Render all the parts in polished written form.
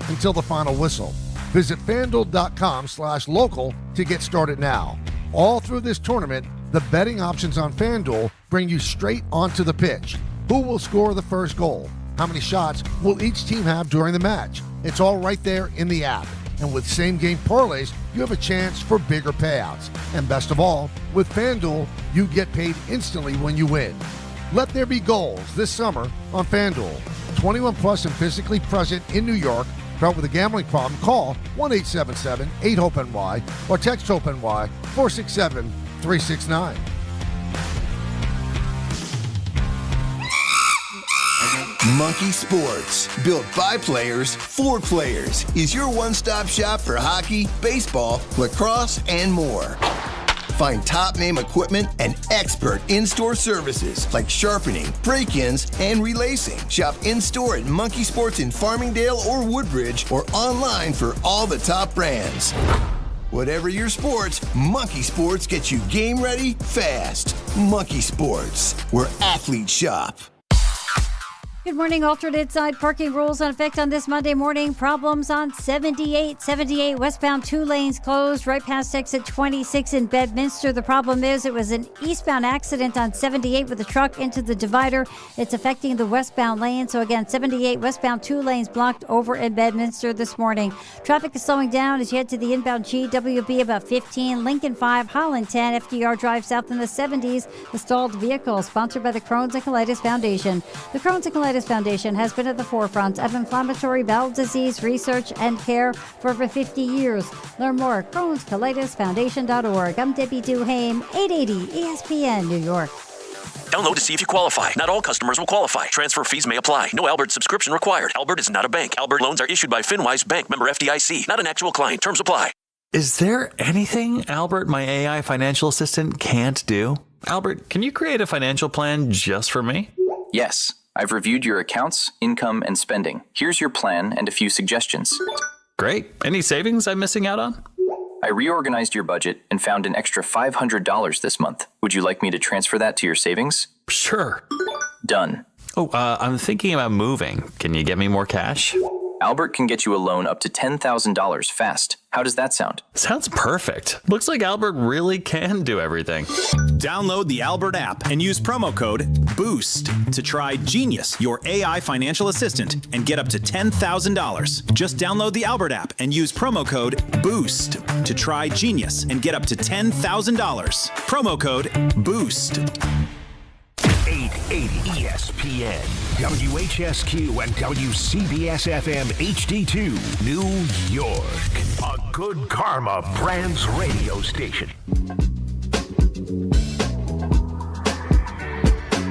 Until the final whistle. Visit FanDuel.com/local to get started now. All through this tournament, the betting options on FanDuel bring you straight onto the pitch. Who will score the first goal? How many shots will each team have during the match? It's all right there in the app. And with same-game parlays, you have a chance for bigger payouts. And best of all, with FanDuel, you get paid instantly when you win. Let there be goals this summer on FanDuel. 21 plus and physically present in New York. Caught with a gambling problem, call 1-877-8-HOPE-NY or text HOPE-NY 467-369. Monkey Sports, built by players for players, is your one-stop shop for hockey, baseball, lacrosse, and more. Find top-name equipment and expert in-store services like sharpening, break-ins, and relacing. Shop in-store at Monkey Sports in Farmingdale or Woodbridge or online for all the top brands. Whatever your sports, Monkey Sports gets you game ready fast. Monkey Sports, where athletes shop. Good morning. Alternate side parking rules in effect on this Monday morning. Problems on 78 westbound, 2 lanes closed right past exit 26 in Bedminster. The problem is it was an eastbound accident on 78 with a truck into the divider. It's affecting the westbound lane. So again, 78 westbound, 2 lanes blocked over in Bedminster this morning. Traffic is slowing down as you head to the inbound GWB about 15, Lincoln 5, Holland 10, FDR Drive south in the 70s. The stalled vehicle sponsored by the Crohn's and Colitis Foundation. The Crohn's and Colitis Foundation has been at the forefront of inflammatory bowel disease research and care for over 50 years. Learn more at Crohn'sColitisFoundation.org. I'm Debbie Duhame, 880 ESPN, New York. Download to see if you qualify. Not all customers will qualify. Transfer fees may apply. No Albert subscription required. Albert is not a bank. Albert loans are issued by FinWise Bank, member FDIC. Not an actual client. Terms apply. Is there anything Albert, my AI financial assistant, can't do? Albert, can you create a financial plan just for me? Yes. I've reviewed your accounts, income, and spending. Here's your plan and a few suggestions. Great. Any savings I'm missing out on? I reorganized your budget and found an extra $500 this month. Would you like me to transfer that to your savings? Sure. Done. Oh, I'm thinking about moving. Can you get me more cash? Albert can get you a loan up to $10,000 fast. How does that sound? Sounds perfect. Looks like Albert really can do everything. Download the Albert app and use promo code BOOST to try Genius, your AI financial assistant, and get up to $10,000. Just download the Albert app and use promo code BOOST to try Genius and get up to $10,000. Promo code BOOST. 880 ESPN, WHSQ, and WCBS-FM HD2, New York. A Good Karma Brands radio station.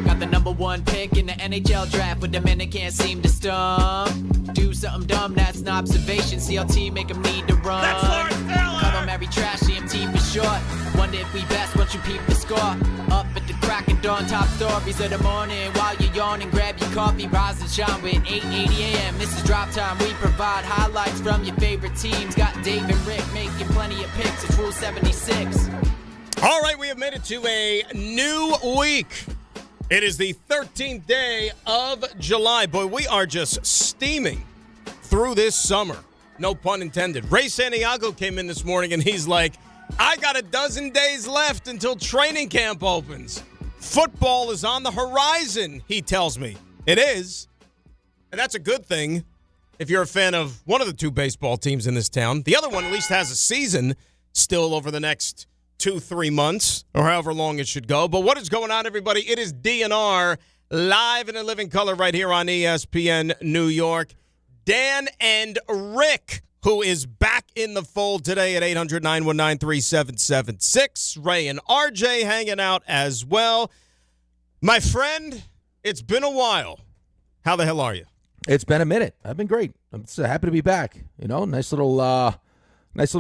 Got the number 1 pick in the NHL draft, but the men that can't seem to stump. Do something dumb, that's an observation. CLT make them need to run. Call them every trash, CMT for short. Wonder if we best once you peep the score. Up at the crack of dawn, top stories of the morning. While you're yawning, grab your coffee, rise and shine with 880 AM. This is Drop Time. We provide highlights from your favorite teams. Got Dave and Rick making plenty of picks. It's Rule 76. All right, we have made it to a new week. It is the 13th day of July. Boy, we are just steaming through this summer. No pun intended. Ray Santiago came in this morning and he's like, I got a dozen days left until training camp opens. Football is on the horizon, he tells me. It is. And that's a good thing if you're a fan of one of the 2 baseball teams in this town. The other one at least has a season still over the next 2-3 months or however long it should go. But what is going on, everybody? It is DNR live in a living color right here on ESPN New York. Dan and Rick, who is back in the fold today at 800-919-3776. Ray and RJ hanging out as well. My friend, it's been a while. How the hell are you? It's been a minute. I've been great. I'm so happy to be back. You know, nice little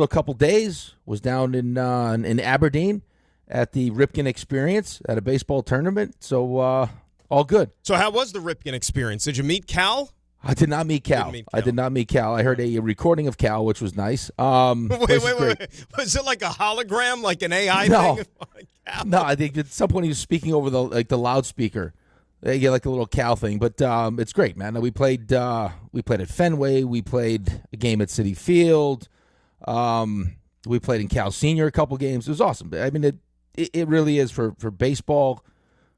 couple days. Was down in Aberdeen at the Ripken Experience at a baseball tournament. So all good. So how was the Ripken Experience? Did you meet Cal? I did not meet Cal. I did not meet Cal. I heard a recording of Cal, which was nice. Wait. Was it like a hologram, like an AI thing? No, I think at some point he was speaking over the loudspeaker. They get like a little Cal thing, but it's great, man. We played at Fenway. We played a game at Citi Field. We played in Cal Senior a couple games. It was awesome. I mean, it really is for baseball,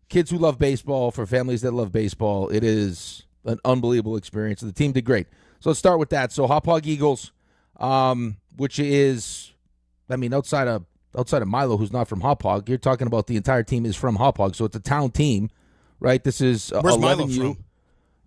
kids who love baseball, for families that love baseball. It is an unbelievable experience. The team did great. So let's start with that. So Hop Hog Eagles, which is, I mean, outside of Milo, who's not from Hop Hog, you're talking about the entire team is from Hop Hog. So it's a town team, right? This is where's Milo from?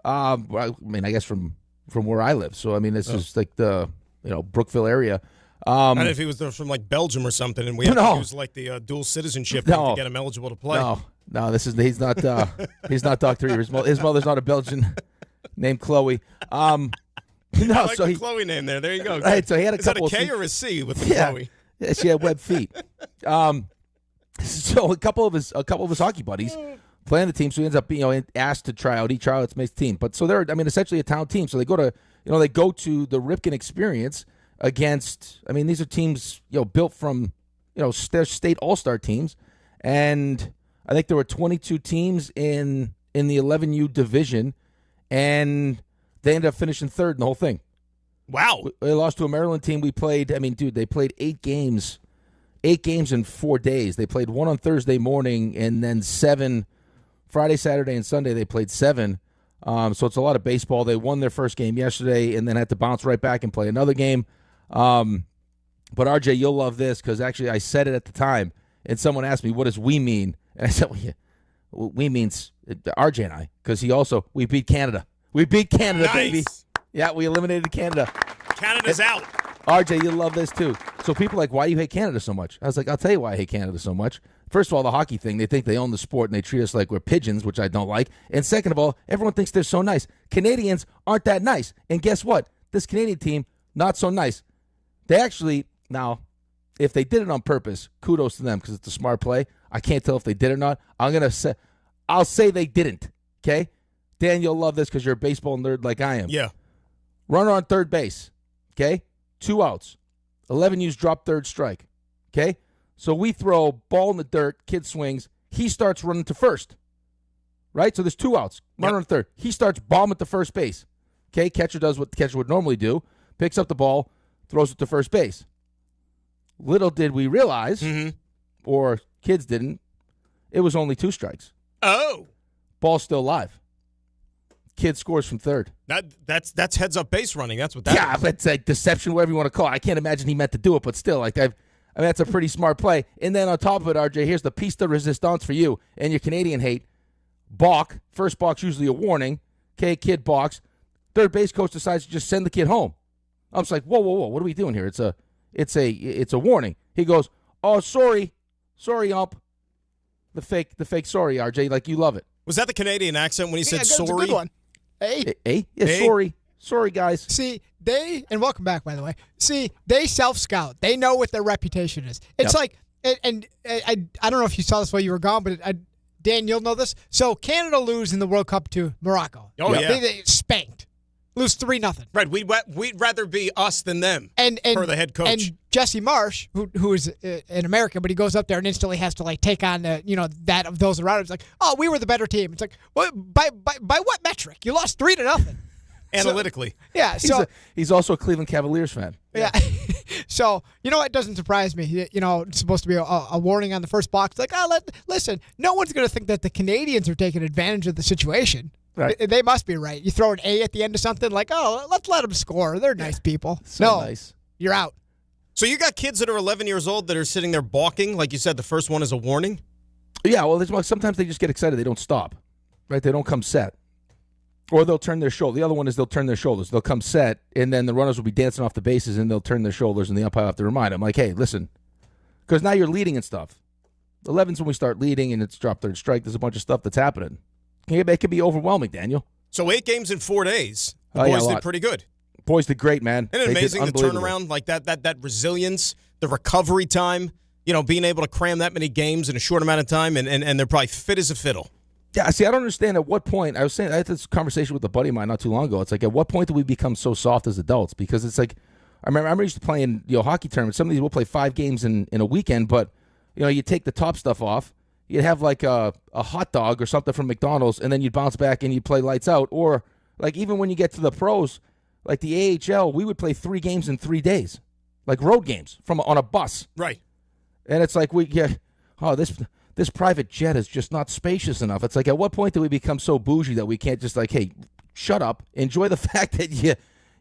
I mean, I guess from where I live. So I mean, this is like the Brookville area. I don't know if he was from like Belgium or something, and we have to use like the dual citizenship to get him eligible to play. No, he's not Dr. His mother's not a Belgian named Chloe. I like the Chloe name there. There you go. Right, so he had a couple. Is that a K or a C with the Chloe? Yeah, she had web feet. So a couple of his hockey buddies playing the team. So he ends up being asked to try out. He tryouts, makes the team. But so they're essentially a town team. So they go to the Ripken Experience against. I mean, these are teams built from their state all-star teams, and I think there were 22 teams in the 11U division, and they ended up finishing third in the whole thing. Wow. They lost to a Maryland team. We played, they played 8 games in 4 days. They played 1 on Thursday morning, and then 7 Friday, Saturday, and Sunday. They played 7. So it's a lot of baseball. They won their first game yesterday and then had to bounce right back and play another game. But RJ, you'll love this because actually I said it at the time, and someone asked me, what does we mean? And I said, we means RJ and I, because we beat Canada. We beat Canada, baby. Yeah, we eliminated Canada. Canada's out. RJ, you'll love this too. So people are like, why do you hate Canada so much? I was like, I'll tell you why I hate Canada so much. First of all, the hockey thing, they think they own the sport and they treat us like we're pigeons, which I don't like. And second of all, everyone thinks they're so nice. Canadians aren't that nice. And guess what? This Canadian team, not so nice. They actually, now, if they did it on purpose, kudos to them because it's a smart play. I can't tell if they did or not. I'll say they didn't, okay? Dan, you'll love this because you're a baseball nerd like I am. Yeah. Runner on third base, okay? 2 outs. 11U's drop third strike, okay? So we throw ball in the dirt, kid swings. He starts running to first, right? So there's 2 outs. Runner on third. He starts bomb at the first base, okay? Catcher does what the catcher would normally do, picks up the ball, throws it to first base. Little did we realize, or kids didn't, it was only 2 strikes. Oh. Ball's still live. Kid scores from third. That's heads-up base running. That's what that is. Yeah, but it's like deception, whatever you want to call it. I can't imagine he meant to do it, but still, that's a pretty smart play. And then on top of it, RJ, here's the piece de resistance for you and your Canadian hate. Balk. First balk's usually a warning. Okay, kid balks. Third base coach decides to just send the kid home. I was like, whoa, what are we doing here? It's a warning. He goes, oh, sorry, ump. The fake sorry, RJ, like you love it. Was that the Canadian accent when he said sorry? That's a good one. Hey. Yeah, sorry, guys. See, and welcome back, by the way. See, they self-scout. They know what their reputation is. It's like, and I don't know if you saw this while you were gone, but Dan, you'll know this. So Canada lose in the World Cup to Morocco. Oh, yeah. They spanked. Lose 3-0. Right, we'd rather be us than them, per the head coach. And Jesse Marsh, who is an American, but he goes up there and instantly has to take on that of those around him. It's like, oh, we were the better team. It's like, what, by what metric? You lost 3-0. Analytically. So, yeah. He's also a Cleveland Cavaliers fan. Yeah. So, it doesn't surprise me. It's supposed to be a warning on the first box. Like, listen, no one's going to think that the Canadians are taking advantage of the situation. Right. They must be right. You throw an A at the end of something like, oh, let's let them score. They're nice people. So nice. You're out. So you got kids that are 11 years old that are sitting there balking, like you said, the first one is a warning? Yeah, well, sometimes they just get excited. They don't stop, right? They don't come set. Or they'll turn their shoulder. The other one is they'll turn their shoulders. They'll come set, and then the runners will be dancing off the bases, and they'll turn their shoulders, and the umpire will have to remind them, like, hey, listen, because now you're leading and stuff. 11's when we start leading, and it's drop third strike. There's a bunch of stuff that's happening. It can be overwhelming, Daniel. So 8 games in 4 days. The boys did pretty good. Boys did great, man. Isn't it amazing the turnaround, like that resilience, the recovery time, being able to cram that many games in a short amount of time, and they're probably fit as a fiddle. Yeah, see, I don't understand at what point. I had this conversation with a buddy of mine not too long ago. It's like, at what point do we become so soft as adults? Because it's like, I remember used to playing hockey tournaments. Some of these will play 5 games in a weekend, but you take the top stuff off, you'd have like a hot dog or something from McDonald's, and then you'd bounce back and you'd play lights out. Or like even when you get to the pros, like the AHL, we would play 3 games in 3 days, like road games on a bus. Right. And it's like this private jet is just not spacious enough. It's like, at what point do we become so bougie that we can't just like, hey, shut up, enjoy the fact that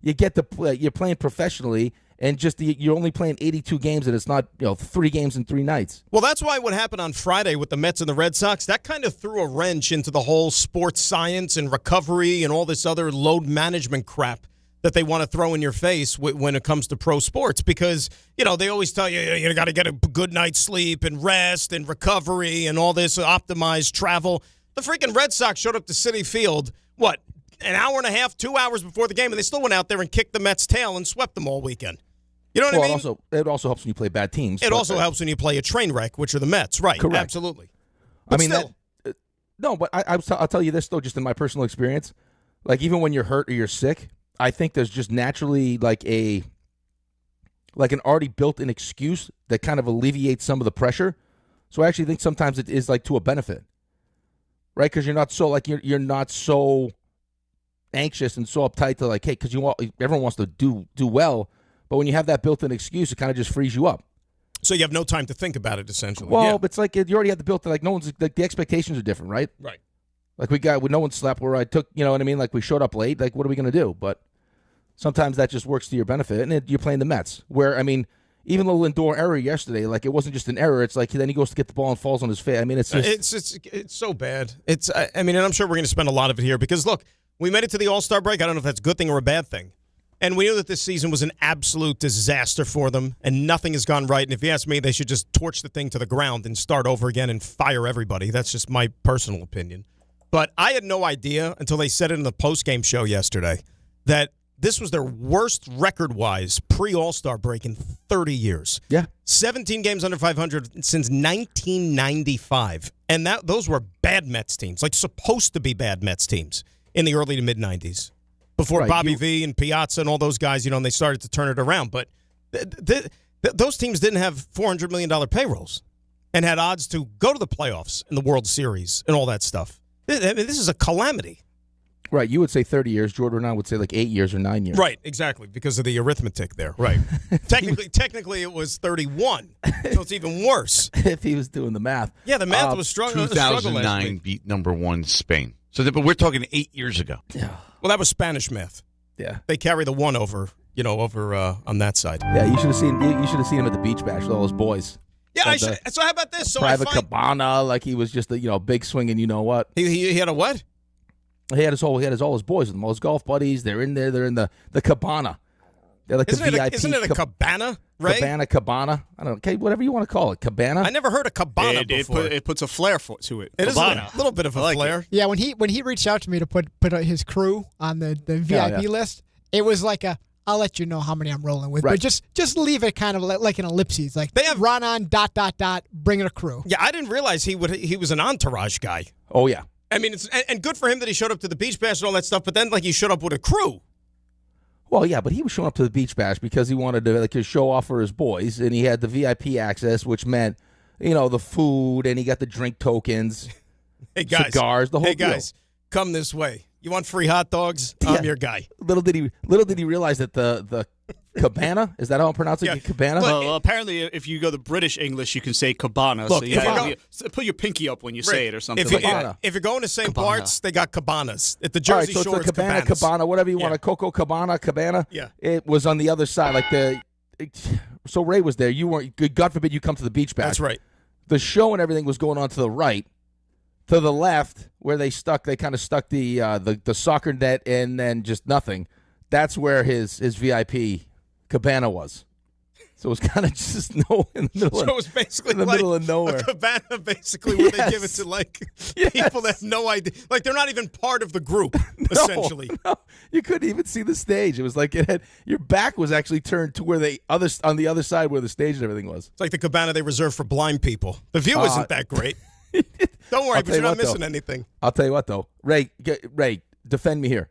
you get to play, you're playing professionally, and just you're only playing 82 games, and it's not 3 games in 3 nights. Well, that's why what happened on Friday with the Mets and the Red Sox, that kind of threw a wrench into the whole sports science and recovery and all this other load management crap that they want to throw in your face when it comes to pro sports, because, they always tell you got to get a good night's sleep and rest and recovery and all this optimized travel. The freaking Red Sox showed up to Citi Field, an hour and a half, 2 hours before the game, and they still went out there and kicked the Mets' tail and swept them all weekend. You know what I mean? It also helps when you play bad teams. It also helps when you play a train wreck, which are the Mets. Right, correct. Absolutely. But I'll tell you this, though, just in my personal experience. Like, even when you're hurt or you're sick, I think there's just naturally like an already built-in excuse that kind of alleviates some of the pressure. So I actually think sometimes it is like to a benefit, right? Because you're not so you're not so anxious and so uptight to like, hey, because everyone wants to do well, but when you have that built-in excuse, it kind of just frees you up. So you have no time to think about it, essentially. Well, it's like you already have the built-in, like no one's like the expectations are different, right? Right. Like no one slept where I took, you know what I mean? Like we showed up late. Like what are we going to do? But sometimes that just works to your benefit. And you're playing the Mets, where, I mean, even the Lindor error yesterday, like it wasn't just an error. It's like then he goes to get the ball and falls on his face. I mean, it's just... It's so bad. And I'm sure we're going to spend a lot of it here because, look, we made it to the All-Star break. I don't know if that's a good thing or a bad thing. And we knew that this season was an absolute disaster for them, and nothing has gone right. And if you ask me, they should just torch the thing to the ground and start over again and fire everybody. That's just my personal opinion. But I had no idea until they said it in the postgame show yesterday that this was their worst record-wise pre-All-Star break in 30 years. Yeah. 17 games under 500 since 1995. And those were bad Mets teams, like supposed to be bad Mets teams in the early to mid-90s. Before Bobby V and Piazza and all those guys, and they started to turn it around. But those teams didn't have $400 million payrolls and had odds to go to the playoffs in the World Series and all that stuff. I mean, this is a calamity. Right. You would say 30 years. Jordan and I would say like 8 years or 9 years. Right. Exactly. Because of the arithmetic there. Right. Technically, it was 31. So it's even worse. If he was doing the math. Yeah, the math was strong. 2009 beat #1 Spain. But we're talking 8 years ago. Yeah. Well, that was Spanish math. Yeah. They carry the one over on that side. Yeah, you should have seen him at the beach bash with all those boys. Yeah, so how about this? So private cabana, like he was just a big swinging. You know what? He had a what? He had all his boys with him, all his golf buddies. They're in there. They're in the cabana. They're like isn't the VIP. Isn't it a cabana, right? Cabana. I don't know. Whatever you want to call it. Cabana. I never heard of cabana before. It puts a flair to it. It is a little bit of a flair. Yeah, when he reached out to me to put his crew on the VIP list, it was like I'll let you know how many I'm rolling with, but just leave it kind of like an ellipses. Like they have run on ... bring in a crew. Yeah, I didn't realize he was an entourage guy. Oh yeah. I mean, and good for him that he showed up to the beach bash and all that stuff. But then he showed up with a crew. Well, yeah, but he was showing up to the beach bash because he wanted to show off for his boys, and he had the VIP access, which meant the food, and he got the drink tokens, cigars, the whole deal. Hey guys, come this way. You want free hot dogs? I'm your guy. Little did he realize that the cabana, is that how I'm pronouncing it? Cabana? Well, apparently, if you go to British English, you can say cabana. Look, so put your pinky up when you say it or something. If you're going to St. Bart's, they got cabanas. At the Jersey Shore, so it's cabana, whatever you want. A Coco cabana. Yeah. It was on the other side, so Ray was there. You weren't. God forbid you come to the beach bash. That's right. The show and everything was going on to the right. To the left, where they kind of stuck the soccer net and then just nothing. That's where his VIP cabana was. So it was kind of just in the middle. So it was basically in the middle of nowhere. A cabana, basically, where they give it to people that have no idea. Like they're not even part of the group, essentially. No, you couldn't even see the stage. It was like your back was actually turned to where on the other side where the stage and everything was. It's like the cabana they reserve for blind people. The view isn't that great. Don't worry, but you're not missing anything. I'll tell you what, though. Ray, defend me here.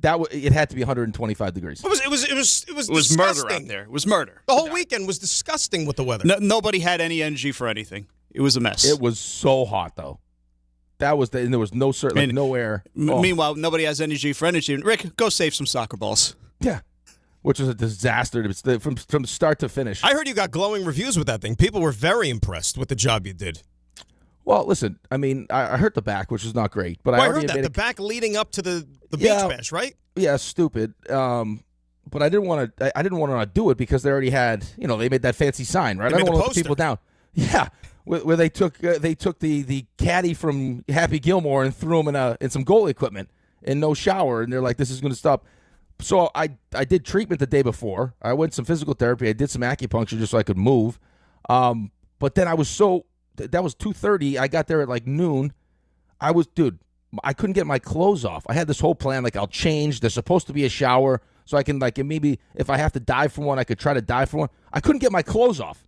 It had to be 125 degrees. It was murder out there. It was murder. The whole weekend was disgusting with the weather. Nobody had any energy for anything. It was a mess. It was so hot though. That was and there was no no air. Meanwhile, nobody has energy for energy. Rick, go save some soccer balls. Yeah. Which was a disaster from start to finish. I heard you got glowing reviews with that thing. People were very impressed with the job you did. Well, listen, I mean, I hurt the back, which was not great. But I heard that. The back leading up to the beach bash, right? Yeah, stupid. But I didn't want to do it because they already had, they made that fancy sign, right? I don't want to let people down. Yeah, where they took the caddy from Happy Gilmore and threw him in some goalie equipment and no shower, and they're like, this is going to stop. So I did treatment the day before. I went some physical therapy. I did some acupuncture just so I could move. But then that was 2:30. I got there at like noon. I couldn't get my clothes off. I had this whole plan, like I'll change. There's supposed to be a shower so I can maybe if I have to dive for one, I could try to dive for one. I couldn't get my clothes off.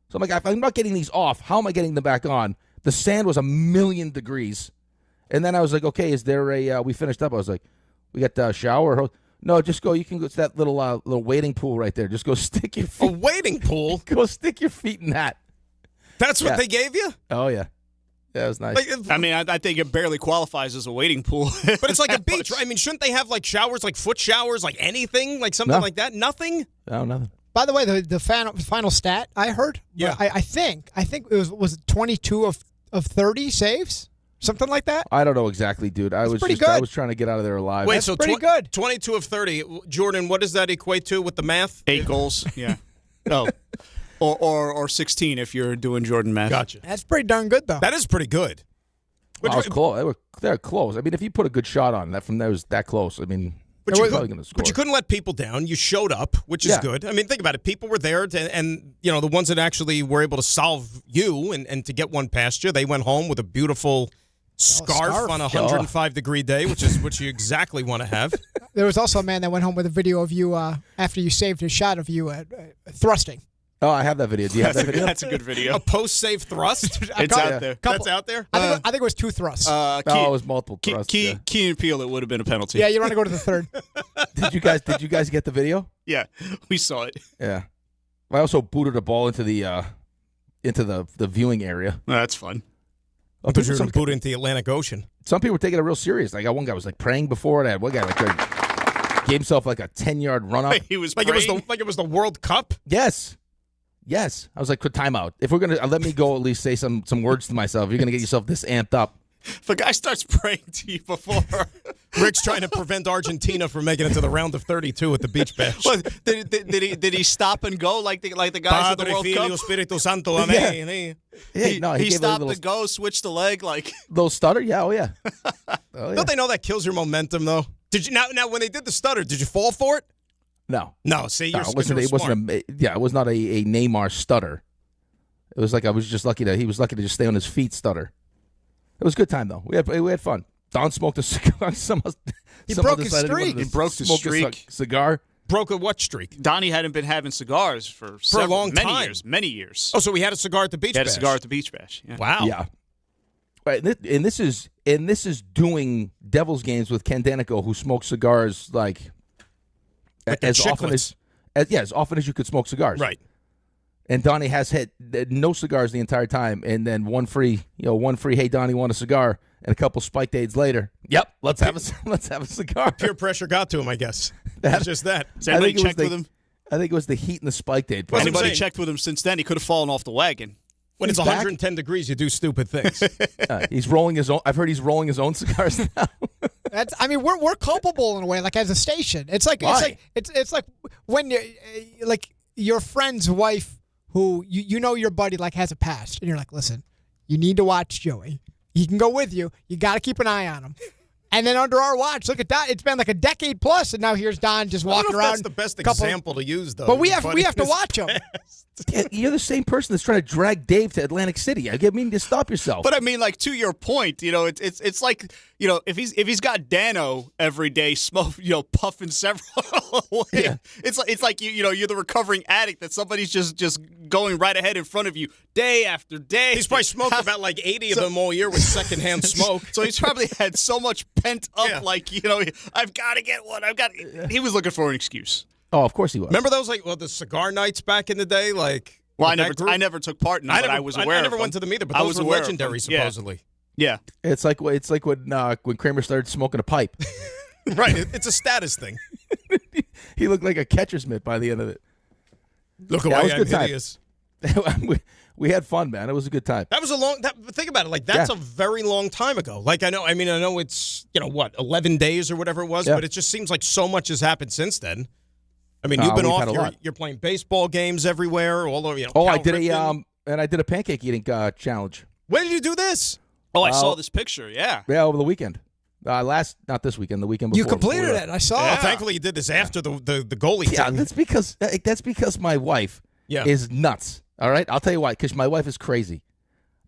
So I'm like, if I'm not getting these off, how am I getting them back on? The sand was 1,000,000 degrees. And then I was like, okay, is there we finished up. I was like, we got the shower. No, just go. You can go to that little wading pool right there. Just go stick your feet. A wading pool? Go stick your feet in that. That's what they gave you? Oh, yeah. Yeah, it was nice. I think it barely qualifies as a wading pool. But it's like a beach, right? I mean, shouldn't they have like showers, like foot showers, like anything, like something like that? Nothing? No, nothing. By the way, the final stat I heard, I think it was 22 of 30 saves? Something like that? I don't know exactly, dude. I was trying to get out of there alive. Wait, That's so pretty good. 22 of 30. Jordan, what does that equate to with the math? 8 goals. Yeah. Oh. Or 16 if you're doing Jordan math. Gotcha. That's pretty darn good, though. That is pretty good. I was close. They're close. I mean, if you put a good shot on that from there, was that close. I mean, but you're probably going to score. But you couldn't let people down. You showed up, which is good. I mean, think about it. People were there, and the ones that actually were able to solve you and to get one past you, they went home with a beautiful scarf on a 105-degree day, which is what you exactly want to have. There was also a man that went home with a video of you after you saved a shot of you thrusting. Oh, I have that video. Do you have that video? That's a good video. A post-save thrust? It's out there. That's out there? I think it was 2 thrusts. It was multiple thrusts. Key and Peele, it would have been a penalty. Yeah, you want to go to the third. Did you guys get the video? Yeah, we saw it. Yeah. I also booted a ball into the viewing area. Oh, that's fun. I thought you were going to boot into the Atlantic Ocean. Some people were taking it real serious. Like one guy was like praying before it. I had one guy gave himself like a 10-yard run up. He was like it was the World Cup. Yes. I was like, quick timeout. If we're gonna let me go, at least say some words to myself. You're gonna get yourself this amped up. If a guy starts praying to you before, Rick's trying to prevent Argentina from making it to the round of 32 at the beach bash. Well, did he stop and go like the guys at the World Cup? Espíritu Santo, amén. He stopped to go, switched the leg, like little stutter. Yeah, oh yeah. Don't they know that kills your momentum though? Did you now when they did the stutter? Did you fall for it? No. See, it wasn't it was not a Neymar stutter. It was like he was lucky to just stay on his feet stutter. It was a good time though. We had fun. Don smoked a cigar. He broke his streak. He broke the streak. Cigar. Broke a what streak? Donnie hadn't been having cigars for a long time. Many years. Oh, so we had a cigar at the beach bash. Had a cigar at the beach bash. Yeah. Wow. Yeah. Right, and this is doing Devils games with Ken Danico, who smokes cigars like as often as you could smoke cigars. Right. And Donnie has had no cigars the entire time, and then one free, hey Donnie, want a cigar? And a couple spiked aids later, yep, let's have a cigar. Peer pressure got to him, I guess. That's just that. Has anybody checked with him? I think it was the heat and the spiked aid. Has anybody checked with him since then? He could have fallen off the wagon. When it's 110 degrees, you do stupid things. He's rolling his own. I've heard he's rolling his own cigars now. We're culpable in a way, like as a station. It's like when your friend's wife, who your buddy like has a past, and you're like, listen, you need to watch Joey. He can go with you. You got to keep an eye on him. And then under our watch, look at that. It's been like a decade plus, and now here's Don just walking around. That's the best example to use, though. But we have to watch him. Yeah, you're the same person that's trying to drag Dave to Atlantic City. I mean, to stop yourself. But I mean, like to your point, it's like if he's got Dano every day, puffing several away. Yeah. It's like you're the recovering addict that somebody's just going right ahead in front of you day after day. He's probably smoked about like 80 of them all year with secondhand smoke. So he's probably had so much pent up, I've got to get one. He was looking for an excuse. Oh, of course he was. Remember those the cigar nights back in the day, like Well, I never took part in them, but I was aware. I never went to them either, but those were legendary, supposedly. Yeah. It's like when Kramer started smoking a pipe. Right. It's a status thing. He looked like a catcher's mitt by the end of it. Look away, I'm hideous. We had fun, man. It was a good time. That was a long. Think about it. Like that's a very long time ago. Like I know it's 11 days or whatever it was, but it just seems like so much has happened since then. I mean, you've been off. You're playing baseball games everywhere, all over. I did I did a pancake eating challenge. When did you do this? Oh, I saw this picture. Yeah. Yeah, over the weekend. Not this weekend. The weekend before. You completed it. I saw. Yeah. Thankfully, you did this after the goalie. Yeah, thing. that's because my wife is nuts. All right, I'll tell you why. Because my wife is crazy.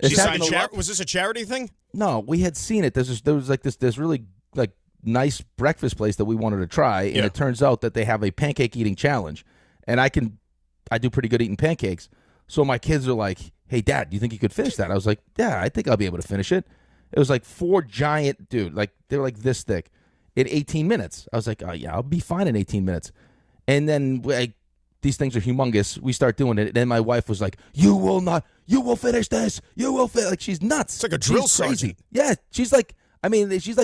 Was this a charity thing? No, we had seen it. There was this really like nice breakfast place that we wanted to try, and it turns out that they have a pancake eating challenge, and I do pretty good eating pancakes. So my kids are like, "Hey, Dad, do you think you could finish that?" I was like, "Yeah, I think I'll be able to finish it." It was like 4 giant, dude, like they were like this thick, in 18 minutes. I was like, "Oh yeah, I'll be fine in 18 minutes." And then these things are humongous. We start doing it, and then my wife was like, "You will not. You will finish this. You will finish." Like she's nuts. It's like a drill sergeant. Yeah, she's like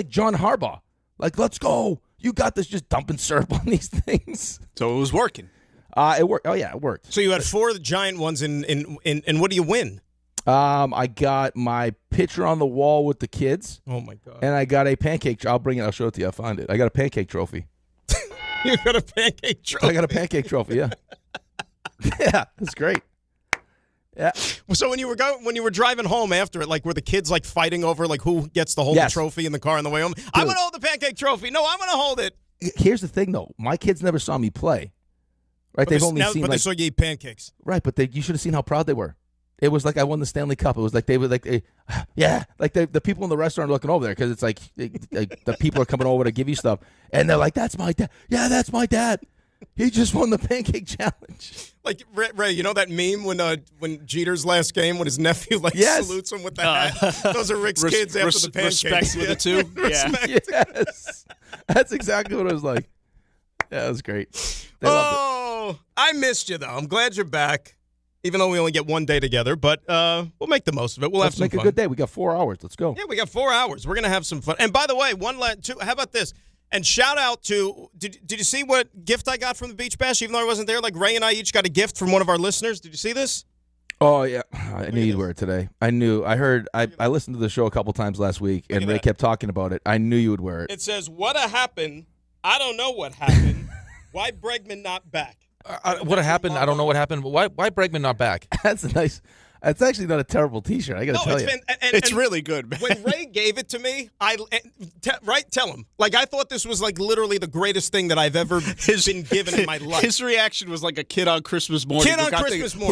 John Harbaugh. Like, let's go. You got this. Just dumping syrup on these things. So it was working. It worked. Oh yeah, it worked. So you had 4 giant ones in what do you win? I got my picture on the wall with the kids. Oh my god! And I got a pancake. I'll bring it. I'll show it to you. I'll find it. I got a pancake trophy. You got a pancake trophy. I got a pancake trophy. Yeah. Yeah, it's great. Yeah. So when you were driving home after it, like were the kids like fighting over like who gets to hold the trophy in the car on the way home? I'm gonna hold the pancake trophy. No, I'm gonna hold it. Here's the thing, though. My kids never saw me play. Right? They've only seen. But they saw you eat pancakes. Right, but you should have seen how proud they were. It was like I won the Stanley Cup. It was like they were like, yeah, like the people in the restaurant are looking over there because it's like the people are coming over to give you stuff, and they're like, "That's my dad. Yeah, that's my dad. He just won the pancake challenge." Like Ray, you know that meme when Jeter's last game when his nephew salutes him with the hat. Those are Rick's kids after the pancakes. Respect with the two. Respect. Yes, that's exactly what it was like. Yeah, it was great. They loved it. I missed you though. I'm glad you're back. Even though we only get one day together, but we'll make the most of it. Let's make a good day. We got 4 hours. Let's go. Yeah, we got 4 hours. We're gonna have some fun. And by the way, how about this? And shout out to did you see what gift I got from the Beach Bash? Even though I wasn't there, like Ray and I each got a gift from one of our listeners. Did you see this? Oh yeah, I knew you'd wear it today. I knew. I heard. I listened to the show a couple times last week, and Ray kept talking about it. I knew you would wear it. It says, "What happened? I don't know what happened. Why Bregman not back?" What happened? I don't know what happened. Why Bregman not back? That's nice. It's actually not a terrible T-shirt. I got to tell you, it's really good. Man. When Ray gave it to me, tell him. Like I thought this was like literally the greatest thing that I've ever been given in my life. His reaction was like a kid on Christmas morning. Who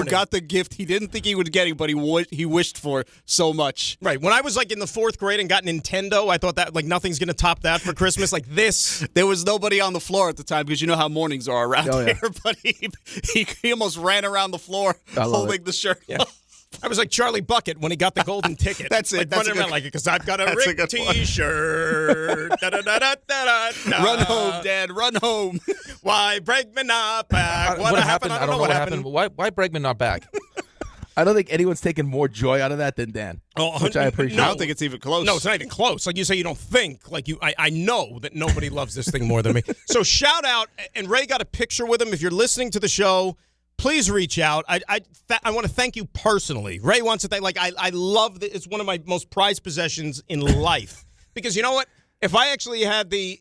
got the gift he didn't think he would get, but he wished for so much. Right. When I was like in the 4th grade and got Nintendo, I thought that like nothing's gonna top that for Christmas. Like this, there was nobody on the floor at the time because you know how mornings are around here. But he almost ran around the floor holding the shirt. Yeah. I was like Charlie Bucket when he got the golden ticket. That's it. Like running around like it because I've got a Rick T-shirt. Run home, Dad. Run home. Why Bregman not back? What happened? I don't know what happened. Why Bregman not back? I don't think anyone's taken more joy out of that than Dan, which I appreciate. No, I don't think it's even close. No, it's not even close. Like you say, you don't think. Like I know that nobody loves this thing more than me. So shout out, and Ray got a picture with him. If you're listening to the show, please reach out. I want to thank you personally. Ray wants to thank. Like I love that. It's one of my most prized possessions in life because you know what? If I actually had the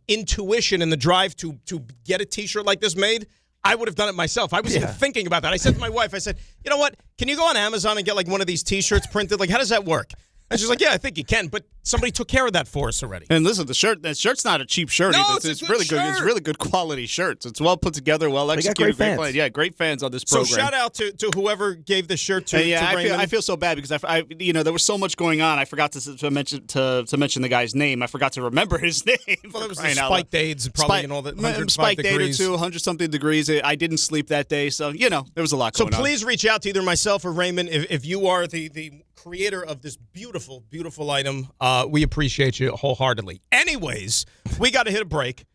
intuition and the drive to get a T-shirt like this made, I would have done it myself. I was even thinking about that. I said to my wife, I said, you know what? Can you go on Amazon and get like one of these T-shirts printed? Like, how does that work? And she's like, yeah, I think you can, but somebody took care of that for us already. And listen, that shirt's not a cheap shirt. No, either. It's really good. It's really good quality shirts. It's well put together, well executed. Great fans. Yeah, great fans on this program. So shout out to whoever gave the shirt to Raymond. I feel so bad because I there was so much going on. I forgot to mention the guy's name. I forgot to remember his name. Well, it was the spiked AIDS, probably in all the 105 spiked degrees. AIDS or 100-something degrees. I didn't sleep that day, so there was a lot going on. So please reach out to either myself or Raymond if you are the creator of this beautiful, beautiful item. We appreciate you wholeheartedly. Anyways, we got to hit a break.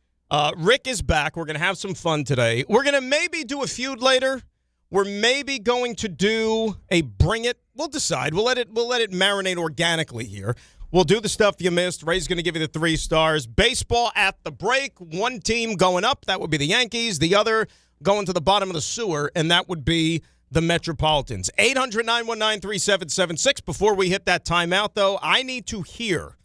Rick is back. We're going to have some fun today. We're going to maybe do a feud later. We're maybe going to do a bring it. We'll decide. We'll let it marinate organically here. We'll do the stuff you missed. Ray's going to give you the 3 stars. Baseball at the break. One team going up. That would be the Yankees. The other going to the bottom of the sewer, and that would be the Metropolitans. 800-919-3776. Before we hit that timeout, though, I need to hear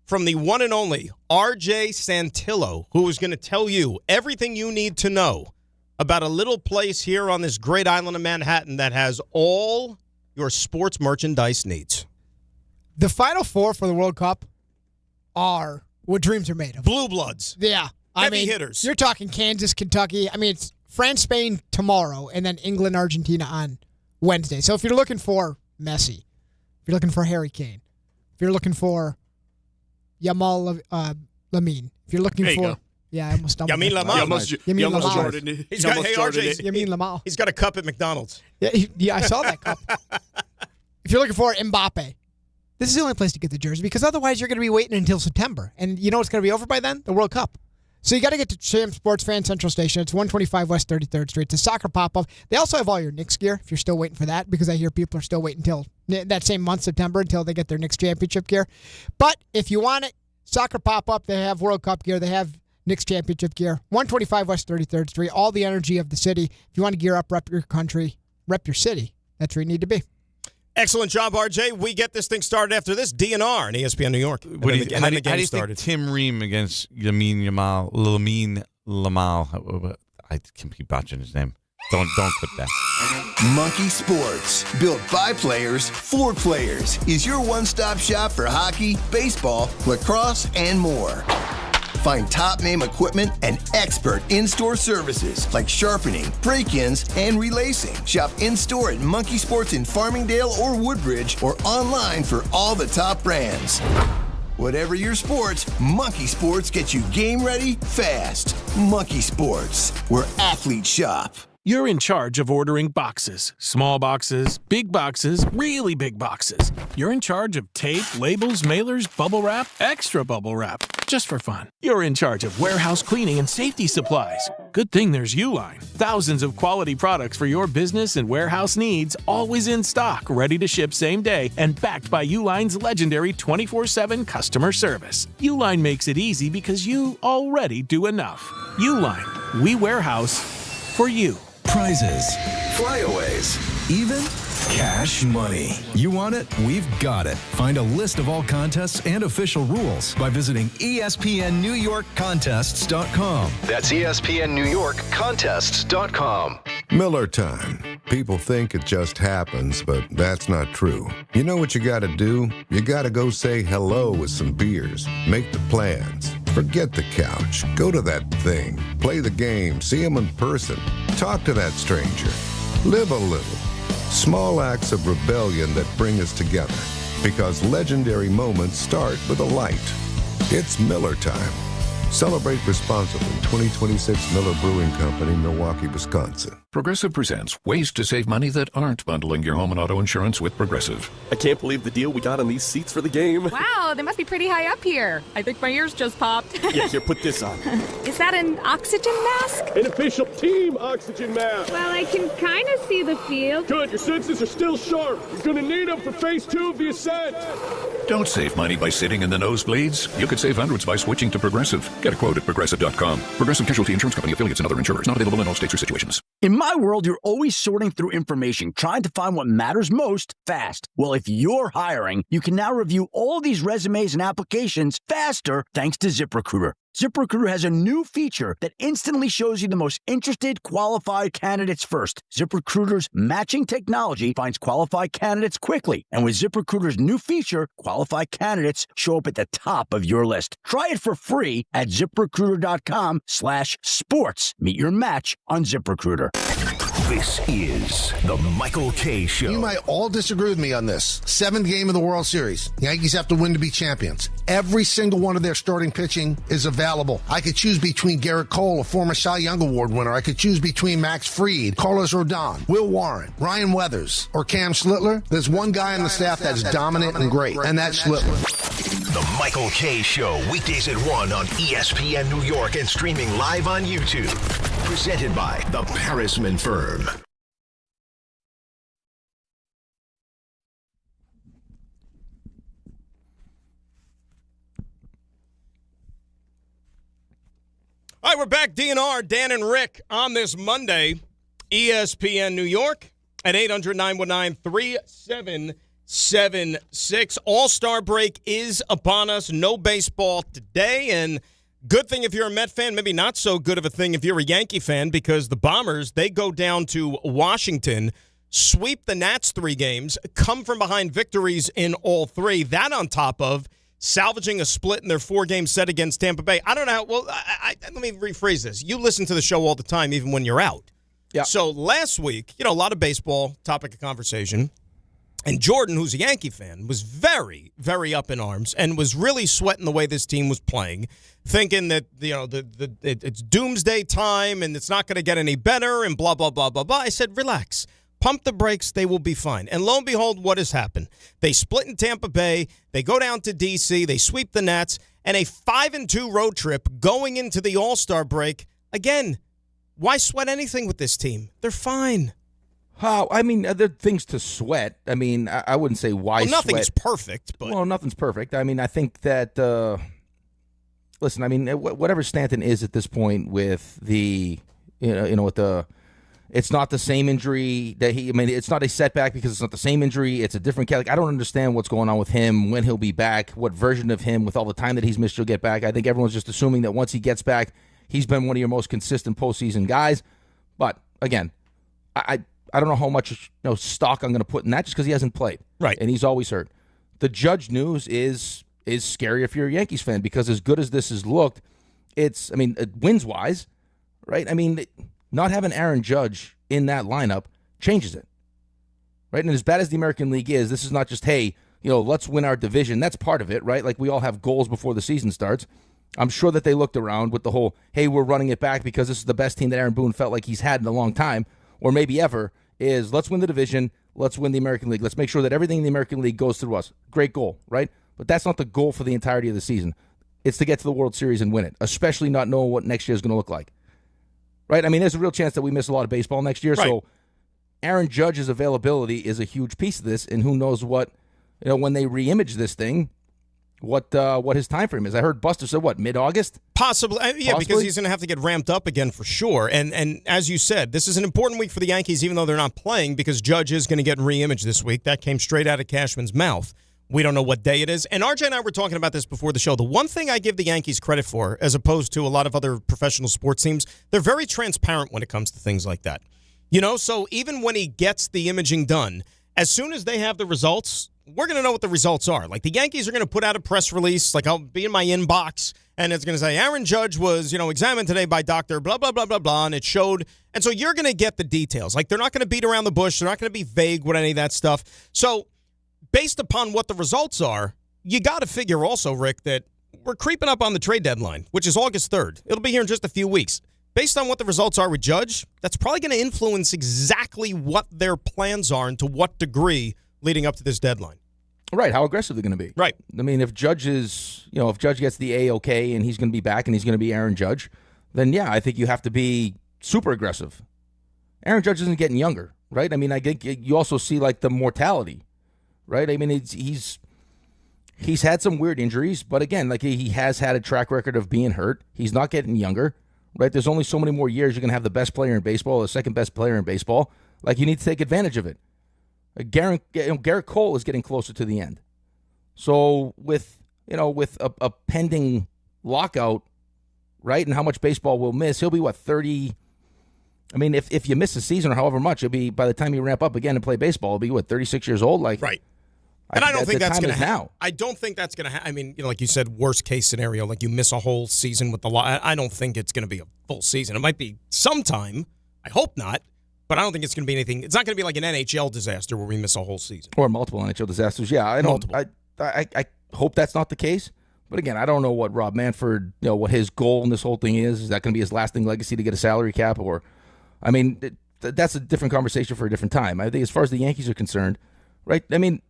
from the one and only R.J. Santillo, who is going to tell you everything you need to know about a little place here on this great island of Manhattan that has all your sports merchandise needs. The Final Four for the World Cup are what dreams are made of. Blue Bloods. Yeah. Heavy hitters. You're talking Kansas, Kentucky. I mean, it's France, Spain tomorrow, and then England, Argentina on Wednesday. So if you're looking for Messi, if you're looking for Harry Kane, if you're looking for Yamal Lamine, if you're looking for... Yeah, I almost stumbled. Yamin Lamal. Yamin Lamal. He's got, hey, RJ, Yamin Lamal. He's got a cup at McDonald's. Yeah, I saw that cup. If you're looking for Mbappe, this is the only place to get the jersey because otherwise you're going to be waiting until September. And you know what's going to be over by then? The World Cup. So you got to get to Sham Sports Fan Central Station. It's 125 West 33rd Street. It's a soccer pop-up. They also have all your Knicks gear if you're still waiting for that because I hear people are still waiting until that same month, September, until they get their Knicks championship gear. But if you want it, soccer pop-up, they have World Cup gear. They have Knicks championship gear. 125 West 33rd Street. All the energy of the city. If you want to gear up, rep your country, rep your city, that's where you need to be. Excellent job, RJ. We get this thing started after this. DNR on ESPN New York. How do you think Tim Ream against Lamine Lamal? I can keep botching his name. Don't clip that. Monkey Sports, built by players for players, is your one-stop shop for hockey, baseball, lacrosse, and more. Find top-name equipment and expert in-store services like sharpening, break-ins, and relacing. Shop in-store at Monkey Sports in Farmingdale or Woodbridge or online for all the top brands. Whatever your sports, Monkey Sports gets you game ready fast. Monkey Sports, where athletes shop. You're in charge of ordering boxes. Small boxes, big boxes, really big boxes. You're in charge of tape, labels, mailers, bubble wrap, extra bubble wrap, just for fun. You're in charge of warehouse cleaning and safety supplies. Good thing there's Uline. Thousands of quality products for your business and warehouse needs, always in stock, ready to ship same day, and backed by Uline's legendary 24/7 customer service. Uline makes it easy because you already do enough. Uline, we warehouse for you. Prizes, flyaways, even cash money. You want it? We've got it. Find a list of all contests and official rules by visiting ESPNNewYorkContests.com. That's ESPNNewYorkContests.com. Miller time. People think it just happens, but that's not true. You know what you gotta do? You gotta go say hello with some beers. Make the plans. Forget the couch. Go to that thing. Play the game. See them in person. Talk to that stranger. Live a little. Small acts of rebellion that bring us together. Because legendary moments start with a light. It's Miller time. Celebrate responsibly. 2026 Miller Brewing Company, Milwaukee, Wisconsin. Progressive presents ways to save money that aren't bundling your home and auto insurance with Progressive. I can't believe the deal we got on these seats for the game. Wow, they must be pretty high up here. I think my ears just popped. Yeah, here, put this on. Is that an oxygen mask? An official team oxygen mask. Well, I can kind of see the field. Good, your senses are still sharp. You're going to need them for phase 2 of the ascent. Don't save money by sitting in the nosebleeds. You could save hundreds by switching to Progressive. Get a quote at Progressive.com. Progressive Casualty Insurance Company, affiliates, and other insurers. Not available in all states or situations. In my world, you're always sorting through information, trying to find what matters most fast. Well, if you're hiring, you can now review all these resumes and applications faster thanks to ZipRecruiter. ZipRecruiter has a new feature that instantly shows you the most interested, qualified candidates first. ZipRecruiter's matching technology finds qualified candidates quickly. And with ZipRecruiter's new feature, qualified candidates show up at the top of your list. Try it for free at ZipRecruiter.com/sports. Meet your match on ZipRecruiter. This is the Michael K. Show. You might all disagree with me on this. 7th game of the World Series. The Yankees have to win to be champions. Every single one of their starting pitching is available. I could choose between Garrett Cole, a former Cy Young Award winner. I could choose between Max Fried, Carlos Rodon, Will Warren, Ryan Weathers, or Cam Schlittler. There's one guy on the staff that's dominant and great, and that's Schlittler. The Michael K. Show, weekdays at 1 on ESPN New York and streaming live on YouTube. Presented by the Parisman Firm. All right, we're back. DNR, Dan and Rick on this Monday. ESPN New York at 800-919-3776. All-Star break is upon us. No baseball today, and good thing if you're a Met fan, maybe not so good of a thing if you're a Yankee fan, because the Bombers, they go down to Washington, sweep the Nats 3 games, come from behind victories in all 3. That on top of salvaging a split in their 4-game set against Tampa Bay. I don't know how, well, let me rephrase this. You listen to the show all the time, even when you're out. Yeah. So last week, a lot of baseball topic of conversation. And Jordan, who's a Yankee fan, was very, very up in arms and was really sweating the way this team was playing, thinking that it's doomsday time and it's not going to get any better and blah, blah, blah, blah, blah. I said, relax. Pump the brakes. They will be fine. And lo and behold, what has happened? They split in Tampa Bay. They go down to D.C. They sweep the Nats. And a 5-2 road trip going into the All-Star break. Again, why sweat anything with this team? They're fine. I mean, there are things to sweat. I mean, I wouldn't say why well, nothing's sweat. perfect. But. Well, nothing's perfect. I mean, I think that, listen, I mean, whatever Stanton is at this point with the, with the, it's not the same injury that it's not a setback because it's not the same injury. It's a different cat. Like, I don't understand what's going on with him, when he'll be back, what version of him with all the time that he's missed he'll get back. I think everyone's just assuming that once he gets back, he's been one of your most consistent postseason guys. But, again, I don't know how much stock I'm going to put in that just because he hasn't played. Right. And he's always hurt. The Judge news is scary if you're a Yankees fan because as good as this has looked, it's, wins-wise, right? I mean, not having Aaron Judge in that lineup changes it, right? And as bad as the American League is, this is not just, hey, let's win our division. That's part of it, right? Like we all have goals before the season starts. I'm sure that they looked around with the whole, hey, we're running it back because this is the best team that Aaron Boone felt like he's had in a long time, or maybe ever, is let's win the division, let's win the American League. Let's make sure that everything in the American League goes through us. Great goal, right? But that's not the goal for the entirety of the season. It's to get to the World Series and win it, especially not knowing what next year is going to look like. Right? I mean, there's a real chance that we miss a lot of baseball next year, right. So Aaron Judge's availability is a huge piece of this, and who knows what, when they reimage this thing, what his time frame is. I heard Buster said, mid-August? Possibly. Because he's going to have to get ramped up again for sure. And as you said, this is an important week for the Yankees, even though they're not playing, because Judge is going to get reimaged this week. That came straight out of Cashman's mouth. We don't know what day it is. And RJ and I were talking about this before the show. The one thing I give the Yankees credit for, as opposed to a lot of other professional sports teams, they're very transparent when it comes to things like that. So even when he gets the imaging done, as soon as they have the results, we're going to know what the results are. Like the Yankees are going to put out a press release, like I'll be in my inbox, and it's going to say, Aaron Judge was, examined today by Dr. blah, blah, blah, blah, blah, and it showed. And so you're going to get the details. Like they're not going to beat around the bush. They're not going to be vague with any of that stuff. So based upon what the results are, you got to figure also, Rick, that we're creeping up on the trade deadline, which is August 3rd. It'll be here in just a few weeks. Based on what the results are with Judge, that's probably going to influence exactly what their plans are and to what degree leading up to this deadline. Right, how aggressive they're going to be. Right. I mean, if Judge is, if Judge gets the A-OK and he's going to be back and he's going to be Aaron Judge, then yeah, I think you have to be super aggressive. Aaron Judge isn't getting younger, right? I mean, I think you also see like the mortality, right? I mean, he's had some weird injuries, but again, like he has had a track record of being hurt. He's not getting younger, right? There's only so many more years you're going to have the best player in baseball, the second best player in baseball. Like you need to take advantage of it. Garrett Cole is getting closer to the end. So with a pending lockout, right, and how much baseball we'll miss, he'll be, 30? I mean, if you miss a season or however much, it'll be, by the time you ramp up again and play baseball, it'll be, 36 years old? Like, right. And I don't think that's going to happen. I don't think that's going to happen. I mean, like you said, worst case scenario, like you miss a whole season with the law. I don't think it's going to be a full season. It might be sometime. I hope not. But I don't think it's going to be anything. It's not going to be like an NHL disaster where we miss a whole season. Or multiple NHL disasters. Yeah, I don't. I hope that's not the case. But again, I don't know what Rob Manfred, what his goal in this whole thing is. Is that going to be his lasting legacy to get a salary cap? Or, I mean, that's a different conversation for a different time. I think as far as the Yankees are concerned, right? I mean,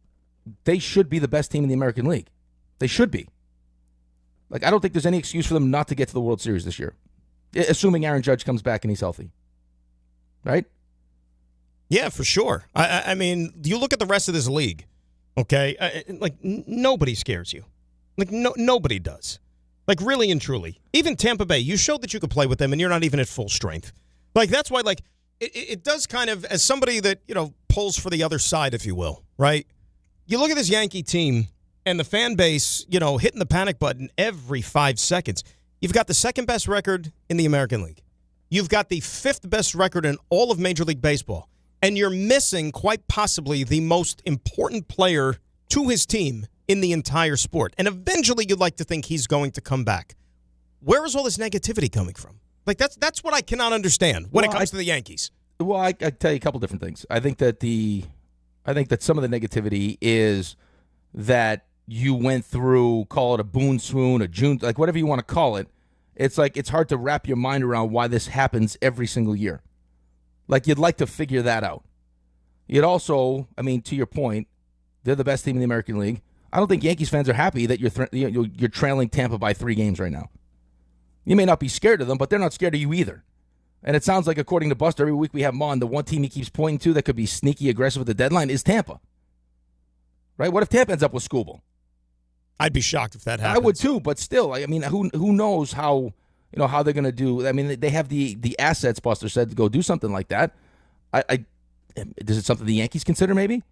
they should be the best team in the American League. They should be. Like, I don't think there's any excuse for them not to get to the World Series this year, assuming Aaron Judge comes back and he's healthy. Right? Yeah, for sure. I mean, you look at the rest of this league, okay? Nobody scares you. Like, nobody does. Like, really and truly. Even Tampa Bay, you showed that you could play with them, and you're not even at full strength. Like, that's why, like, it does kind of, as somebody that, pulls for the other side, if you will, right? You look at this Yankee team and the fan base, hitting the panic button every 5 seconds. You've got the second best record in the American League. You've got the fifth best record in all of Major League Baseball. And you're missing, quite possibly, the most important player to his team in the entire sport. And eventually you'd like to think he's going to come back. Where is all this negativity coming from? Like, that's what I cannot understand when it comes to the Yankees. Well, I tell you a couple different things. I think that some of the negativity is that you went through, call it a Boone swoon, a June, like whatever you want to call it. It's like it's hard to wrap your mind around why this happens every single year. Like, you'd like to figure that out. You'd also, to your point, they're the best team in the American League. I don't think Yankees fans are happy that you're trailing Tampa by 3 games right now. You may not be scared of them, but they're not scared of you either. And it sounds like, according to Buster, every week we have him on, the one team he keeps pointing to that could be sneaky aggressive at the deadline is Tampa. Right? What if Tampa ends up with Skubal? I'd be shocked if that happens. I would too, but still, who knows how they're going to do? They have the assets, Buster said, to go do something like that. Is it something the Yankees consider maybe?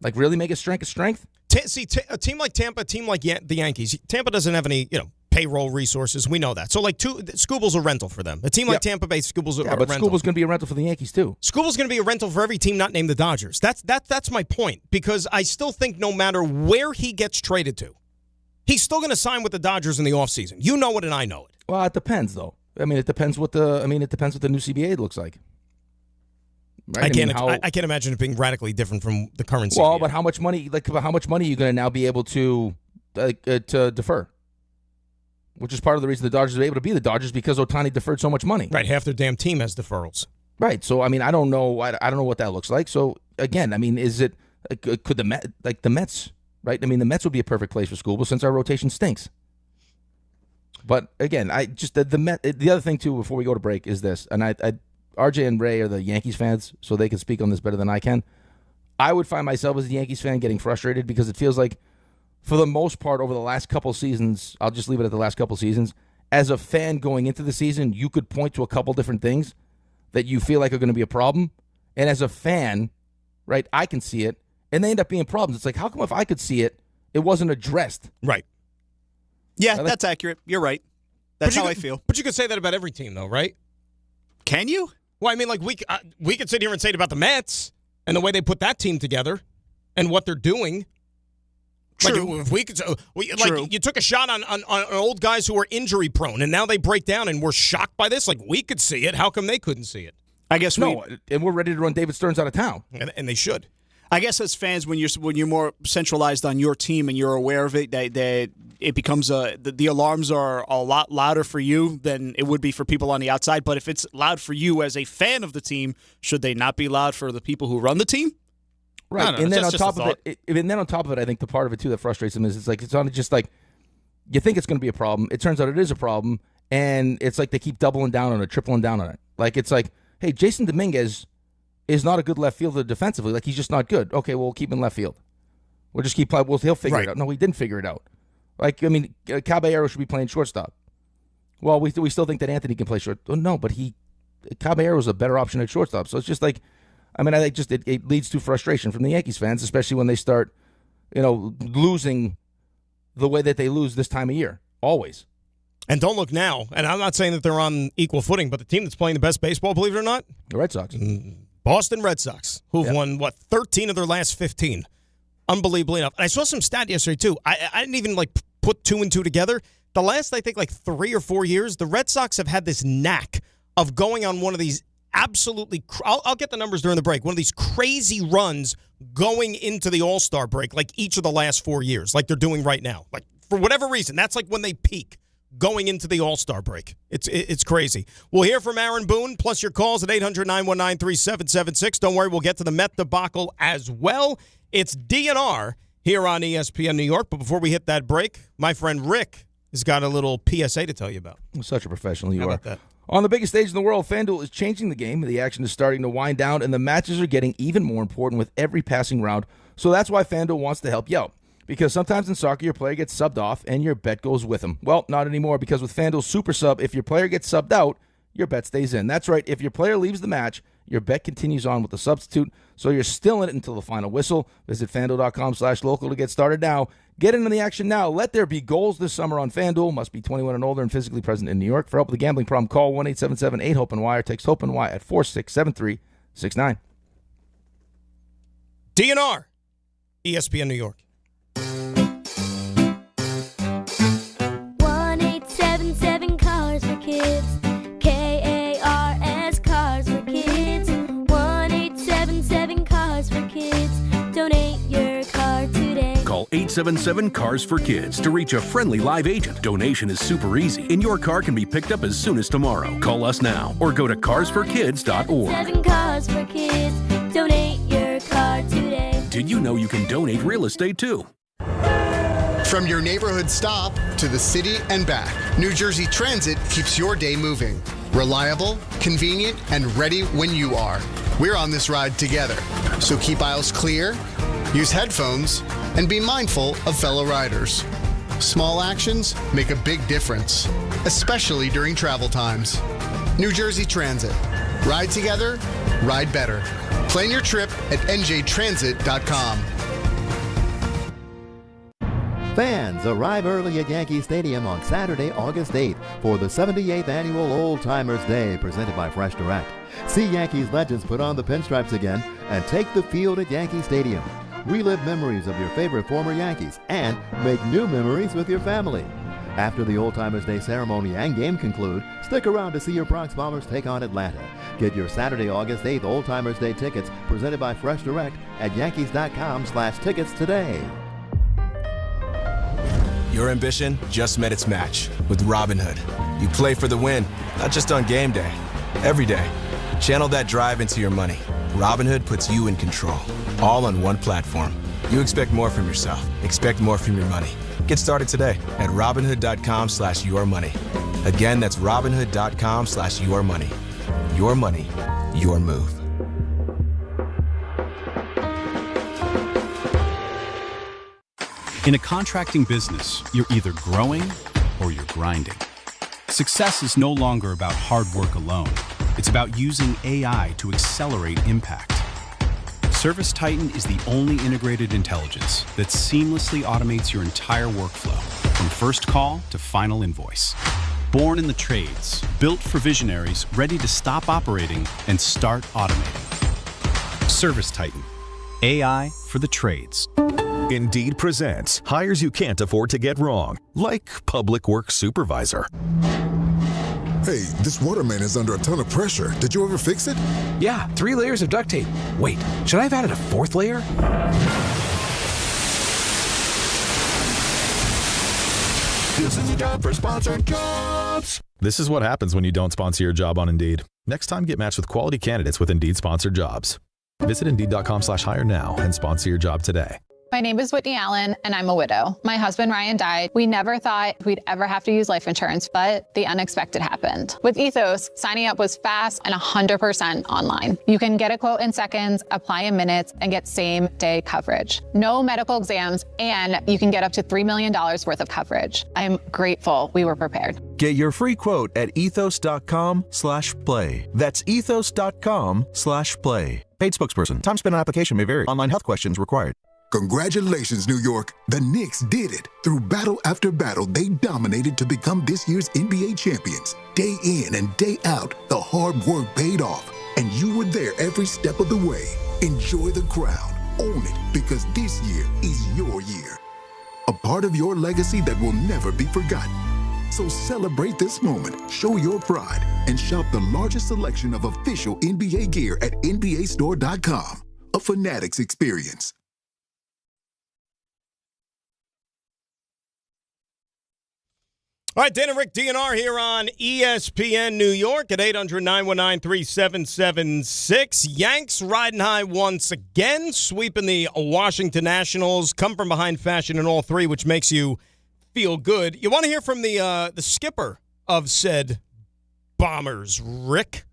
Like, really make it strength? A team like Tampa, a team like the Yankees, Tampa doesn't have any, payroll resources. We know that. So, Skubal's a rental for them. A team like Tampa Bay, Skubal's a rental. But Skubal's going to be a rental for the Yankees too. Skubal's going to be a rental for every team not named the Dodgers. That's my point, because I still think no matter where he gets traded to, he's still going to sign with the Dodgers in the offseason. You know it and I know it. Well, it depends though. It depends what the new CBA looks like. Right? I can't imagine it being radically different from the current CBA. Well, but how much money are you going to now be able to defer? Which is part of the reason the Dodgers are able to be the Dodgers, because Ohtani deferred so much money. Right, half their damn team has deferrals. Right, so I don't know. I don't know what that looks like. So again, is it could the Mets? Right, the Mets would be a perfect place for Skubal since our rotation stinks. But again, the other thing too before we go to break is this, and RJ and Ray are the Yankees fans, so they can speak on this better than I can. I would find myself as a Yankees fan getting frustrated because it feels like, for the most part, over the last couple seasons, I'll just leave it at the last couple seasons, as a fan going into the season, you could point to a couple different things that you feel like are going to be a problem. And as a fan, right, I can see it, and they end up being problems. It's like, how come if I could see it, it wasn't addressed? Right. Yeah, that's accurate. You're right. That's how I feel. But you could say that about every team, though, right? Can you? Well, we could sit here and say it about the Mets and the way they put that team together and what they're doing. True. Like, if we could, you took a shot on old guys who are injury prone, and now they break down, and we're shocked by this. Like, we could see it. How come they couldn't see it? I guess and we're ready to run David Stearns out of town, and they should. I guess as fans, when you're more centralized on your team and you're aware of it, that it becomes the alarms are a lot louder for you than it would be for people on the outside. But if it's loud for you as a fan of the team, should they not be loud for the people who run the team? Right, and then on top of it, I think the part of it too that frustrates them is it's not just like you think it's going to be a problem. It turns out it is a problem, and it's like they keep doubling down on it, tripling down on it. Like, it's like, hey, Jason Dominguez is not a good left fielder defensively. Like, he's just not good. Okay, we'll keep him in left field. We'll just keep playing. He'll figure it out. No, he didn't figure it out. Like, Caballero should be playing shortstop. Well, we still think that Anthony can play short. Oh, no, but Caballero is a better option at shortstop. So it's just like, I think just it leads to frustration from the Yankees fans, especially when they start, losing the way that they lose this time of year, always. And don't look now, and I'm not saying that they're on equal footing, but the team that's playing the best baseball, believe it or not, the Red Sox. Boston Red Sox, who've won, 13 of their last 15. Unbelievably enough. And I saw some stat yesterday, too. I didn't even, put 2 and 2 together. The last, I think, 3 or 4 years, the Red Sox have had this knack of going on one of these absolutely, I'll get the numbers during the break, one of these crazy runs going into the All-Star break, each of the last 4 years, like they're doing right now. For whatever reason, that's when they peak, going into the All-Star break. It's crazy. We'll hear from Aaron Boone, plus your calls at 800-919-3776. Don't worry, we'll get to the Met debacle as well. It's DNR here on ESPN New York. But before we hit that break, my friend Rick has got a little PSA to tell you about. Such a professional you How are. about that? On the biggest stage in the world, FanDuel is changing the game. The action is starting to wind down, and the matches are getting even more important with every passing round. So that's why FanDuel wants to help you out. Because sometimes in soccer, your player gets subbed off and your bet goes with him. Well, not anymore, because with FanDuel Super Sub, if your player gets subbed out, your bet stays in. That's right. If your player leaves the match, your bet continues on with the substitute, so you're still in it until the final whistle. Visit FanDuel.com/local to get started now. Get into the action now. Let there be goals this summer on FanDuel. Must be 21 and older and physically present in New York. For help with a gambling problem, call 1-877-8-HOPE-NY or text HOPE-NY at 467-369. DNR, ESPN New York. 1-877 Cars for Kids. KARS Cars for Kids. 1-877 Cars for Kids. Donate your car today. Call 877-CARS-FOR-KIDS to reach a friendly live agent. Donation is super easy, and your car can be picked up as soon as tomorrow. Call us now or go to carsforkids.org. 7 Cars for Kids. Donate your car today. Did you know you can donate real estate too? From your neighborhood stop to the city and back, New Jersey Transit keeps your day moving. Reliable, convenient, and ready when you are. We're on this ride together. So keep aisles clear, use headphones, and be mindful of fellow riders. Small actions make a big difference, especially during travel times. New Jersey Transit. Ride together, ride better. Plan your trip at njtransit.com. Fans, arrive early at Yankee Stadium on Saturday, August 8th for the 78th Annual Old Timers Day presented by Fresh Direct. See Yankees legends put on the pinstripes again and take the field at Yankee Stadium. Relive memories of your favorite former Yankees and make new memories with your family. After the Old Timers Day ceremony and game conclude, stick around to see your Bronx Bombers take on Atlanta. Get your Saturday, August 8th Old Timers Day tickets presented by Fresh Direct at Yankees.com/tickets today. Your ambition just met its match with Robinhood. You play for the win, not just on game day, every day. Channel that drive into your money. Robinhood puts you in control, all on one platform. You expect more from yourself. Expect more from your money. Get started today at Robinhood.com/yourmoney. Again, that's Robinhood.com/yourmoney. Your money, your move. In a contracting business, you're either growing or you're grinding. Success is no longer about hard work alone. It's about using AI to accelerate impact. ServiceTitan is the only integrated intelligence that seamlessly automates your entire workflow, from first call to final invoice. Born in the trades, built for visionaries ready to stop operating and start automating. ServiceTitan, AI for the trades. Indeed presents hires you can't afford to get wrong, like public works supervisor. Hey, this waterman is under a ton of pressure. Did you ever fix it? Yeah, 3 layers of duct tape. Wait, should I have added a 4th layer? This is a job for sponsored jobs. This is what happens when you don't sponsor your job on Indeed. Next time, get matched with quality candidates with Indeed sponsored jobs. Visit Indeed.com/hire now and sponsor your job today. My name is Whitney Allen, and I'm a widow. My husband, Ryan, died. We never thought we'd ever have to use life insurance, but the unexpected happened. With Ethos, signing up was fast and 100% online. You can get a quote in seconds, apply in minutes, and get same-day coverage. No medical exams, and you can get up to $3 million worth of coverage. I'm grateful we were prepared. Get your free quote at ethos.com/play. That's ethos.com/play. Paid spokesperson. Time spent on application may vary. Online health questions required. Congratulations, New York. The Knicks did it. Through battle after battle, they dominated to become this year's NBA champions. Day in and day out, the hard work paid off, and you were there every step of the way. Enjoy the crown. Own it, because this year is your year. A part of your legacy that will never be forgotten. So celebrate this moment, show your pride, and shop the largest selection of official NBA gear at NBAstore.com. A Fanatics experience. All right, Dan and Rick, DNR here on ESPN New York at 800-919-3776. Yanks riding high once again, sweeping the Washington Nationals. Come from behind fashion in all three, which makes you feel good. You want to hear from the skipper of said Bombers, Rick?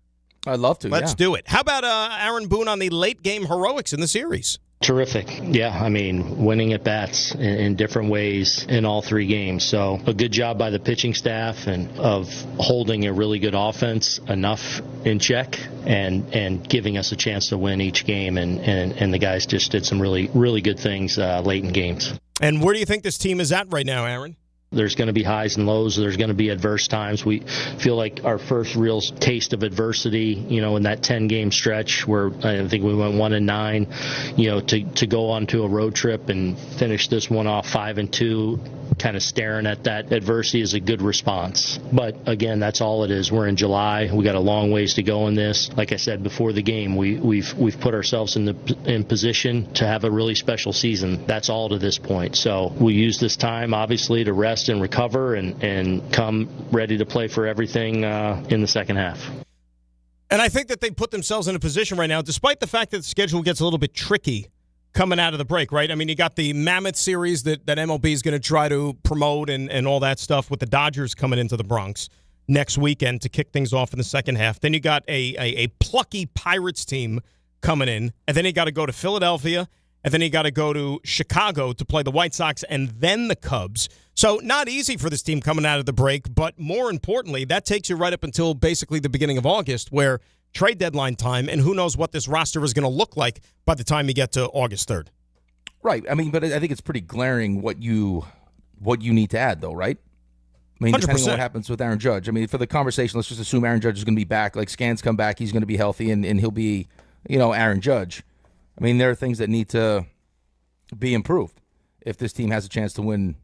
I'd love to, Let's do it. How about Aaron Boone on the late-game heroics in the series? Terrific. Yeah, I mean, winning at bats in different ways in all three games. So a good job by the pitching staff and of holding a really good offense enough in check and giving us a chance to win each game. And the guys just did some really, really good things late in games. And where do you think this team is at right now, Aaron? There's going to be highs and lows. There's going to be adverse times. We feel like our first real taste of adversity, in that 10-game stretch where I think we went 1-9, to go on to a road trip and finish this one off 5-2, kind of staring at that adversity is a good response. But again, that's all it is. We're in July. We got a long ways to go in this. Like I said before the game, we've put ourselves in position to have a really special season. That's all to this point. So we use this time obviously to rest and recover and come ready to play for everything in the second half. And I think that they put themselves in a position right now, despite the fact that the schedule gets a little bit tricky coming out of the break, right? I mean, you got the Mammoth series that MLB is going to try to promote and all that stuff with the Dodgers coming into the Bronx next weekend to kick things off in the second half. Then you got a plucky Pirates team coming in, and then you got to go to Philadelphia, and then you got to go to Chicago to play the White Sox and then the Cubs. So not easy for this team coming out of the break, but more importantly, that takes you right up until basically the beginning of August where trade deadline time, and who knows what this roster is going to look like by the time you get to August 3rd. Right. I mean, but I think it's pretty glaring what you need to add, though, right? I mean, 100%. Depending on what happens with Aaron Judge. I mean, for the conversation, let's just assume Aaron Judge is going to be back. Like, scans come back, he's going to be healthy, and he'll be, Aaron Judge. I mean, there are things that need to be improved if this team has a chance to win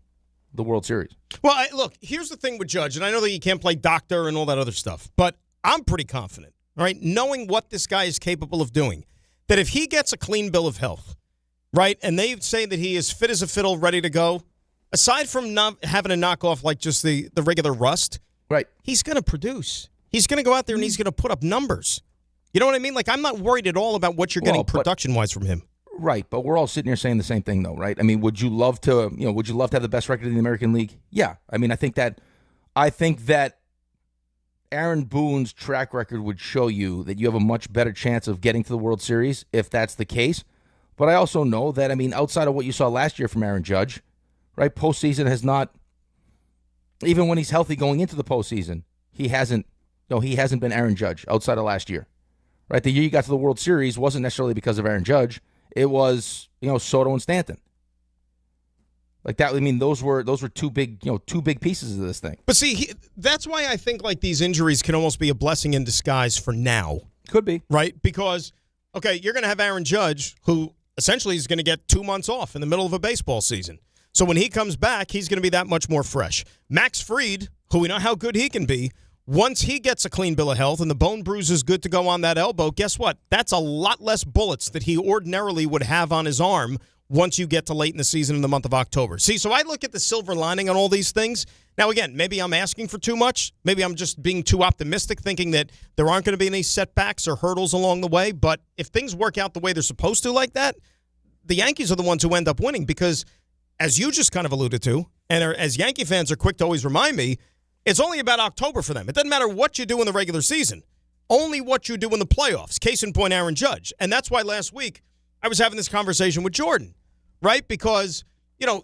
the World Series. Well, look, here's the thing with Judge, and I know that you can't play doctor and all that other stuff, but I'm pretty confident, all right, knowing what this guy is capable of doing, that if he gets a clean bill of health, right, and they say that he is fit as a fiddle, ready to go, aside from not having to knock off like just the regular rust, right, he's going to produce. He's going to go out there and he's going to put up numbers. You know what I mean? Like, I'm not worried at all about what you're getting production-wise from him. Right, but we're all sitting here saying the same thing, though, right? I mean, would you love to have the best record in the American League? Yeah. I mean, I think that Aaron Boone's track record would show you that you have a much better chance of getting to the World Series if that's the case. But I also know that, I mean, outside of what you saw last year from Aaron Judge, right, postseason has not, even when he's healthy going into the postseason, he hasn't been Aaron Judge outside of last year. Right, the year you got to the World Series wasn't necessarily because of Aaron Judge. It was, Soto and Stanton. Like that. I mean, those were two big pieces of this thing. But see, that's why I think like these injuries can almost be a blessing in disguise for now. Could be. Right? Because, okay, you're going to have Aaron Judge, who essentially is going to get 2 months off in the middle of a baseball season. So when he comes back, he's going to be that much more fresh. Max Fried, who we know how good he can be, once he gets a clean bill of health and the bone bruise is good to go on that elbow, guess what? That's a lot less bullets that he ordinarily would have on his arm once you get to late in the season in the month of October. See, so I look at the silver lining on all these things. Now, again, maybe I'm asking for too much. Maybe I'm just being too optimistic, thinking that there aren't going to be any setbacks or hurdles along the way. But if things work out the way they're supposed to like that, the Yankees are the ones who end up winning because, as you just kind of alluded to, and as Yankee fans are quick to always remind me, it's only about October for them. It doesn't matter what you do in the regular season, only what you do in the playoffs. Case in point, Aaron Judge. And that's why last week I was having this conversation with Jordan, right? Because,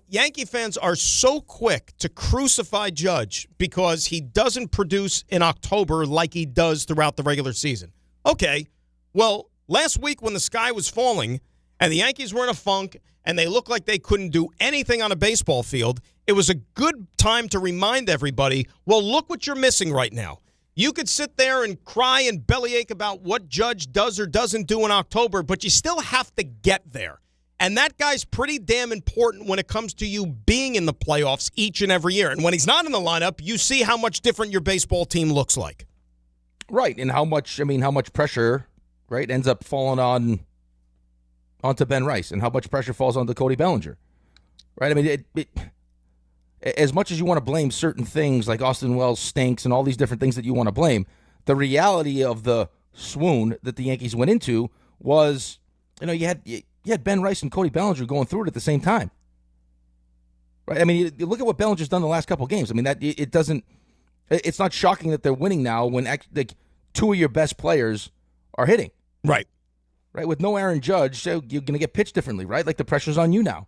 Yankee fans are so quick to crucify Judge because he doesn't produce in October like he does throughout the regular season. Okay, well, last week when the sky was falling and the Yankees were in a funk and they looked like they couldn't do anything on a baseball field, it was a good time to remind everybody, well, look what you're missing right now. You could sit there and cry and bellyache about what Judge does or doesn't do in October, but you still have to get there. And that guy's pretty damn important when it comes to you being in the playoffs each and every year. And when he's not in the lineup, you see how much different your baseball team looks like. Right, and how much pressure, right, ends up falling onto Ben Rice, and how much pressure falls onto Cody Bellinger. Right? I mean, as much as you want to blame certain things like Austin Wells stinks and all these different things that you want to blame, the reality of the swoon that the Yankees went into was, you had Ben Rice and Cody Bellinger going through it at the same time. Right? I mean, you look at what Bellinger's done the last couple of games. I mean, it's not shocking that they're winning now when two of your best players are hitting. Right. right? With no Aaron Judge, so you're going to get pitched differently, right? Like the pressure's on you now.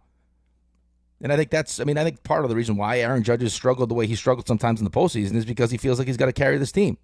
And I think I think part of the reason why Aaron Judge has struggled the way he struggled sometimes in the postseason is because he feels like he's got to carry this team.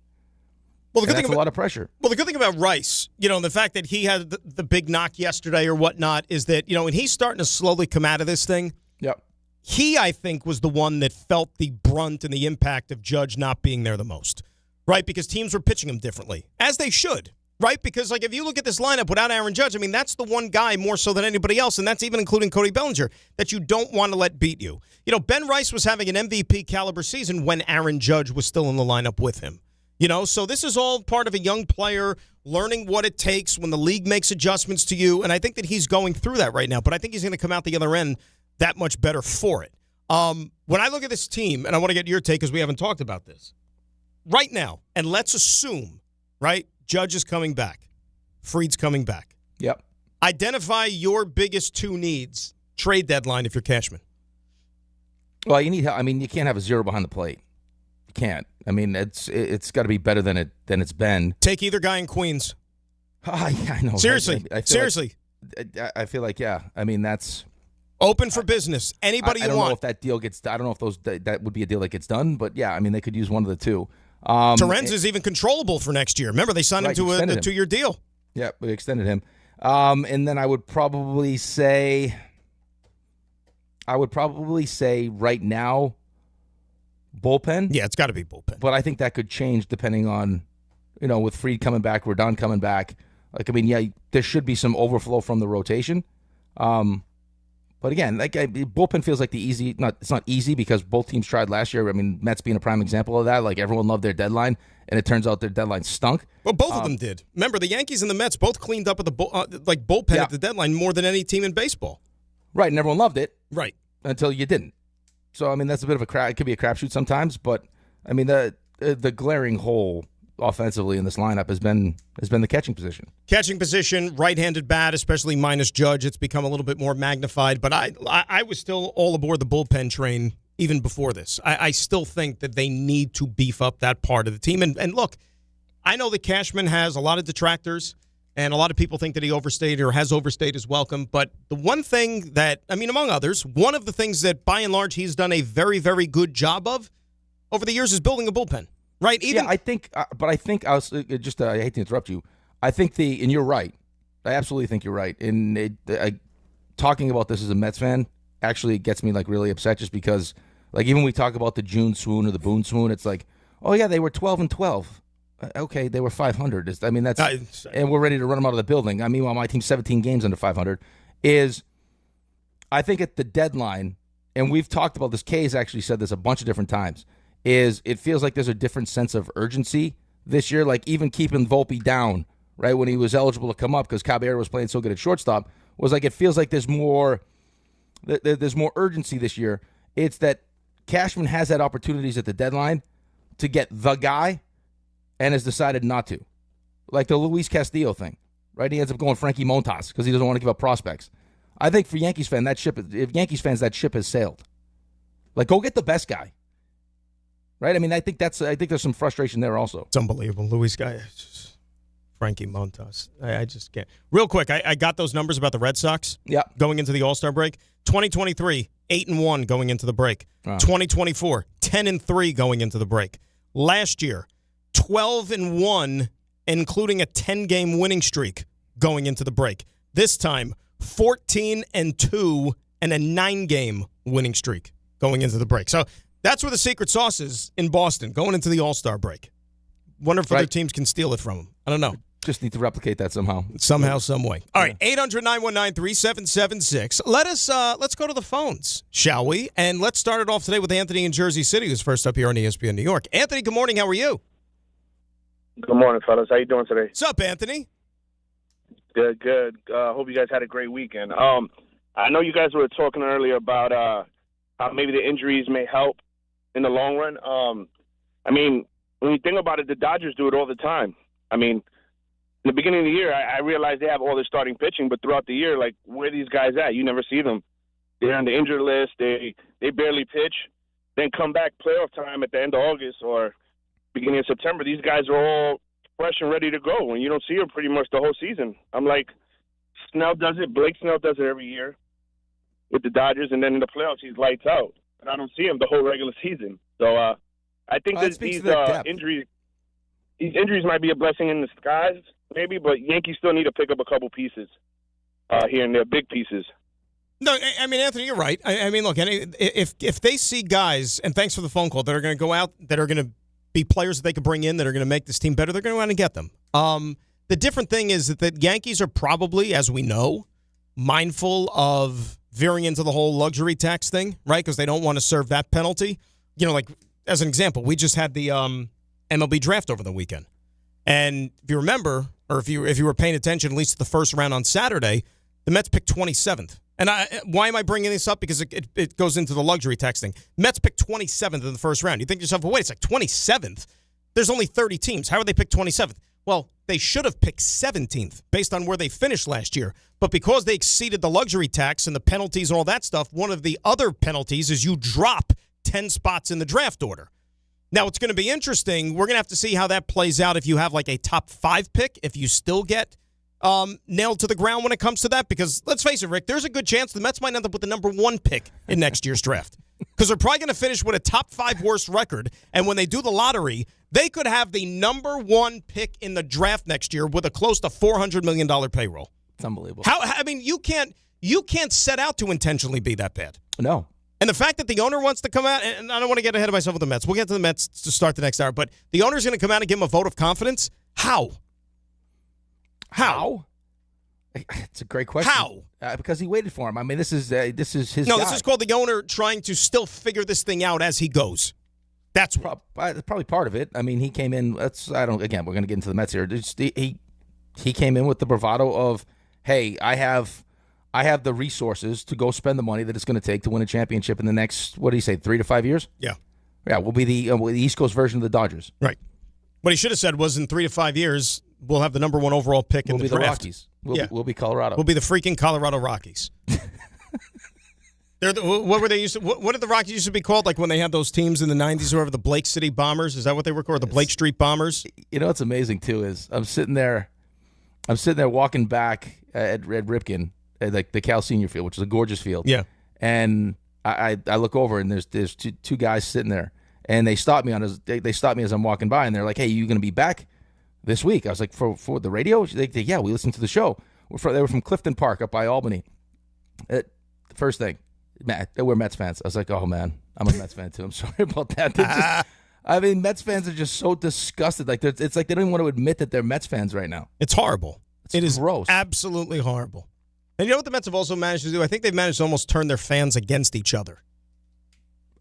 Well, that's a lot of pressure. Well, the good thing about Rice, and the fact that he had the big knock yesterday or whatnot is that, and he's starting to slowly come out of this thing. Yep. He, I think, was the one that felt the brunt and the impact of Judge not being there the most, right? Because teams were pitching him differently, as they should. Right? Because, if you look at this lineup without Aaron Judge, that's the one guy more so than anybody else, and that's even including Cody Bellinger, that you don't want to let beat you. Ben Rice was having an MVP caliber season when Aaron Judge was still in the lineup with him. So this is all part of a young player learning what it takes when the league makes adjustments to you, and I think that he's going through that right now, but I think he's going to come out the other end that much better for it. When I look at this team, and I want to get your take because we haven't talked about this, right now, and let's assume, right, Judge is coming back. Fried's coming back. Yep. Identify your biggest two needs. Trade deadline if you're Cashman. Well, you need help. You can't have a zero behind the plate. You can't. It's got to be better than it's been. Take either guy in Queens. Yeah, I know. Seriously. Seriously. I feel like, yeah. that's open for business. Anybody I you don't want. know if that deal gets. I don't know if that would be a deal that gets done. But yeah, they could use one of the two. Terenz is even controlable for next year. Remember, they signed him to a 2-year deal. Yeah, we extended him. And then I would probably say right now, bullpen. Yeah, it's got to be bullpen. But I think that could change depending on, with Fried coming back, Rodon coming back. There should be some overflow from the rotation. But again, bullpen feels like it's not easy because both teams tried last year. Mets being a prime example of that. Everyone loved their deadline, and it turns out their deadline stunk. Well, both of them did. Remember, the Yankees and the Mets both cleaned up at the bullpen at the deadline more than any team in baseball. Right, and everyone loved it. Right. Until you didn't. So, that's a bit of it could be a crapshoot sometimes, but, the glaring hole offensively in this lineup has been the catching position. Catching position, right-handed bat, especially minus Judge, it's become a little bit more magnified. But I was still all aboard the bullpen train even before this. I still think that they need to beef up that part of the team. And look, I know that Cashman has a lot of detractors, and a lot of people think that he overstayed or has overstayed his welcome. But the one thing that, among others, one of the things that by and large he's done a very, very good job of over the years is building a bullpen. Right? I think I was just. I hate to interrupt you. I think and you're right. I absolutely think you're right. And talking about this as a Mets fan actually gets me really upset, just because even when we talk about the June swoon or the Boone swoon, it's oh yeah, they were 12-12. Okay, they were 500. That's and we're ready to run them out of the building. Meanwhile, my team's 17 games under 500. I think at the deadline, and we've talked about this. Kay's actually said this a bunch of different times. It feels like there's a different sense of urgency this year, even keeping Volpe down, right, when he was eligible to come up because Caballero was playing so good at shortstop, was it feels like there's more urgency this year. It's that Cashman has had opportunities at the deadline to get the guy and has decided not to. Like the Luis Castillo thing, right? He ends up going Frankie Montas because he doesn't want to give up prospects. I think for Yankees fans, that ship has sailed. Go get the best guy. Right? I think there's some frustration there also. It's unbelievable. Luis guy, Frankie Montas. I just can't. Real quick, I got those numbers about the Red Sox. Yeah. Going into the All-Star break. 2023, 8-1 going into the break. 2024, 10-3 going into the break. Last year, 12-1, including a 10-game winning streak going into the break. This time, 14-2 and a 9-game winning streak going into the break. So that's where the secret sauce is in Boston, going into the All-Star break. Wonder if other teams can steal it from them. I don't know. Just need to replicate that somehow. Somehow, some way. All right, 800-919-3776. Let's go to the phones, shall we? And let's start it off today with Anthony in Jersey City, who's first up here on ESPN New York. Anthony, good morning. How are you? Good morning, fellas. How you doing today? What's up, Anthony? Good. Hope you guys had a great weekend. I know you guys were talking earlier about how maybe the injuries may help in the long run. When you think about it, the Dodgers do it all the time. In the beginning of the year, I realized they have all their starting pitching, but throughout the year, where are these guys at? You never see them. They're on the injured list. They barely pitch. Then come back playoff time at the end of August or beginning of September. These guys are all fresh and ready to go, and you don't see them pretty much the whole season. I'm like, Snell does it. Blake Snell does it every year with the Dodgers, and then in the playoffs he's lights out. And I don't see him the whole regular season. So I think that these injuries might be a blessing in disguise, maybe, but Yankees still need to pick up a couple pieces here and there, big pieces. No, I mean, Anthony, you're right. I mean, look, if they see guys, and thanks for the phone call, that are going to go out, that are going to be players that they can bring in, that are going to make this team better, they're going to go out and get them. The different thing is that the Yankees are probably, as we know, mindful of veering into the whole luxury tax thing, right? Because they don't want to serve that penalty. You know, like, as an example, we just had the MLB draft over the weekend. And if you remember, or if you were paying attention, at least to the first round on Saturday, the Mets picked 27th. And why am I bringing this up? Because it goes into the luxury tax thing. Mets picked 27th in the first round. You think to yourself, well, wait, it's like 27th? There's only 30 teams. How would they pick 27th? Well, they should have picked 17th based on where they finished last year. But because they exceeded the luxury tax and the penalties and all that stuff, one of the other penalties is you drop 10 spots in the draft order. Now, it's going to be interesting. We're going to have to see how that plays out if you have like a top 5 pick, if you still get nailed to the ground when it comes to that, because let's face it, Rick, there's a good chance the Mets might end up with the number 1 pick in next year's draft, because they're probably going to finish with a top 5 worst record, and when they do the lottery, they could have the number 1 pick in the draft next year with a close to $400 million payroll. It's unbelievable. I mean, you can't set out to intentionally be that bad. No. And the fact that the owner wants to come out, and I don't want to get ahead of myself with the Mets. We'll get to the Mets to start the next hour, but the owner's going to come out and give him a vote of confidence? How? It's a great question. How? Because he waited for him. I mean, this is his. No, guy. this is called the owner trying to still figure this thing out as he goes. That's probably part of it. I mean, he came in. Again, we're going to get into the Mets here. He came in with the bravado of, hey, I have the resources to go spend the money that it's going to take to win a championship in the next, what do you say, 3 to 5 years? Yeah. Yeah, we'll be the East Coast version of the Dodgers. Right. What he should have said was, in 3 to 5 years, we'll have the number 1 overall pick in the draft. We'll be the Rockies. We'll be Colorado. We'll be the freaking Colorado Rockies. What were they used to? What did the Rockies used to be called? Like when they had those teams in the '90s, or whatever, the Blake City Bombers? Is that what they were called? The Blake Street Bombers? You know what's amazing too is I'm sitting there walking back at Ripken, at like the Cal Senior Field, which is a gorgeous field. Yeah. And I look over and there's two guys sitting there, and they stop me as I'm walking by, and they're like, "Hey, you going to be back this week?" I was like, "For the radio?" Yeah, we listened to the show. They were from Clifton Park up by Albany. First thing, we're Mets fans. I was like, "Oh man, I'm a Mets fan too." I'm sorry about that. Mets fans are just so disgusted. Like it's like they don't even want to admit that they're Mets fans right now. It's horrible. It is gross. Absolutely horrible. And you know what the Mets have also managed to do? I think they've managed to almost turn their fans against each other.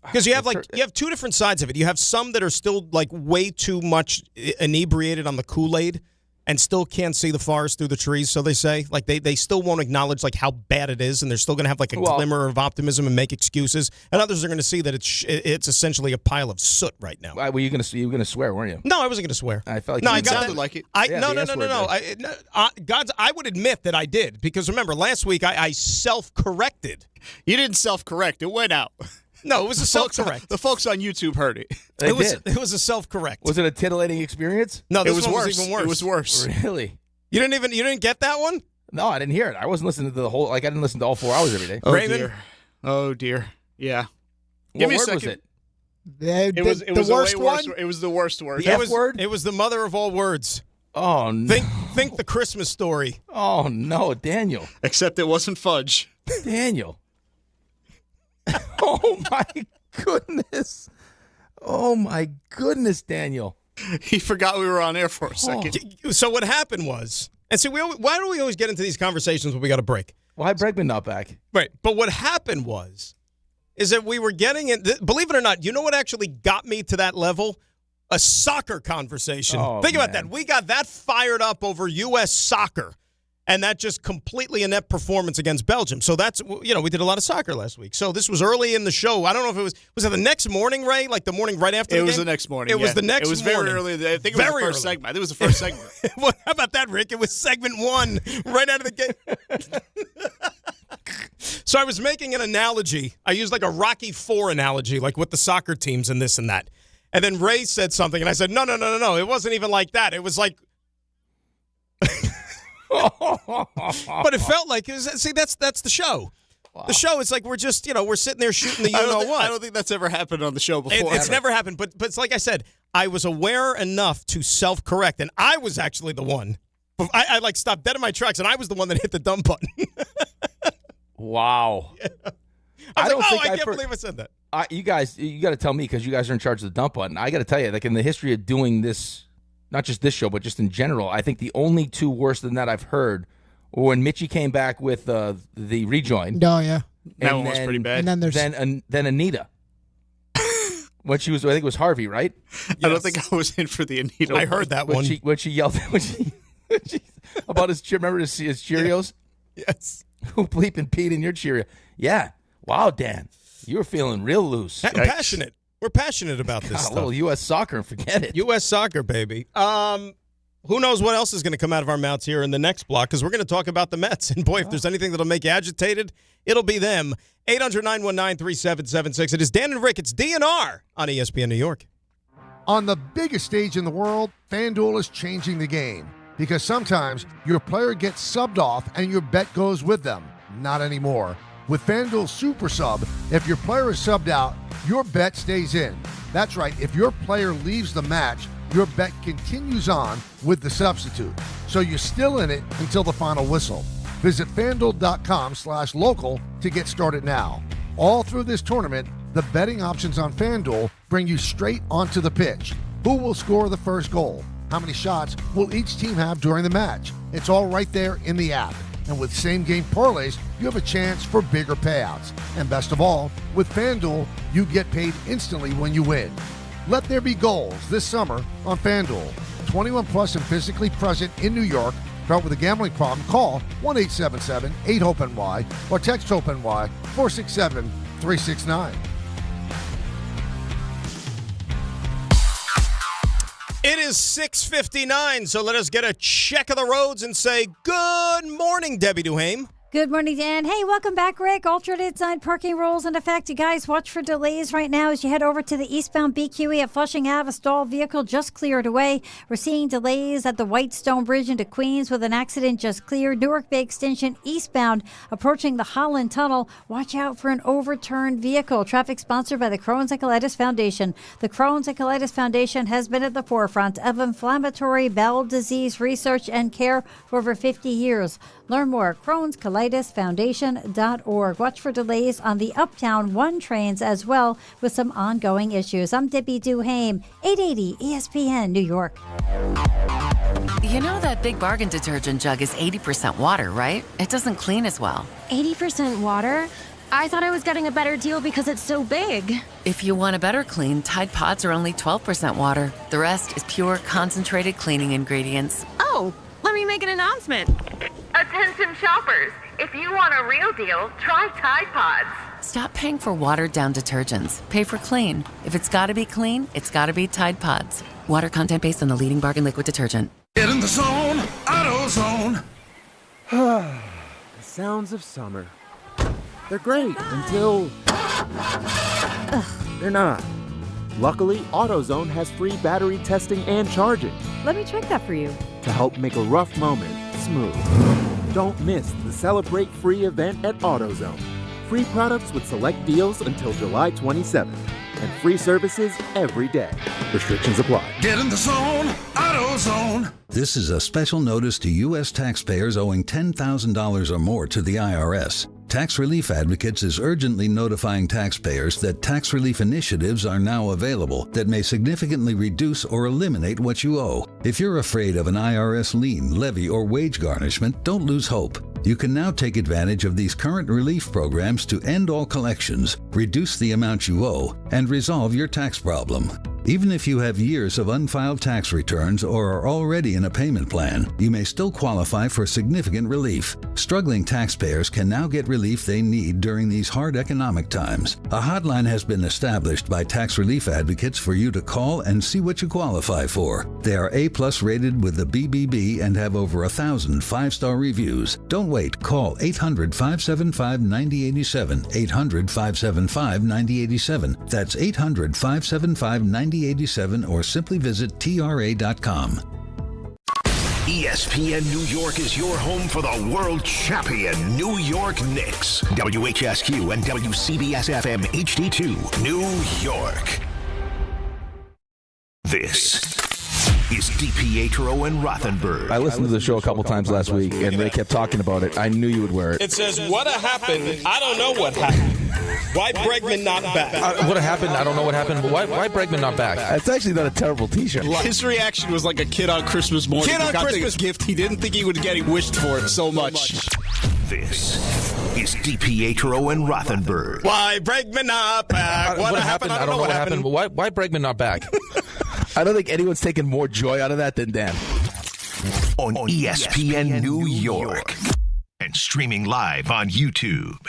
Because you have two different sides of it. You have some that are still like way too much inebriated on the Kool-Aid and still can't see the forest through the trees, so they say. Like they still won't acknowledge like how bad it is, and they're still going to have like a glimmer of optimism and make excuses. And others are going to see that it's essentially a pile of soot right now. Were you going to swear, weren't you? No, I wasn't going to swear. I felt like no, you I got sounded that. like it. No. I would admit that I did, because remember last week I self-corrected. You didn't self-correct. It went out. No, it was a self-correct. The folks on YouTube heard it. It was a self-correct. Was it a titillating experience? No, it was worse. Was even worse. It was worse. Really? You didn't get that one? No, I didn't hear it. I wasn't listening to the whole. Like I didn't listen to all 4 hours every day. Oh, Raymond? dear. Oh dear. Yeah. Give me a second. Was it? It was the worst one. It was the worst word. The F word. It was the mother of all words. Oh no! Think the Christmas Story. Oh no, Daniel. Except it wasn't fudge. Daniel. Oh my goodness. Oh my goodness, Daniel. He forgot we were on air for a second. So what happened was, and see, why do we always get into these conversations when we got a break? Why Bregman not back? Right, but what happened is that we were getting in. Believe it or not, you know what actually got me to that level? A soccer conversation. Think about that. We got that fired up over U.S. soccer, and that just completely inept performance against Belgium. So that's, we did a lot of soccer last week. So this was early in the show. I don't know if it was it the next morning, Ray? Like the morning right after the game? It was the next morning. It was the next morning. It was very early. I think it was the first segment. I think it was the first segment. Well, how about that, Rick? It was segment 1 right out of the gate. So I was making an analogy. I used like a Rocky IV analogy, like with the soccer teams and this and that. And then Ray said something, and I said, no. It wasn't even like that. It was like... But it felt like that's the show. Wow. The show is like we're just we're sitting there shooting the I don't think that's ever happened on the show before. It's never happened. But it's like I said, I was aware enough to self-correct, and I was actually the one. I like stopped dead in my tracks, and I was the one that hit the dump button. Wow. Yeah. I can't believe I said that. You guys, you got to tell me because you guys are in charge of the dump button. I got to tell you, like in the history of doing this, not just this show, but just in general, I think the only two worse than that I've heard were when Mitchie came back with the rejoin. Oh yeah, that one was pretty bad. And then there's then Anita. When she was, I think it was Harvey, right? Yes. I don't think I was in for the Anita. I heard that one. When she yelled about his remember his Cheerios. Yes. Who bleeping Pete in your Cheerio? Yeah. Wow, Dan, you were feeling real loose. Passionate. We're passionate about this stuff. A little U.S. soccer, forget it. U.S. soccer, baby. Who knows what else is going to come out of our mouths here in the next block, because we're going to talk about the Mets. And, boy, if there's anything that'll make you agitated, it'll be them. 800-919-3776. It is Dan and Rick. It's DNR on ESPN New York. On the biggest stage in the world, FanDuel is changing the game. Because sometimes your player gets subbed off and your bet goes with them. Not anymore. With FanDuel Super Sub, if your player is subbed out, your bet stays in. That's right. If your player leaves the match, your bet continues on with the substitute. So you're still in it until the final whistle. Visit FanDuel.com/local to get started now. All through this tournament, the betting options on FanDuel bring you straight onto the pitch. Who will score the first goal? How many shots will each team have during the match? It's all right there in the app. And with same-game parlays, you have a chance for bigger payouts. And best of all, with FanDuel, you get paid instantly when you win. Let there be goals this summer on FanDuel. 21 plus and physically present in New York. Felt with a gambling problem? Call 1-877-8-HOPE-NY or text HOPE-NY 467-369. It is 6:59, so let us get a check of the roads and say good morning, Debbie Duhame. Good morning, Dan. Hey, welcome back, Rick. Alternate side parking rules in effect. You guys watch for delays right now as you head over to the eastbound BQE at Flushing Ave. A stalled vehicle just cleared away. We're seeing delays at the Whitestone Bridge into Queens with an accident just cleared. Newark Bay Extension eastbound approaching the Holland Tunnel. Watch out for an overturned vehicle. Traffic sponsored by the Crohn's and Colitis Foundation. The Crohn's and Colitis Foundation has been at the forefront of inflammatory bowel disease research and care for over 50 years. Learn more at Crohn'sColitisFoundation.org. Watch for delays on the Uptown 1 trains as well with some ongoing issues. I'm Debbie Duhame, 880 ESPN, New York. You know that Big Bargain detergent jug is 80% water, right? It doesn't clean as well. 80% water? I thought I was getting a better deal because it's so big. If you want a better clean, Tide Pods are only 12% water. The rest is pure, concentrated cleaning ingredients. Oh, let me make an announcement. Attention shoppers, if you want a real deal, try Tide Pods. Stop paying for watered-down detergents. Pay for clean. If it's got to be clean, it's got to be Tide Pods. Water content based on the leading bargain liquid detergent. Get in the zone, AutoZone. The sounds of summer. They're great until they're not. Luckily, AutoZone has free battery testing and charging. Let me check that for you. To help make a rough moment smooth. Don't miss the Celebrate Free event at AutoZone. Free products with select deals until July 27th. And free services every day. Restrictions apply. Get in the zone, AutoZone. This is a special notice to U.S. taxpayers owing $10,000 or more to the IRS. Tax Relief Advocates is urgently notifying taxpayers that tax relief initiatives are now available that may significantly reduce or eliminate what you owe. If you're afraid of an IRS lien, levy, or wage garnishment, don't lose hope. You can now take advantage of these current relief programs to end all collections, reduce the amount you owe, and resolve your tax problem. Even if you have years of unfiled tax returns or are already in a payment plan, you may still qualify for significant relief. Struggling taxpayers can now get relief they need during these hard economic times. A hotline has been established by Tax Relief Advocates for you to call and see what you qualify for. They are A+ rated with the BBB and have over 1,000 5-star reviews. Don't wait. Call 800-575-9087. 800-575-9087. That's 800-575-9087 or simply visit TRA.com. ESPN New York is your home for the world champion New York Knicks. WHSQ and WCBS-FM HD2, New York. This is DiPietro and Rothenberg. I listened to the show a couple times last week, and they kept talking about it. I knew you would wear it. It says, what happened? I don't know what happened. Why Bregman not back? What happened? I don't know what happened, but why Bregman not back? It's actually not a terrible T-shirt. His reaction was like a kid on Christmas morning. Kid on Christmas gift. He didn't think he would get. He wished for it so much. This is DiPietro and Rothenberg. Why Bregman not back? What happened? I don't know what happened, but why Bregman not back? I don't think anyone's taken more joy out of that than Dan. On ESPN New York and streaming live on YouTube.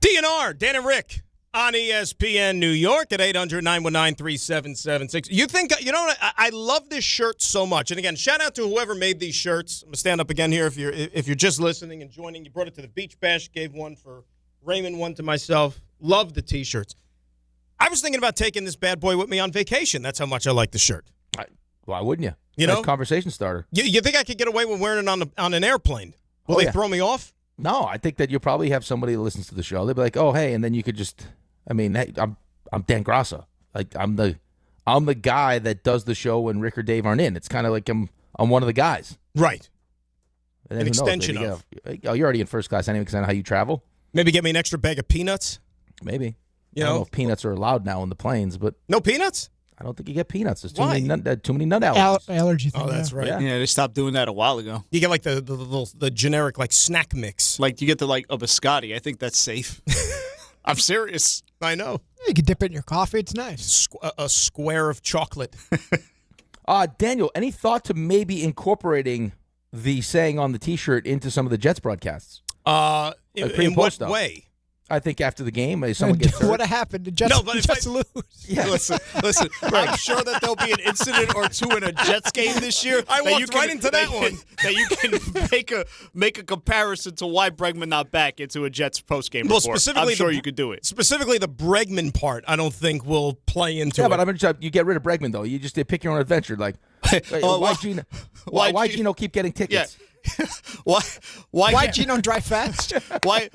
DNR, Dan and Rick on ESPN New York at 800-919-3776. You think, you know what, I love this shirt so much. And again, shout out to whoever made these shirts. I'm going to stand up again here if you're just listening and joining. You brought it to the Beach Bash, gave one for Raymond, one to myself. Love the T-shirts. I was thinking about taking this bad boy with me on vacation. That's how much I like the shirt. Why wouldn't you? You nice know? Conversation starter. You think I could get away with wearing it on an airplane? Will they throw me off? No, I think that you'll probably have somebody that listens to the show. They'll be like, "Oh, hey," and then you could just, I mean, hey, I'm Dan Grassa. Like I'm the guy that does the show when Rick or Dave aren't in. It's kind of like I'm one of the guys. Right. And An extension of. Oh, you're already in first class anyway because I know how you travel. Maybe get me an extra bag of peanuts. Maybe. You I don't know know if peanuts are allowed now in the planes, but no peanuts. I don't think you get peanuts. There's too Why? many nut allergies. Allergy thing. Oh, that's right. Yeah. Yeah, they stopped doing that a while ago. You get like the generic like snack mix. Like you get the like a biscotti. I think that's safe. I'm serious. I know. You can dip it in your coffee. It's nice. A square of chocolate. Daniel, any thought to maybe incorporating the saying on the T-shirt into some of the Jets broadcasts? In what way? I think after the game, someone gets hurt. What happened? The Jets, Jets lose. Yeah. Listen. I'm sure that there'll be an incident or two in a Jets game this year. I walked right into that one. That you can make a comparison to why Bregman not back into a Jets postgame Well, report. specifically, I'm sure you could do it. Specifically, the Bregman part, I don't think will play into it. Yeah, but I'm gonna you get rid of Bregman though. You just pick your own adventure. Like, why Gino keep getting tickets? Yeah. Why Gino drive fast? Why?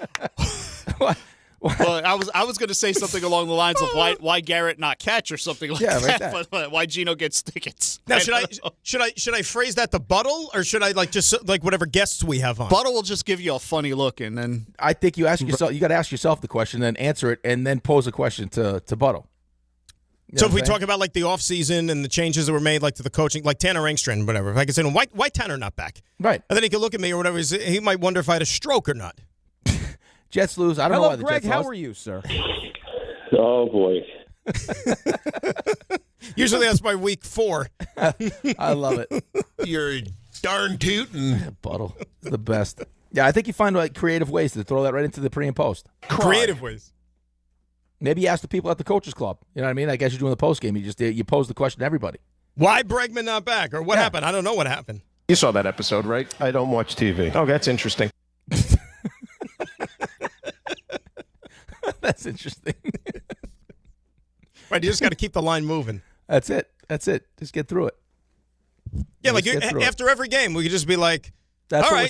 Well, I was going to say something along the lines of why Garrett not catch or something like that. But why Gino gets tickets? Now, should I phrase that to Buttle, or should I just whatever guests we have on? Buttle will just give you a funny look, and then I think you ask yourself. You got to ask yourself the question, then answer it, and then pose a question to Buttle. So if we talk about like the offseason and the changes that were made, like to the coaching, like Tanner Engstrand, whatever, if I could say, why Tanner not back? Right. And then he could look at me or whatever. He might wonder if I had a stroke or not. Jets lose. I don't know why the Greg, Jets how lost. are you, sir? Oh, boy. Usually that's by week 4. I love it. You're darn tootin'. Buttle. The best. Yeah, I think you find like creative ways to throw that right into the pre and post. Creative ways. Maybe you ask the people at the Coaches Club. You know what I mean? I guess you're doing the post game. You pose the question to everybody. Why Bregman not back? Or what happened? I don't know what happened. You saw that episode, right? I don't watch TV. Oh, that's interesting. That's interesting. Right, you just got to keep the line moving. That's it. Just get through it. Yeah, like after every game, we could just be like, That's all what right.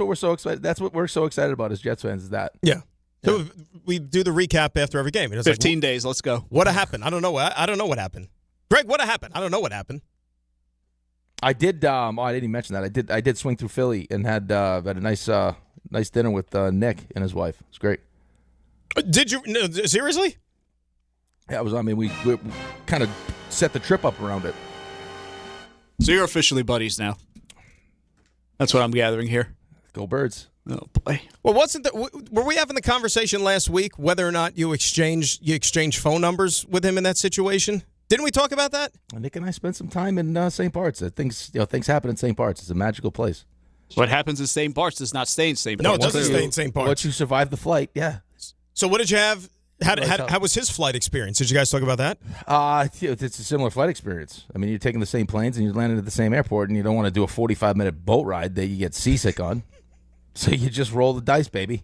we're so excited. That's what we're so excited about as Jets fans. Is that? Yeah. So we do the recap after every game. 15 days. Let's go. What happened? I don't know. I don't know what happened. Greg, what happened? I don't know what happened. I did. I didn't even mention that. I did swing through Philly and had a nice dinner with Nick and his wife. It was great. Did you? No, seriously? Yeah, it was. I mean, we kind of set the trip up around it. So you're officially buddies now. That's what I'm gathering here. Go Birds. Oh boy. Well, were we having the conversation last week whether or not you exchanged phone numbers with him in that situation? Didn't we talk about that? Nick and I spent some time in St. Bart's. Things happen in St. Bart's. It's a magical place. What happens in St. Bart's does not stay in St. No, Bart's. it doesn't stay in St. Bart's. Once you survive the flight, yeah. So what did you have? How was his flight experience? Did you guys talk about that? It's a similar flight experience. I mean, you're taking the same planes and you're landing at the same airport, and you don't want to do a 45-minute boat ride that you get seasick on. So you just roll the dice, baby.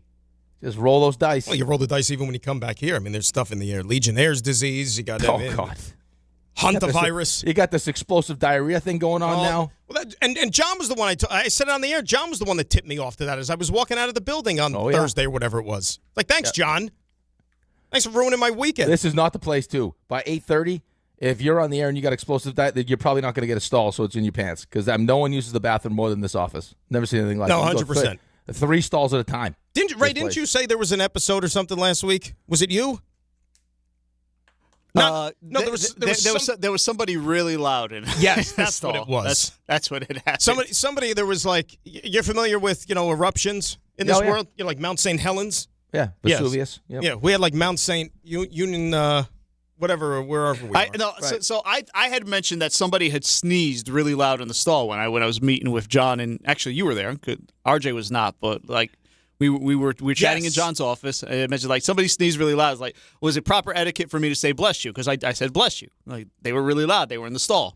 Just roll those dice. Well, you roll the dice even when you come back here. I mean, there's stuff in the air. Legionnaire's disease. You got that. Oh, God. Hunt the virus. You got this explosive diarrhea thing going on now. Well, and John was the one I said it on the air. John was the one that tipped me off to that as I was walking out of the building on Thursday or whatever it was. Like, thanks, John. Thanks for ruining my weekend. This is not the place, too. By 8:30, if you're on the air and you got explosive diarrhea, you're probably not going to get a stall, so it's in your pants. Because no one uses the bathroom more than this office. Never seen anything like that. 100%. 3 stalls at a time. Didn't you say there was an episode or something last week? Was it you? There was somebody really loud in. Yes, that's what it was. That's what it happened. Somebody. There was like, you're familiar with eruptions in this world. You know, like Mount St. Helens. Yeah, Vesuvius. Yes. Yeah, we had like Mount St. Union, wherever we are. So I had mentioned that somebody had sneezed really loud in the stall when I was meeting with John, and actually you were there. RJ was not, but like. We were chatting in John's office. I mentioned, like, somebody sneezed really loud. I was like, was it proper etiquette for me to say bless you? Because I said bless you. Like, they were really loud. They were in the stall.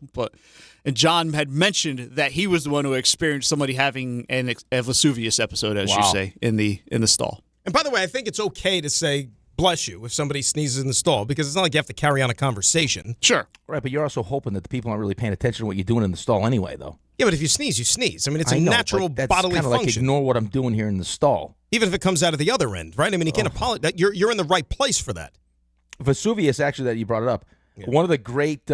And John had mentioned that he was the one who experienced somebody having a Vesuvius episode, as you say, in the stall. And by the way, I think it's okay to say bless you if somebody sneezes in the stall, because it's not like you have to carry on a conversation. Sure. Right, but you're also hoping that the people aren't really paying attention to what you're doing in the stall anyway, though. Yeah, but if you sneeze, you sneeze. I mean, it's a natural bodily function. Like ignore what I'm doing here in the stall. Even if it comes out of the other end, right? I mean, you can't apologize. You're in the right place for that. Vesuvius, actually, that you brought it up, one of the great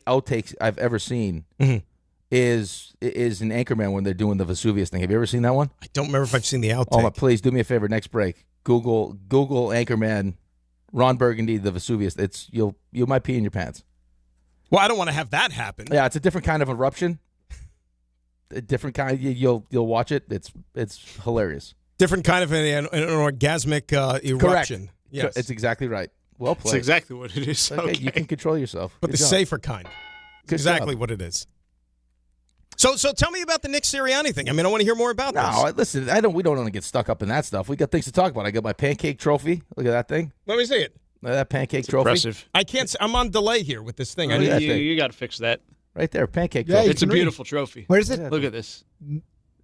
outtakes I've ever seen is in Anchorman when they're doing the Vesuvius thing. Have you ever seen that one? I don't remember if I've seen the outtake. Oh, please do me a favor. Next break, Google Anchorman, Ron Burgundy, the Vesuvius. You might pee in your pants. Well, I don't want to have that happen. Yeah, it's a different kind of eruption. A different kind. You'll watch it. It's hilarious. Different kind of an orgasmic eruption. Correct. Yes, it's exactly right. Well played. That's exactly what it is. Okay, you can control yourself. But Good the job. safer kind. Good exactly job. what it is. So tell me about the Nick Sirianni thing. I mean, I want to hear more about this. No, listen. We don't want to get stuck up in that stuff. We got things to talk about. I got my pancake trophy. Look at that thing. Let me see it. Look at that pancake trophy. Impressive. I can't. I'm on delay here with this thing. You got to fix that. Right there, pancake trophy. It's a beautiful trophy. What is it? Look at this.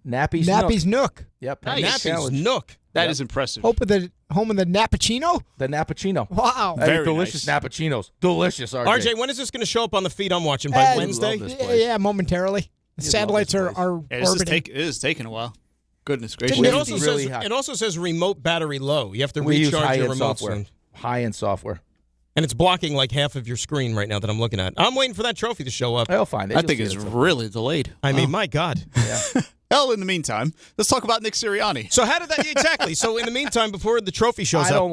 Nappy's Nook. Yep. Nappy's Nook. That is impressive. Home of the Nappuccino? The Nappuccino. Wow. Very delicious nice. Nappuccinos. Delicious, RJ. RJ, when is this going to show up on the feed I'm watching? By Wednesday? Yeah, momentarily. The satellites are orbiting. It is taking a while. Goodness gracious. It also says remote battery low. You have to recharge your remote software. High-end software. And it's blocking like half of your screen right now that I'm looking at. I'm waiting for that trophy to show up. I'll find it. I think it's really delayed. I mean, my God. Yeah. Hell, in the meantime, let's talk about Nick Sirianni. So how did that exactly? So in the meantime, before the trophy shows up, I don't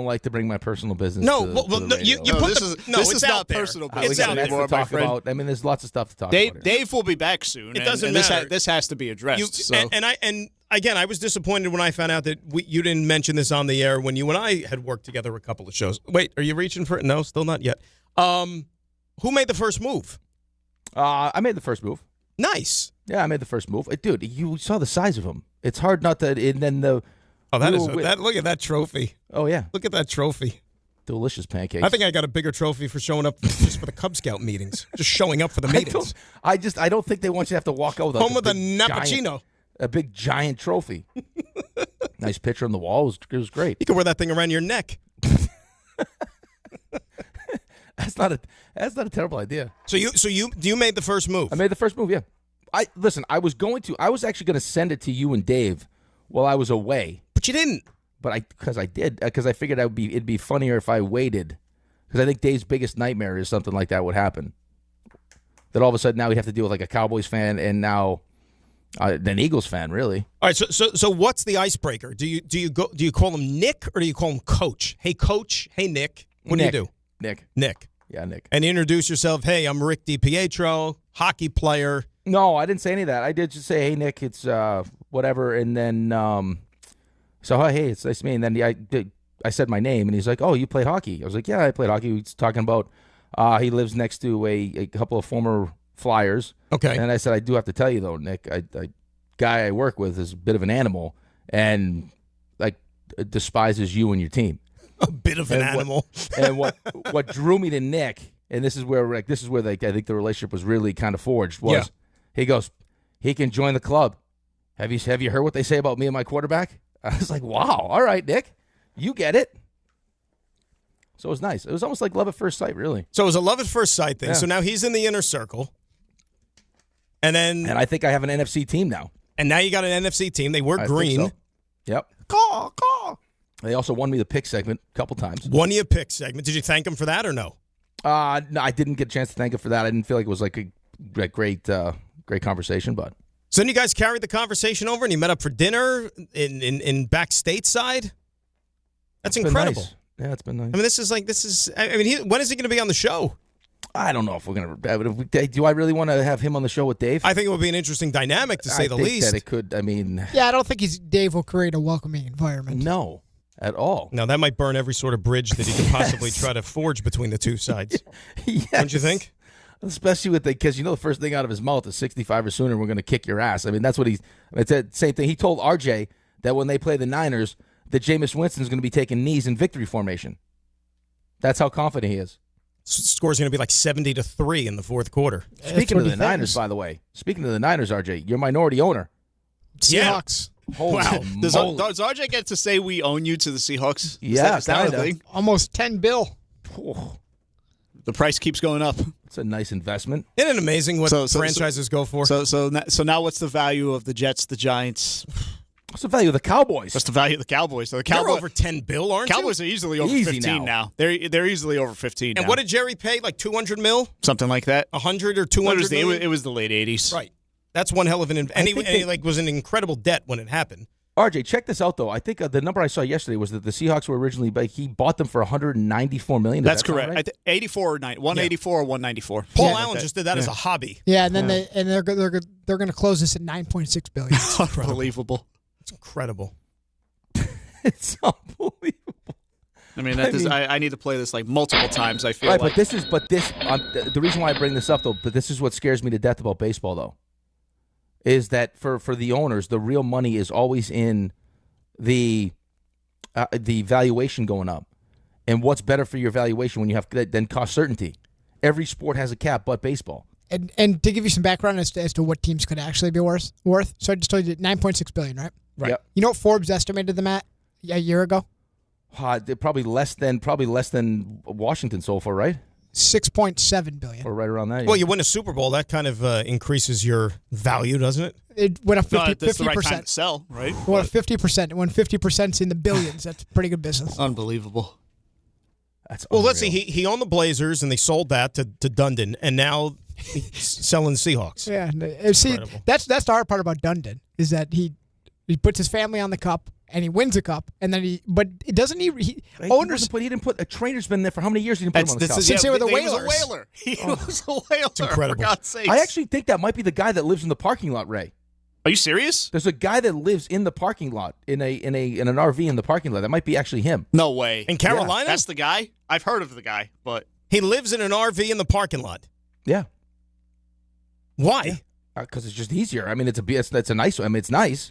like to bring my personal business. No, to well, the you put this is not personal business anymore, my friend. I mean, there's lots of stuff to talk about. Dave will be back soon. It doesn't matter. This has to be addressed. And again, I was disappointed when I found out that you didn't mention this on the air when you and I had worked together a couple of shows. Wait, are you reaching for it? No, still not yet. Who made the first move? I made the first move. Nice. Yeah, I made the first move. Dude, you saw the size of him. It's hard not to. And then look at that trophy. Oh yeah, look at that trophy. Delicious pancakes. I think I got a bigger trophy for showing up just for the Cub Scout meetings. Just showing up for the meetings. I don't think they want you to have to walk out with home of the Nappuccino. A big giant trophy. Nice picture on the wall. It was great. You can wear that thing around your neck. That's not a terrible idea. So you made the first move. I made the first move, yeah. I was actually going to send it to you and Dave while I was away. But you didn't. Because I figured it'd be funnier if I waited. Because I think Dave's biggest nightmare is something like that would happen. That all of a sudden now he'd have to deal with like a Cowboys fan and now an Eagles fan, really. All right, so what's the icebreaker? Do you call him Nick or do you call him Coach? Hey Coach, hey Nick. What do you do? Nick. Yeah, Nick. And introduce yourself. Hey, I'm Rick DiPietro, hockey player. No, I didn't say any of that. I did just say, hey Nick, it's whatever, and then hey, it's nice to meet you. And then I said my name, and he's like, oh, you play hockey? I was like, yeah, I played hockey. He's talking about he lives next to a couple of former Flyers. Okay. And I said, I do have to tell you though, Nick, guy I work with is a bit of an animal and like despises you and your team. A bit of an animal. What drew me to Nick, and this is where I think the relationship was really kind of forged, was he goes, he can join the club. Have you heard what they say about me and my quarterback? I was like, wow, all right, Nick, you get it. So it was nice. It was almost like love at first sight, really. So it was a love at first sight thing. Yeah. So now he's in the inner circle. And I think I have an NFC team now. And now you got an NFC team. They were I green. think so. Yep. Caw. They also won me the pick segment a couple times. Won you a pick segment. Did you thank him for that or no? No, I didn't get a chance to thank him for that. I didn't feel like it was like a great conversation, but. So then you guys carried the conversation over and you met up for dinner in back stateside? That's incredible. Nice. Yeah, it's been nice. I mean, when is he going to be on the show? I don't know if we're going to. Do I really want to have him on the show with Dave? I think it would be an interesting dynamic, to say the least. That it could, Yeah, I don't think Dave will create a welcoming environment. No, at all. No, that might burn every sort of bridge that he could possibly try to forge between the two sides. Yes. Don't you think? Especially because the first thing out of his mouth is 65 or sooner, we're going to kick your ass. I mean, that's what it's the same thing. He told RJ that when they play the Niners, that Jameis Winston's going to be taking knees in victory formation. That's how confident he is. Score's going to be like 70-3 in the fourth quarter. Speaking of the Niners, by the way, RJ, you're minority owner. Seahawks. Wow. Does RJ get to say we own you to the Seahawks? Yeah, is that a thing? Almost $10 billion. The price keeps going up. It's a nice investment. Isn't it amazing what franchises go for? So now what's the value of the Jets, the Giants? What's the value of the Cowboys? What's the value of the Cowboys? So the They're over $10 billion, aren't Cowboys you? are easily over 15 now. They're easily over 15 now. And what did Jerry pay? Like $200 million? Something like that. 100 or 200 million? It was the late 80s. Right. That's one hell of an and he was in incredible debt when it happened. RJ, check this out, though. I think the number I saw yesterday was that the Seahawks were originally, he bought them for $194 million. That's correct. Right? 84 or 90, 184 or 194. Paul Allen just did that as a hobby. Yeah, and then they're going to close this at $9.6 billion. Unbelievable. It's incredible. It's unbelievable. I mean, I need to play this like multiple times. I feel right, like. The reason why I bring this up, though, but this is what scares me to death about baseball, though, is that for the owners, the real money is always in the valuation going up. And what's better for your valuation when you have than cost certainty? Every sport has a cap, but baseball. And to give you some background as to what teams could actually be worth, so I just told you $9.6 billion, right? Right. Yep. You know what Forbes estimated them at a year ago? They're probably less than Washington so far, right? $6.7 billion. Or right around that. Yeah. Well, you win a Super Bowl, that kind of increases your value, doesn't it? It went up 50%. That's the right time to sell, right? It went up 50%. When 50%'s in the billions, that's pretty good business. Unbelievable. That's well, let's see. He owned the Blazers, and they sold that to Dundon, and now he's selling the Seahawks. Yeah. See, that's the hard part about Dundon is that he puts his family on the cup. And he wins a cup, and then he didn't put a trainer's been there for how many years? He didn't put him on the cup. Since they were the Whalers. Whalers. He was a Whaler. It's incredible. For God's sakes. I actually think that might be the guy that lives in the parking lot, Ray. Are you serious? There's a guy that lives in the parking lot in an RV in the parking lot. That might be actually him. No way. In Carolina? That's the guy? I've heard of the guy, but he lives in an RV in the parking lot. Yeah. Why? Because it's just easier. I mean, it's a nice. I mean, it's nice.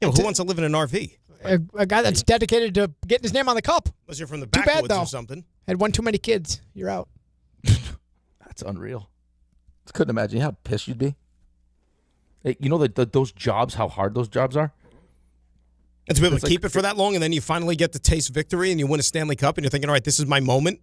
Yeah, who wants to live in an RV? A guy that's dedicated to getting his name on the cup. Unless you're from the Too backwoods bad, though. or something. Had one too many kids. You're out. That's unreal. I couldn't imagine how pissed you'd be. Hey, you know those jobs, how hard those jobs are? And to be able to keep it for that long, and then you finally get to taste victory, and you win a Stanley Cup, and you're thinking, all right, this is my moment.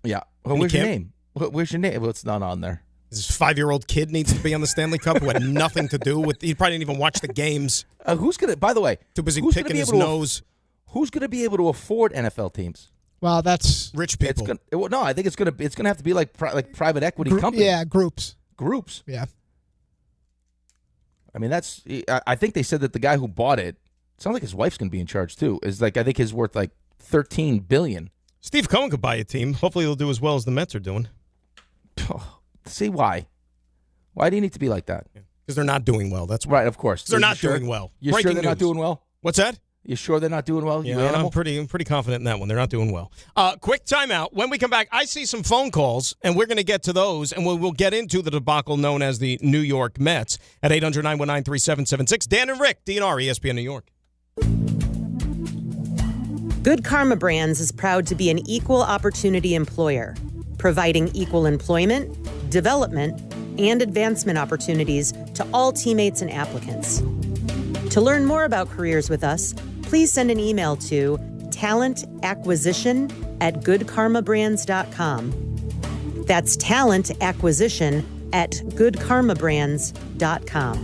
Yeah. Well, where's your name? Where's your name? Well, it's not on there. This 5-year-old kid needs to be on the Stanley Cup who had nothing to do with. He probably didn't even watch the games. Who's gonna? By the way, too busy picking his nose. Who's gonna be able to afford NFL teams? Well, that's rich people. No, I think it's gonna have to be like private equity companies. Yeah, groups. Yeah. I mean, I think they said that the guy who bought it sounds like his wife's gonna be in charge too. Is like I think his worth like $13 billion. Steve Cohen could buy a team. Hopefully, he'll do as well as the Mets are doing. See why? Why do you need to be like that? Because they're not doing well. That's right. Of course, they're not doing well. You're sure they're not doing well? What's that? You sure they're not doing well? Yeah, I'm pretty confident in that one. They're not doing well. Quick timeout. When we come back, I see some phone calls, and we're going to get to those, and we'll get into the debacle known as the New York Mets at 800-919-3776. Dan and Rick, DNR, ESPN New York. Good Karma Brands is proud to be an equal opportunity employer, providing equal employment, development, and advancement opportunities to all teammates and applicants. To learn more about careers with us, please send an email to talent acquisition at goodkarmabrands.com. That's talent acquisition at goodkarmabrands.com.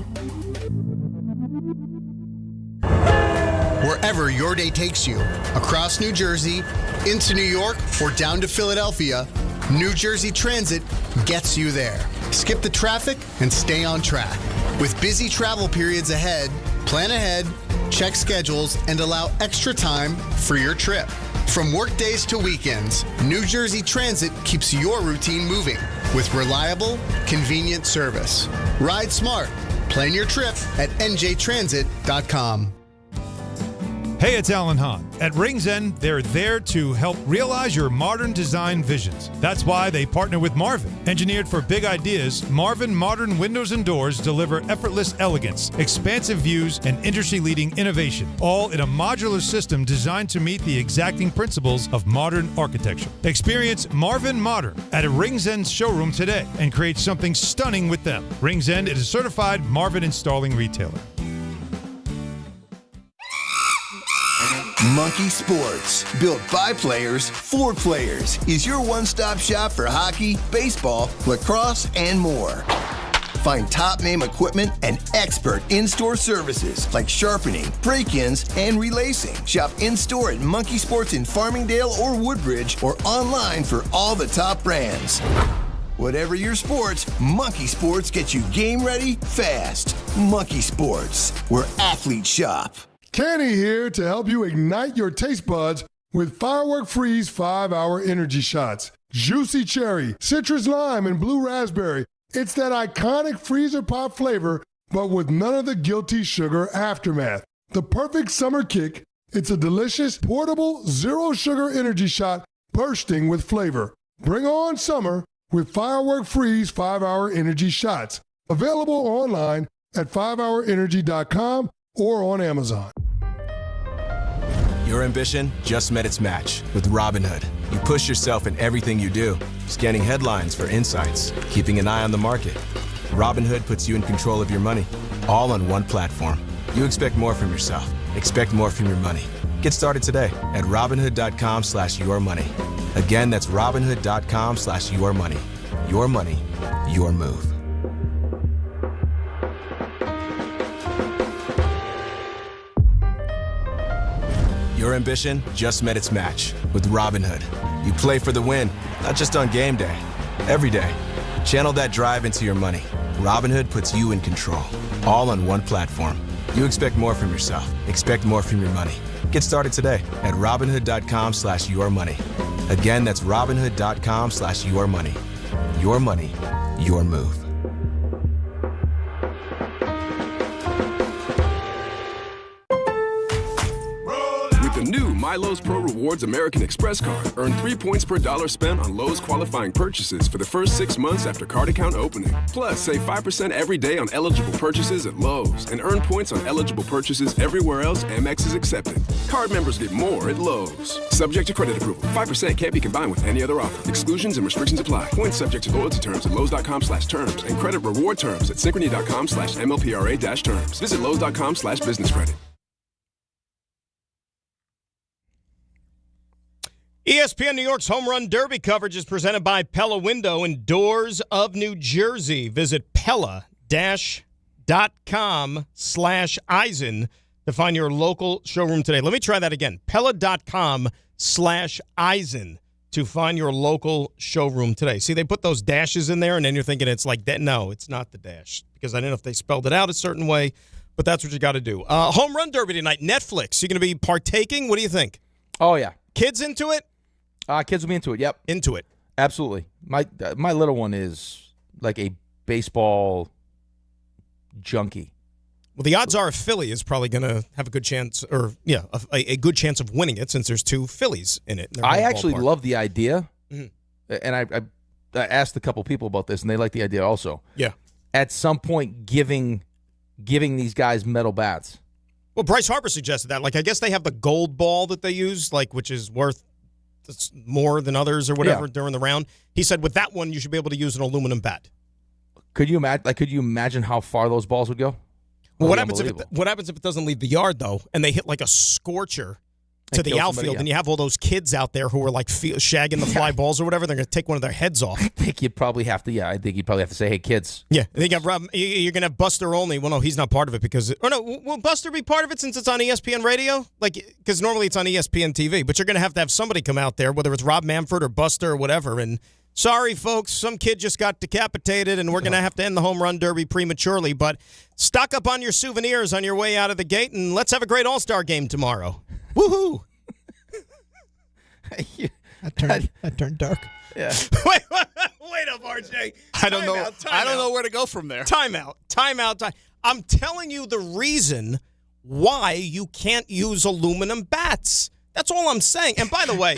Wherever your day takes you, across New Jersey, into New York, or down to Philadelphia, New Jersey Transit gets you there. Skip the traffic and stay on track. With busy travel periods ahead, plan ahead, check schedules, and allow extra time for your trip. From work days to weekends, New Jersey Transit keeps your routine moving with reliable, convenient service. Ride smart. Plan your trip at njtransit.com. Hey, it's Alan Hahn. At Rings End, they're there to help realize your modern design visions. That's why they partner with Marvin. Engineered for big ideas, Marvin modern windows and doors deliver effortless elegance, expansive views, and industry-leading innovation, all in a modular system designed to meet the exacting principles of modern architecture. Experience Marvin Modern at a Rings End showroom today and create something stunning with them. Rings End is a certified Marvin installing retailer. Monkey Sports, built by players for players, is your one-stop shop for hockey, baseball, lacrosse, and more. Find top-name equipment and expert in-store services like sharpening, break-ins, and relacing. Shop in-store at Monkey Sports in Farmingdale or Woodbridge, or online for all the top brands. Whatever your sports, Monkey Sports gets you game ready fast. Monkey Sports, where athletes shop. Kenny here to help you ignite your taste buds with Firework Freeze 5-Hour Energy Shots. Juicy cherry, citrus lime, and blue raspberry. It's that iconic freezer pop flavor, but with none of the guilty sugar aftermath. The perfect summer kick. It's a delicious, portable, zero-sugar energy shot bursting with flavor. Bring on summer with Firework Freeze 5-Hour Energy Shots. Available online at 5hourenergy.com or on Amazon. Your ambition just met its match with Robinhood. You push yourself in everything you do, scanning headlines for insights, keeping an eye on the market. Robinhood puts you in control of your money, all on one platform. You expect more from yourself. Expect more from your money. Get started today at Robinhood.com/yourmoney. Again, that's Robinhood.com/yourmoney. Your money, your move. Your ambition just met its match with Robinhood. You play for the win, not just on game day, every day. Channel that drive into your money. Robinhood puts you in control, all on one platform. You expect more from yourself. Expect more from your money. Get started today at Robinhood.com/yourmoney. Again, that's Robinhood.com/yourmoney. Your money, your move. The new My Lowe's Pro Rewards American Express card. Earn 3 points per dollar spent on Lowe's qualifying purchases for the first 6 months after card account opening. Plus, save 5% every day on eligible purchases at Lowe's and earn points on eligible purchases everywhere else Amex is accepted. Card members get more at Lowe's. Subject to credit approval. 5% can't be combined with any other offer. Exclusions and restrictions apply. Points subject to loyalty terms at Lowe's.com/terms and credit reward terms at Synchrony.com/MLPRA-terms. Visit Lowe's.com/business credit. ESPN New York's Home Run Derby coverage is presented by Pella Window and Doors of New Jersey. Visit Pella.com/Eisen to find your local showroom today. Let me try that again. Pella.com/Eisen to find your local showroom today. See, they put those dashes in there, and then you're thinking it's like that. No, it's not the dash, because I don't know if they spelled it out a certain way, but that's what you got to do. Home Run Derby tonight, Netflix. You going to be partaking? What do you think? Oh, yeah. Kids into it? Kids will be into it, yep. Into it. Absolutely. My little one is like a baseball junkie. Well, the odds are Philly is probably going to have a good chance, or a good chance of winning it, since there's 2 Phillies in it. I actually love the idea, and I asked a couple people about this, and they like the idea also. Yeah. At some point, giving these guys metal bats. Well, Bryce Harper suggested that. Like, I guess they have the gold ball that they use, like, which is worth more than others or whatever during the round. He said with that one, you should be able to use an aluminum bat. Could you imagine how far those balls would go? Well, what happens if it doesn't leave the yard, though, and they hit like a scorcher to the outfield, and you have all those kids out there who are like shagging the fly balls or whatever. They're going to take one of their heads off. I think you'd probably have to. Yeah, I think you'd probably have to say, "Hey, kids." Yeah, I think you're going to have Buster only. Well, no, he's not part of it because. Or no, will Buster be part of it since it's on ESPN Radio? Like, because normally it's on ESPN TV, but you're going to have somebody come out there, whether it's Rob Manfred or Buster or whatever. And sorry, folks, some kid just got decapitated, and we're going to have to end the home run derby prematurely. But stock up on your souvenirs on your way out of the gate, and let's have a great All-Star game tomorrow. Woohoo! That turned dark. Yeah. Wait up, RJ. I don't know where to go from there. Time out. I'm telling you the reason why you can't use aluminum bats. That's all I'm saying. And by the way,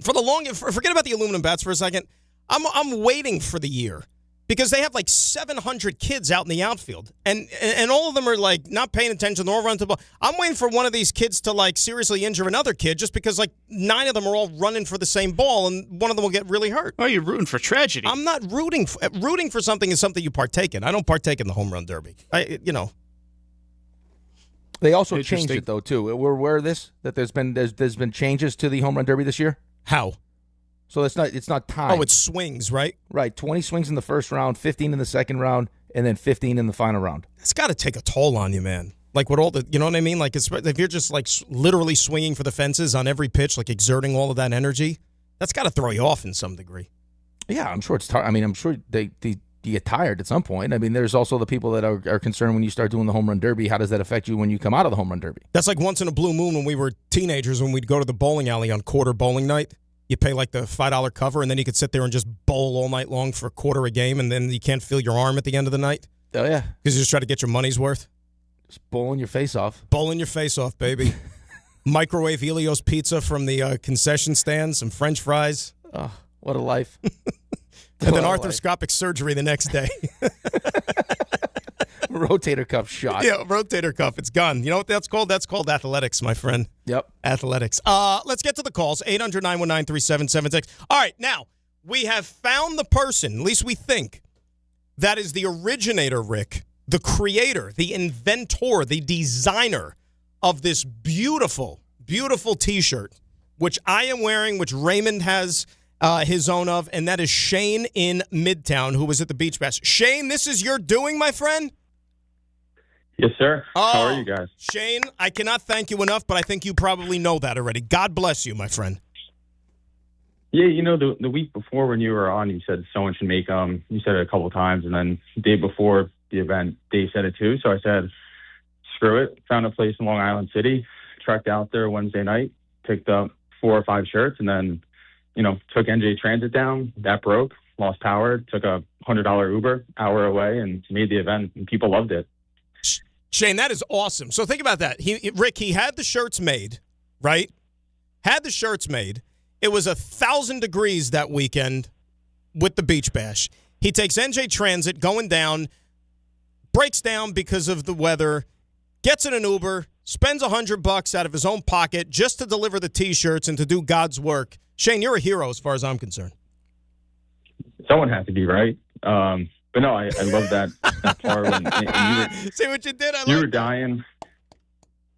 forget about the aluminum bats for a second. I'm waiting for the year because they have like 700 kids out in the outfield, and all of them are like not paying attention. They're all running to the ball. I'm waiting for one of these kids to like seriously injure another kid just because like 9 of them are all running for the same ball, and one of them will get really hurt. Oh, you're rooting for tragedy. I'm not rooting for something is something you partake in. I don't partake in the home run derby. They also changed it though too. We're aware of this, that there's been changes to the home run derby this year. How? So it's not time. Oh, it's swings, right? Right. 20 swings in the first round, 15 in the second round, and then 15 in the final round. That's got to take a toll on you, man. Like with all the, you know what I mean? Like if you're just like literally swinging for the fences on every pitch, like exerting all of that energy, that's got to throw you off in some degree. Yeah, I'm sure it's. I'm sure they get tired at some point. I mean, there's also the people that are concerned when you start doing the home run derby. How does that affect you when you come out of the home run derby? That's like once in a blue moon when we were teenagers when we'd go to the bowling alley on quarter bowling night. You pay like the $5 cover, and then you could sit there and just bowl all night long for a quarter a game, and then you can't feel your arm at the end of the night. Oh, yeah. Because you just try to get your money's worth. Just bowling your face off. Bowling your face off, baby. Microwave Helios pizza from the concession stand, some French fries. Oh, what a life. And then arthroscopic surgery the next day. Rotator cuff shot. Yeah, rotator cuff. It's gone. You know what that's called? That's called athletics, my friend. Yep. Athletics. Let's get to the calls. 800-919-3776. All right, now, we have found the person, at least we think, that is the originator, Rick, the creator, the inventor, the designer of this beautiful, beautiful T-shirt, which I am wearing, which Raymond has his own of, and that is Shane in Midtown, who was at the Beach Bash. Shane, this is your doing, my friend? Yes, sir. How are you guys? Shane, I cannot thank you enough, but I think you probably know that already. God bless you, my friend. Yeah, you know, the week before when you were on, you said someone should make them. You said it a couple of times, and then the day before the event, Dave said it too. So I said, screw it. Found a place in Long Island City, trekked out there Wednesday night, picked up 4 or 5 shirts, and then, took NJ Transit down. That broke, lost power, took a $100 Uber, hour away, and made the event, and people loved it. Shane, that is awesome. So think about that. Rick, he had the shirts made, right? Had the shirts made. It was 1,000 degrees that weekend with the Beach Bash. He takes NJ Transit going down, breaks down because of the weather, gets in an Uber, spends $100 out of his own pocket just to deliver the T-shirts and to do God's work. Shane, you're a hero as far as I'm concerned. Someone has to be, right? But no, I love that part when you were. See what you did? You were dying.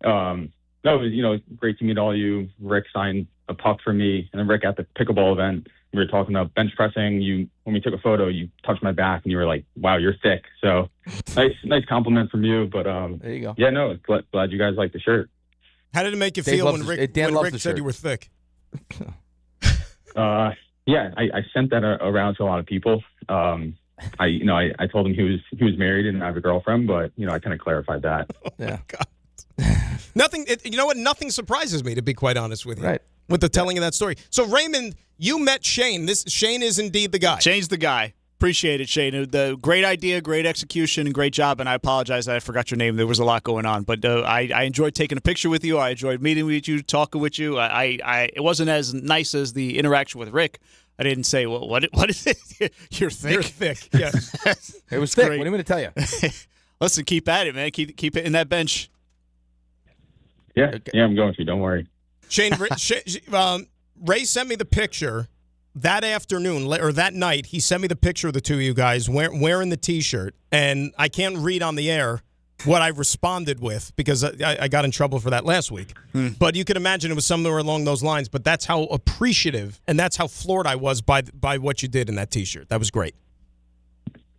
No, it was, great to meet all you. Rick signed a puck for me, and then Rick at the pickleball event, we were talking about bench pressing. When we took a photo, you touched my back, and you were like, "Wow, you're thick." So nice compliment from you. But there you go. Yeah, no, glad you guys like the shirt. How did it make you feel when Rick said you were thick? Yeah, I sent that around to a lot of people. I told him he was married and I have a girlfriend, but I kind of clarified that. Yeah. Nothing. You know what? Nothing surprises me, to be quite honest with you. Right. With the telling of that story. So Raymond, you met Shane. Shane is indeed the guy. Shane's the guy. Appreciate it, Shane. The great idea, great execution, and great job. And I apologize that I forgot your name. There was a lot going on, but I enjoyed taking a picture with you. I enjoyed meeting with you, talking with you. It wasn't as nice as the interaction with Rick. I didn't say, well, what is it? You're thick. You're thick, yes. It was thick. Great. What do you want me to tell you? Listen, keep at it, man. Keep it in that bench. Yeah, I'm going to. Don't worry. Shane, Ray sent me the picture that afternoon, or that night. He sent me the picture of the two of you guys wearing the T-shirt, and I can't read on the air what I responded with, because I got in trouble for that last week. But you can imagine it was somewhere along those lines. But that's how appreciative and that's how floored I was by what you did in that T-shirt. That was great.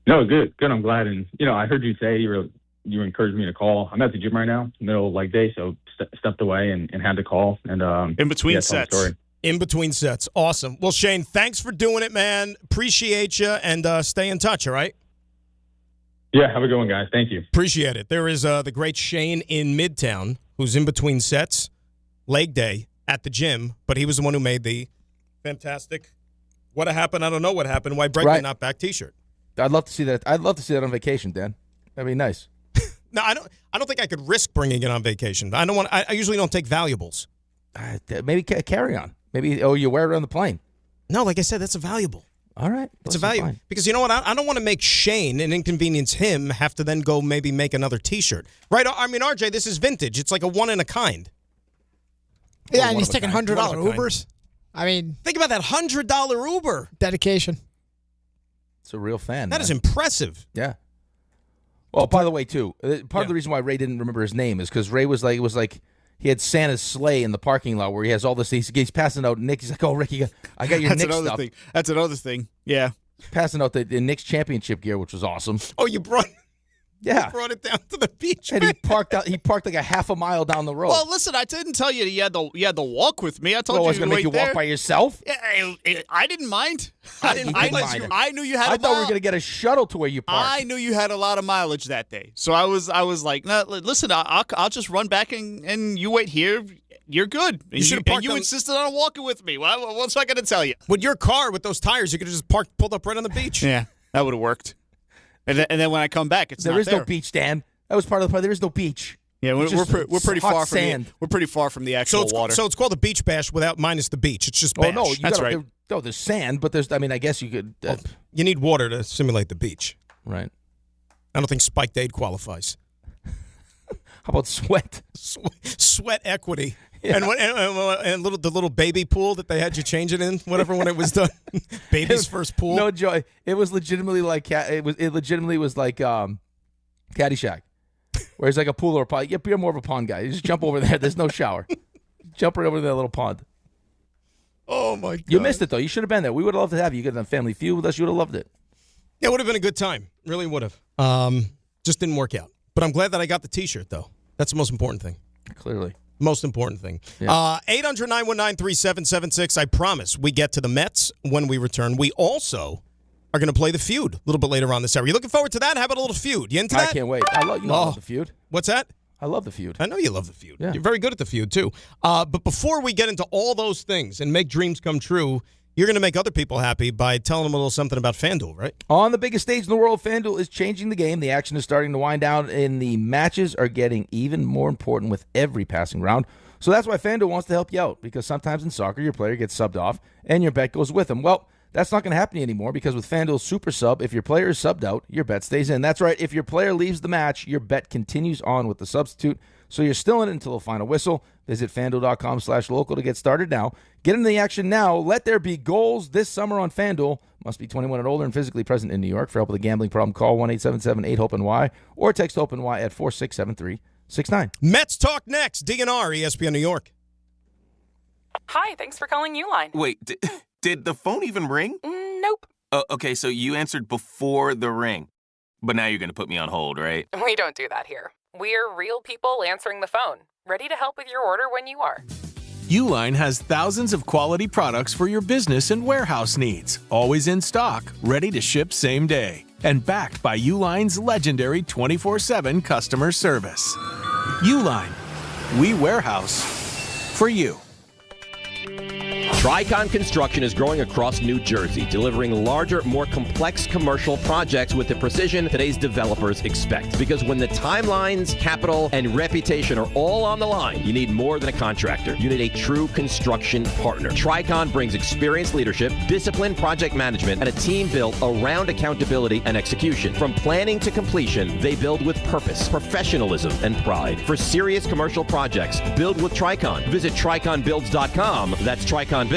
No, good. I'm glad. And, I heard you say you encouraged me to call. I'm at the gym right now, middle of leg day, so stepped away and had to call. And in between sets. In between sets. Awesome. Well, Shane, thanks for doing it, man. Appreciate you, and stay in touch, all right? Yeah, have a good one, guys. Thank you. Appreciate it. There is the great Shane in Midtown, who's in between sets, leg day, at the gym, but he was the one who made the fantastic "What happened? I don't know what happened. Why Brett did not back T-shirt." I'd love to see that. I'd love to see that on vacation, Dan. That'd be nice. No, I don't think I could risk bringing it on vacation. I don't want. I usually don't take valuables. Maybe carry on. Maybe you wear it on the plane. No, like I said, that's a valuable. All right. It's a value. Fine. Because you know what? I don't want to make Shane and inconvenience him have to then go maybe make another T-shirt. Right? I mean, RJ, this is vintage. It's like a one-in-a-kind. Yeah, and he's taking $100 Ubers. I mean, think about that $100 Uber. Dedication. It's a real fan. That is impressive. Yeah. Well, by the way, too, part of the reason why Ray didn't remember his name is because Ray was like, he had Santa's sleigh in the parking lot where he has all this. He's passing out Knicks. He's like, "Oh, Ricky, I got your Knicks stuff." That's another thing. Yeah, passing out the Knicks championship gear, which was awesome. Oh, you brought it down to the beach, and he parked like a half a mile down the road. Well, listen, I didn't tell you you had to walk with me. I told you I was going to make you walk by yourself. Yeah, I didn't mind. I knew you had. I thought we were going to get a shuttle to where you parked. I knew you had a lot of mileage that day, so I was like, no, listen, I'll just run back and you wait here. You're good. You insisted on walking with me. What's I going to tell you? With your car, with those tires, you could have just pulled up right on the beach. Yeah, that would have worked. And then when I come back, there is no beach, Dan. That was part of the part. There is no beach. Yeah, we're pretty far from sand. We're pretty far from the actual water. So it's called the beach bash minus the beach. It's just bash. Oh no, that's right. There's sand, but there's. I mean, I guess you could. You need water to simulate the beach. Right. I don't think spiked aid qualifies. How about sweat? Sweat equity. Yeah. And the little baby pool that they had you change it in, whatever, when it was done. Baby's first pool. No, Joy. It was legitimately like it legitimately was like Caddyshack, where it's like a pool or a pond. You're more of a pond guy. You just jump over there. There's no shower. Jump right over to that little pond. Oh my God! You missed it though. You should have been there. We would have loved to have you. You could have done Family Feud with us. You would have loved it. Yeah, it would have been a good time. Really would have. Just didn't work out. But I'm glad that I got the T-shirt though. That's the most important thing. Clearly. Most important thing. Yeah. 800-919-3776. I promise we get to the Mets when we return. We also are going to play the Feud a little bit later on this hour. You looking forward to that? How about a little Feud? You into that? I can't wait. I love the Feud. What's that? I love the Feud. I know you love the Feud. Yeah. You're very good at the Feud, too. But before we get into all those things and make dreams come true, you're going to make other people happy by telling them a little something about FanDuel, right? On the biggest stage in the world, FanDuel is changing the game. The action is starting to wind down, and the matches are getting even more important with every passing round. So that's why FanDuel wants to help you out, because sometimes in soccer, your player gets subbed off, and your bet goes with them. Well, that's not going to happen anymore, because with FanDuel Super Sub, if your player is subbed out, your bet stays in. That's right. If your player leaves the match, your bet continues on with the substitute, so you're still in it until the final whistle. Visit FanDuel.com/local to get started now. Get into the action now. Let there be goals this summer on FanDuel. Must be 21 and older and physically present in New York. For help with a gambling problem, call 1-877-8-HOPE-NY or text HOPE-NY at 467-369. Mets talk next. DNR, ESPN New York. Hi, thanks for calling Uline. Wait, did the phone even ring? Nope. Okay, so you answered before the ring. But now you're going to put me on hold, right? We don't do that here. We're real people answering the phone, ready to help with your order when you are. Uline has thousands of quality products for your business and warehouse needs, always in stock, ready to ship same day, and backed by Uline's legendary 24/7 customer service. Uline, we warehouse for you. Tricon Construction is growing across New Jersey, delivering larger, more complex commercial projects with the precision today's developers expect. Because when the timelines, capital, and reputation are all on the line, you need more than a contractor. You need a true construction partner. Tricon brings experienced leadership, disciplined project management, and a team built around accountability and execution. From planning to completion, they build with purpose, professionalism, and pride. For serious commercial projects, build with Tricon. Visit TriconBuilds.com. That's TriconBuilds.com.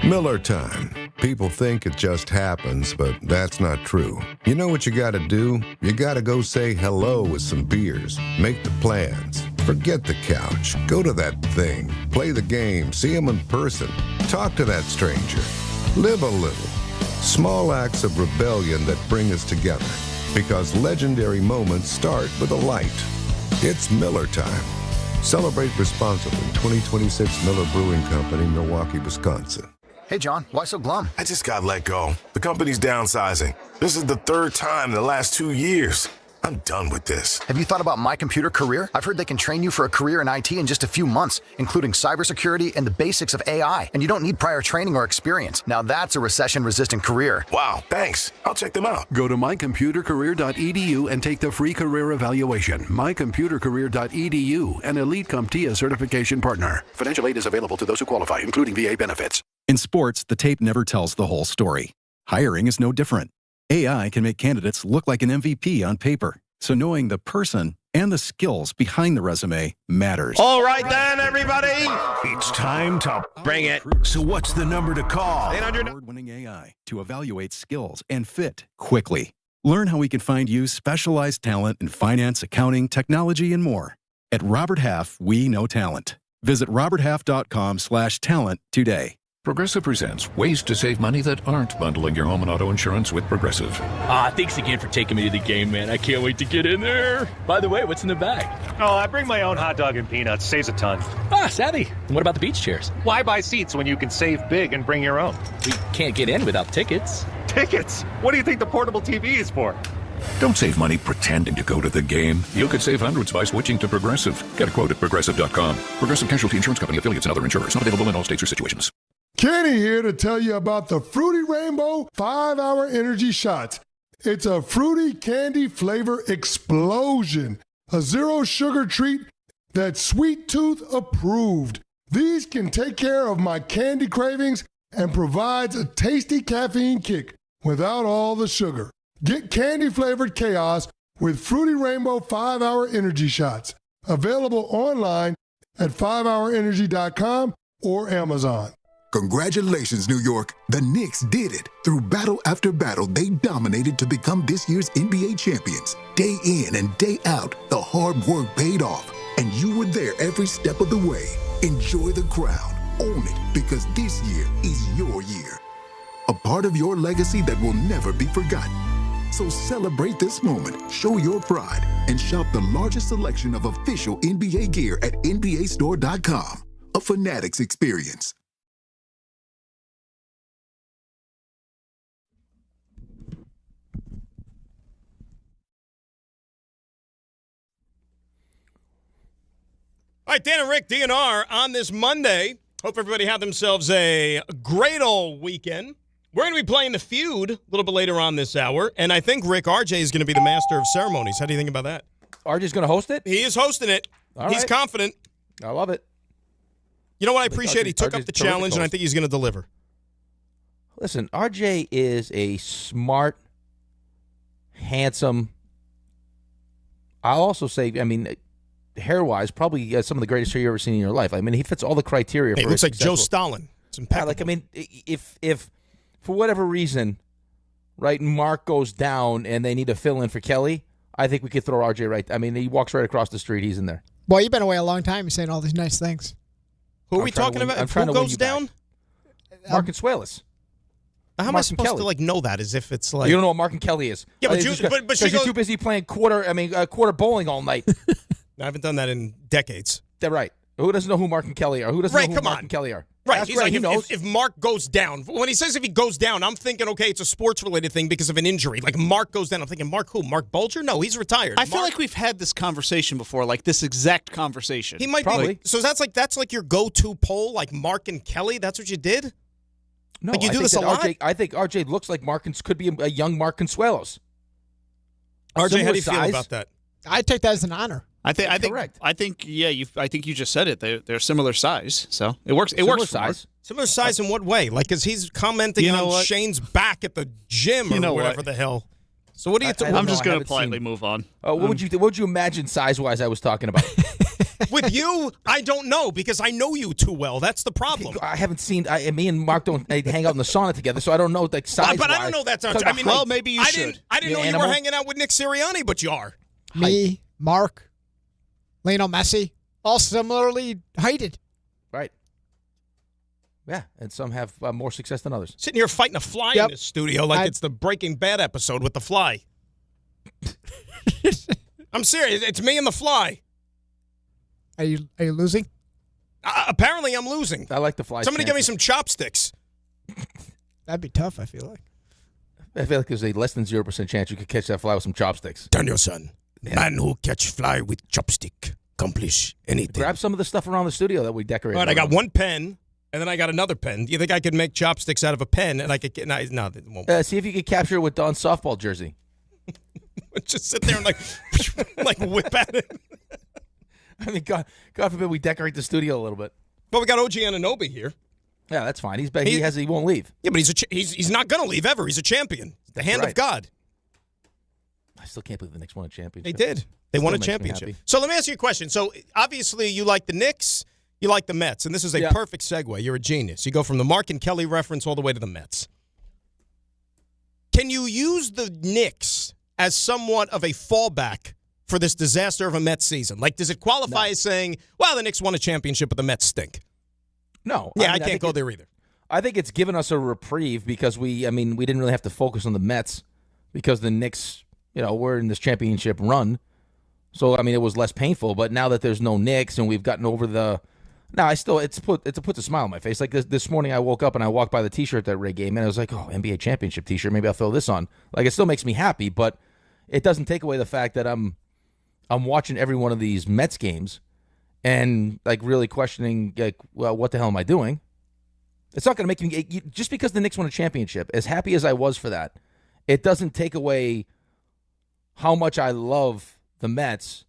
Miller Time. People think it just happens, but that's not true. You know what you gotta do? You gotta go say hello with some beers. Make the plans. Forget the couch. Go to that thing. Play the game. See them in person. Talk to that stranger. Live a little. Small acts of rebellion that bring us together. Because legendary moments start with a light. It's Miller time. Celebrate responsibly. 2026 Miller Brewing Company, Milwaukee, Wisconsin. Hey, John, why so glum? I just got let go. The company's downsizing. This is the third time in the last 2 years. I'm done with this. Have you thought about My Computer Career? I've heard they can train you for a career in IT in just a few months, including cybersecurity and the basics of AI. And you don't need prior training or experience. Now that's a recession-resistant career. Wow, thanks. I'll check them out. Go to mycomputercareer.edu and take the free career evaluation. mycomputercareer.edu, an Elite CompTIA certification partner. Financial aid is available to those who qualify, including VA benefits. In sports, the tape never tells the whole story. Hiring is no different. AI can make candidates look like an MVP on paper. So knowing the person and the skills behind the resume matters. All right then, everybody. It's time to bring it. So what's the number to call? Award-winning AI to evaluate skills and fit quickly. Learn how we can find you specialized talent in finance, accounting, technology, and more. At Robert Half, we know talent. Visit roberthalf.com/talent today. Progressive presents ways to save money that aren't bundling your home and auto insurance with Progressive. Thanks again for taking me to the game, man. I can't wait to get in there. By the way, what's in the bag? Oh, I bring my own hot dog and peanuts. Saves a ton. Savvy. And what about the beach chairs? Why buy seats when you can save big and bring your own? We can't get in without tickets. Tickets? What do you think the portable TV is for? Don't save money pretending to go to the game. You could save hundreds by switching to Progressive. Get a quote at Progressive.com. Progressive Casualty Insurance Company, affiliates, and other insurers. Not available in all states or situations. Kenny here to tell you about the Fruity Rainbow 5-Hour Energy Shots. It's a fruity candy flavor explosion. A zero-sugar treat that's Sweet Tooth approved. These can take care of my candy cravings and provides a tasty caffeine kick without all the sugar. Get candy-flavored chaos with Fruity Rainbow 5-Hour Energy Shots. Available online at 5hourenergy.com or Amazon. Congratulations, New York. The Knicks did it. Through battle after battle, they dominated to become this year's NBA champions. Day in and day out, the hard work paid off, and you were there every step of the way. Enjoy the crown. Own it, because this year is your year. A part of your legacy that will never be forgotten. So celebrate this moment, show your pride, and shop the largest selection of official NBA gear at NBAstore.com. A Fanatics experience. All right, Dan and Rick, DNR, on this Monday. Hope everybody had themselves a great old weekend. We're going to be playing the Feud a little bit later on this hour, and I think Rick RJ is going to be the master of ceremonies. How do you think about that? RJ's going to host it? He is hosting it. He's confident. I love it. You know what I appreciate? He took up the challenge, and I think he's going to deliver. Listen, RJ is a smart, handsome, I'll also say, hair-wise, probably some of the greatest hair you've ever seen in your life. I mean, he fits all the criteria. He looks like Joe Stalin. It's impeccable. If for whatever reason, right, Mark goes down and they need to fill in for Kelly, I think we could throw RJ right. He walks right across the street. He's in there. Well, you've been away a long time. You're saying all these nice things. Who are we talking about? Who goes down? Mark Consuelos. How am I supposed to know that? As if it's like you don't know what Mark and Kelly is. Yeah, but you're too busy playing quarter bowling all night. I haven't done that in decades. That's right. Who doesn't know who Mark and Kelly are? Who doesn't know who Mark and Kelly are? Right. He's like, if Mark goes down, when he says if he goes down, I'm thinking, okay, it's a sports-related thing because of an injury. Like Mark goes down. I'm thinking, Mark who? Mark Bulger? No, he's retired. I feel like we've had this conversation before, like this exact conversation. He might be. So that's like your go-to poll, like Mark and Kelly? That's what you did? No, like you do this a lot? I think RJ looks like could be a young Mark Consuelos. RJ, how do you feel about that? I take that as an honor. I think you just said it. They're similar size, so it works. It works. Similar size in what way? Like, because he's commenting on Shane's back at the gym or whatever the hell. So what do you? I'm just going to politely move on. What would you imagine size-wise I was talking about? With you, I don't know because I know you too well. That's the problem. I haven't seen. Me and Mark don't hang out in the sauna together, so I don't know like size. But I don't know that. I mean, well, maybe you should. I didn't know you were hanging out with Nick Sirianni, but you are. Me, Mark, Lionel Messi, all similarly heighted. Right. Yeah, and some have more success than others. Sitting here fighting a fly in this studio like it's the Breaking Bad episode with the fly. I'm serious. It's me and the fly. Are you losing? Apparently, I'm losing. I like the fly. Somebody give me some chopsticks. That'd be tough, I feel like. I feel like there's a less than 0% chance you could catch that fly with some chopsticks. Danielson, man who catch fly with chopstick, accomplish anything. Grab some of the stuff around the studio that we decorated. All right, I got one pen, and then I got another pen. Do you think I could make chopsticks out of a pen? And I could get no, it won't. See if you could capture it with Don's softball jersey. Just sit there and like whip at it. I mean, God forbid we decorate the studio a little bit. But we got OG Anunoby here. Yeah, that's fine. He won't leave. Yeah, but he's not going to leave ever. He's a champion. The hand of God. I still can't believe the Knicks won a championship. They did. They won a championship. So let me ask you a question. So obviously you like the Knicks, you like the Mets, and this is a perfect segue. You're a genius. You go from the Mark and Kelly reference all the way to the Mets. Can you use the Knicks as somewhat of a fallback for this disaster of a Mets season? Like, does it qualify as saying, well, the Knicks won a championship, but the Mets stink? No. Yeah, I can't go there either. I think it's given us a reprieve because we didn't really have to focus on the Mets because the Knicks, were in this championship run. So, it was less painful. But now that there's no Knicks and we've gotten over the... No, it puts a smile on my face. Like this morning I woke up and I walked by the T-shirt that Ray gave me and I was like, oh, NBA championship T-shirt. Maybe I'll throw this on. Like, it still makes me happy, but it doesn't take away the fact that I'm watching every one of these Mets games and, like, really questioning, like, well, what the hell am I doing? It's not going to make me... Just because the Knicks won a championship, as happy as I was for that, it doesn't take away how much I love the Mets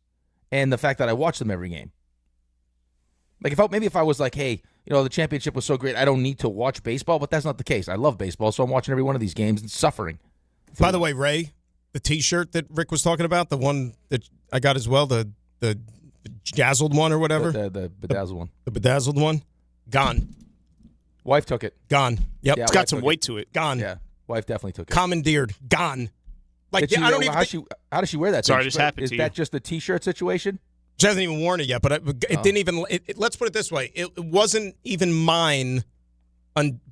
and the fact that I watch them every game. Like, if I was like, hey, the championship was so great, I don't need to watch baseball, but that's not the case. I love baseball, so I'm watching every one of these games and suffering. By the way, Ray, the T-shirt that Rick was talking about, the one that I got as well, the bedazzled one or whatever. The bedazzled one. The bedazzled one, gone. Wife took it. Gone. Yep. Yeah, it's got some weight to it. Gone. Yeah, wife definitely took it. Commandeered. Gone. Like, I don't even. How does she wear that? Sorry, this happened to you. Is that just a T-shirt situation? She hasn't even worn it yet, but it didn't even. Let's put it this way: it wasn't even mine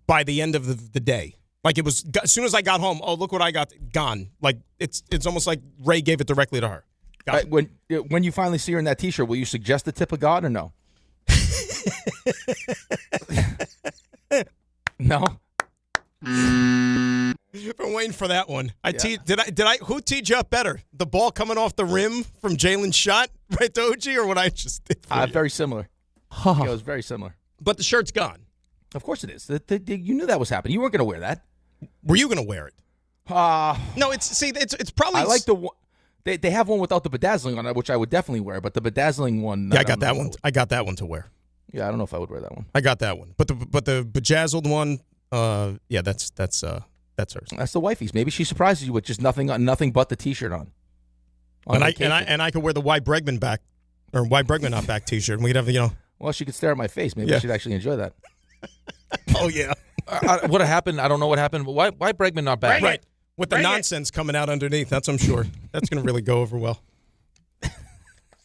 by the end of the day. Like, it was as soon as I got home. Oh, look what I got! Gone. Like, it's almost like Ray gave it directly to her. When you finally see her in that T-shirt, will you suggest the tip of God or no? No. Been waiting for that one. Who teed you up better? The ball coming off the rim from Jalen's shot right to OG, or what I just did? Very similar. It was very similar. But the shirt's gone. Of course it is. You knew that was happening. You weren't going to wear that. Were you going to wear it? No. It's probably. I like the one. They have one without the bedazzling on it, which I would definitely wear. But the bedazzling one. Yeah, I got that one. I got that one to wear. Yeah, I don't know if I would wear that one. I got that one, but the bedazzled one. Yeah, that's hers. That's the wifey's. Maybe she surprises you with just nothing but the T-shirt on. And I could wear the Why Bregman back or Why Bregman not back T-shirt, and we'd have Well, she could stare at my face. Maybe she'd actually enjoy that. Oh yeah. What happened? I don't know what happened. But why Bregman not back? Right. With the nonsense coming out underneath. That's I'm sure. That's going to really go over well.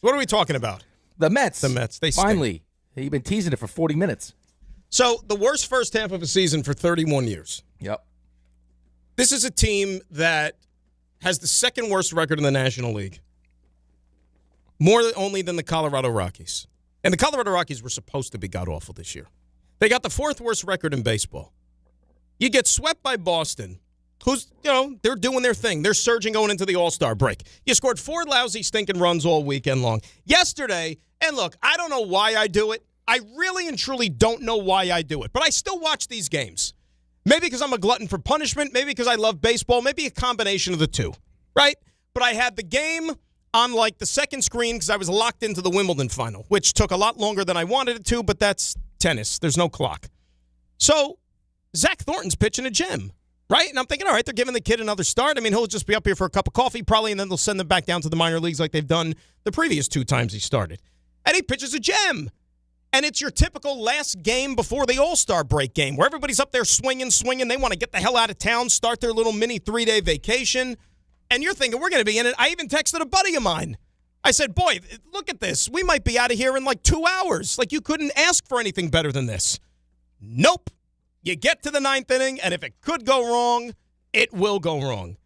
What are we talking about? The Mets. The Mets. They finally. You've been teasing it for 40 minutes. So the worst first half of a season for 31 years. Yep. This is a team that has the second worst record in the National League. More only than the Colorado Rockies. And the Colorado Rockies were supposed to be god-awful this year. They got the fourth worst record in baseball. You get swept by Boston, who's, they're doing their thing. They're surging going into the All-Star break. You scored 4 lousy stinking runs all weekend long. Yesterday, and look, I don't know why I do it. I really and truly don't know why I do it, but I still watch these games. Maybe because I'm a glutton for punishment, maybe because I love baseball, maybe a combination of the two, right? But I had the game on, like, the second screen because I was locked into the Wimbledon final, which took a lot longer than I wanted it to, but that's tennis. There's no clock. So Zach Thornton's pitching a gem, right? And I'm thinking, all right, they're giving the kid another start. I mean, he'll just be up here for a cup of coffee probably, and then they'll send him back down to the minor leagues like they've done the previous 2 times he started. And he pitches a gem. And it's your typical last game before the All-Star break game where everybody's up there swinging. They want to get the hell out of town, start their little mini 3-day vacation. And you're thinking, we're going to be in it. I even texted a buddy of mine. I said, boy, look at this. We might be out of here in like 2 hours. Like, you couldn't ask for anything better than this. Nope. You get to the 9th inning, and if it could go wrong, it will go wrong.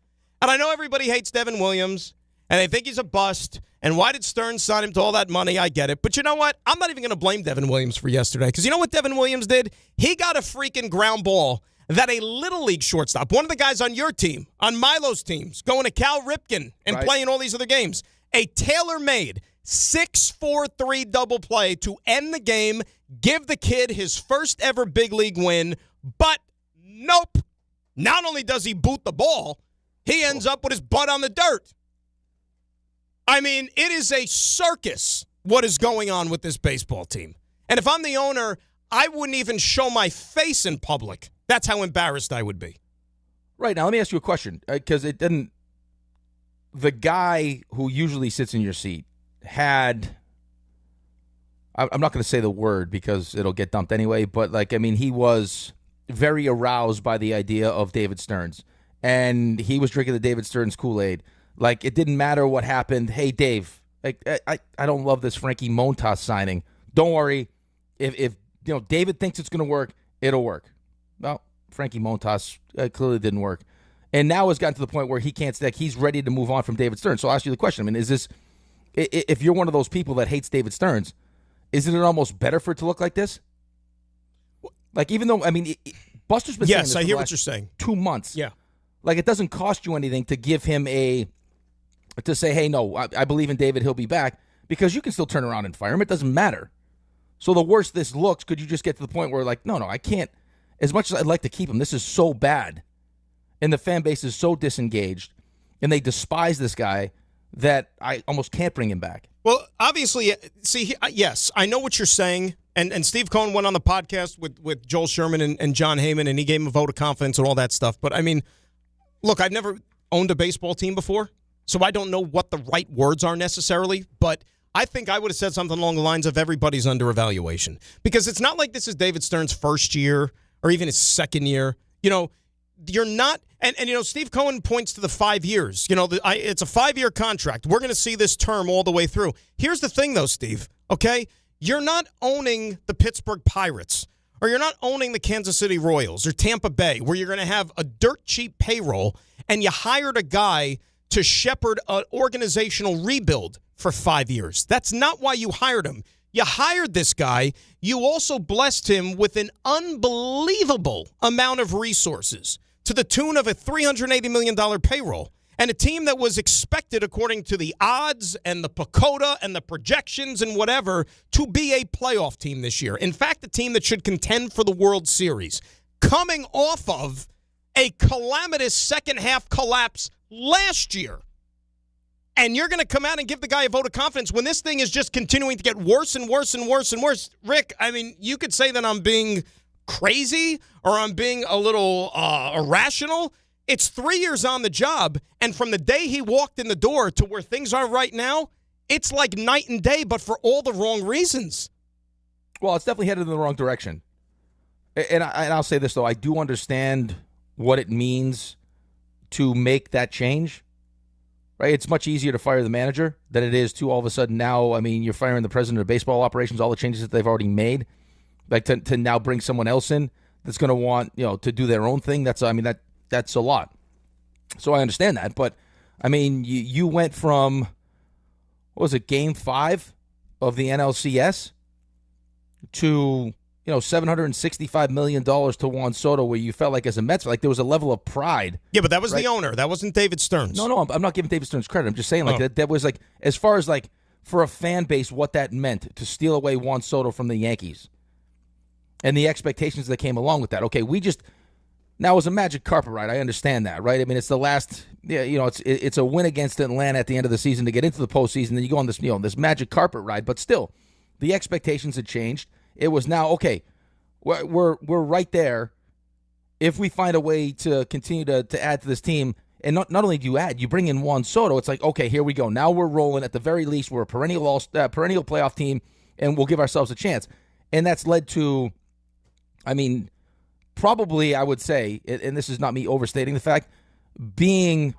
And I know everybody hates Devin Williams, and they think he's a bust. And why did Stearns sign him to all that money? I get it. But you know what? I'm not even going to blame Devin Williams for yesterday. Because you know what Devin Williams did? He got a freaking ground ball that a Little League shortstop, one of the guys on your team, on Milo's teams, going to Cal Ripken and playing all these other games, a tailor-made 6-4-3 double play to end the game, give the kid his first ever big league win. But nope. Not only does he boot the ball, he ends up with his butt on the dirt. I mean, it is a circus what is going on with this baseball team. And if I'm the owner, I wouldn't even show my face in public. That's how embarrassed I would be. Right. Now, let me ask you a question, because it didn't – the guy who usually sits in your seat had – I'm not going to say the word because it'll get dumped anyway, but, like, I mean, he was very aroused by the idea of David Stearns. And he was drinking the David Stearns Kool-Aid. Like, it didn't matter what happened. Hey, Dave, I don't love this Frankie Montas signing. Don't worry. If David thinks it's going to work, it'll work. Well, Frankie Montas clearly didn't work. And now it's gotten to the point where he can't stick. He's ready to move on from David Stearns. So I'll ask you the question. I mean, is this, if you're one of those people that hates David Stearns, isn't it almost better for it to look like this? Like, even though, I mean, Buster's been saying this I for hear the what last you're saying. 2 months. Yeah. Like, it doesn't cost you anything to give him to say, hey, no, I believe in David, he'll be back, because you can still turn around and fire him. It doesn't matter. So the worse this looks, could you just get to the point where, like, no, I can't, as much as I'd like to keep him, this is so bad, and the fan base is so disengaged, and they despise this guy that I almost can't bring him back. Well, obviously, see, yes, I know what you're saying, and Steve Cohen went on the podcast with Joel Sherman and John Heyman, and he gave him a vote of confidence and all that stuff. But, I mean, look, I've never owned a baseball team before, so I don't know what the right words are necessarily, but I think I would have said something along the lines of everybody's under evaluation. Because it's not like this is David Stearns' first year or even his second year. You know, you're not, and you know, Steve Cohen points to the 5 years. You know, it's a 5-year contract. We're going to see this term all the way through. Here's the thing, though, Steve, okay? You're not owning the Pittsburgh Pirates, or you're not owning the Kansas City Royals or Tampa Bay, where you're going to have a dirt cheap payroll, and you hired a guy to shepherd an organizational rebuild for 5 years. That's not why you hired him. You hired this guy. You also blessed him with an unbelievable amount of resources to the tune of a $380 million payroll, and a team that was expected, according to the odds and the PECOTA and the projections and whatever, to be a playoff team this year. In fact, a team that should contend for the World Series, coming off of a calamitous second-half collapse last year. And you're going to come out and give the guy a vote of confidence when this thing is just continuing to get worse and worse and worse and worse. Rick, I mean, you could say that I'm being crazy or I'm being a little irrational. It's 3 years on the job, and from the day he walked in the door to where things are right now, it's like night and day, but for all the wrong reasons. Well, it's definitely headed in the wrong direction. And I'll say this, though. I do understand what it means to make that change. Right? It's much easier to fire the manager than it is to all of a sudden now, I mean, you're firing the president of baseball operations, all the changes that they've already made, like to now bring someone else in that's going to want, to do their own thing. That's a lot. So I understand that. But, I mean, you went from, what was it, Game 5 of the NLCS to, $765 million to Juan Soto, where you felt like as a Mets, like there was a level of pride. Yeah, but that was the owner. That wasn't David Stearns. No, I'm not giving David Stearns credit. I'm just saying that was like, as far as like for a fan base, what that meant to steal away Juan Soto from the Yankees and the expectations that came along with that. Okay, now it was a magic carpet ride. I understand that, right? I mean, it's the last, it's a win against Atlanta at the end of the season to get into the postseason. Then you go on this, this magic carpet ride, but still, the expectations had changed. It was now, okay, we're right there, if we find a way to continue to add to this team, and not only do you add, you bring in Juan Soto, it's like, okay, here we go. Now we're rolling. At the very least, we're a perennial playoff team, and we'll give ourselves a chance. And that's led to, I mean, probably I would say, and this is not me overstating the fact, being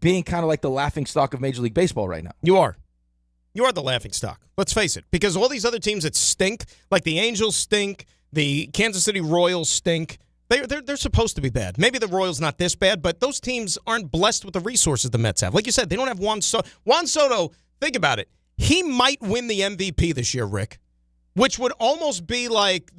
kind of like the laughingstock of Major League Baseball right now. You are. You are the laughingstock. Let's face it. Because all these other teams that stink, like the Angels stink, the Kansas City Royals stink, they're supposed to be bad. Maybe the Royals not this bad, but those teams aren't blessed with the resources the Mets have. Like you said, they don't have Juan Soto. Juan Soto, think about it. He might win the MVP this year, Rick, which would almost be like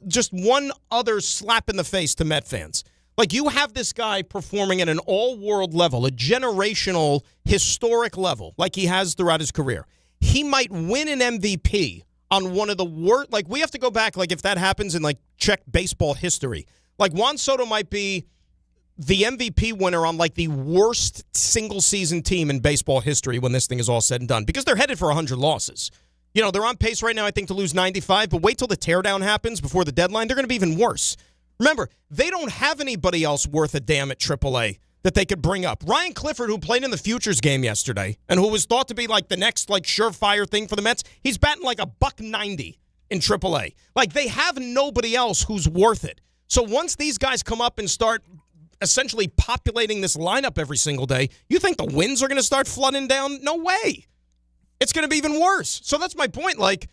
just one other slap in the face to Met fans. Like, you have this guy performing at an all-world level, a generational, historic level, like he has throughout his career. He might win an MVP on one of the worst. Like, we have to go back, like, if that happens and, like, check baseball history. Like, Juan Soto might be the MVP winner on, like, the worst single-season team in baseball history when this thing is all said and done, because they're headed for 100 losses. You know, they're on pace right now, I think, to lose 95, but wait till the teardown happens before the deadline. They're going to be even worse. Remember, they don't have anybody else worth a damn at AAA that they could bring up. Ryan Clifford, who played in the Futures game yesterday and who was thought to be like the next like surefire thing for the Mets, he's batting like $190 in AAA. Like, they have nobody else who's worth it. So once these guys come up and start essentially populating this lineup every single day, you think the wins are going to start flooding down? No way. It's going to be even worse. So that's my point. Like,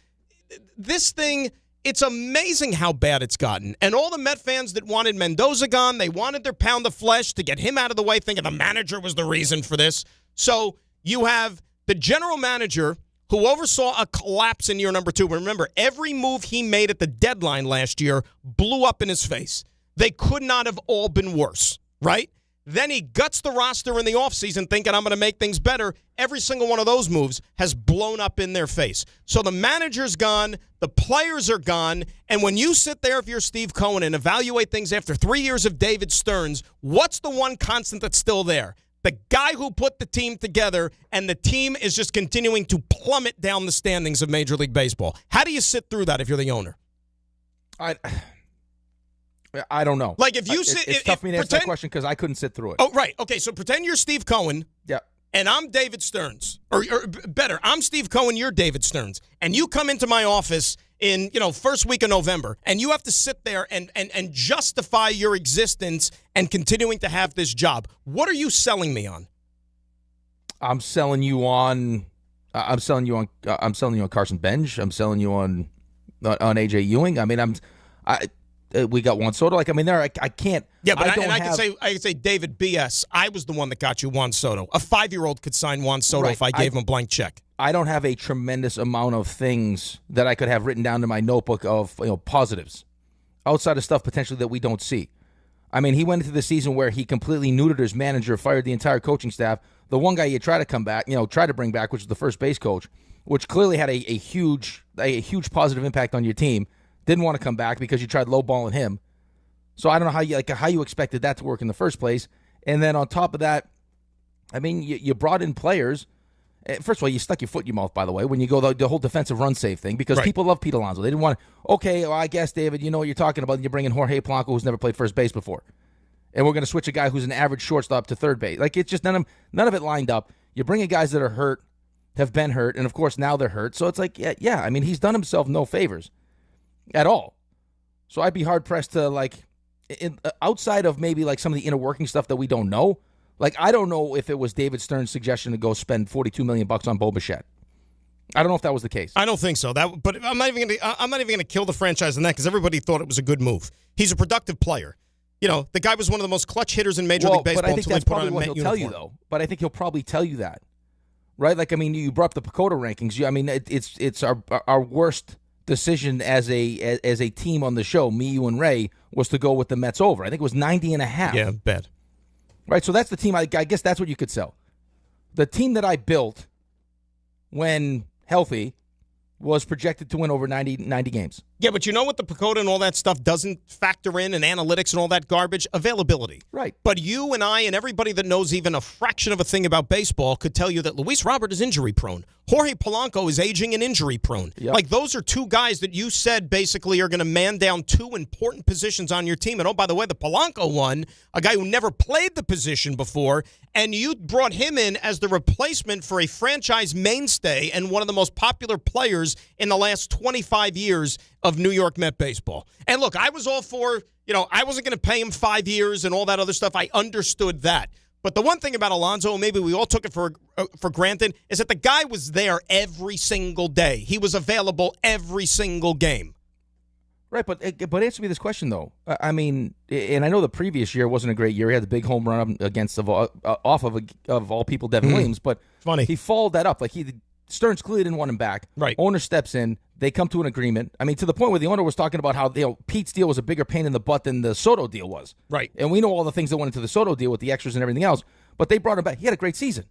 this thing, it's amazing how bad it's gotten. And all the Met fans that wanted Mendoza gone, they wanted their pound of flesh to get him out of the way, thinking the manager was the reason for this. So you have the general manager who oversaw a collapse in year number 2. Remember, every move he made at the deadline last year blew up in his face. They could not have all been worse, right? Then he guts the roster in the offseason thinking, I'm going to make things better. Every single one of those moves has blown up in their face. So the manager's gone, the players are gone, and when you sit there, if you're Steve Cohen, and evaluate things after 3 years of David Stearns, what's the one constant that's still there? The guy who put the team together, and the team is just continuing to plummet down the standings of Major League Baseball. How do you sit through that if you're the owner? I don't know. Like, if you sit, it's tough for me to answer that question because I couldn't sit through it. Oh, right. Okay, so pretend you're Steve Cohen. Yeah. And I'm David Stearns. Or better, I'm Steve Cohen, you're David Stearns. And you come into my office in, first week of November, and you have to sit there and justify your existence and continuing to have this job. What are you selling me on? I'm selling you on Carson Bench. I'm selling you on AJ Ewing. I mean, we got Juan Soto. I can't. Yeah, but I could say David BS. I was the one that got you Juan Soto. A 5-year-old could sign Juan Soto if I gave him a blank check. I don't have a tremendous amount of things that I could have written down in my notebook of positives, outside of stuff potentially that we don't see. I mean, he went into the season where he completely neutered his manager, fired the entire coaching staff. The one guy you try to bring back, which was the first base coach, which clearly had a huge positive impact on your team. Didn't want to come back because you tried lowballing him. So I don't know how you expected that to work in the first place. And then on top of that, I mean, you brought in players. First of all, you stuck your foot in your mouth, by the way, when you go the whole defensive run save thing, because people love Pete Alonso. They didn't want to, okay, well, I guess, David, you know what you're talking about. You're bringing Jorge Polanco, who's never played first base before. And we're going to switch a guy who's an average shortstop to third base. Like, it's just none of it lined up. You're bringing guys that are hurt, have been hurt, and, of course, now they're hurt. So it's like, yeah, I mean, he's done himself no favors at all. So I'd be hard-pressed to, outside of maybe, some of the inner working stuff that we don't know, I don't know if it was David Stearns' suggestion to go spend $42 million on Bo Bichette. I don't know if that was the case. I don't think so. But I'm not even going to kill the franchise on that because everybody thought it was a good move. He's a productive player. The guy was one of the most clutch hitters in Major League Baseball. But I think that's probably what he'll tell you, though. But I think he'll probably tell you that, right? You brought up the PECOTA rankings. It's our worst decision as a team on the show, me, you, and Ray, was to go with the Mets over. I think it was 90.5. Yeah, bad. Right, so that's the team. I guess that's what you could sell. The team that I built when healthy was projected to win over 90 games. Yeah, but you know what the Pacoda and all that stuff doesn't factor in, and analytics and all that garbage? Availability. Right. But you and I and everybody that knows even a fraction of a thing about baseball could tell you that Luis Robert is injury prone. Jorge Polanco is aging and injury prone. Yep. Like, those are two guys that you said basically are going to man down two important positions on your team. And, oh, by the way, the Polanco one, a guy who never played the position before, and you brought him in as the replacement for a franchise mainstay and one of the most popular players in the last 25 years of New York Met baseball. And look, I was all for, I wasn't going to pay him 5 years and all that other stuff. I understood that. But the one thing about Alonso, maybe we all took it for granted, is that the guy was there every single day. He was available every single game. Right, but answer me this question, though. I mean, and I know the previous year wasn't a great year. He had the big home run against of all people, Devin Williams, but funny. He followed that up. Like, Stearns clearly didn't want him back. Right. Owner steps in. They come to an agreement. I mean, to the point where the owner was talking about how Pete's deal was a bigger pain in the butt than the Soto deal was. Right. And we know all the things that went into the Soto deal with the extras and everything else, but they brought him back. He had a great season.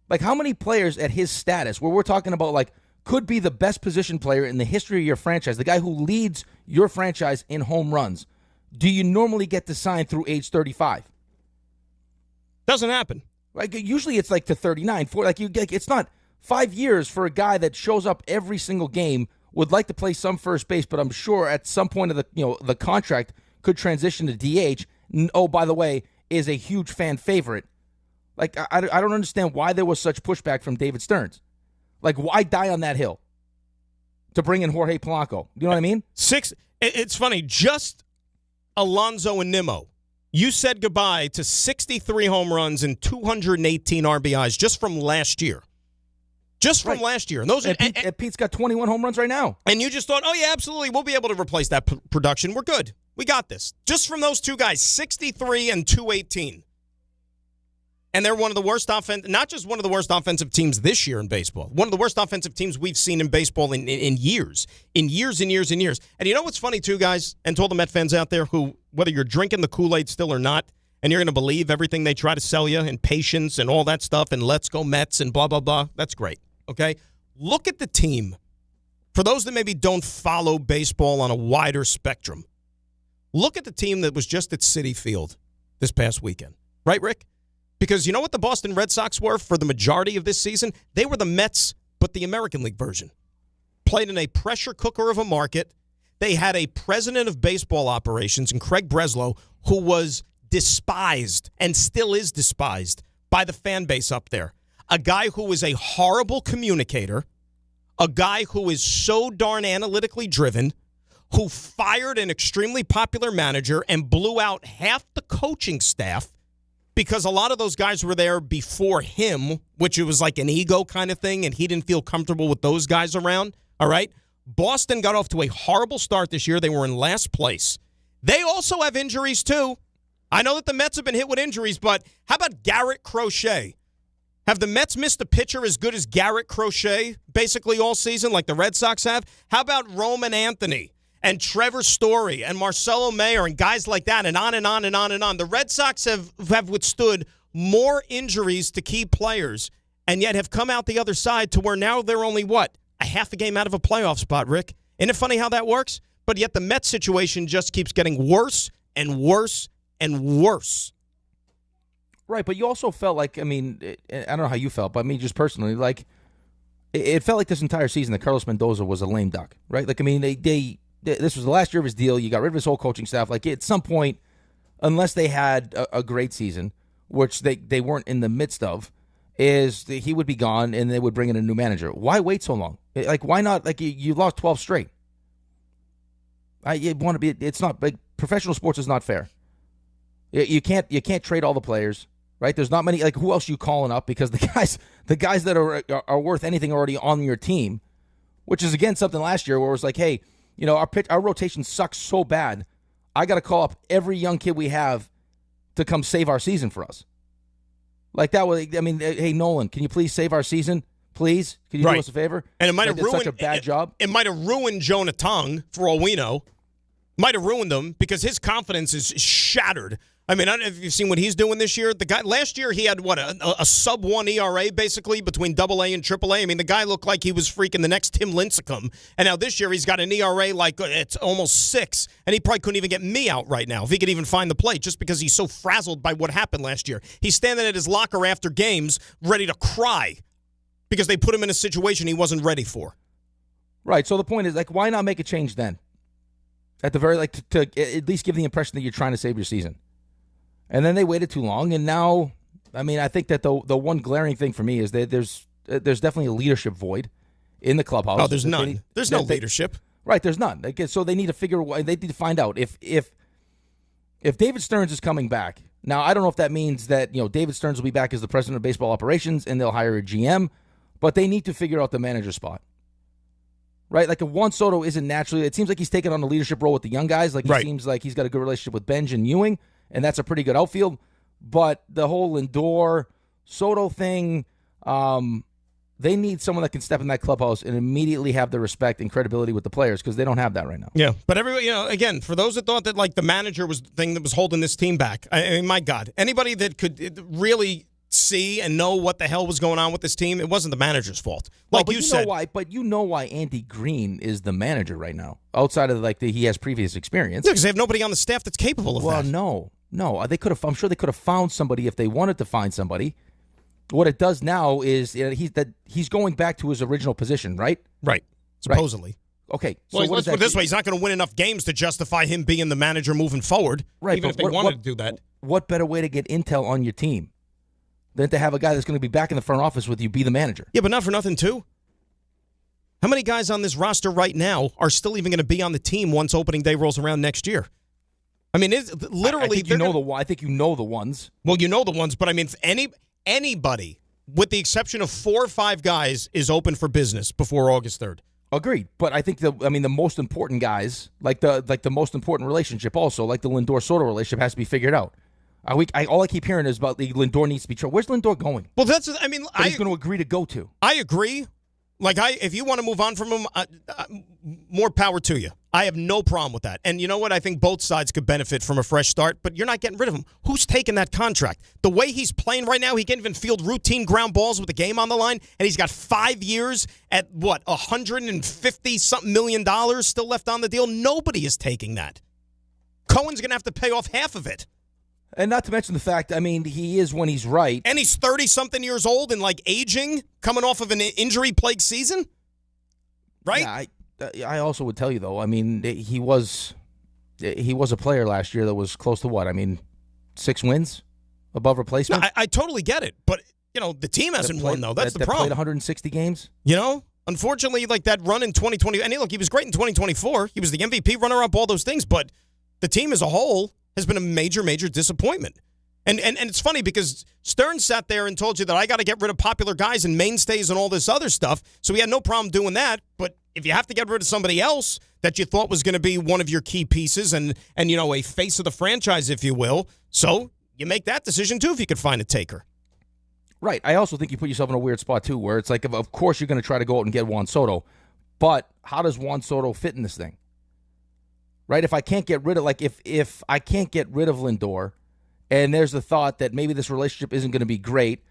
Like, how many players at his status, where we're talking about, like, could be the best position player in the history of your franchise, the guy who leads your franchise in home runs, do you normally get to sign through age 35? Doesn't happen. Like, usually it's like to 39. It's not 5 years for a guy that shows up every single game, would like to play some first base, but I'm sure at some point of the contract could transition to DH. Oh, by the way, is a huge fan favorite. Like, I don't understand why there was such pushback from David Stearns. Like, why die on that hill to bring in Jorge Polanco? You know what I mean? It's funny. Just Alonso and Nimmo. You said goodbye to 63 home runs and 218 RBIs just from last year. Just from last year. And Pete's got 21 home runs right now. And you just thought, oh, yeah, absolutely, we'll be able to replace that production. We're good. We got this. Just from those two guys, 63 and 218. And they're one of the worst not just one of the worst offensive teams this year in baseball, one of the worst offensive teams we've seen in baseball in years. In years and years and years. And you know what's funny, too, guys? And to all the Met fans out there who, whether you're drinking the Kool-Aid still or not, and you're going to believe everything they try to sell you and patience and all that stuff and let's go Mets and blah, blah, blah, that's great. Okay? Look at the team. For those that maybe don't follow baseball on a wider spectrum, look at the team that was just at Citi Field this past weekend. Right, Rick? Because you know what the Boston Red Sox were for the majority of this season? They were the Mets, but the American League version. Played in a pressure cooker of a market. They had a president of baseball operations, and Craig Breslow, who was despised and still is despised by the fan base up there. A guy who is a horrible communicator, a guy who is so darn analytically driven, who fired an extremely popular manager and blew out half the coaching staff because a lot of those guys were there before him, which it was like an ego kind of thing, and he didn't feel comfortable with those guys around, all right? Boston got off to a horrible start this year. They were in last place. They also have injuries, too. I know that the Mets have been hit with injuries, but how about Garrett Crochet? Have the Mets missed a pitcher as good as Garrett Crochet basically all season like the Red Sox have? How about Roman Anthony and Trevor Story and Marcelo Mayer and guys like that and on and on and on and on? The Red Sox have withstood more injuries to key players and yet have come out the other side to where now they're only, a half a game out of a playoff spot, Rick? Isn't it funny how that works? But yet the Mets situation just keeps getting worse and worse and worse. Right, but you also felt like, I mean, I don't know how you felt, but I mean, just personally, like, it felt like this entire season that Carlos Mendoza was a lame duck, right? Like, I mean, this was the last year of his deal. You got rid of his whole coaching staff. Like, at some point, unless they had a great season, which they weren't in the midst of, he would be gone and they would bring in a new manager. Why wait so long? Like, why not? Like, you lost 12 straight. It's not, like, professional sports is not fair. You can't trade all the players. Right, there's not many. Like, who else are you calling up? Because the guys that are worth anything already on your team, which is again something last year where it was like, hey, our rotation sucks so bad, I got to call up every young kid we have to come save our season for us. Like that was, I mean, hey Nolan, can you please save our season, please? Can you do us a favor? And it might have ruined such a bad job. It might have ruined Jonah Tong for all we know. Might have ruined him because his confidence is shattered I mean, I don't know if you've seen what he's doing this year. The guy last year he had a sub 1 ERA basically between AA and AAA. I mean, the guy looked like he was freaking the next Tim Lincecum. And now this year he's got an ERA like it's almost 6, and he probably couldn't even get me out right now if he could even find the plate, just because he's so frazzled by what happened last year. He's standing at his locker after games ready to cry because they put him in a situation he wasn't ready for. Right. So the point is, like, why not make a change then? At the very, to at least give the impression that you're trying to save your season. And then they waited too long, and now, I mean, I think that the one glaring thing for me is that there's definitely a leadership void in the clubhouse. Oh, there's none. There's no leadership. Right, there's none. So they need to they need to find out if David Stearns is coming back. Now, I don't know if that means that, David Stearns will be back as the president of baseball operations and they'll hire a GM, but they need to figure out the manager spot. Right, like if Juan Soto isn't naturally, it seems like he's taken on a leadership role with the young guys. Like it seems like he's got a good relationship with Benj and Ewing, and that's a pretty good outfield. But the whole Lindor Soto thing, they need someone that can step in that clubhouse and immediately have the respect and credibility with the players, because they don't have that right now. Yeah, but everybody, again, for those that thought that like the manager was the thing that was holding this team back, I mean, my God, anybody that could really see and know what the hell was going on with this team, it wasn't the manager's fault. Like you said. You know why Andy Green is the manager right now, outside of he has previous experience. Yeah, because they have nobody on the staff that's capable of that. Well, no, they could have. I'm sure they could have found somebody if they wanted to find somebody. What it does now is he's going back to his original position, right? Right. Supposedly. Right. Okay. So let's put it this way: he's not going to win enough games to justify him being the manager moving forward. Right. Even if they wanted to do that. What better way to get intel on your team than to have a guy that's going to be back in the front office with you be the manager? Yeah, but not for nothing, too. How many guys on this roster right now are still even going to be on the team once opening day rolls around next year? I mean, it's literally. I think you know the ones. Well, you know the ones, but I mean, anybody, with the exception of 4 or 5 guys, is open for business before August 3rd. Agreed, but I think the most important guys, like the most important relationship, also like the Lindor Soto relationship, has to be figured out. All I keep hearing is about Lindor needs to be traded. Where's Lindor going? Well, he's going to agree to go to. I agree. If you want to move on from him, more power to you. I have no problem with that. And you know what? I think both sides could benefit from a fresh start, but you're not getting rid of him. Who's taking that contract? The way he's playing right now, he can't even field routine ground balls with the game on the line, and he's got 5 years at, $150-something million still left on the deal? Nobody is taking that. Cohen's going to have to pay off half of it. And not to mention the fact, he is when he's right. And he's 30-something years old and, aging, coming off of an injury-plagued season? Right? Yeah, I also would tell you, though, he was a player last year that was close to 6 wins above replacement? No, I totally get it. But, the team hasn't won, though. That's the problem. Played 160 games? Unfortunately, that run in 2020. And look, he was great in 2024. He was the MVP runner-up, all those things. But the team as a whole has been a major, major disappointment. And it's funny because Stearns sat there and told you that I got to get rid of popular guys and mainstays and all this other stuff, so he had no problem doing that. But if you have to get rid of somebody else that you thought was going to be one of your key pieces and a face of the franchise, if you will, so you make that decision too if you could find a taker. Right. I also think you put yourself in a weird spot too, where it's like, of course you're going to try to go out and get Juan Soto, but how does Juan Soto fit in this thing? Right? If I can't get rid of, if I can't get rid of Lindor, and there's the thought that maybe this relationship isn't going to be great,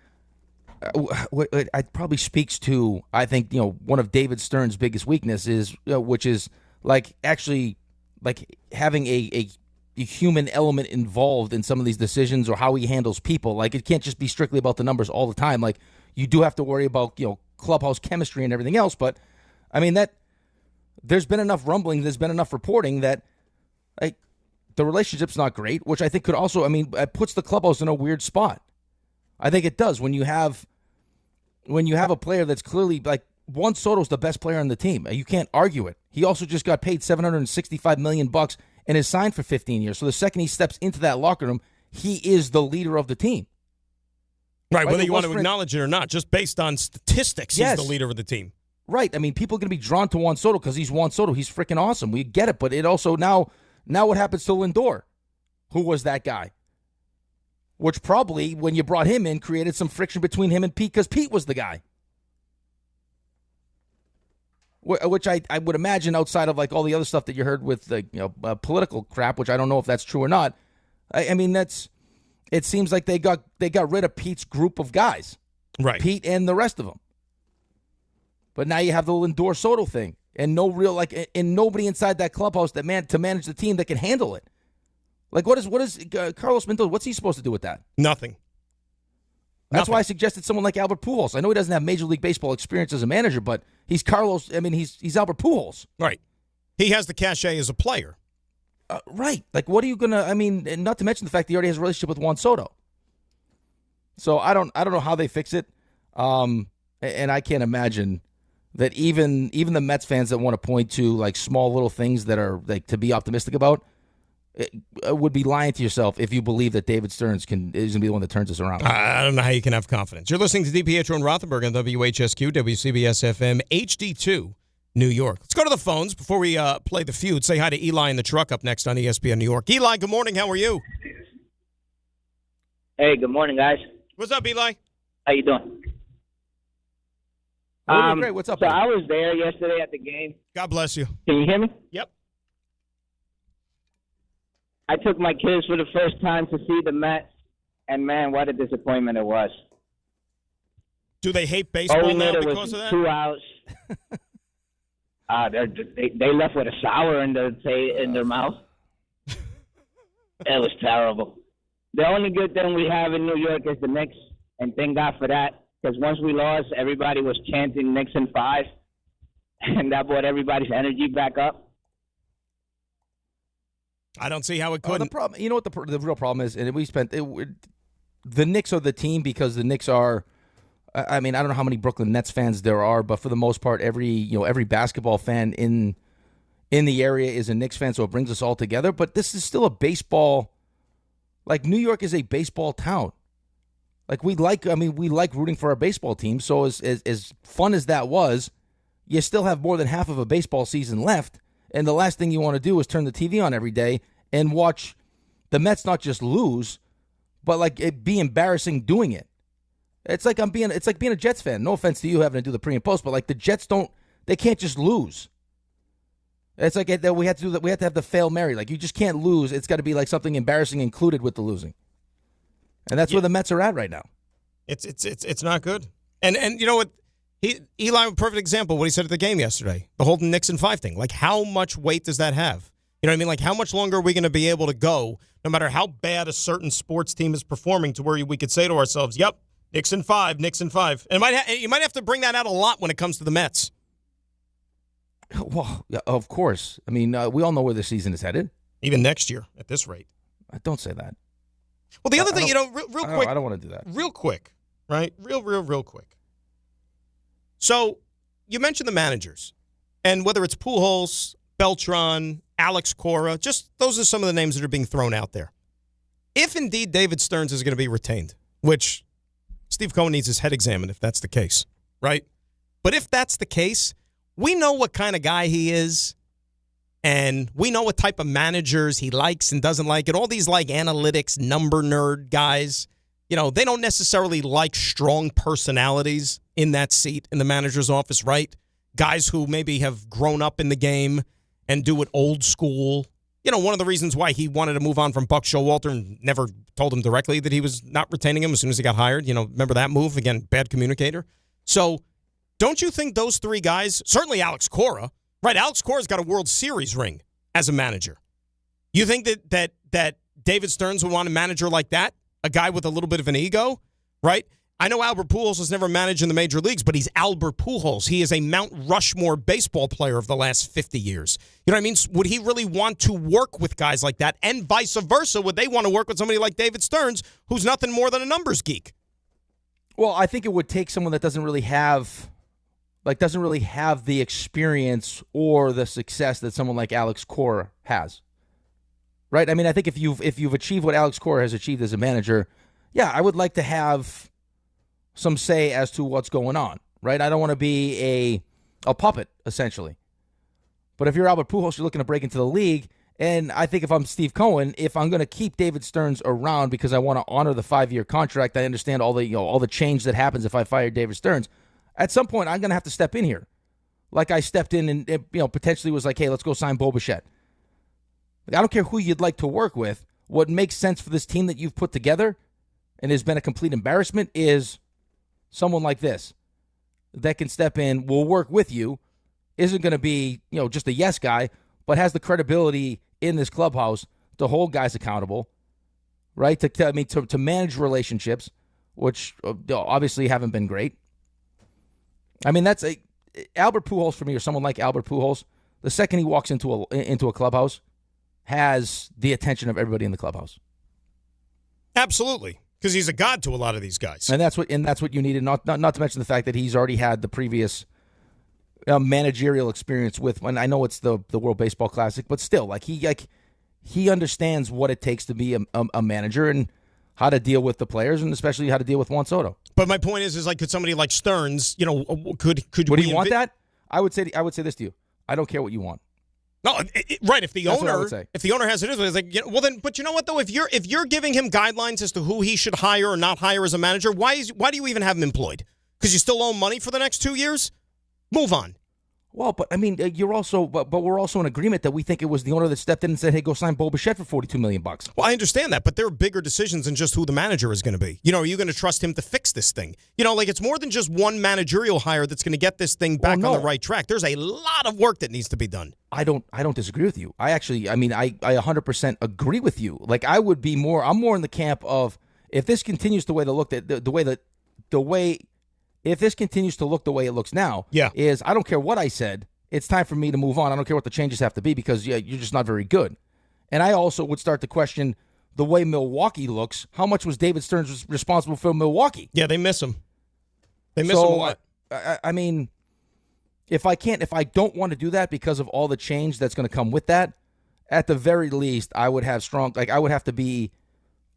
it probably speaks to, I think, one of David Stearns' biggest weaknesses, which is actually having a human element involved in some of these decisions or how he handles people. It can't just be strictly about the numbers all the time. You do have to worry about, clubhouse chemistry and everything else, but there's been enough rumbling, there's been enough reporting that the relationship's not great, which I think could also, it puts the clubhouse in a weird spot. I think it does when you have a player that's clearly Juan Soto's the best player on the team. You can't argue it. He also just got paid $765 million and is signed for 15 years. So the second he steps into that locker room, he is the leader of the team. Right, whether you want to acknowledge it or not, just based on statistics, he's the leader of the team. Right. People are going to be drawn to Juan Soto because he's Juan Soto. He's freaking awesome. We get it. But it also now what happens to Lindor? Who was that guy? Which probably, when you brought him in, created some friction between him and Pete because Pete was the guy. Which I would imagine outside of all the other stuff that you heard with the political crap, which I don't know if that's true or not. I mean, it seems like they got rid of Pete's group of guys. Right. Pete and the rest of them. But now you have the Lindor Soto thing, and no real and nobody inside that clubhouse to manage the team that can handle it. Like, what is Carlos Mendoza? What's he supposed to do with that? Nothing. That's why I suggested someone like Albert Pujols. I know he doesn't have Major League Baseball experience as a manager, but he's Carlos. I mean, he's Albert Pujols. Right. He has the cachet as a player. Right. Like, what are you gonna? I mean, and not to mention the fact that he already has a relationship with Juan Soto. So I don't know how they fix it, and I can't imagine that even the Mets fans that want to point to like small little things that are like to be optimistic about would be lying to yourself if you believe that David Stearns is going to be the one that turns this around. I don't know how you can have confidence. You're listening to DiPietro and Rothenberg on WHSQ, WCBS FM, HD2, New York. Let's go to the phones before we play the feud. Say hi to Eli in the truck up next on ESPN New York. Eli, good morning. How are you? Hey, good morning, guys. What's up, Eli? How you doing? Great. What's up? So I was there yesterday at the game. God bless you. Can you hear me? Yep. I took my kids for the first time to see the Mets, and man, what a disappointment it was. Do they hate baseball now because of that? 2 outs. They left with a sour in their mouth. It was terrible. The only good thing we have in New York is the Knicks, and thank God for that. Because once we lost, everybody was chanting Knicks in 5, and that brought everybody's energy back up. I don't see how it couldn't. The problem, you know what the real problem is, and the Knicks are the team because the Knicks are. I mean, I don't know how many Brooklyn Nets fans there are, but for the most part, every basketball fan in the area is a Knicks fan, so it brings us all together. But this is still a baseball. Like, New York is a baseball town. Like, we like rooting for our baseball team. So as fun as that was, you still have more than half of a baseball season left. And the last thing you want to do is turn the TV on every day and watch the Mets not just lose, but like it be embarrassing doing it. It's like being a Jets fan. No offense to you having to do the pre and post, but like the Jets they can't just lose. It's like we have to do that. We have to have the fail Mary. Like, you just can't lose. It's got to be like something embarrassing included with the losing. And that's where the Mets are at right now. It's not good. And you know what? Eli, a perfect example, what he said at the game yesterday, the whole Knicks and 5 thing. Like, how much weight does that have? You know what I mean? Like, how much longer are we going to be able to go, no matter how bad a certain sports team is performing, to where we could say to ourselves, yep, Knicks and 5, Knicks and 5. And you might have to bring that out a lot when it comes to the Mets. Well, yeah, of course. I mean, we all know where the season is headed. Even next year, at this rate. Don't say that. Well, the other thing, real quick. I don't want to do that. Real quick, right? Real quick. So, you mentioned the managers, and whether it's Pujols, Beltran, Alex Cora, just those are some of the names that are being thrown out there. If indeed David Stearns is going to be retained, which Steve Cohen needs his head examined if that's the case, right? But if that's the case, we know what kind of guy he is, and we know what type of managers he likes and doesn't like, and all these like analytics, number nerd guys, they don't necessarily like strong personalities in that seat in the manager's office, right? Guys who maybe have grown up in the game and do it old school. One of the reasons why he wanted to move on from Buck Showalter and never told him directly that he was not retaining him as soon as he got hired. Remember that move? Again, bad communicator. So don't you think those 3 guys, certainly Alex Cora, right? Alex Cora's got a World Series ring as a manager. You think that David Stearns would want a manager like that? A guy with a little bit of an ego, right? I know Albert Pujols has never managed in the major leagues, but he's Albert Pujols. He is a Mount Rushmore baseball player of the last 50 years. You know what I mean? Would he really want to work with guys like that? And vice versa, would they want to work with somebody like David Stearns, who's nothing more than a numbers geek? Well, I think it would take someone that doesn't really have the experience or the success that someone like Alex Cora has. Right? I mean, I think if you've achieved what Alex Cora has achieved as a manager, yeah, I would like to have some say as to what's going on, right? I don't want to be a puppet, essentially. But if you're Albert Pujols, you're looking to break into the league, and I think if I'm Steve Cohen, if I'm going to keep David Stearns around because I want to honor the 5-year contract, I understand all the change that happens if I fire David Stearns. At some point, I'm going to have to step in here, like I stepped in and potentially was like, hey, let's go sign Bo Bichette. I don't care who you'd like to work with. what makes sense for this team that you've put together and has been a complete embarrassment is someone like this that can step in, will work with you, isn't going to be, just a yes guy, but has the credibility in this clubhouse to hold guys accountable, right? To manage relationships, which obviously haven't been great. I mean, Albert Pujols for me, or someone like Albert Pujols, the second he walks into a clubhouse, has the attention of everybody in the clubhouse. Absolutely, because he's a god to a lot of these guys, and that's what you needed. Not to mention the fact that he's already had the previous managerial experience with. And I know it's the World Baseball Classic, but still, he understands what it takes to be a manager and how to deal with the players, and especially how to deal with Juan Soto. But my point is could somebody like Stearns, could would you want that? I would say this to you. I don't care what you want. No, right. If the owner has it, it's like, well then. But you know what though? If you're giving him guidelines as to who he should hire or not hire as a manager, why do you even have him employed? Because you still owe him money for the next 2 years. Move on. Well, but I mean, we're also in agreement that we think it was the owner that stepped in and said, "Hey, go sign Bo Bichette for $42 million." Well, I understand that, but there are bigger decisions than just who the manager is going to be. Are you going to trust him to fix this thing? It's more than just one managerial hire that's going to get this thing back on the right track. There's a lot of work that needs to be done. I don't disagree with you. I 100% agree with you. I'm more in the camp of, if this continues if this continues to look the way it looks now, is I don't care what I said. It's time for me to move on. I don't care what the changes have to be, because you're just not very good. And I also would start to question the way Milwaukee looks. How much was David Stearns responsible for Milwaukee? Yeah, they miss him. They miss him a lot. I mean, if I don't want to do that because of all the change that's going to come with that, at the very least, I would have I would have to be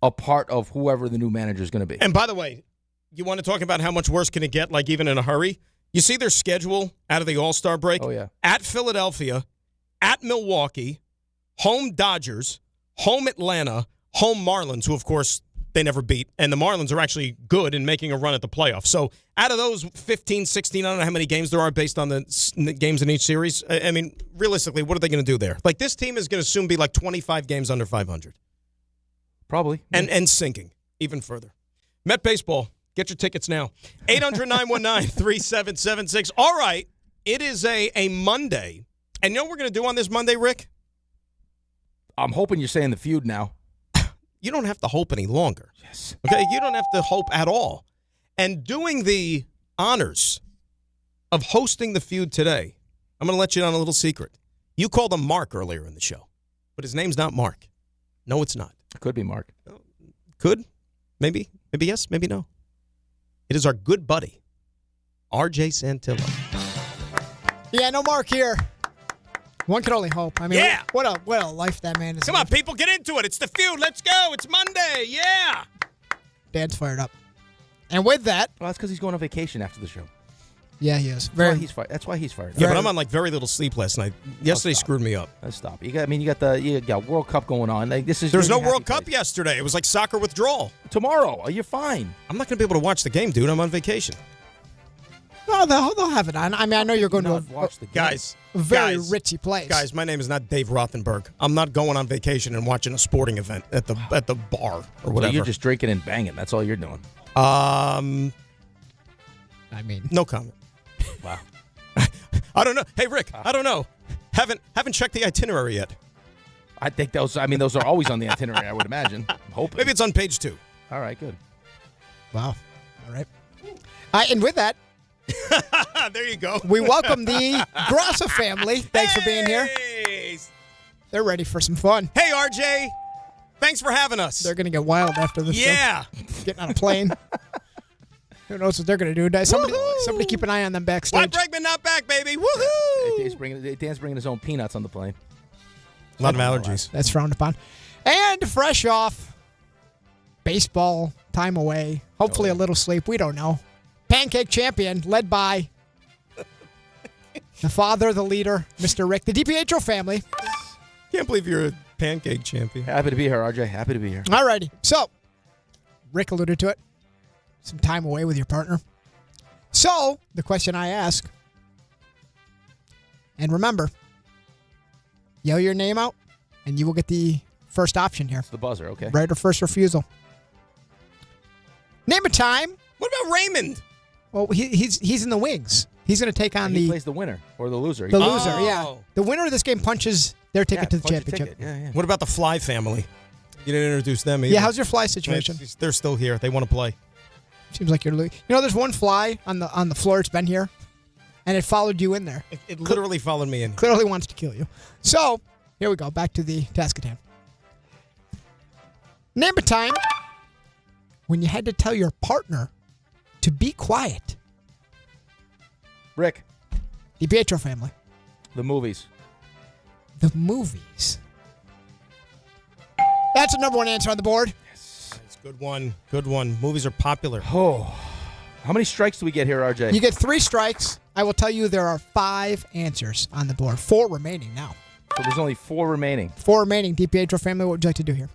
a part of whoever the new manager is going to be. And by the way, you want to talk about how much worse can it get, even in a hurry? You see their schedule out of the All-Star break? Oh, yeah. At Philadelphia, at Milwaukee, home Dodgers, home Atlanta, home Marlins, who, of course, they never beat. And the Marlins are actually good in making a run at the playoffs. So out of those 15, 16, I don't know how many games there are based on the games in each series. I mean, realistically, what are they going to do there? This team is going to soon be 25 games under 500. Probably. And sinking even further. Met Baseball. Get your tickets now. 800-919-3776. All right. It is a Monday. And you know what we're going to do on this Monday, Rick? I'm hoping you're saying the feud now. You don't have to hope any longer. Yes. Okay? You don't have to hope at all. And doing the honors of hosting the feud today, I'm going to let you in on a little secret. You called him Mark earlier in the show, but his name's not Mark. No, it's not. It could be Mark. Could. Maybe. Maybe yes. Maybe no. It is our good buddy, R.J. Santillo. Yeah, no Mark here. One can only hope. I mean, what a life that man is. Come on, people, get into it. It's the feud. Let's go. It's Monday. Yeah. Dan's fired up. And with that... Well, that's because he's going on vacation after the show. Yeah, he is. That's why he's fired up. Yeah, but I'm on very little sleep last night. Yesterday screwed me up. Let's stop. You got World Cup going on. There's no World Cup yesterday. It was like soccer withdrawal. Tomorrow, you're fine. I'm not going to be able to watch the game, dude. I'm on vacation. No, they'll have it on. I mean, I know you're going to watch the game. Guys, a very richy place. Guys, my name is not Dave Rothenberg. I'm not going on vacation and watching a sporting event at the bar or whatever. So you're just drinking and banging. That's all you're doing. I mean, no comment. Wow. I don't know. Hey, Rick, I don't know. Haven't checked the itinerary yet. I think those are always on the itinerary, I would imagine. I'm hoping. Maybe it's on page 2. All right, good. Wow. All right. And with that, there you go. We welcome the Grossa family. Thanks for being here. They're ready for some fun. Hey, RJ. Thanks for having us. They're going to get wild after this show. Getting on a plane. Who knows what they're going to do? Somebody keep an eye on them backstage. Why Bregman not back, baby? Woohoo! Dan's bringing his own peanuts on the plane. A lot of allergies. That's frowned upon. And fresh off baseball time away. Hopefully a little sleep. We don't know. Pancake champion led by the father, the leader, Mr. Rick, the DiPietro family. Can't believe you're a pancake champion. Happy to be here, RJ. Happy to be here. All righty. So, Rick alluded to it. Some time away with your partner. So, the question I ask, and remember, yell your name out, and you will get the first option here. It's the buzzer, okay. Right of first refusal. Name a time. What about Raymond? Well, he's in the wings. He's going to take on he plays the winner or the loser. The loser, yeah. The winner of this game punches their ticket to the championship. Yeah. What about the Fly family? You didn't introduce them either. Yeah, how's your Fly situation? They're still here. They want to play. Seems like you're losing. You know, there's one fly on the floor. It's been here, and it followed you in there. It literally followed me in. Clearly wants to kill you. So, here we go. Back to the task at hand. Name a time when you had to tell your partner to be quiet. Rick. DiPietro family. The movies. The movies. That's the number one answer on the board. Yes. That's a good one. Good one. Movies are popular. Oh. How many strikes do we get here, RJ? You get 3 strikes. I will tell you there are 5 answers on the board. 4 remaining now. So there's only 4 remaining. 4 remaining. DiPietro family, what would you like to do here?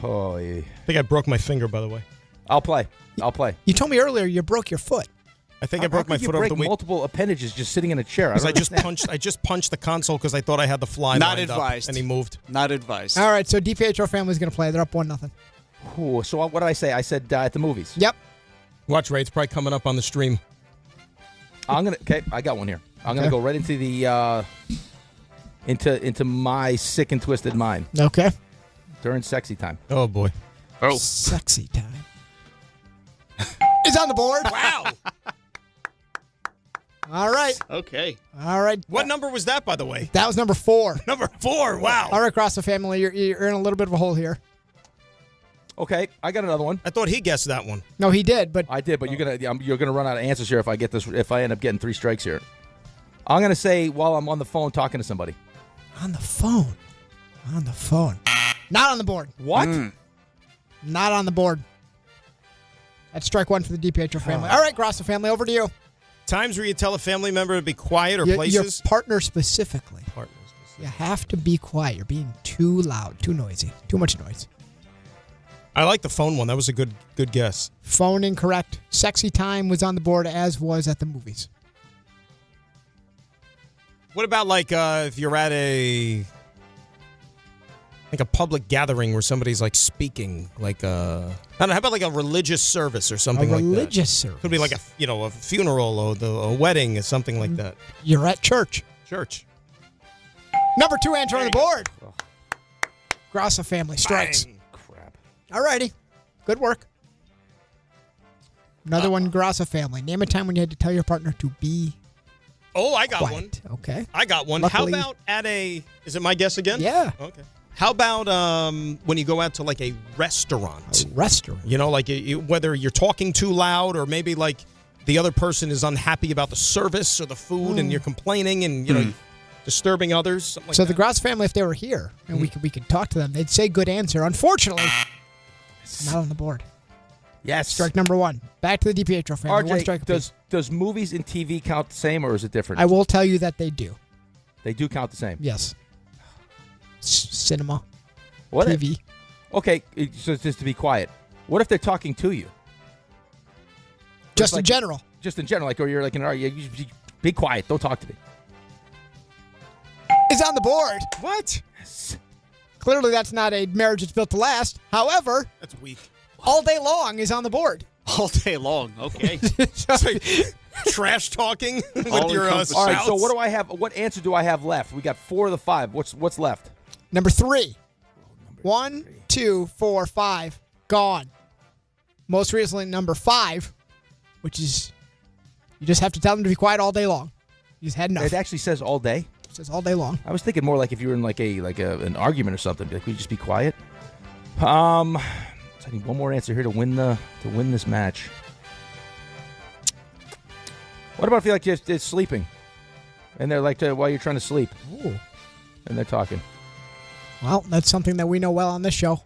Oh, yeah. I think I broke my finger, by the way. I'll play. You told me earlier you broke your foot. I think I broke my foot over the week. Multiple appendages just sitting in a chair. Because I just punched the console because I thought I had the Fly Not lined advised. up, and he moved. Not advised. All right, so DiPietro family's going to play. They're up 1-0. Ooh, so what did I say? I said at the movies. Yep. Watch, Ray. It's probably coming up on the stream. Okay, I got one here. I'm gonna go right into the into my sick and twisted mind. Okay. During sexy time. Oh boy. Oh. Sexy time. It's on the board. Wow. All right. Okay. All right. What number was that, by the way? That was number 4. Number 4. Wow. All right, across the family, you're in a little bit of a hole here. Okay, I got another one. I thought he guessed that one. No, he did, but I did. But you're gonna run out of answers here if I get this. If I end up getting 3 strikes here, I'm gonna say while I'm on the phone talking to somebody. On the phone. Not on the board. What? Not on the board. That's strike 1 for the DiPietro family. All right, Grosso family, over to you. Times where you tell a family member to be quiet or places? Your partner specifically. You have to be quiet. You're being too loud, too noisy, too much noise. I like the phone one. That was a good guess. Phone incorrect. Sexy time was on the board, as was at the movies. What about if you're at a public gathering where somebody's speaking, I don't know, how about a religious service or something like that? Religious service. Could be a funeral or a wedding or something like that. You're at church. Church. Number 2 answer on the board. Grosso family strikes. Bang. Crap. All righty. Good work. Another one, Grosso family. Name a time when you had to tell your partner to be Oh, I got quiet. one. Okay. I got one. Luckily, How about is it my guess again? Yeah. Okay. How about when you go out to a restaurant? A restaurant. You know, whether you're talking too loud or maybe the other person is unhappy about the service or the food and you're complaining and, disturbing others. Something like So that. the Gross family, if they were here and we could talk to them, they'd say good answer. Unfortunately, not on the board. Yes. Strike number 1. Back to the DiPietro family. One strike RJ, does movies and TV count the same or is it different? I will tell you that they do. They do count the same. Yes. Cinema. What TV. Okay, so just to be quiet. What if they're talking to you? Just in general. Just in general, or you're you be quiet. Don't talk to me. Is on the board. What? Yes. Clearly, that's not a marriage that's built to last. However, that's weak. All day long is on the board. All day long. Okay. Trash talking with your spouse. All right. So what do I have? What answer do I have left? We got 4 of the 5. What's left? Number 3. 1, 2, 4, 5. Gone. Most recently, number 5, which is you just have to tell them to be quiet all day long. You just had enough. It actually says all day. It says all day long. I was thinking more if you were in an argument or something. Would you just be quiet? I need one more answer here to win this match. What about if you're just sleeping, and they're while you're trying to sleep, Ooh. and they're talking? Well, that's something that we know well on this show,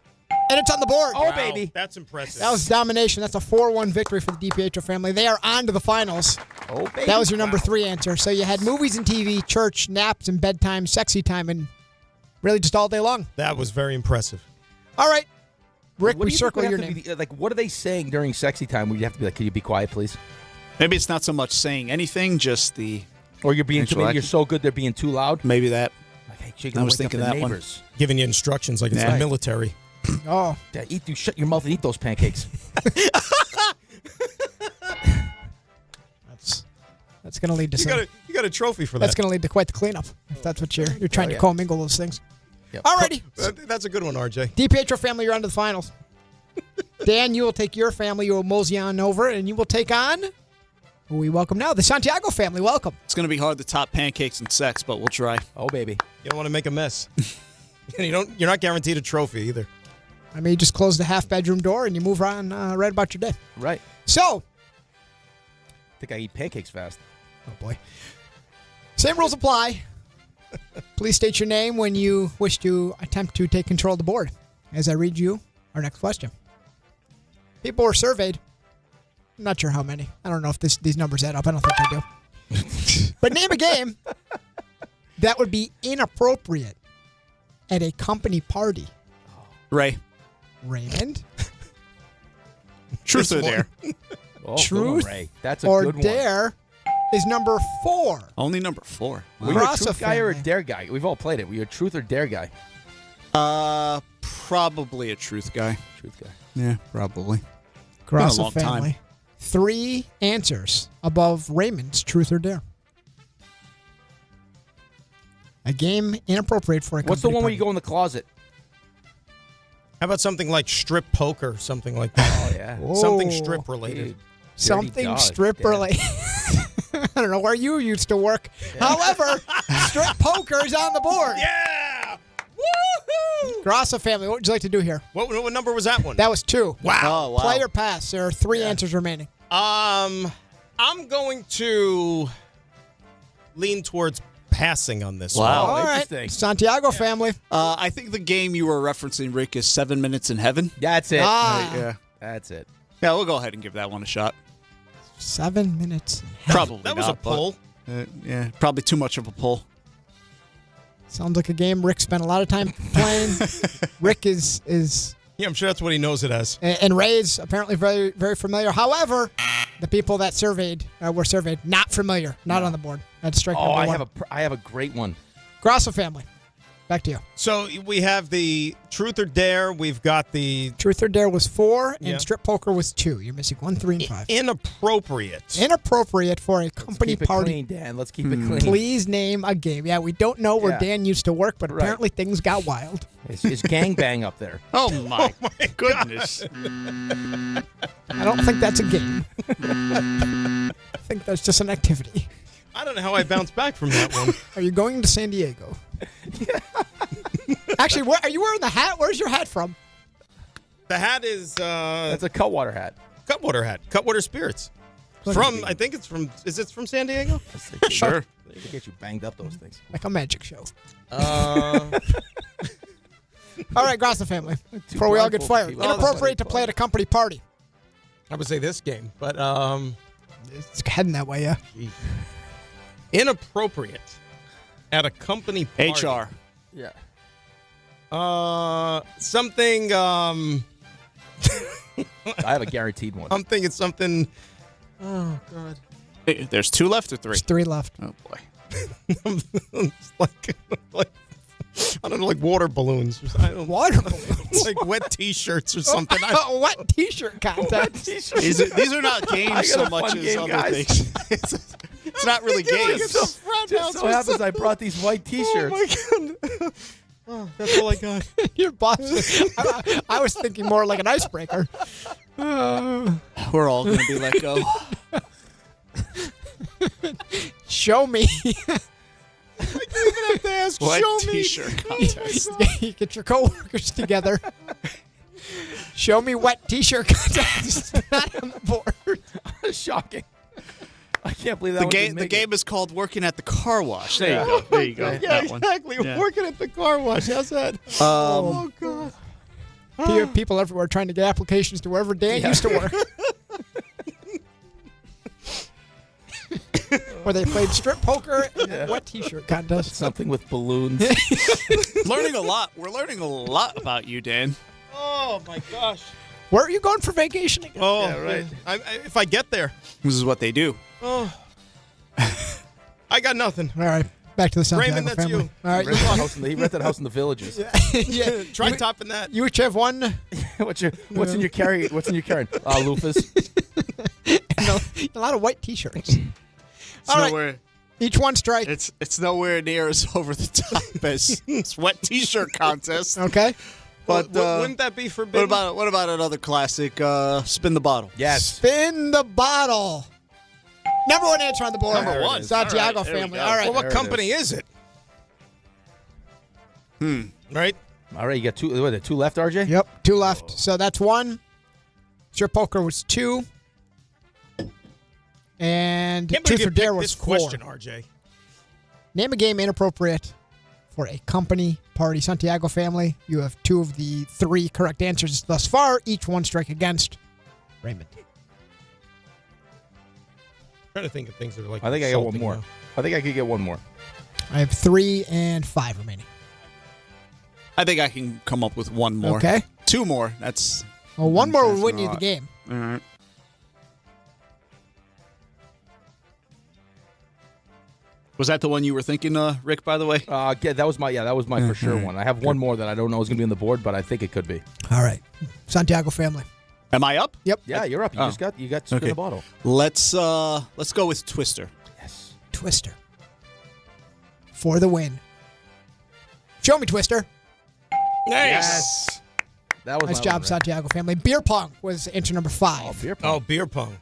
and it's on the board. Oh, baby, that's impressive. That was domination. That's a 4-1 victory for the DiPietro family. They are on to the finals. Oh, baby, that was your number 3 answer. So you had movies and TV, church, naps, and bedtime, sexy time, and really just all day long. That was very impressive. All right. Rick, What we do you circle think your would name. have to be, what are they saying during sexy time where you have to be can you be quiet, please? Maybe it's not so much saying anything, just the Or you're so good they're being too loud. Maybe that. Like, hey, you're I gonna was wake up thinking the that one. neighbors. Giving you instructions like it's the military. Oh. Dad, shut your mouth and eat those pancakes. That's going to lead to You got a trophy for that. That's going to lead to quite the cleanup. If that's what you're trying to commingle those things. Yep. Alrighty. That's a good one, RJ. DiPietro family, you're on to the finals. Dan, you will take your family. You will mosey on over, and you will take on, who we welcome now, the Santiago family. Welcome. It's going to be hard to top pancakes and sex, but we'll try. Oh, baby. You don't want to make a mess. You're not guaranteed a trophy either. I mean, you just close the half-bedroom door, and you move on right about your day. Right. So. I think I eat pancakes fast. Oh, boy. Same rules apply. Please state your name when you wish to attempt to take control of the board. As I read you our next question. People were surveyed. I'm not sure how many. I don't know if these numbers add up. I don't think they do. But name a game that would be inappropriate at a company party. Raymond? Truth or dare? Oh, Truth Ray. That's a or good one. dare is number 4. Only number 4. Were you a truth guy or a dare guy? We've all played it. Were you a truth or dare guy? Probably a truth guy. Truth guy. Yeah, probably. Cross Been a long family. time. 3 answers above Raymond's truth or dare. A game inappropriate for a company What's the one where party. you go in the closet? How about something like strip poker, something like that? Oh, yeah. Something strip related. Dude, Something dog, strip damn. related. I don't know where you used to work. However, strip poker is on the board. Yeah! Woohoo! Grasso family, what would you like to do here? What number was that one? That was 2. Wow. Oh, wow. Play or pass. There are 3 answers remaining. I'm going to lean towards passing on this one. All interesting. right. Santiago family. I think the game you were referencing, Rick, is 7 Minutes in Heaven. That's it. Yeah. That's it. Yeah, we'll go ahead and give that one a shot. 7 minutes. Probably That was not, a pull. but, yeah, probably too much of a pull. Sounds like a game Rick spent a lot of time playing. Rick is Yeah, I'm sure that's what he knows it as. and Ray is apparently very, very familiar. However, the people that were surveyed not familiar, not on the board. That's strike number 1. I have a great one. Grasso family. Back to you. So we have the truth or dare. We've got the Truth or dare was 4, Yeah. and strip poker was 2. You're missing 1, 3, and 5. inappropriate. Inappropriate for a company Keep it party. clean, Dan. Let's keep it clean. Please name a game. Yeah, we don't know where Yeah. Dan used to work, but Right. apparently things got wild. Is gangbang up there? Oh, my goodness. I don't think that's a game. I think that's just an activity. I don't know how I bounce back from that one. Are you going to San Diego? Actually, where are you wearing the hat? Where's your hat from? The hat is That's a Cutwater hat. Cutwater hat. Cutwater Spirits. I think it's from. Is it from San Diego? Sure. They could get you banged up those things. Like a magic show. Uh, All right, Grasso family. Before we all get fired. people. Inappropriate to play at a company party. I would say this game, but It's heading that way, yeah. inappropriate at a company party. HR. Yeah. Something. I have a guaranteed one. I'm thinking something. Oh God. Hey, there's 2 left or 3? There's 3 left. Oh, boy. It's like I don't know, like water balloons. Water balloons? Like wet T-shirts or something. A wet T-shirt contest. These are not games so much as other things. It's not really games. Just so happens I brought these white T-shirts. Oh my God. Oh, that's all I got. Your boss. I was thinking more like an icebreaker. We're all going to be let go. Show me. I don't even have to ask. What Show me. T-shirt contest? You get your coworkers together. Show me wet T-shirt contest. Not on the board. Shocking. I can't believe that The game is called Working at the Car Wash. There you go. There you go. Yeah, That one. exactly. Yeah. Working at the car wash. How's that? Oh God. People everywhere trying to get applications to wherever Dan used to work. Where they played strip poker and wet T-shirt contest. Something with balloons. Learning a lot. We're learning a lot about you, Dan. Oh my gosh. Where are you going for vacation again? Oh, Yeah, right. if I get there. This is what they do. Oh. I got nothing. All right. Back to the Santiago Raymond, that's family. you. All right. He rented a house in the Villages. Yeah. Try topping that. You each have one. What's in your carry? What's in your carry? Lufus. A lot of white T-shirts. All right. Nowhere, Each one strike. it's nowhere near as over the top as sweat T-shirt contest. Okay. But wouldn't that be forbidden? What about another classic? Spin the bottle. Yes. Spin the bottle. Number one answer on the board. Number one. Santiago All right, there we family. go. All right. Well, what company is it? Right? All right, you got two left, RJ? Yep, 2 left. So that's 1. Strip poker was 2. And Can't Truth believe or you Dare picked was this 4. question, RJ. Name a game inappropriate for a company party. Santiago family, you have 2 of the 3 correct answers thus far. Each 1 strike against Raymond. Trying to think of things that are like. I think I got one insulting more. now. I think I could get one more. I have 3 and 5 remaining. I think I can come up with one more. Okay. 2 more. That's. Well, 1 more will win you not- the game. All right. Was that the one you were thinking, Rick? By the way. Yeah, that was my for sure one. I have one more that I don't know is going to be on the board, but I think it could be. All right. Santiago family. Am I up? Yep. Yeah, you're up. You got spin the bottle. Let's go with Twister. Yes. Twister. For the win. Show me Twister. Nice. That was Nice my job, one, right? Santiago family. Beer pong was answer number 5. Oh, beer pong. Beer pong.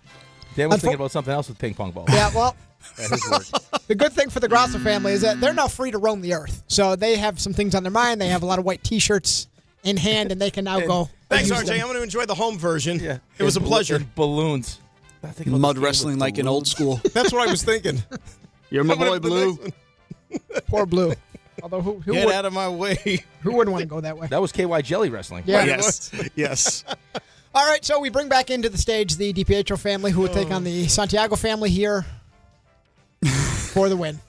Dan was thinking about something else with ping pong balls. Yeah, well, At his work. the good thing for the Grosso family is that they're now free to roam the earth. So they have some things on their mind. They have a lot of white T-shirts in hand, and they can now go. Thanks, use RJ. them. I'm going to enjoy the home version. Yeah. It was a pleasure. And balloons. Mud wrestling like in old school. That's what I was thinking. You're my I'm gonna boy, have the Blue. next one. Poor Blue. Although who Get would, out of my way. who wouldn't want to go that way? That was KY Jelly Wrestling. Yeah. Yes. Yes. All right, so we bring back into the stage the DiPietro family, who will take on the Santiago family here for the win.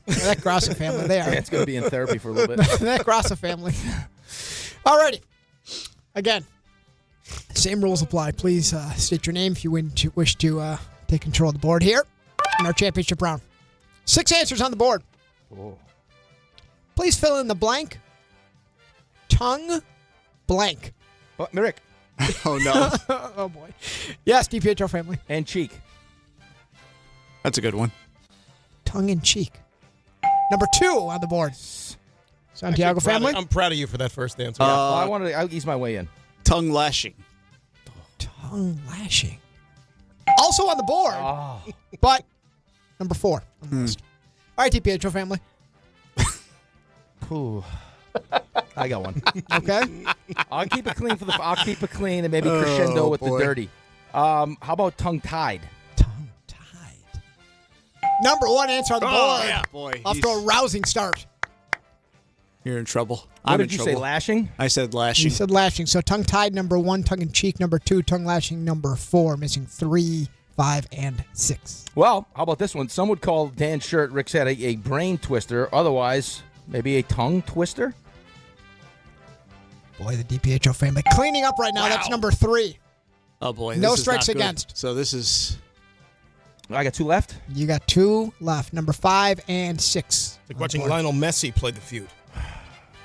That Grosso family, they are. Yeah, it's going to be in therapy for a little bit. That Grosso family. All righty. Again, same rules apply. Please state your name if you wish to take control of the board here in our championship round. 6 answers on the board. Oh. Please fill in the blank. Tongue blank. But Rick. Oh, no. Oh, boy. Yes, DiPietro family. And cheek. That's a good one. Tongue in cheek. Number 2 on the board. Santiago family. I'm proud of you for that first answer. I'll ease my way in. Tongue lashing. Tongue lashing. Also on the board, but number 4 on the list. All right, DiPietro family. Ooh. I got one. Okay. I'll keep it clean I'll keep it clean and maybe crescendo with the dirty. How about tongue tied? Tongue tied. Number 1 answer on the board. Yeah, boy. Off to a rousing start. You're in trouble. What did you say, lashing? I said You lashing. said lashing. So tongue tied number 1, tongue in cheek number 2, tongue lashing number 4, missing 3, 5, and 6. Well, how about this one? Some would call Dan's shirt, Rick said, a brain twister. Otherwise, maybe a tongue twister. Boy, the DiPietro family cleaning up right now. Wow. That's number 3. Oh, boy. No this is strikes not good. against. So this is... I got 2 left. You got 2 left. Number 5 and 6. It's like watching Lionel Messi play the feud.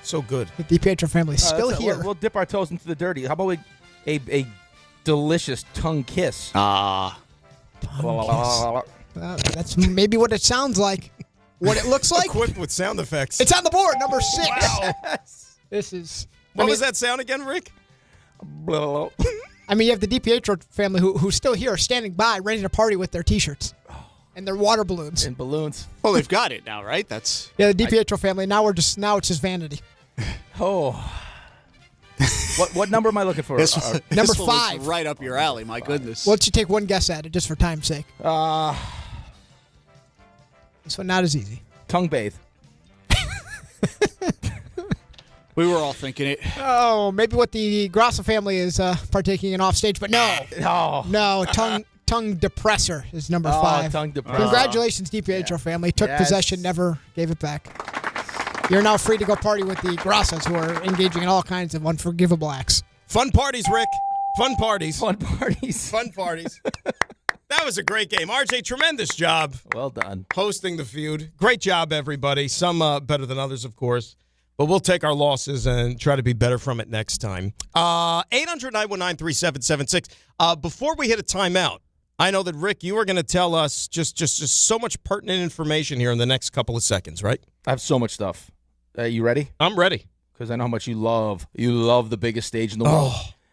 So good. The DiPietro family is still here. We'll dip our toes into the dirty. How about a delicious tongue kiss? That's maybe what it sounds like. What it looks like. Equipped with sound effects. It's on the board. Number 6. Wow. This is. What was that sound again, Rick? I mean, you have the DiPietro family who's still here, standing by, ready to party with their T-shirts and their water balloons. And balloons. Well, they've got it now, right? That's Yeah, the DiPietro family. Now it's just vanity. Oh. What number am I looking for? This Number one 5. was right up your alley. My goodness. Why don't you take one guess at it, just for time's sake? This one not as easy. Tongue bathe. We were all thinking it. Oh, maybe what the Grosso family is partaking in off stage, but no. No, tongue depressor is number 5. Tongue depressor. Congratulations, DiPietro family. Took possession, never gave it back. You're now free to go party with the Grossos, who are engaging in all kinds of unforgivable acts. Fun parties, Rick. Fun parties. Fun parties. Fun parties. That was a great game. RJ, tremendous job. Well done. Hosting the feud. Great job, everybody. Some better than others, of course. But we'll take our losses and try to be better from it next time. 800-919-3776. Before we hit a timeout, I know that, Rick, you are going to tell us just so much pertinent information here in the next couple of seconds, right? I have so much stuff. You ready? I'm ready. Because I know how much you love the biggest stage in the world.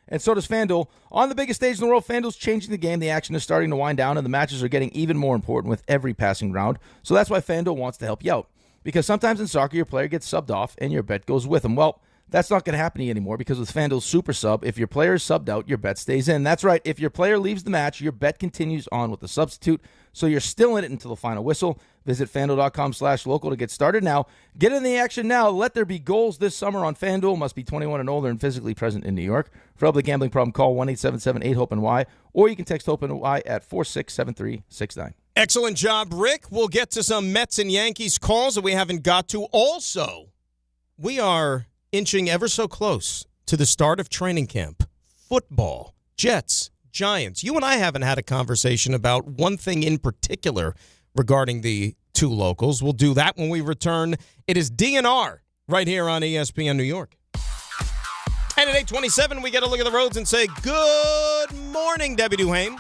And so does FanDuel. On the biggest stage in the world, FanDuel's changing the game. The action is starting to wind down, and the matches are getting even more important with every passing round. So that's why FanDuel wants to help you out. Because sometimes in soccer, your player gets subbed off, and your bet goes with them. Well, that's not going to happen anymore because with FanDuel's Super Sub, if your player is subbed out, your bet stays in. That's right. If your player leaves the match, your bet continues on with the substitute, so you're still in it until the final whistle. Visit FanDuel.com/local to get started now. Get in the action now. Let there be goals this summer on FanDuel. Must be 21 and older and physically present in New York. For help with a gambling problem, call 1-877-8-HOPE-NY, or you can text HOPE-NY at 467-369. Excellent job, Rick. We'll get to some Mets and Yankees calls that we haven't got to. Also, we are inching ever so close to the start of training camp. Football, Jets, Giants. You and I haven't had a conversation about one thing in particular regarding the two locals. We'll do that when we return. It is DNR right here on ESPN New York. And at 8:27, we get a look at the roads and say, good morning, Debbie Duhane.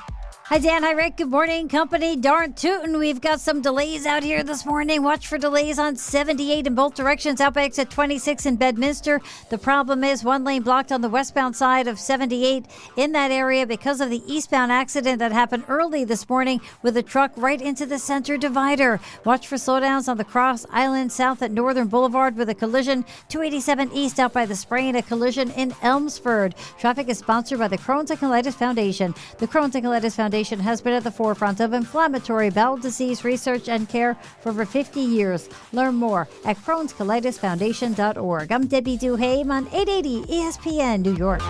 Hi, Dan. Hi, Rick. Good morning, company. Darn tootin'. We've got some delays out here this morning. Watch for delays on 78 in both directions. Out by exit 26 in Bedminster. The problem is one lane blocked on the westbound side of 78 in that area because of the eastbound accident that happened early this morning with a truck right into the center divider. Watch for slowdowns on the Cross Island south at Northern Boulevard with a collision. 287 east out by the Spray and a collision in Elmsford. Traffic is sponsored by the Crohn's and Colitis Foundation. The Crohn's and Colitis Foundation has been at the forefront of inflammatory bowel disease research and care for over 50 years. Learn more at Crohn'sColitisFoundation.org. I'm Debbie Duhame on 880 ESPN New York.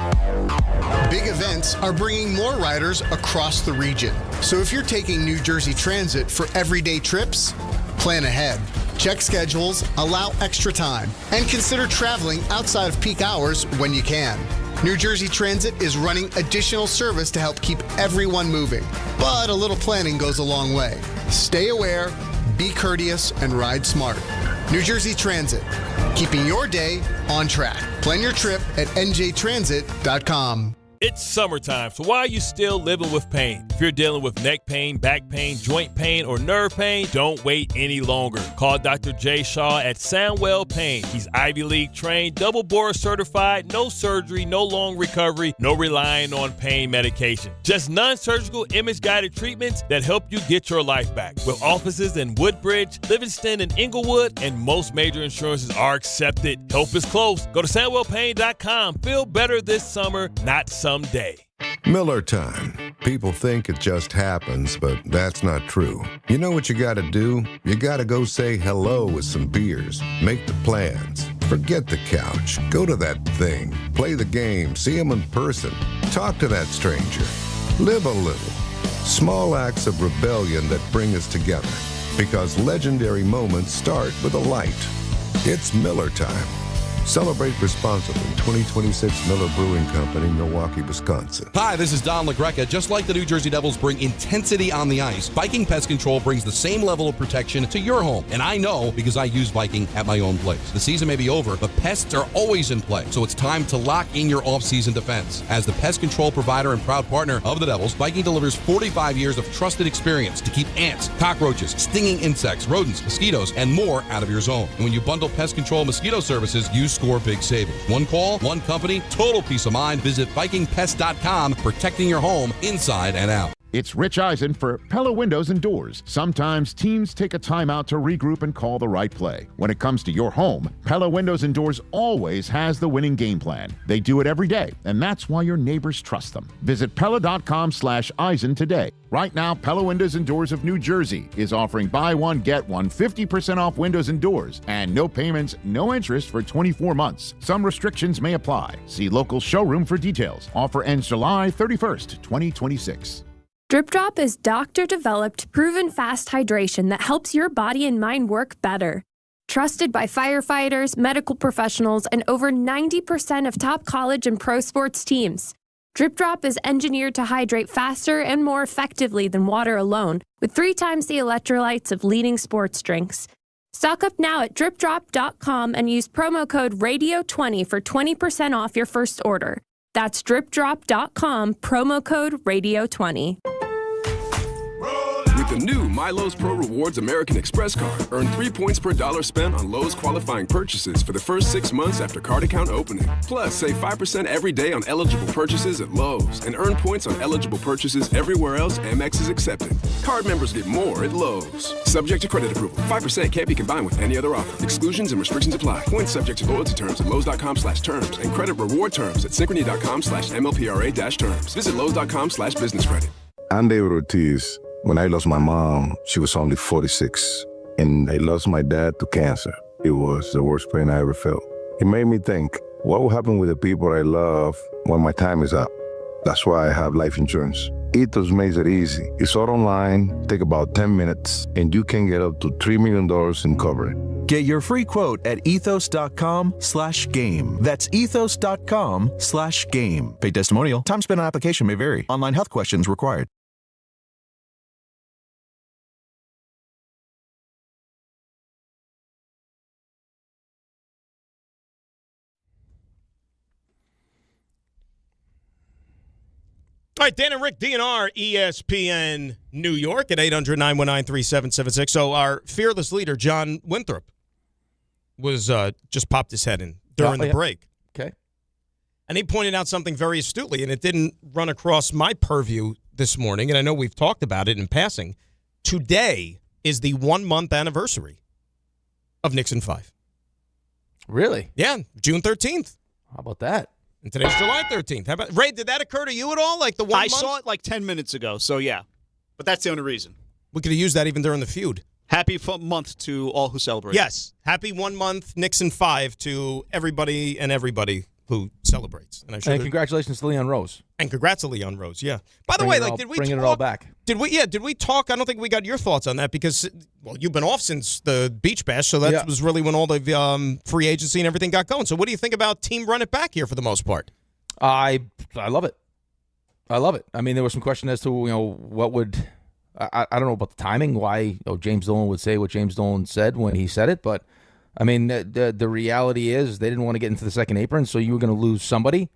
Big events are bringing more riders across the region. So if you're taking New Jersey Transit for everyday trips, plan ahead. Check schedules, allow extra time, and consider traveling outside of peak hours when you can. New Jersey Transit is running additional service to help keep everyone moving. But a little planning goes a long way. Stay aware, be courteous, and ride smart. New Jersey Transit, keeping your day on track. Plan your trip at njtransit.com. It's summertime, so why are you still living with pain? If you're dealing with neck pain, back pain, joint pain, or nerve pain, don't wait any longer. Call Dr. Jay Shaw at Sandwell Pain. He's Ivy League trained, double board certified, no surgery, no long recovery, no relying on pain medication. Just non-surgical image-guided treatments that help you get your life back. With offices in Woodbridge, Livingston, and Inglewood, and most major insurances are accepted. Help is close. Go to SandwellPain.com. Feel better this summer, not someday. Miller time. People think it just happens, but that's not true. You know what you gotta do? You gotta go say hello with some beers. Make the plans. Forget the couch. Go to that thing. Play the game. See them in person. Talk to that stranger. Live a little. Small acts of rebellion that bring us together. Because legendary moments start with a light. It's Miller time. Celebrate responsibly. 2026 Miller Brewing Company, Milwaukee, Wisconsin. Hi, this is Don LaGreca. Just like the New Jersey Devils bring intensity on the ice, Viking Pest Control brings the same level of protection to your home. And I know because I use Viking at my own place. The season may be over, but pests are always in play. So it's time to lock in your off-season defense. As the pest control provider and proud partner of the Devils, Viking delivers 45 years of trusted experience to keep ants, cockroaches, stinging insects, rodents, mosquitoes, and more out of your zone. And when you bundle pest control mosquito services, you score big savings. One call, one company, total peace of mind. Visit VikingPest.com, protecting your home inside and out. It's Rich Eisen for Pella Windows and Doors. Sometimes teams take a timeout to regroup and call the right play. When it comes to your home, Pella Windows and Doors always has the winning game plan. They do it every day, and that's why your neighbors trust them. Visit Pella.com/Eisen today. Right now, Pella Windows and Doors of New Jersey is offering buy one, get one, 50% off windows and doors, and no payments, no interest for 24 months. Some restrictions may apply. See local showroom for details. Offer ends July 31st, 2026. Drip Drop is doctor-developed, proven fast hydration that helps your body and mind work better. Trusted by firefighters, medical professionals, and over 90% of top college and pro sports teams. Drip Drop is engineered to hydrate faster and more effectively than water alone, with 3 times the electrolytes of leading sports drinks. Stock up now at dripdrop.com and use promo code RADIO20 for 20% off your first order. That's dripdrop.com, promo code RADIO20. With the new MyLowe's Pro Rewards American Express card, earn 3 points per dollar spent on Lowe's qualifying purchases for the first 6 months after card account opening. Plus, save 5% every day on eligible purchases at Lowe's and earn points on eligible purchases everywhere else Amex is accepted. Card members get more at Lowe's. Subject to credit approval. 5% can't be combined with any other offer. Exclusions and restrictions apply. Points subject to loyalty terms at Lowe's.com/terms and credit reward terms at Synchrony.com/MLPRA-terms. Visit Lowe's.com/business credit. I'm David Ortiz. When I lost my mom, she was only 46, and I lost my dad to cancer. It was the worst pain I ever felt. It made me think, what will happen with the people I love when my time is up? That's why I have life insurance. Ethos makes it easy. It's all online, take about 10 minutes, and you can get up to $3 million in coverage. Get your free quote at ethos.com/game. That's ethos.com/game. Paid testimonial. Time spent on application may vary. Online health questions required. All right, Dan and Rick, DNR, ESPN New York at 800-919-3776. So our fearless leader, John Winthrop, was just popped his head in during the break. Okay. And he pointed out something very astutely, and it didn't run across my purview this morning, and I know we've talked about it in passing. Today is the 1-month anniversary of Knicks and 5. Really? Yeah, June 13th. How about that? And today's July 13th. How about Ray? Did that occur to you at all? Like the 1 month? I saw it like 10 minutes ago, so yeah. But that's the only reason. We could have used that even during the feud. Happy month to all who celebrate. Yes. Happy 1 month, Knicks and 5 to everybody and everybody who celebrates. And congratulations to Leon Rose. And congrats to Leon Rose, yeah. By the way, did we bringing it all back? Did we talk? I don't think we got your thoughts on that because, well, you've been off since the Beach Bash, so that was really when all the free agency and everything got going. So what do you think about Team Run It Back here for the most part? I love it. I love it. I mean, there was some question as to what would I don't know about the timing, why James Dolan would say what James Dolan said when he said it, but I mean the reality is they didn't want to get into the second apron, so you were going to lose somebody,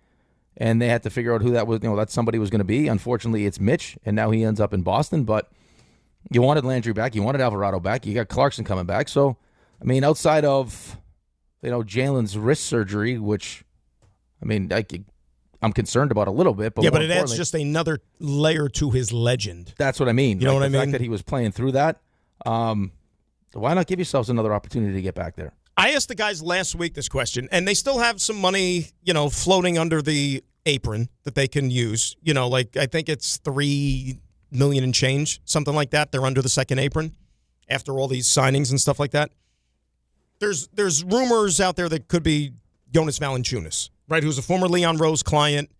and they had to figure out who that was. That somebody was going to be. Unfortunately, it's Mitch, and now he ends up in Boston. But you wanted Landry back, you wanted Alvarado back, you got Clarkson coming back. So I mean, outside of Jalen's wrist surgery, which I mean I'm concerned about a little bit. But but it adds just another layer to his legend. That's what I mean. You know what I mean? The fact that he was playing through that, why not give yourselves another opportunity to get back there? I asked the guys last week this question, and they still have some money, floating under the apron that they can use. Like I think it's $3 million and change, something like that. They're under the second apron after all these signings and stuff like that. There's rumors out there that could be Jonas Valanciunas, right, who's a former Leon Rose client.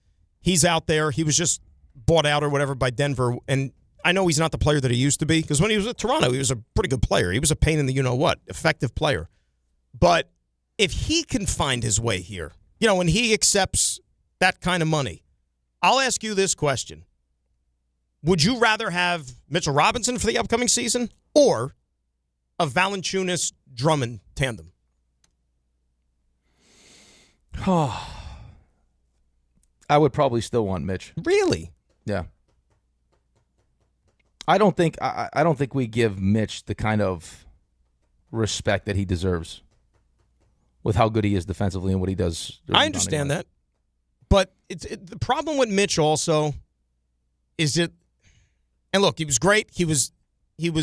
He's out there. He was just bought out or whatever by Denver. And I know he's not the player that he used to be because when he was at Toronto, he was a pretty good player. He was a pain in the you-know-what, effective player. But if he can find his way here, and he accepts that kind of money, I'll ask you this question. Would you rather have Mitchell Robinson for the upcoming season or a Valanciunas-Drummond tandem? I would probably still want Mitch. Really? Yeah. I don't think we give Mitch the kind of respect that he deserves with how good he is defensively and what he does. I understand that. But the problem with Mitch also is that, and look, he was great. He was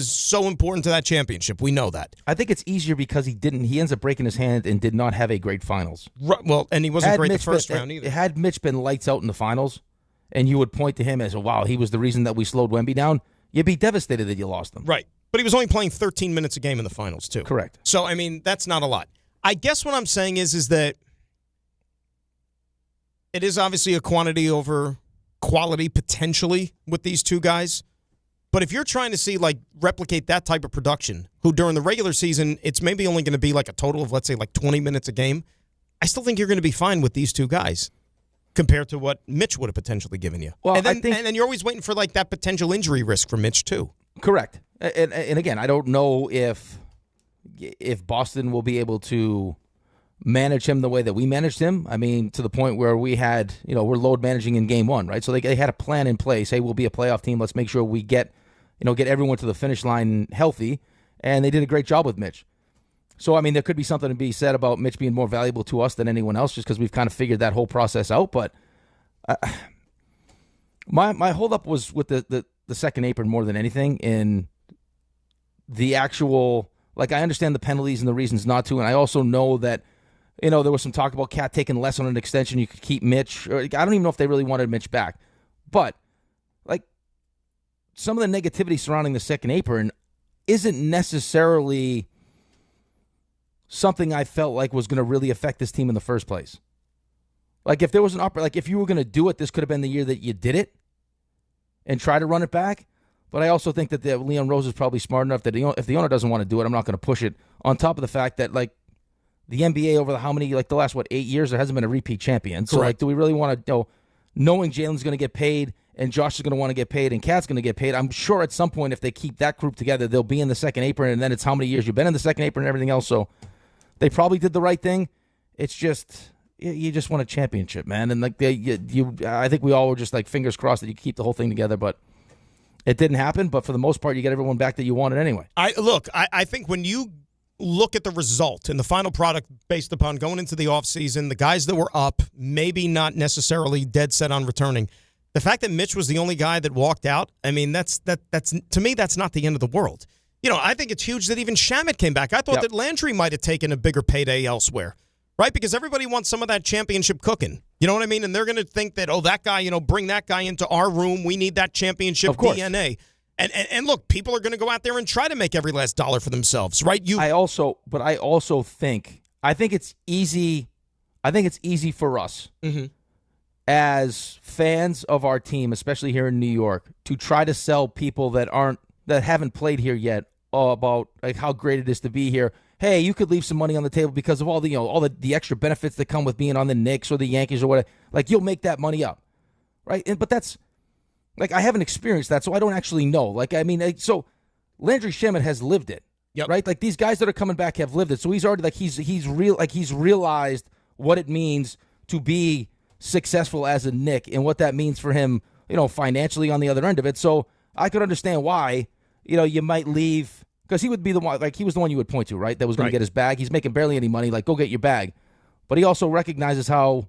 so important to that championship. We know that. I think it's easier because he ends up breaking his hand and did not have a great finals. Right, well, and he wasn't great the first round either. Had Mitch been lights out in the finals, and you would point to him as, wow, he was the reason that we slowed Wemby down, you'd be devastated that you lost him. Right. But he was only playing 13 minutes a game in the finals, too. Correct. So, I mean, that's not a lot. I guess what I'm saying is that it is obviously a quantity over quality potentially with these two guys. But if you're trying to see, replicate that type of production, who during the regular season, it's maybe only going to be a total of, let's say, 20 minutes a game, I still think you're going to be fine with these two guys. compared to what Mitch would have potentially given you. Well, and then, I think, and then you're always waiting for like that potential injury risk for Mitch too. Correct. And again, I don't know if Boston will be able to manage him the way that we managed him. I mean, to the point where we had, we're load managing in game one, right? So they had a plan in place. Hey, we'll be a playoff team. Let's make sure we get everyone to the finish line healthy. And they did a great job with Mitch. So, I mean, there could be something to be said about Mitch being more valuable to us than anyone else just because we've kind of figured that whole process out. But my holdup was with the second apron more than anything in the actual, like, I understand the penalties and the reasons not to, and I also know that, there was some talk about Cat taking less on an extension. You could keep Mitch. Or, I don't even know if they really wanted Mitch back. But, like, some of the negativity surrounding the second apron isn't necessarily something I felt like was going to really affect this team in the first place. Like, if there was if you were going to do it, this could have been the year that you did it and try to run it back. But I also think that Leon Rose is probably smart enough that if the owner doesn't want to do it, I'm not going to push it. On top of the fact that, like, the NBA over the last 8 years, there hasn't been a repeat champion. So, like, do we really want to, knowing Jalen's going to get paid and Josh is going to want to get paid and Cat's going to get paid, I'm sure at some point if they keep that group together, they'll be in the second apron, and then it's how many years you've been in the second apron and everything else. So they probably did the right thing. It's just, you just won a championship, man. And, like, I think we all were just, like, fingers crossed that you keep the whole thing together, but it didn't happen. But for the most part, you get everyone back that you wanted anyway. I think when you look at the result and the final product based upon going into the offseason, the guys that were up, maybe not necessarily dead set on returning, the fact that Mitch was the only guy that walked out, I mean, that's to me, that's not the end of the world. I think it's huge that even Shamet came back. I thought that Landry might have taken a bigger payday elsewhere, right? Because everybody wants some of that championship cooking. You know what I mean? And they're going to think that, that guy, bring that guy into our room. We need that championship DNA. And look, people are going to go out there and try to make every last dollar for themselves, right? I also think it's easy. I think it's easy for us as fans of our team, especially here in New York, to try to sell people that haven't played here yet about, like, how great it is to be here. Hey, you could leave some money on the table because of all the extra benefits that come with being on the Knicks or the Yankees or whatever. Like, you'll make that money up, right? But that's, like, I haven't experienced that, so I don't actually know. Like, I mean, so Landry Shamet has lived it, right? Like, these guys that are coming back have lived it. So he's already, like, he's realized what it means to be successful as a Knick and what that means for him, financially on the other end of it. So I could understand why, you might leave, because he would be the one, like, he was the one you would point to, right? That was going to get his bag. He's making barely any money. Like, go get your bag. But he also recognizes how,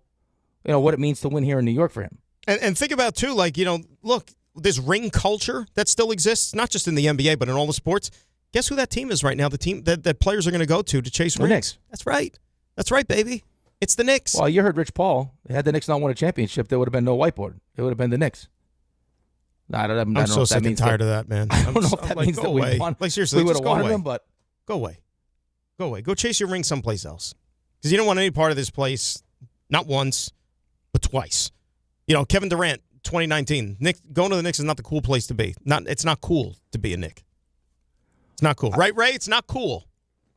what it means to win here in New York for him. And think about, too, like, look, this ring culture that still exists, not just in the NBA, but in all the sports. Guess who that team is right now? The team that players are going to go to chase rings. Knicks. That's right. That's right, baby. It's the Knicks. Well, you heard Rich Paul. Had the Knicks not won a championship, there would have been no whiteboard. It would have been the Knicks. No, I don't know so if that sick and means tired of that, man. I don't know if that means that we won. Like, seriously, we would just have go wanted away. them, but go away. Go away. Go chase your ring someplace else. Because you don't want any part of this place, not once, but twice. Kevin Durant, 2019. Going to the Knicks is not the cool place to be. It's not cool to be a Knick. It's not cool. Right, Ray? It's not cool.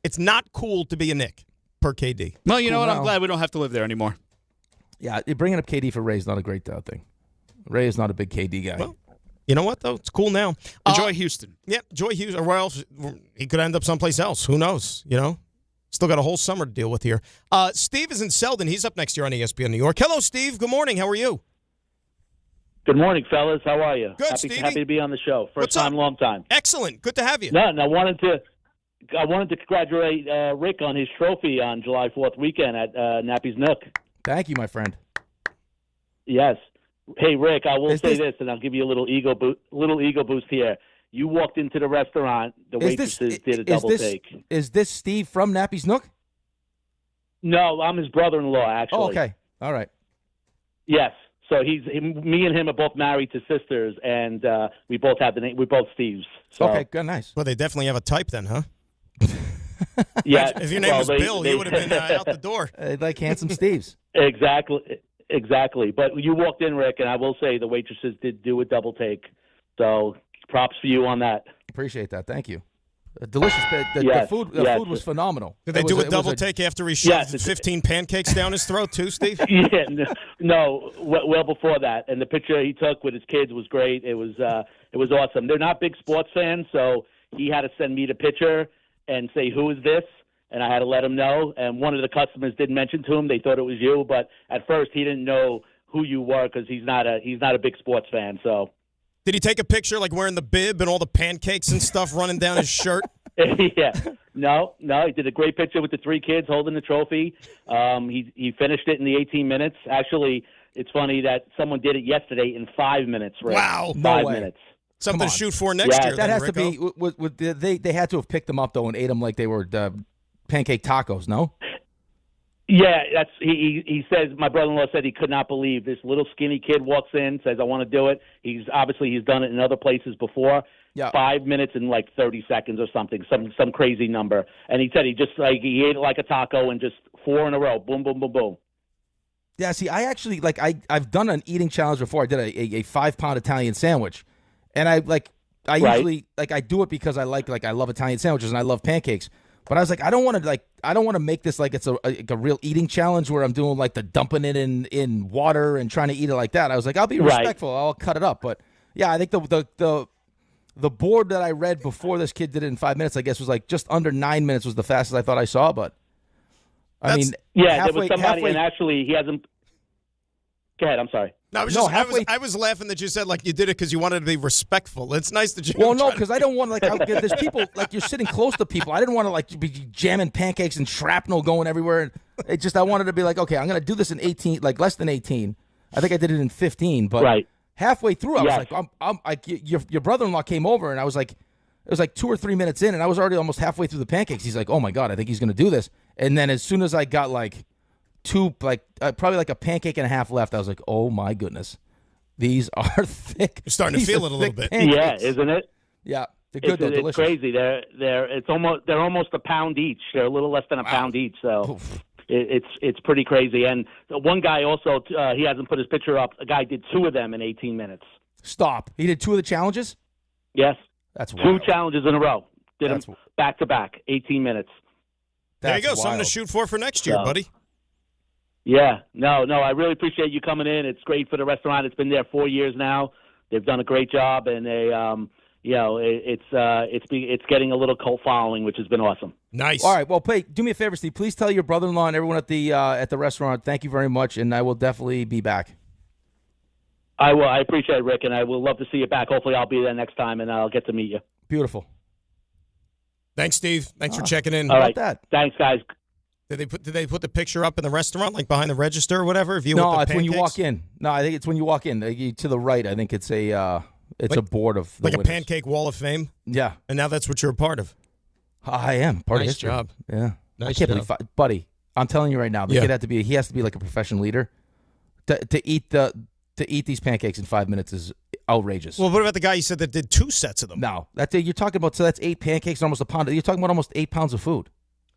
It's not cool to be a Knick, per KD. Well, you know what? I'm glad we don't have to live there anymore. Yeah, bringing up KD for Ray is not a great thing. Ray is not a big KD guy. Well, you know what, though? It's cool now. Enjoy Houston. Yeah, enjoy Houston. Or where else? He could end up someplace else. Who knows? Still got a whole summer to deal with here. Steve is in Selden. He's up next year on ESPN New York. Hello, Steve. Good morning. How are you? Good morning, fellas. How are you? Good, happy to be on the show. First time, long time. Excellent. Good to have you. No, I wanted to congratulate Rick on his trophy on July 4th weekend at Nappy's Nook. Thank you, my friend. Yes. Hey, Rick, I will say this, and I'll give you a little ego boost here. You walked into the restaurant, the waitresses did a double take. Is this Steve from Nappy's Nook? No, I'm his brother-in-law, actually. Oh, okay. All right. Yes. So me and him are both married to sisters, and we both have the name. We're both Steves. So. Okay, good, nice. Well, they definitely have a type then, huh? Yeah. If your name was Bill, you would have been out the door. Like handsome Steves. Exactly. But you walked in, Rick, and I will say the waitresses did do a double take. So props for you on that. Appreciate that. Thank you. Delicious. The food was phenomenal. Did they do a double take after he shoved 15 pancakes down his throat too, Steve? Yeah, no, well before that. And the picture he took with his kids was great. It was awesome. They're not big sports fans, so he had to send me the picture and say, "Who is this?" And I had to let him know. And one of the customers did mention to him they thought it was you, but at first he didn't know who you were because he's not a big sports fan. So. Did he take a picture like wearing the bib and all the pancakes and stuff running down his shirt? Yeah. No, he did a great picture with the 3 kids holding the trophy. He finished it in the 18 minutes. Actually, it's funny that someone did it yesterday in 5 minutes. Rick. Wow. 5 minutes. Something to shoot for next year. That has Rico. to be. They had to have picked them up though and ate them like they were pancake tacos. No. Yeah, he says my brother-in-law said he could not believe this little skinny kid walks in, says I want to do it. He's done it in other places before. Yeah. 5 minutes and like 30 seconds or something, some crazy number. And he said he ate it like a taco and just 4 in a row, boom, boom, boom, boom. Yeah, see, I actually I've done an eating challenge before. I did a 5-pound Italian sandwich, and I usually I do it because I love Italian sandwiches and I love pancakes. But I was like, I don't want to make this like it's a real eating challenge where I'm doing like the dumping it in water and trying to eat it like that. I was like, I'll be respectful. I'll cut it up. But yeah, I think the board that I read before this kid did it in 5 minutes, I guess, was like just under 9 minutes was the fastest I thought I saw. But I mean, there was somebody, and actually he hasn't. Go ahead. I'm sorry. No, I was laughing that you said like you did it because you wanted to be respectful. It's nice that you. Well, no, because I don't want there's people like you're sitting close to people. I didn't want to like be jamming pancakes and shrapnel going everywhere. And I wanted to be like, okay, I'm going to do this in 18, like less than 18. I think I did it in 15, but halfway through, I was like, I'm your brother-in-law came over, and I was like, it was like 2 or 3 minutes in, and I was already almost halfway through the pancakes. He's like, oh my God, I think he's going to do this. And then as soon as I got like probably like a pancake and a half left, I was like, oh my goodness, these are thick. You're starting to feel it a little bit. Pancakes. Yeah, isn't it? Yeah, they're good. They're delicious. It's crazy. They're almost a pound each. They're a little less than a pound each. So it's pretty crazy. And one guy also he hasn't put his picture up. A guy did 2 of them in 18 minutes. Stop. He did 2 of the challenges? Yes. That's 2 wild. challenges in a row. Did them back to back, 18 minutes. There you go. Something to shoot for next year, buddy. Yeah, no, I really appreciate you coming in. It's great for the restaurant. It's been there 4 years now. They've done a great job, and they, it's getting a little cult following, which has been awesome. Nice. All right, well, do me a favor, Steve. Please tell your brother-in-law and everyone at the restaurant, thank you very much, and I will definitely be back. I will. I appreciate it, Rick, and I will love to see you back. Hopefully, I'll be there next time, and I'll get to meet you. Beautiful. Thanks, Steve. Thanks for checking in. All right. Thanks, guys. Did they put the picture up in the restaurant, like behind the register or whatever? No, it's when you walk in. No, I think it's when you walk in. To the right, I think it's a board of the like winners. a pancake wall of fame. Yeah, and now that's what you're a part of. I am part of nice history. Job. Yeah, nice I can't job. believe, buddy. I'm telling you right now, the kid he has to be like a professional leader to eat these pancakes in 5 minutes is outrageous. Well, what about the guy you said that did 2 sets of them? No, you're talking about. So that's 8 pancakes and almost a pound. You're talking about almost 8 pounds of food.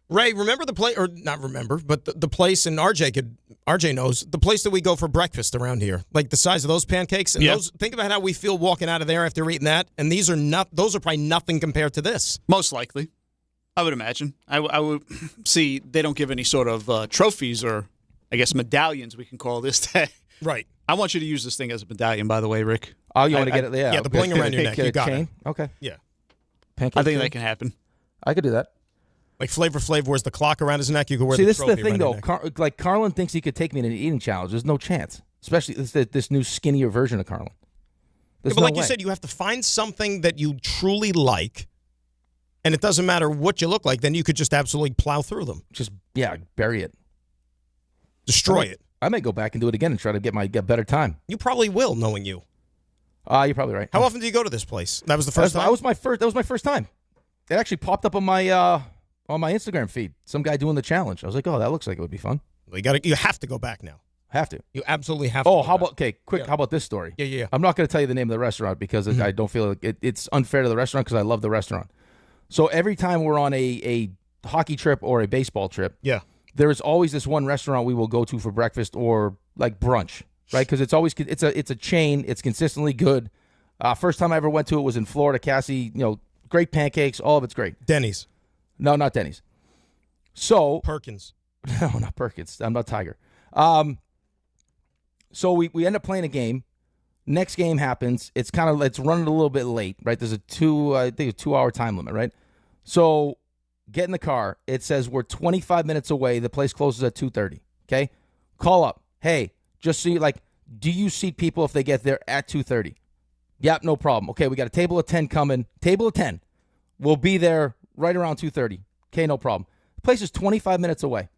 Ray, remember the place, or not remember, but the place, and RJ knows, the place that we go for breakfast around here, like the size of those pancakes. And those, think about how we feel walking out of there after eating that. And those are probably nothing compared to this. Most likely. I would imagine. I would see they don't give any sort of trophies or, I guess, medallions we can call this day. Right. I want you to use this thing as a medallion, by the way, Rick. Oh, you want to get it? Yeah. Yeah, the bling around your neck. You got chain? it. Okay. Yeah. Pancake I think chain? that can happen. I could do that. Like Flavor Flav wears the clock around his neck. You could wear See, the this is the trophy thing, around though. your neck. Like Carlin thinks he could take me in an eating challenge. There's no chance, especially this new skinnier version of Carlin. Yeah, but like you said, you have to find something that you truly like, and it doesn't matter what you look like. Then you could just absolutely plow through them. Just bury it, destroy it. I may go back and do it again and try to get better time. You probably will, knowing you. You're probably right. How often do you go to this place? That was the first time. That was my first time. It actually popped up on my Instagram feed. Some guy doing the challenge. I was like, oh, that looks like it would be fun. Well, you have to go back now. Have to. You absolutely have to. Oh, how about How about this story? Yeah. I'm not going to tell you the name of the restaurant because I don't feel like it's unfair to the restaurant because I love the restaurant. So every time we're on a hockey trip or a baseball trip, there is always this one restaurant we will go to for breakfast or like brunch, right? Because it's a chain. It's consistently good. First time I ever went to it was in Florida. Cassie, Great pancakes. All of it's great. Denny's. No, not Denny's. So Perkins. No, not Perkins. I'm not Tiger. So we end up playing a game. Next game happens. It's running a little bit late, right? There's a 2-hour time limit, right? So get in the car. It says we're 25 minutes away. The place closes at 2:30. Okay, call up. Hey, just so you do you seat people if they get there at 2:30? Yep, no problem. Okay, we got a table of 10 coming. Table of 10. We'll be there right around 2:30. Okay, no problem. The place is 25 minutes away.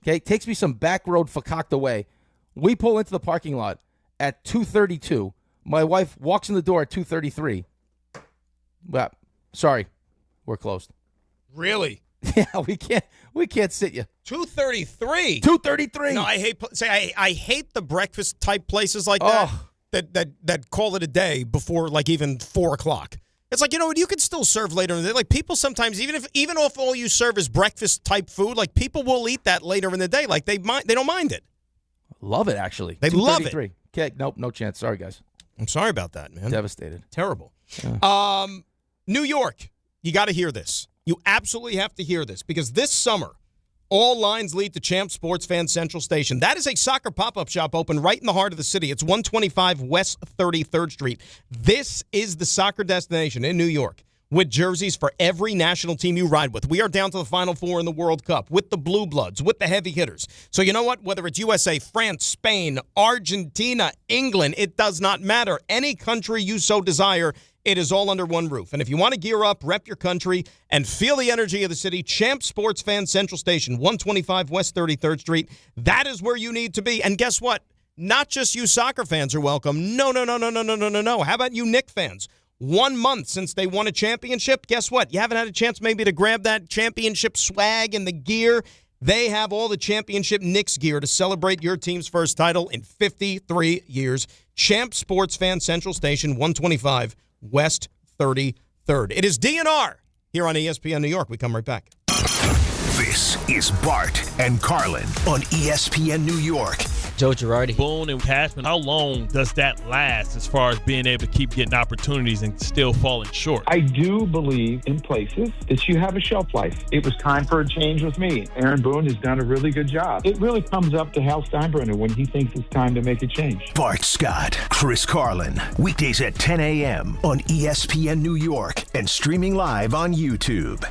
Okay, takes me some back road fakakta way. We pull into the parking lot at 2:32. My wife walks in the door at 2:33. Well, sorry, we're closed. Really? Yeah, we can't sit you. 2:33. 2:33. No, I hate the breakfast type places like that call it a day before even 4 o'clock. It's like, you can still serve later in the day. Like, people sometimes, even if all you serve is breakfast type food, people will eat that later in the day. Like, they don't mind it. Love it, actually. They love it. Okay, nope, no chance. Sorry, guys. I'm sorry about that, man. Devastated. Terrible. Yeah. New York, you got to hear this. You absolutely have to hear this, because this summer, all lines lead to Champ Sports Fan Central Station. That is a soccer pop-up shop open right in the heart of the city. It's 125 West 33rd Street. This is the soccer destination in New York, with jerseys for every national team you ride with. We are down to the Final Four in the World Cup, with the Blue Bloods, with the heavy hitters. So you know what? Whether it's USA, France, Spain, Argentina, England, it does not matter. Any country you so desire, it is all under one roof. And if you want to gear up, rep your country, and feel the energy of the city, Champ Sports Fan Central Station, 125 West 33rd Street, that is where you need to be. And guess what? Not just you soccer fans are welcome. No. How about you Knicks fans? 1 month since they won a championship. Guess what? You haven't had a chance maybe to grab that championship swag and the gear. They have all the championship Knicks gear to celebrate your team's first title in 53 years. Champ Sports Fan Central Station, 125 West 33rd. It is DNR here on ESPN New York. We come right back. This is Bart and Carlin on ESPN New York. Joe Girardi. Boone and Cashman, how long does that last as far as being able to keep getting opportunities and still falling short? I do believe in places that you have a shelf life. It was time for a change with me. Aaron Boone has done a really good job. It really comes up to Hal Steinbrenner when he thinks it's time to make a change. Bart Scott, Chris Carlin, weekdays at 10 a.m. on ESPN New York and streaming live on YouTube.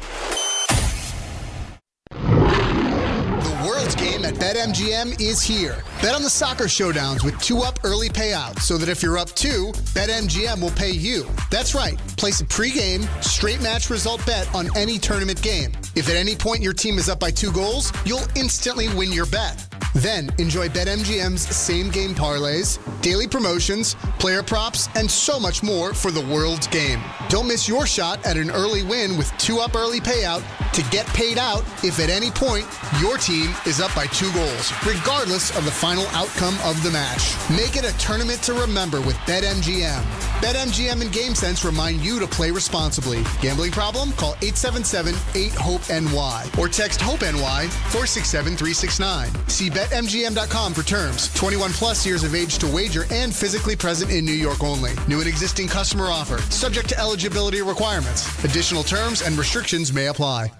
Game at BetMGM is here. Bet on the soccer showdowns with 2-up early payouts so that if you're up 2, BetMGM will pay you. That's right. Place a pregame, straight match result bet on any tournament game. If at any point your team is up by 2 goals, you'll instantly win your bet. Then enjoy BetMGM's same-game parlays, daily promotions, player props, and so much more for the world's game. Don't miss your shot at an early win with 2-up early payout to get paid out if at any point your team is up by 2 goals, regardless of the final outcome of the match. Make it a tournament to remember with BetMGM. BetMGM and GameSense remind you to play responsibly. Gambling problem? Call 877-8-HOPE-NY or text HOPE-NY 467-369. See BetMGM.com for terms. 21 plus years of age to wager and physically present in New York only. New and existing customer offer. Subject to eligibility requirements. Additional terms and restrictions may apply.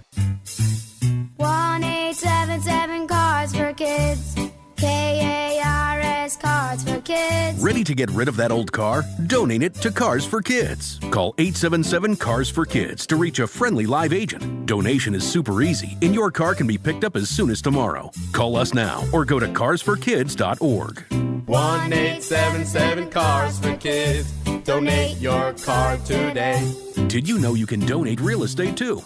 1-877 Cards for Kids. KARS Cards for Kids. Ready to get rid of that old car? Donate it to Cars for Kids. Call 877 Cars for Kids to reach a friendly live agent. Donation is super easy, and your car can be picked up as soon as tomorrow. Call us now or go to carsforkids.org. 1-877 Cars for Kids. Donate your car today. Did you know you can donate real estate too?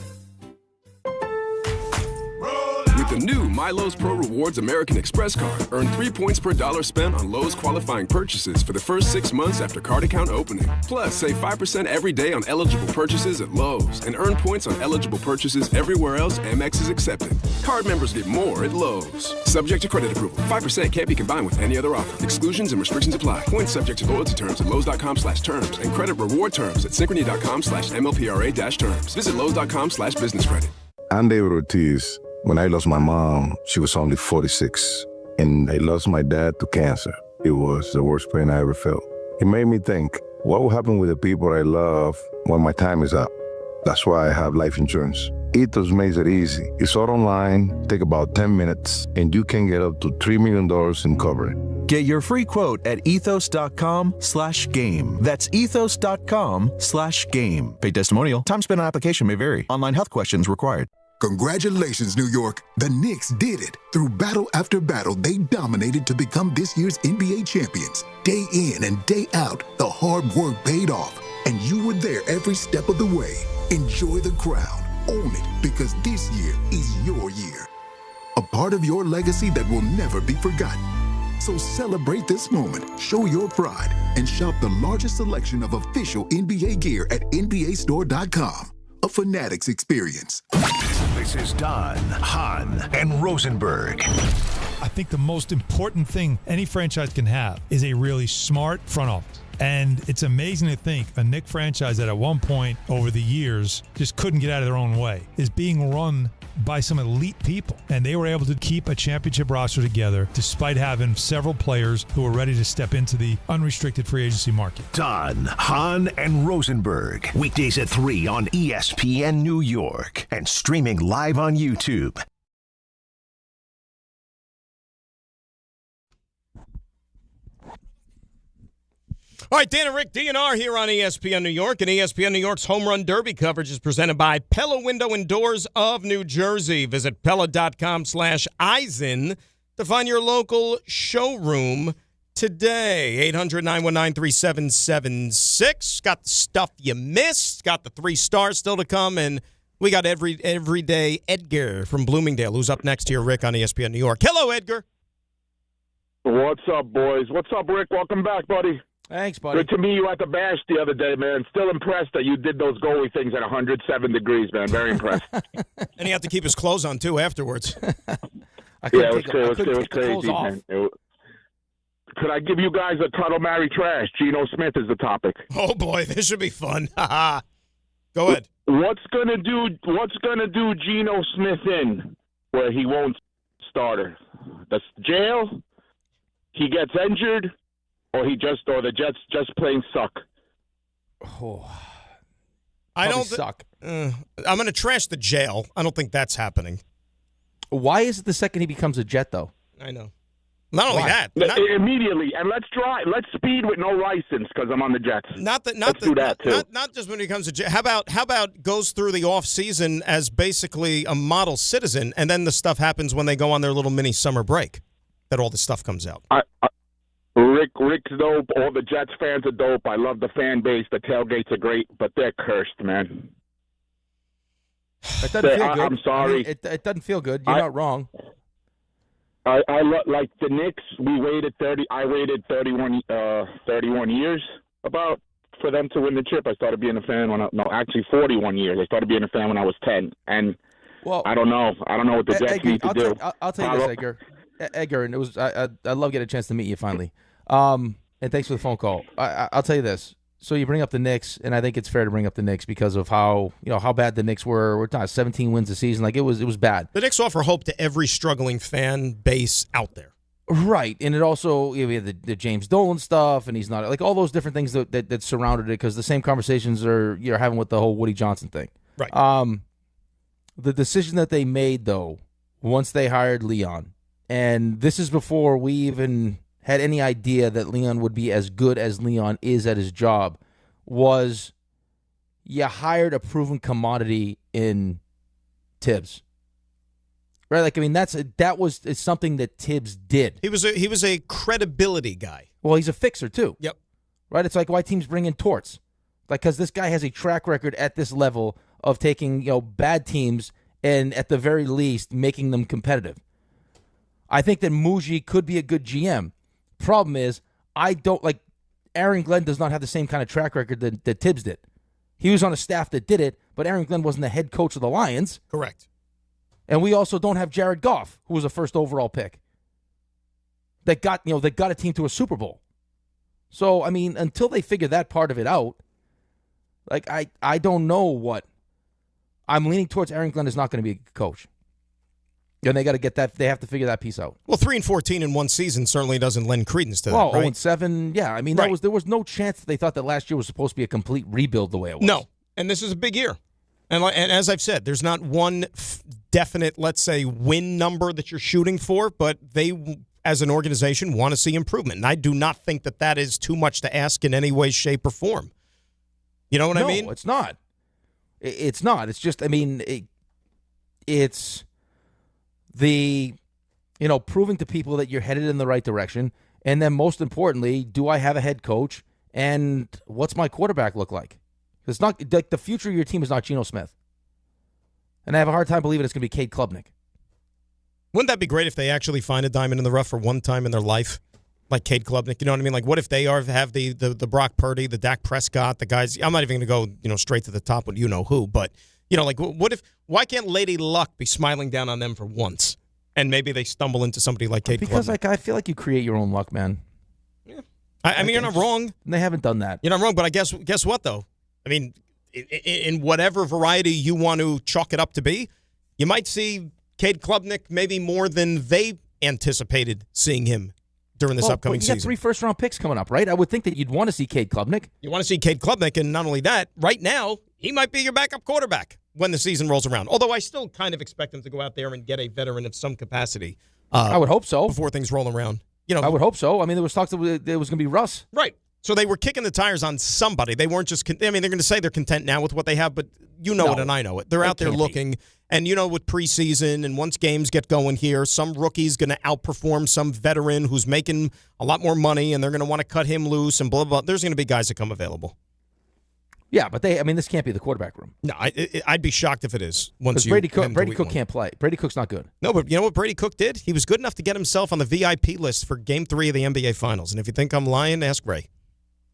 With the new My Lowe's Pro Rewards American Express card, earn 3 points per dollar spent on Lowe's qualifying purchases for the first 6 months after card account opening. Plus, save 5% every day on eligible purchases at Lowe's and earn points on eligible purchases everywhere else Amex is accepted. Card members get more at Lowe's. Subject to credit approval. 5% can't be combined with any other offer. Exclusions and restrictions apply. Points subject to loyalty terms at Lowe's.com/terms and credit reward terms at Synchrony.com/MLPRA-terms. Visit Lowe's.com/business credit. Andy Ortiz. When I lost my mom, she was only 46, and I lost my dad to cancer. It was the worst pain I ever felt. It made me think, what will happen with the people I love when my time is up? That's why I have life insurance. Ethos makes it easy. It's all online, take about 10 minutes, and you can get up to $3 million in coverage. Get your free quote at ethos.com/game. That's ethos.com/game. Paid testimonial. Time spent on application may vary. Online health questions required. Congratulations, New York. The Knicks did it. Through battle after battle, they dominated to become this year's NBA champions. Day in and day out, the hard work paid off, and you were there every step of the way. Enjoy the crown. Own it, because this year is your year. A part of your legacy that will never be forgotten. So celebrate this moment, show your pride, and shop the largest selection of official NBA gear at NBAstore.com. A Fanatics experience. This is Don, Hahn, and Rosenberg. I think the most important thing any franchise can have is a really smart front office. And it's amazing to think a Knick franchise that at one point over the years just couldn't get out of their own way is being run by some elite people. And they were able to keep a championship roster together despite having several players who were ready to step into the unrestricted free agency market. Don, Hahn, and Rosenberg. Weekdays at 3 on ESPN New York and streaming live on YouTube. All right, Dan and Rick, DNR here on ESPN New York, and ESPN New York's Home Run Derby coverage is presented by Pella Window and Doors of New Jersey. Visit Pella.com/Eisen to find your local showroom today. 800-919-3776. Got the stuff you missed. Got the 3 stars still to come, and we got everyday Edgar from Bloomingdale, who's up next here, Rick, on ESPN New York. Hello, Edgar. What's up, boys? What's up, Rick? Welcome back, buddy. Thanks, buddy. Good to meet you at the Bash the other day, man. Still impressed that you did those goalie things at 107 degrees, man. Very impressed. And he had to keep his clothes on, too, afterwards. It was crazy, man. Could I give you guys a cuddle, marry, trash? Geno Smith is the topic. Oh, boy, this should be fun. Go ahead. What's gonna do Geno Smith in where he won't starter? The jail? He gets injured? Or the Jets just plain suck. Oh, I don't suck. I'm going to trash the jail. I don't think that's happening. Why is it the second he becomes a Jet, though? I know. Not only that, immediately, and let's speed with no license because I'm on the Jets. Let's do that too. Not just when he becomes a Jet. How about goes through the off season as basically a model citizen, and then the stuff happens when they go on their little mini summer break, that all this stuff comes out. Rick's dope. All the Jets fans are dope. I love the fan base. The tailgates are great, but they're cursed, man. It doesn't feel good. I'm sorry. I mean, it doesn't feel good. You're not wrong. I like the Knicks. We waited 31 years for them to win the chip. I started being a fan actually 41 years. I started being a fan when I was 10. And I don't know. I don't know what the Jets need to do. I'll tell you this, Edgar, and it was I love getting a chance to meet you finally. And thanks for the phone call. I'll tell you this. So you bring up the Knicks, and I think it's fair to bring up the Knicks because of how bad the Knicks were. We're talking 17 wins a season. Like it was bad. The Knicks offer hope to every struggling fan base out there. Right, and it also we have the James Dolan stuff, and he's not like all those different things that surrounded it because the same conversations you're having with the whole Woody Johnson thing. Right. The decision that they made though, once they hired Leon. And this is before we even had any idea that Leon would be as good as Leon is at his job, was you hired a proven commodity in Tibbs. Right? Like, I mean, it's something that Tibbs did. He was a credibility guy. Well, he's a fixer, too. Yep. Right? It's like why teams bring in Torts. Like, because this guy has a track record at this level of taking, bad teams and, at the very least, making them competitive. I think that Muji could be a good GM. Problem is, Aaron Glenn does not have the same kind of track record that Tibbs did. He was on a staff that did it, but Aaron Glenn wasn't the head coach of the Lions. Correct. And we also don't have Jared Goff, who was a first overall pick. That got a team to a Super Bowl. So, I mean, until they figure that part of it out, I don't know what. I'm leaning towards Aaron Glenn is not going to be a good coach. And they got to get that. They have to figure that piece out. Well, 3-14 in one season certainly doesn't lend credence to that. Well, right? 0-7, yeah. I mean, there was no chance that they thought that last year was supposed to be a complete rebuild the way it was. No, and this is a big year. And as I've said, there's not one definite, let's say, win number that you're shooting for, but they, as an organization, want to see improvement. And I do not think that is too much to ask in any way, shape, or form. You know what I mean? No, it's not. It's not. It's just, I mean, it's the, proving to people that you're headed in the right direction. And then most importantly, do I have a head coach? And what's my quarterback look like? It's not like the future of your team is not Geno Smith. And I have a hard time believing it's going to be Cade Klubnik. Wouldn't that be great if they actually find a diamond in the rough for one time in their life? Like Cade Klubnik, you know what I mean? Like, what if they have the Brock Purdy, the Dak Prescott, the guys? I'm not even going to go, straight to the top with who, but, why can't Lady Luck be smiling down on them for once? And maybe they stumble into somebody like Cade Klubnik. Because, I feel like you create your own luck, man. Yeah. I mean, you're not wrong. They haven't done that. You're not wrong, but I guess what, though? I mean, in whatever variety you want to chalk it up to be, you might see Cade Klubnik maybe more than they anticipated seeing him during this upcoming season. You got 3 first-round picks coming up, right? I would think that you'd want to see Cade Klubnik. You want to see Cade Klubnik, and not only that, right now, he might be your backup quarterback when the season rolls around. Although I still kind of expect him to go out there and get a veteran of some capacity. I would hope so. Before things roll around. I would hope so. I mean, there was talk that it was going to be Russ. Right. So they were kicking the tires on somebody. They weren't just they're going to say they're content now with what they have, but it and I know it. They're out there looking. And with preseason and once games get going here, some rookie's going to outperform some veteran who's making a lot more money, and they're going to want to cut him loose and blah, blah, blah. There's going to be guys that come available. Yeah, but this can't be the quarterback room. No, I'd be shocked if it is. Once Brady Cook can't play. Brady Cook's not good. No, but you know what Brady Cook did? He was good enough to get himself on the VIP list for Game 3 of the NBA Finals. And if you think I'm lying, ask Ray.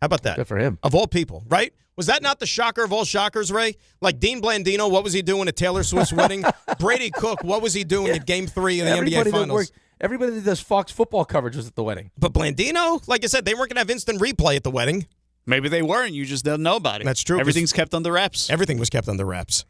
How about that? Good for him. Of all people, right? Was that not the shocker of all shockers, Ray? Like Dean Blandino, what was he doing at Taylor Swift's wedding? Brady Cook, what was he doing at Game 3 of the NBA Finals? Everybody that does Fox football coverage was at the wedding. But Blandino, like I said, they weren't going to have instant replay at the wedding. Maybe they weren't. You just didn't know about it. That's true. Everything's kept under wraps. Everything was kept under wraps.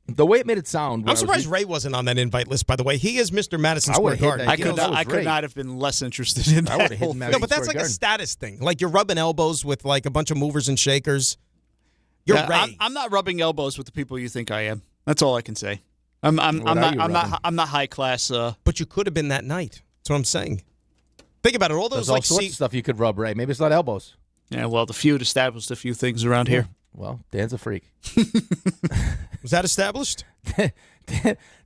The way it made it sound. I'm surprised Ray wasn't on that invite list, by the way. He is Mr. Madison Square Garden. I could not have been less interested in that. No, but that's like a status thing. Like you're rubbing elbows with like a bunch of movers and shakers. You're Ray. I'm not rubbing elbows with the people you think I am. That's all I can say. I'm not high class. But you could have been that night. That's what I'm saying. Think about it. All those all sorts of stuff you could rub, Ray. Maybe it's not elbows. Yeah, well, the Feud established a few things around here. Well, Dan's a freak. Was that established?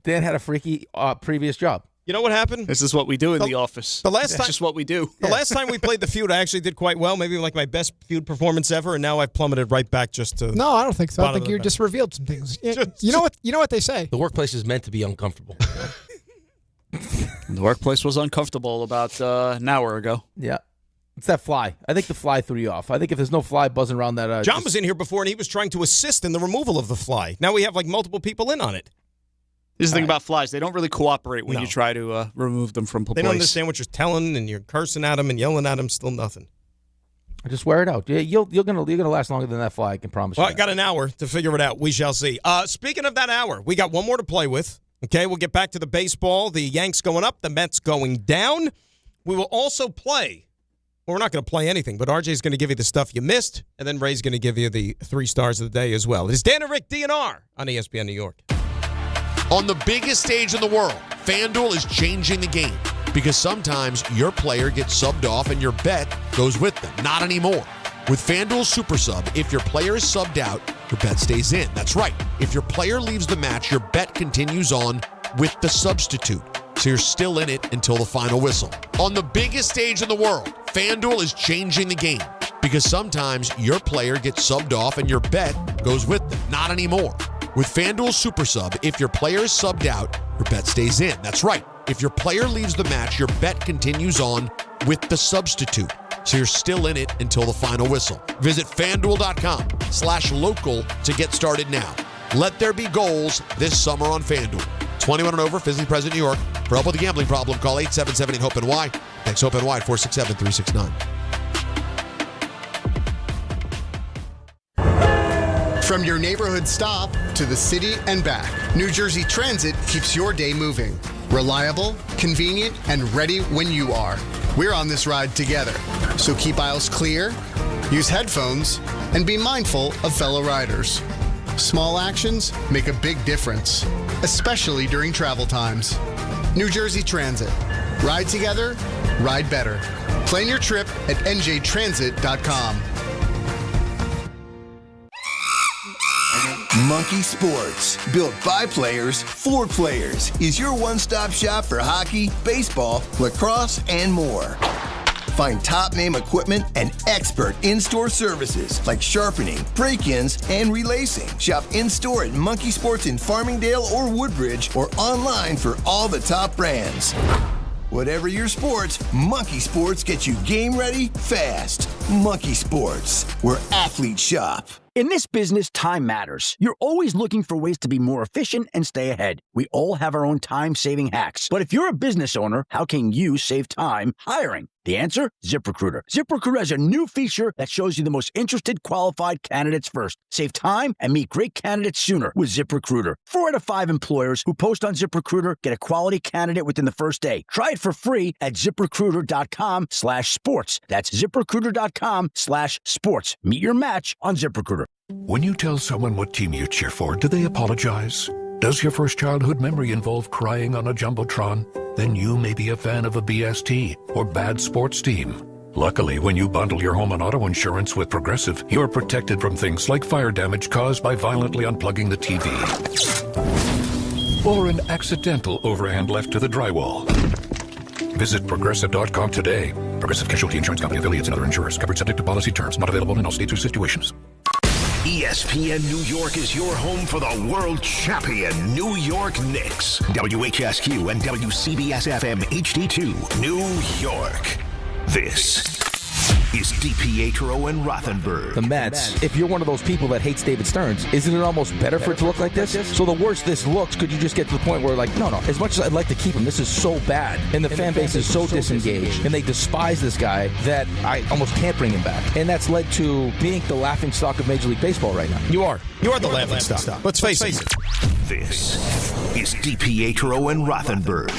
Dan had a freaky previous job. You know what happened? This is what we do in the office. It's just what we do. The last time we played the Feud, I actually did quite well. Maybe like my best Feud performance ever, and now I've plummeted right back just to. No, I don't think so. I think you just revealed some things. You know what they say. The workplace is meant to be uncomfortable. The workplace was uncomfortable about an hour ago. Yeah. It's that fly. I think the fly threw you off. I think if there's no fly buzzing around that... John was in here before, and he was trying to assist in the removal of the fly. Now we have like multiple people in on it. This is the thing about flies. They don't really cooperate when you try to remove them from the place. They don't understand what you're telling, and you're cursing at them and yelling at them. Still nothing. Just wear it out. You're gonna last longer than that fly, I can promise you. I got an hour to figure it out. We shall see. Speaking of that hour, we got one more to play with. Okay, we'll get back to the baseball. The Yanks going up, the Mets going down. We will also play... Well, we're not going to play anything, but RJ's going to give you the stuff you missed, and then Ray's going to give you the 3 stars of the day as well. It's Dan and Rick DNR on ESPN New York. On the biggest stage in the world, FanDuel is changing the game because sometimes your player gets subbed off and your bet goes with them. Not anymore. With FanDuel Super Sub, if your player is subbed out, your bet stays in. That's right. If your player leaves the match, your bet continues on with the substitute. So you're still in it until the final whistle. On the biggest stage in the world, FanDuel is changing the game because sometimes your player gets subbed off and your bet goes with them. Not anymore. With FanDuel Super Sub, if your player is subbed out, your bet stays in. That's right. If your player leaves the match, your bet continues on with the substitute. So you're still in it until the final whistle. Visit FanDuel.com/local to get started now. Let there be goals this summer on FanDuel. 21 and over, physically present, New York. For help with a gambling problem, call 877-8-HOPE-NY. Thanks, HOPE-NY, 467-369. From your neighborhood stop to the city and back, New Jersey Transit keeps your day moving. Reliable, convenient, and ready when you are. We're on this ride together. So keep aisles clear, use headphones, and be mindful of fellow riders. Small actions make a big difference, especially during travel times. New Jersey Transit. Ride together, ride better. Plan your trip at njtransit.com. Monkey Sports, built by players for players, is your one-stop shop for hockey, baseball, lacrosse, and more. Find top-name equipment and expert in-store services like sharpening, break-ins, and relacing. Shop in-store at Monkey Sports in Farmingdale or Woodbridge, or online for all the top brands. Whatever your sports, Monkey Sports gets you game ready fast. Monkey Sports, where athletes shop. In this business, time matters. You're always looking for ways to be more efficient and stay ahead. We all have our own time-saving hacks. But if you're a business owner, how can you save time hiring? The answer? ZipRecruiter. ZipRecruiter has a new feature that shows you the most interested qualified candidates first. Save time and meet great candidates sooner with ZipRecruiter. 4 out of 5 employers who post on ZipRecruiter get a quality candidate within the first day. Try it for free at ZipRecruiter.com/sports. That's ZipRecruiter.com/sports. Meet your match on ZipRecruiter. When you tell someone what team you cheer for, do they apologize? Does your first childhood memory involve crying on a Jumbotron? Then you may be a fan of a BST or bad sports team. Luckily, when you bundle your home and auto insurance with Progressive, you're protected from things like fire damage caused by violently unplugging the TV. Or an accidental overhand left to the drywall. Visit Progressive.com today. Progressive Casualty Insurance Company, affiliates, and other insurers. Covered subject to policy terms. Not available in all states or situations. ESPN New York is your home for the world champion New York Knicks. WHSQ and WCBS-FM HD2, New York. This is DiPietro and Rothenberg. The Mets, if you're one of those people that hates David Stearns, isn't it almost better for it to look like this? So the worse this looks, could you just get to the point where, like, no, as much as I'd like to keep him, this is so bad, and the fan base is so disengaged, and they despise this guy that I almost can't bring him back. And that's led to being the laughingstock of Major League Baseball right now. You are the laughingstock. Let's face it. This is DiPietro and Rothenberg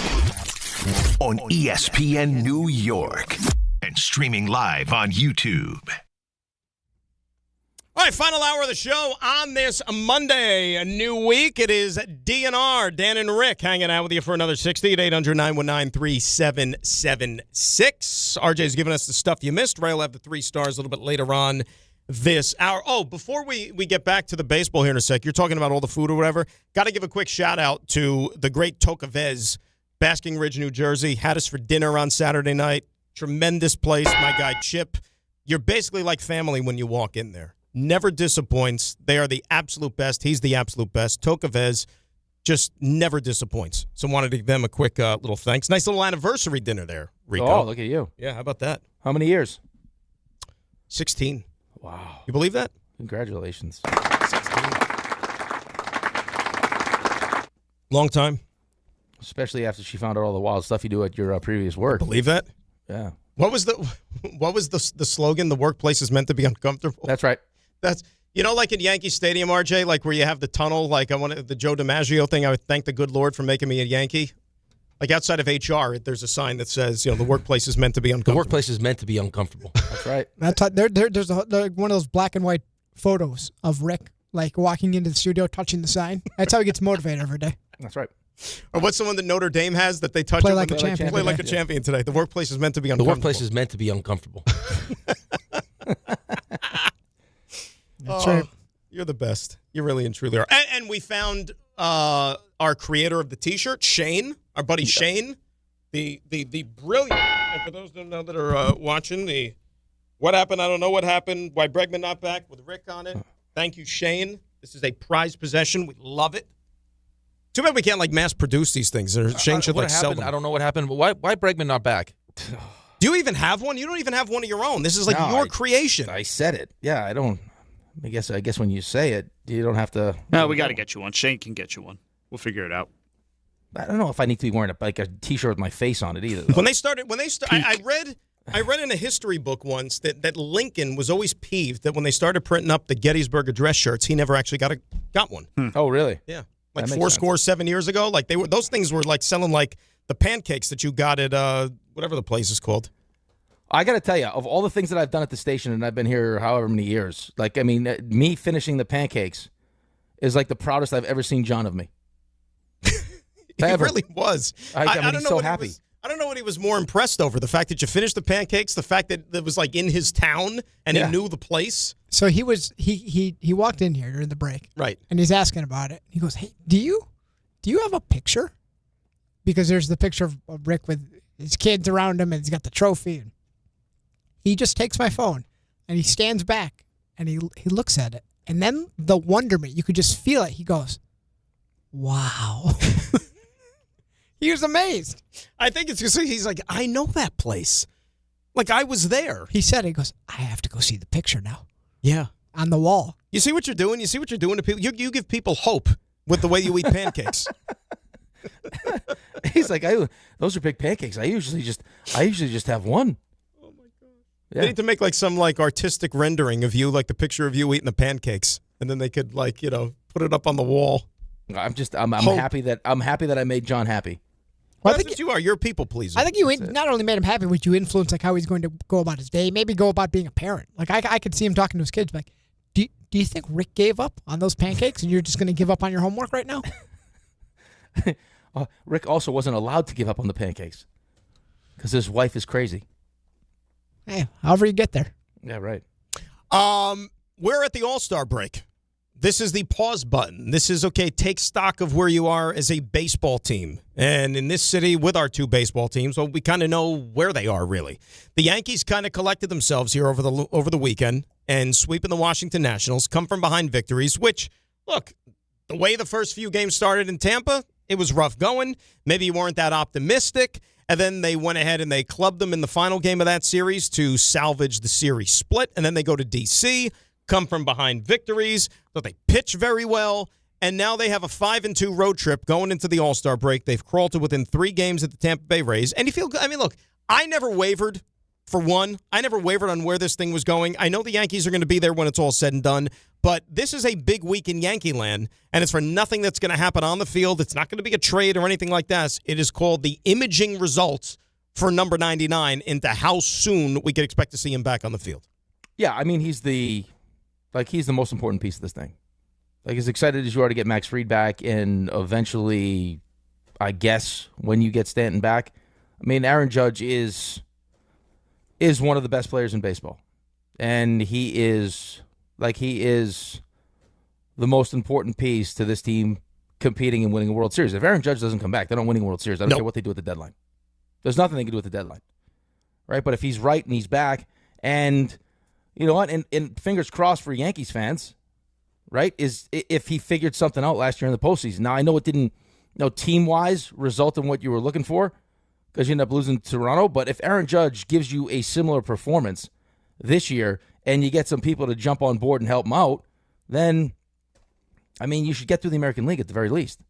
on ESPN New York. And streaming live on YouTube. All right, final hour of the show on this Monday, a new week. It is DNR, Dan and Rick, hanging out with you for another 60 at 800-919-3776. RJ's giving us the stuff you missed. Ray will have the 3 stars a little bit later on this hour. Oh, before we get back to the baseball here in a sec, you're talking about all the food or whatever. Got to give a quick shout-out to the great Tocavez, Basking Ridge, New Jersey. Had us for dinner on Saturday night. Tremendous place. My guy, Chip. You're basically like family when you walk in there. Never disappoints. They are the absolute best. He's the absolute best. Tocavez just never disappoints. So wanted to give them a quick little thanks. Nice little anniversary dinner there, Rico. Oh, look at you. Yeah, how about that? How many years? 16. Wow. You believe that? Congratulations. 16. Long time. Especially after she found out all the wild stuff you do at your previous work. Believe that? Yeah. What was the slogan? The workplace is meant to be uncomfortable. That's right. That's like in Yankee Stadium, RJ, like where you have the tunnel. Like I wanted the Joe DiMaggio thing. I would thank the good Lord for making me a Yankee. Like outside of HR, there's a sign that says, the workplace is meant to be uncomfortable. The workplace is meant to be uncomfortable. That's right. There's one of those black and white photos of Rick, like walking into the studio, touching the sign. That's how he gets motivated every day. That's right. Or what's the one that Notre Dame has that they touch? Play like a champion. Play like a champion today. The workplace is meant to be uncomfortable. The workplace is meant to be uncomfortable. That's right. You're the best. You really and truly are. And we found our creator of the T-shirt, Shane, our buddy Shane, the brilliant. And for those that know that are watching, the what happened? I don't know what happened. Why Bregman not back with Rick on it. Thank you, Shane. This is a prized possession. We love it. Too bad we can't mass produce these things. Shane should sell them. I don't know what happened, but why Bregman not back? Do you even have one? You don't even have one of your own. This is your creation. I said it. Yeah, I don't. I guess when you say it, you don't have to. No, we got to get you one. Shane can get you one. We'll figure it out. I don't know if I need to be wearing a T-shirt with my face on it either. When they started, I read in a history book once that Lincoln was always peeved that when they started printing up the Gettysburg Address shirts, he never actually got one. Oh, really? Yeah. 7 years ago, those things were selling the pancakes that you got at whatever the place is called. I got to tell you, of all the things that I've done at the station, and I've been here however many years, me finishing the pancakes is like the proudest I've ever seen John of me. He really was. I mean, he's so happy. I don't know what he was more impressed over, the fact that you finished the pancakes, the fact that it was like in his town and he knew the place. So he walked in here during the break. Right. And he's asking about it. He goes, "Hey, do you have a picture?" Because there's the picture of Rick with his kids around him and he's got the trophy. And he just takes my phone and he stands back and he looks at it. And then the wonderment, you could just feel it. He goes, "Wow." He was amazed. I think it's because he's like, I know that place. Like, I was there. He said, he goes, "I have to go see the picture now." Yeah. On the wall. You see what you're doing? You see what you're doing to people? You give people hope with the way you eat pancakes. He's like, those are big pancakes. I usually just have one. Oh, my God. Yeah. They need to make, like, some, like, artistic rendering of you, like the picture of you eating the pancakes. And then they could, like, put it up on the wall. I'm happy that I made John happy. Well, I think you are. You're a people pleaser. I think you not only made him happy, but you influenced like how he's going to go about his day. Maybe go about being a parent. Like I could see him talking to his kids. Like, do you think Rick gave up on those pancakes, and you're just going to give up on your homework right now? Rick also wasn't allowed to give up on the pancakes because his wife is crazy. Hey, however you get there. Yeah, right. We're at the All-Star break. This is the pause button. This is, okay, take stock of where you are as a baseball team. And in this city with our two baseball teams, well, we kind of know where they are, really. The Yankees kind of collected themselves here over the weekend and sweeping the Washington Nationals, come from behind victories, which, look, the way the first few games started in Tampa, it was rough going. Maybe you weren't that optimistic. And then they went ahead and they clubbed them in the final game of that series to salvage the series split. And then they go to D.C., come from behind victories, so they pitch very well, and now they have a 5-2 road trip going into the All-Star break. They've crawled to within 3 games at the Tampa Bay Rays, and you feel good. I mean, look, I never wavered, for one. I never wavered on where this thing was going. I know the Yankees are going to be there when it's all said and done, but this is a big week in Yankee land, and it's for nothing that's going to happen on the field. It's not going to be a trade or anything like that. It is called the imaging results for number 99 into how soon we could expect to see him back on the field. Yeah, I mean, he's the most important piece of this thing. Like, as excited as you are to get Max Fried back and eventually, I guess, when you get Stanton back, I mean, Aaron Judge is one of the best players in baseball. And he is the most important piece to this team competing and winning a World Series. If Aaron Judge doesn't come back, they're not winning a World Series. I don't care what they do at the deadline. There's nothing they can do at the deadline. Right? But if he's right and he's back, and you know what? And fingers crossed for Yankees fans, right? Is if he figured something out last year in the postseason. Now I know it didn't, team-wise result in what you were looking for because you ended up losing to Toronto. But if Aaron Judge gives you a similar performance this year and you get some people to jump on board and help him out, then I mean you should get through the American League at the very least.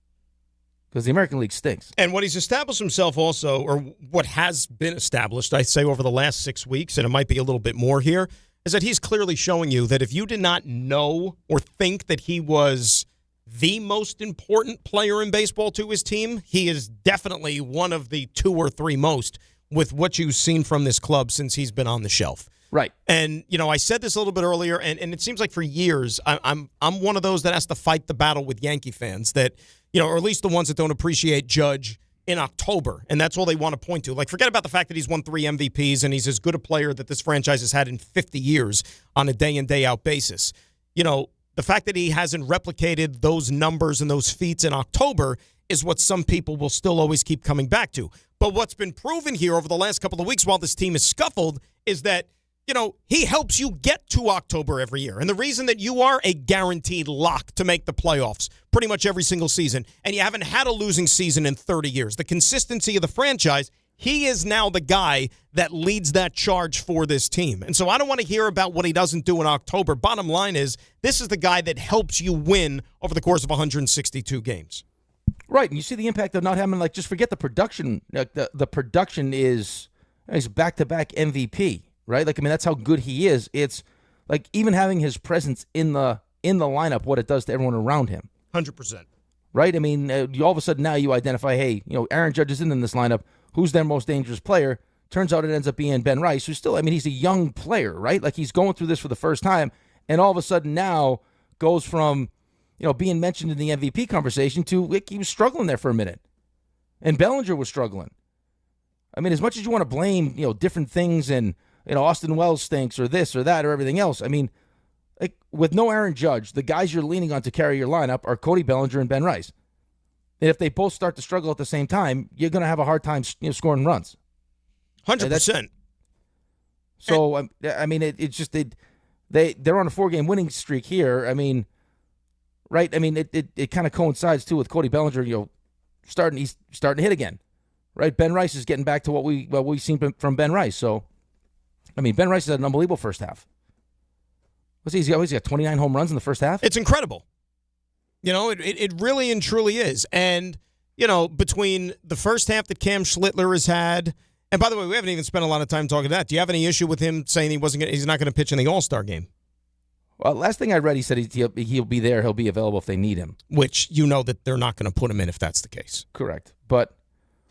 Because the American League stinks. And what he's established himself also, or what has been established, I say over the last 6 weeks, and it might be a little bit more here, is that he's clearly showing you that if you did not know or think that he was the most important player in baseball to his team, he is definitely one of the 2 or 3 most with what you've seen from this club since he's been on the shelf. Right. And, I said this a little bit earlier, and it seems like for years, I'm one of those that has to fight the battle with Yankee fans that, or at least the ones that don't appreciate Judge in October, and that's all they want to point to. Like, forget about the fact that he's won 3 MVPs and he's as good a player that this franchise has had in 50 years on a day-in, day-out basis. The fact that he hasn't replicated those numbers and those feats in October is what some people will still always keep coming back to. But what's been proven here over the last couple of weeks while this team is scuffled is that, he helps you get to October every year. And the reason that you are a guaranteed lock to make the playoffs pretty much every single season, and you haven't had a losing season in 30 years, the consistency of the franchise, he is now the guy that leads that charge for this team. And so I don't want to hear about what he doesn't do in October. Bottom line is, this is the guy that helps you win over the course of 162 games. Right, and you see the impact of not having, just forget the production. The production is back-to-back MVP. Right? That's how good he is. It's like even having his presence in the lineup, what it does to everyone around him. 100%. Right? I mean, all of a sudden now you identify, hey, Aaron Judge is in this lineup. Who's their most dangerous player? Turns out it ends up being Ben Rice, who's still, he's a young player, right? Like he's going through this for the first time, and all of a sudden now goes from, being mentioned in the MVP conversation too. He was struggling there for a minute, and Bellinger was struggling. I mean, as much as you want to blame, different things and, Austin Wells stinks or this or that or everything else. I mean, like with no Aaron Judge, the guys you're leaning on to carry your lineup are Cody Bellinger and Ben Rice. And if they both start to struggle at the same time, you're going to have a hard time scoring runs. 100%. So, I mean, it's just they're on a 4-game winning streak here. I mean, right? I mean, it kind of coincides, too, with Cody Bellinger, he's starting to hit again. Right, Ben Rice is getting back to what we've seen from Ben Rice. So, I mean, Ben Rice had an unbelievable first half. He's got 29 home runs in the first half. It's incredible. It really and truly is. And between the first half that Cam Schlittler has had, and by the way, we haven't even spent a lot of time talking about that. Do you have any issue with him saying he's not going to pitch in the All-Star game? Well, last thing I read, he said he'll be there. He'll be available if they need him. Which that they're not going to put him in if that's the case. Correct, but.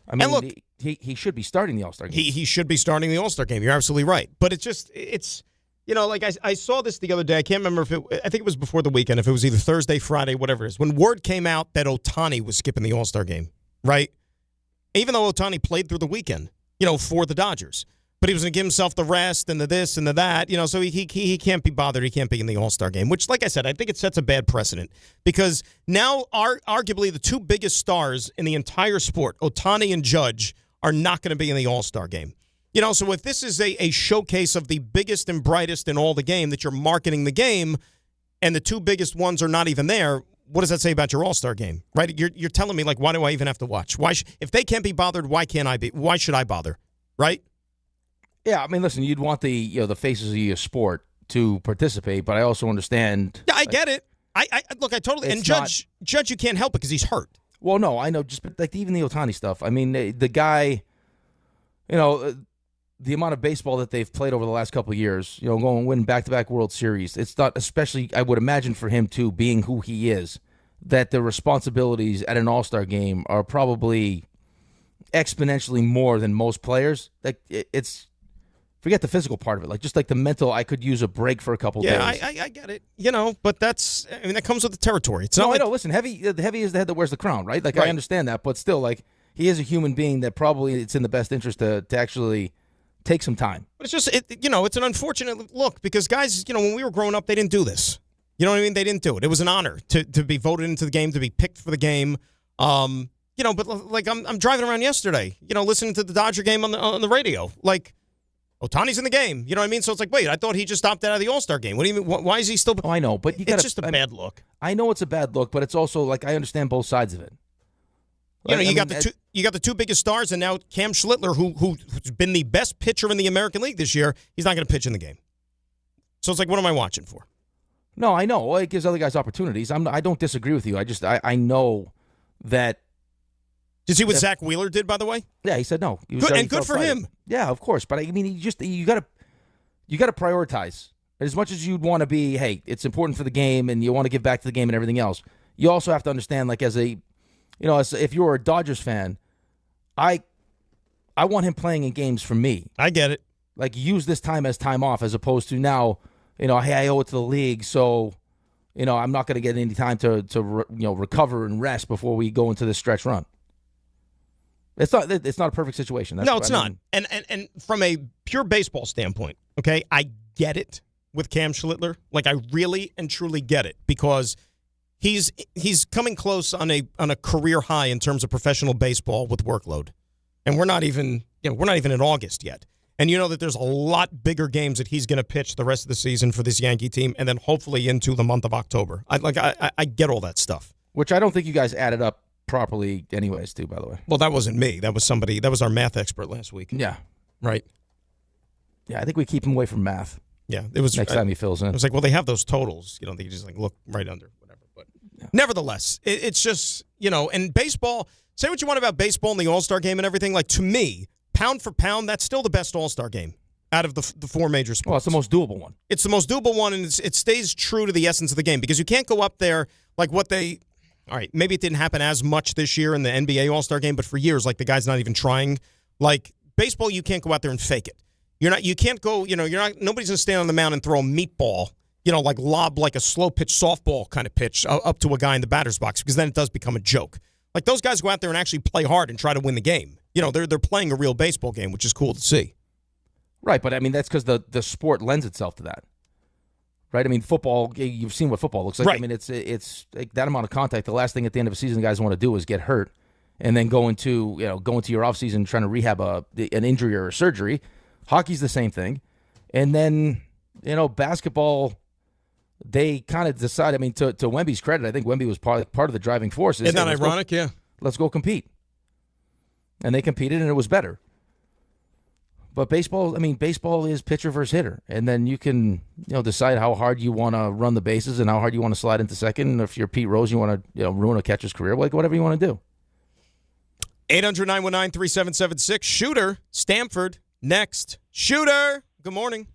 I mean, and look, he should be starting the All-Star game. He should be starting the All-Star game. You're absolutely right. But it's like I saw this the other day. I can't remember I think it was before the weekend, if it was either Thursday, Friday, whatever it is, when word came out that Ohtani was skipping the All-Star game, right? Even though Ohtani played through the weekend, for the Dodgers. But he was going to give himself the rest and the this and the that, so he can't be bothered. He can't be in the All-Star game, which, like I said, I think it sets a bad precedent because now arguably the two biggest stars in the entire sport, Ohtani and Judge, are not going to be in the All-Star game. So if this is a showcase of the biggest and brightest in all the game, that you're marketing the game, and the two biggest ones are not even there, what does that say about your All-Star game, right? You're telling me, like, why do I even have to watch? If they can't be bothered, why can't I be? Why should I bother, right? Yeah, I mean, listen, you'd want the faces of your sport to participate, but I also understand. Yeah, I get it. I look, I totally. And Judge, you can't help it because he's hurt. Well, no, I know. Just like even the Ohtani stuff. I mean, the guy, the amount of baseball that they've played over the last couple of years, going and win back-to-back World Series. It's not, especially I would imagine for him too, being who he is, that the responsibilities at an All-Star game are probably exponentially more than most players. Like it's. Forget the physical part of it. Just like the mental, I could use a break for a couple days. Yeah, I get it. But that comes with the territory. It's I know. Listen, heavy is the head that wears the crown, right? Right. I understand that, but still, he is a human being that probably it's in the best interest to actually take some time. But it's just, it's an unfortunate look because guys, when we were growing up, they didn't do this. You know what I mean? They didn't do it. It was an honor to be voted into the game, to be picked for the game. But I'm driving around yesterday, listening to the Dodger game on the radio, Ohtani's in the game. You know what I mean? So it's like, wait, I thought he just opted out of the All-Star game. What do you mean? Why is he still? Oh, I know, but it's just a bad look. I know it's a bad look, but it's also I understand both sides of it. You got the two biggest stars, and now Cam Schlittler, who's been the best pitcher in the American League this year, he's not going to pitch in the game. So it's like, what am I watching for? No, I know. It gives other guys opportunities. I don't disagree with you. I know that. Did you see what Zach Wheeler did, by the way? Yeah, he said no. He was good for him. Yeah, of course. But I mean, you got to prioritize. As much as you'd want to be, hey, it's important for the game, and you want to give back to the game and everything else. You also have to understand, as if you're a Dodgers fan, I want him playing in games for me. I get it. Use this time as time off, as opposed to now, hey, I owe it to the league, so I'm not going to get any time to recover and rest before we go into this stretch run. It's not a perfect situation. No, it's not. And from a pure baseball standpoint, okay, I get it with Cam Schlittler. I really and truly get it because he's coming close on a career high in terms of professional baseball with workload, and we're not even in August yet. And you know that there's a lot bigger games that he's going to pitch the rest of the season for this Yankee team, and then hopefully into the month of October. I get all that stuff, which I don't think you guys added up properly anyways, too, by the way. Well, that wasn't me. That was our math expert last week. Yeah. Right. Yeah, I think we keep him away from math. Yeah. It was next time he fills in. It was well, they have those totals, they just look right under, whatever. But nevertheless, it's just, and baseball, say what you want about baseball and the All-Star game and everything, to me, pound for pound, that's still the best All-Star game out of the four major sports. Well, it's the most doable one. It's the most doable one, and it stays true to the essence of the game because you can't go up there what they – all right, maybe it didn't happen as much this year in the NBA All-Star game, but for years, the guy's not even trying. Baseball, you can't go out there and fake it. You can't go, nobody's going to stand on the mound and throw a meatball like lob like a slow pitch softball kind of pitch up to a guy in the batter's box, because then it does become a joke. Like, those guys go out there and actually play hard and try to win the game. They're playing a real baseball game, which is cool to see. Right, but I mean, that's because the sport lends itself to that. Right? I mean, football, you've seen what football looks like. Right. I mean, it's like that amount of contact. The last thing at the end of a season guys want to do is get hurt and then go into your offseason trying to rehab an injury or a surgery. Hockey's the same thing. And then, basketball, they kind of decide, I mean, to Wemby's credit, I think Wemby was part of the driving force. Isn't that ironic? Yeah. Let's go compete. And they competed, and it was better. But baseball is pitcher versus hitter. And then you can, decide how hard you want to run the bases and how hard you want to slide into second. And if you're Pete Rose, you want to ruin a catcher's career, like whatever you want to do. 800-919-3776. Shooter, Stamford, next. Shooter, good morning.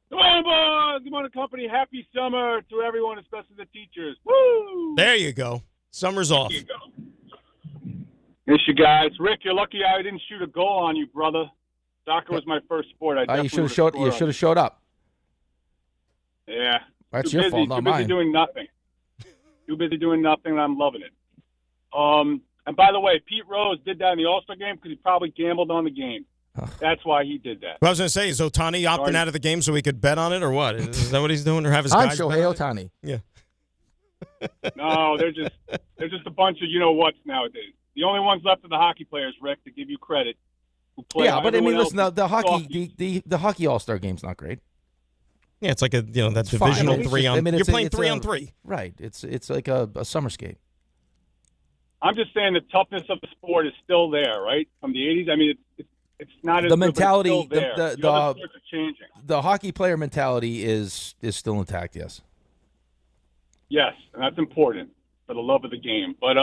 Good morning, boys. Good morning, company. Happy summer to everyone, especially the teachers. Woo! There you go. Summer's off. There you go. Miss you guys. Rick, you're lucky I didn't shoot a goal on you, brother. Soccer was my first sport. You should have showed up. Yeah. That's too your busy, fault, not too busy mine. doing nothing. Too busy doing nothing, and I'm loving it. And by the way, Pete Rose did that in the All-Star game because he probably gambled on the game. That's why he did that. Well, I was going to say, is Ohtani opting out of the game so he could bet on it, or what? Is that what he's doing, or have his I'm guys Shohei bet on Ohtani. it? Yeah. No, they're just a bunch of you-know-whats nowadays. The only ones left are the hockey players, Rick, to give you credit. Who play Yeah, but I mean, listen, the hockey, hockey, the hockey All-Star game's not great. Yeah, it's like that's It's divisional fine. 3 on. I mean, You're it's playing it's 3 on 3. Right. It's like a summer skate. I'm just saying the toughness of the sport is still there, right? From the 80s, I mean, it's not as The good, but mentality, it's still there. the other sports are changing. The hockey player mentality is still intact. Yes. Yes, and that's important for the love of the game. But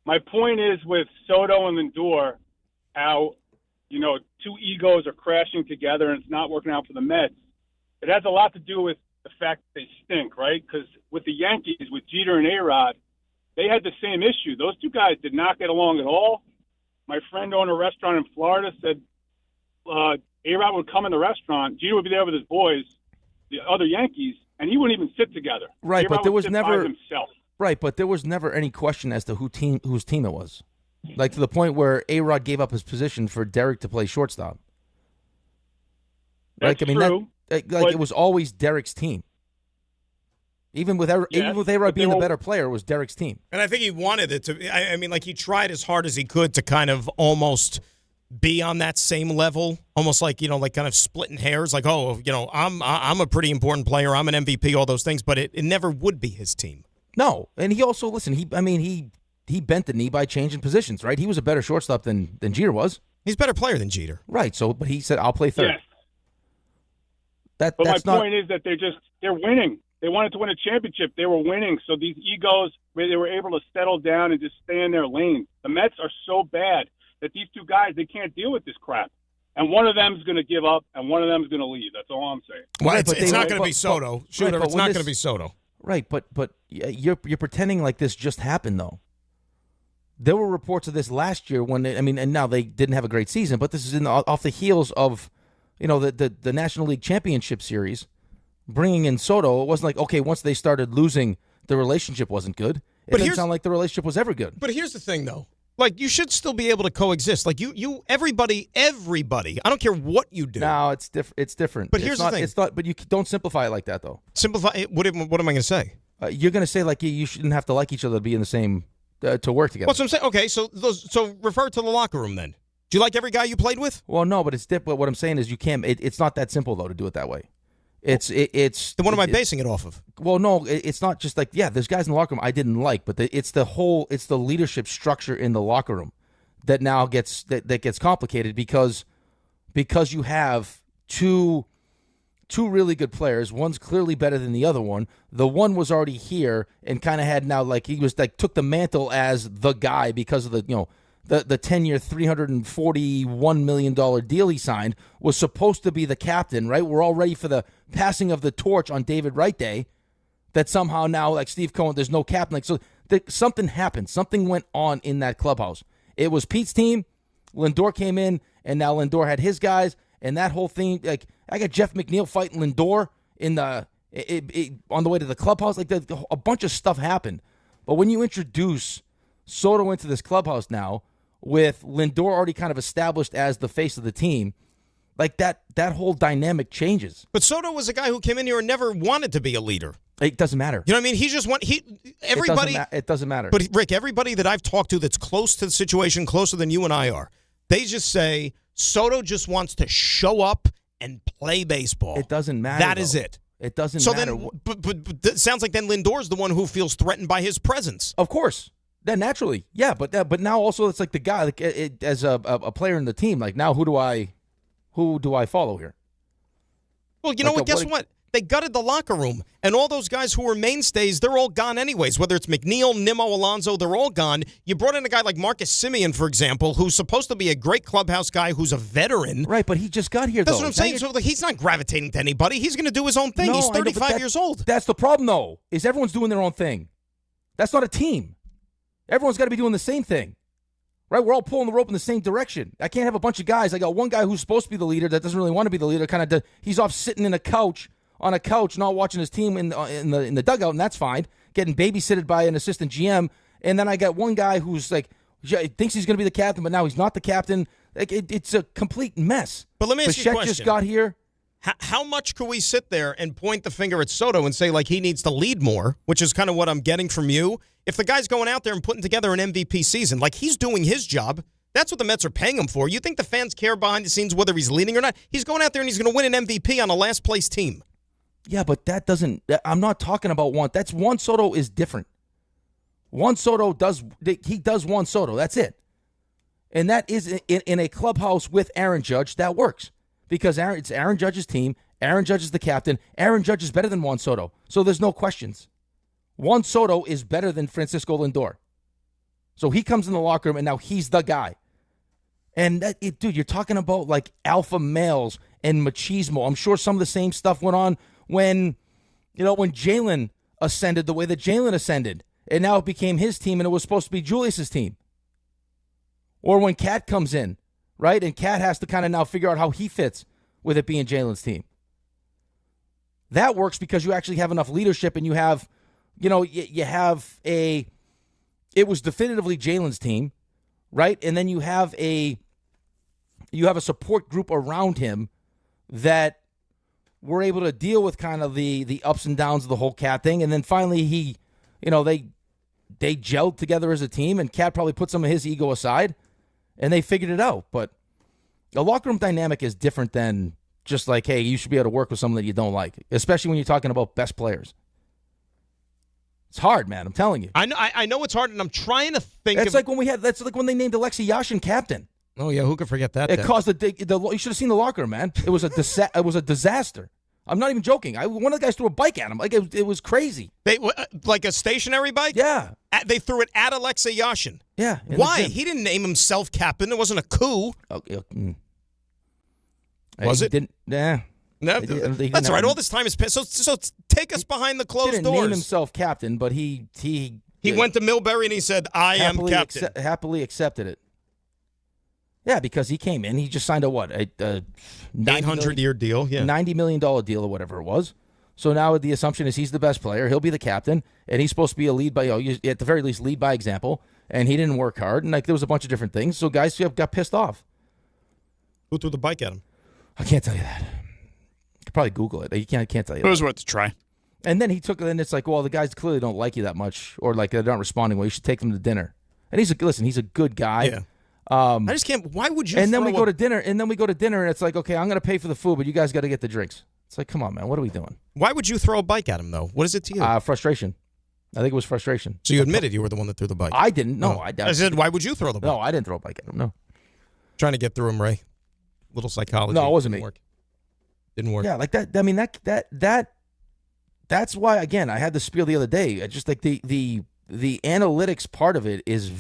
my point is with Soto and Lindor, how two egos are crashing together and it's not working out for the Mets. It has a lot to do with the fact that they stink, right? Because with the Yankees, with Jeter and A-Rod, they had the same issue. Those two guys did not get along at all. My friend owned a restaurant in Florida, said A-Rod would come in the restaurant, Jeter would be there with his boys, the other Yankees, and he wouldn't even sit together. Right, A-Rod but there would was sit never by himself. Right, but there was never any question as to whose team it was. Like to the point where A-Rod gave up his position for Derek to play shortstop. That's true. It was always Derek's team. Even with A-Rod being the better player, it was Derek's team. And I think he wanted it to. I mean, like, he tried as hard as he could to kind of almost be on that same level, almost like kind of splitting hairs. Like, I'm a pretty important player. I'm an MVP. All those things, but it never would be his team. No, and he also He bent the knee by changing positions. Right, he was a better shortstop than Jeter was. He's a better player than Jeter. Right. So, but he said, "I'll play third." Yes. But my point is that they're winning. They wanted to win a championship. They were winning. So these egos, they were able to settle down and just stay in their lane. The Mets are so bad that these two guys, they can't deal with this crap. And one of them is going to give up, and one of them is going to leave. That's all I'm saying. Well, it's not going to be Soto. Shooter, it's not going to be Soto. Right, but you're pretending like this just happened, though. There were reports of this last year and now they didn't have a great season, but this is off the heels of, the National League Championship Series. Bringing in Soto, it wasn't like, okay, once they started losing, the relationship wasn't good. It didn't sound like the relationship was ever good. But here's the thing, though. Like, you should still be able to coexist. Like, everybody, I don't care what you do. No, it's different. But here's the thing. It's not, but you don't simplify it like that, though. Simplify it? What am I going to say? You're going to say, like, you shouldn't have to like each other to be in the same, to work together. What's what I'm saying? Okay, so refer to the locker room, then. Do you like every guy you played with? Well, no, but it's different. But what I'm saying is you can't, it's not that simple, though, to do it that way. It's. Then what am I basing it off of? Well, no, it's not just like, there's guys in the locker room I didn't like, but it's the leadership structure in the locker room that now gets complicated because you have two really good players. One's clearly better than the other one. The one was already here and kind of had now, like, he was like took the mantle as the guy because of the 10-year, $341 million deal he signed, was supposed to be the captain, right? We're all ready for the passing of the torch on David Wright Day, that somehow now, like Steve Cohen, there's no captain. Like, so something happened. Something went on in that clubhouse. It was Pete's team. Lindor came in, and now Lindor had his guys, and that whole thing, like, I got Jeff McNeil fighting Lindor, on the way to the clubhouse. Like a bunch of stuff happened. But when you introduce Soto into this clubhouse now, with Lindor already kind of established as the face of the team, like that whole dynamic changes. But Soto was a guy who came in here and never wanted to be a leader. It doesn't matter. You know what I mean? He just everybody. It doesn't matter. But Rick, everybody that I've talked to that's close to the situation, closer than you and I are, they just say Soto just wants to show up and play baseball. It doesn't matter. That is it. It doesn't matter. So then, but it sounds like then Lindor's the one who feels threatened by his presence. Of course. Then naturally, yeah. But now also it's like the guy, like as a player in the team. Like now, who do I follow here? Well, you know what? Guess what? They gutted the locker room, and all those guys who were mainstays, they're all gone anyways. Whether it's McNeil, Nimmo, Alonso, they're all gone. You brought in a guy like Marcus Semien, for example, who's supposed to be a great clubhouse guy who's a veteran. Right, but he just got here, That's though. what I'm saying. So he's not gravitating to anybody. He's going to do his own thing. No, He's I know, 35 years old. That's the problem, though, is everyone's doing their own thing. That's not a team. Everyone's got to be doing the same thing. Right? We're all pulling the rope in the same direction. I can't have a bunch of guys. I got one guy who's supposed to be the leader that doesn't really want to be the leader. He's off sitting on a couch, not watching his team in the dugout, and that's fine. Getting babysitted by an assistant GM, and then I got one guy who's like thinks he's going to be the captain, but now he's not the captain. Like it's a complete mess. But let me ask you a question. Just got here. How much could we sit there and point the finger at Soto and say like he needs to lead more, which is kind of what I'm getting from you? If the guy's going out there and putting together an MVP season, like he's doing his job, that's what the Mets are paying him for. You think the fans care behind the scenes whether he's leading or not? He's going out there and he's going to win an MVP on a last place team. Yeah, but that doesn't – I'm not talking about Juan. Juan Soto is different. Juan Soto does Juan Soto. That's it. And that is in a clubhouse with Aaron Judge, that works. Because it's Aaron Judge's team. Aaron Judge is the captain. Aaron Judge is better than Juan Soto. So there's no questions. Juan Soto is better than Francisco Lindor. So he comes in the locker room, and now he's the guy. And, dude, you're talking about, like, alpha males and machismo. I'm sure some of the same stuff went on when Jalen ascended the way that Jalen ascended. And now it became his team, and it was supposed to be Julius's team. Or when Cat comes in, right? And Cat has to kind of now figure out how he fits with it being Jalen's team. That works because you actually have enough leadership, and you have, it was definitively Jalen's team, right? And then you have a support group around him that were able to deal with kind of the ups and downs of the whole Cat thing. And then finally they gelled together as a team, and Cat probably put some of his ego aside, and they figured it out. But the locker room dynamic is different than just like, hey, you should be able to work with someone that you don't like, especially when you're talking about best players. It's hard, man. I'm telling you. I know it's hard, and I'm trying to think. That's like when they named Alexei Yashin captain. Oh yeah, who could forget that? It caused you should have seen the locker room, man. It was a disaster. I'm not even joking. One of the guys threw a bike at him. Like it was crazy. Like a stationary bike? Yeah. They threw it at Alexei Yashin. Yeah. Why? He didn't name himself captain. It wasn't a coup. Was it? Didn't. Yeah. No, that's all right. All this time has passed. So take us behind the closed didn't doors. Name himself captain, but he went to Millbury and he said, "I am captain." Happily accepted it. Yeah, because he came in. He just signed a $800-year deal, yeah, $90 million deal or whatever it was. So now the assumption is he's the best player. He'll be the captain, and he's supposed to be a lead by, at the very least, lead by example. And he didn't work hard, and there was a bunch of different things. So guys got pissed off. Who threw the bike at him? I can't tell you that. You could probably Google it. I can't tell you. It was worth a try. And then it's like, well, the guys clearly don't like you that much, or like they're not responding well. You should take them to dinner. And he's a good guy. Yeah. I just can't. Why would you? And then we go to dinner, and it's like, okay, I'm going to pay for the food, but you guys got to get the drinks. It's like, come on, man, what are we doing? Why would you throw a bike at him, though? What is it to you? Frustration. I think it was frustration. So you admitted you were the one that threw the bike? I didn't. No, I said, why would you throw the bike? No, I didn't throw a bike at him. No. Trying to get through him, Ray. Little psychology. No, it wasn't me. Didn't work. Yeah, like that. I mean, that's why, again, I had the spiel the other day. Just like the analytics part of it is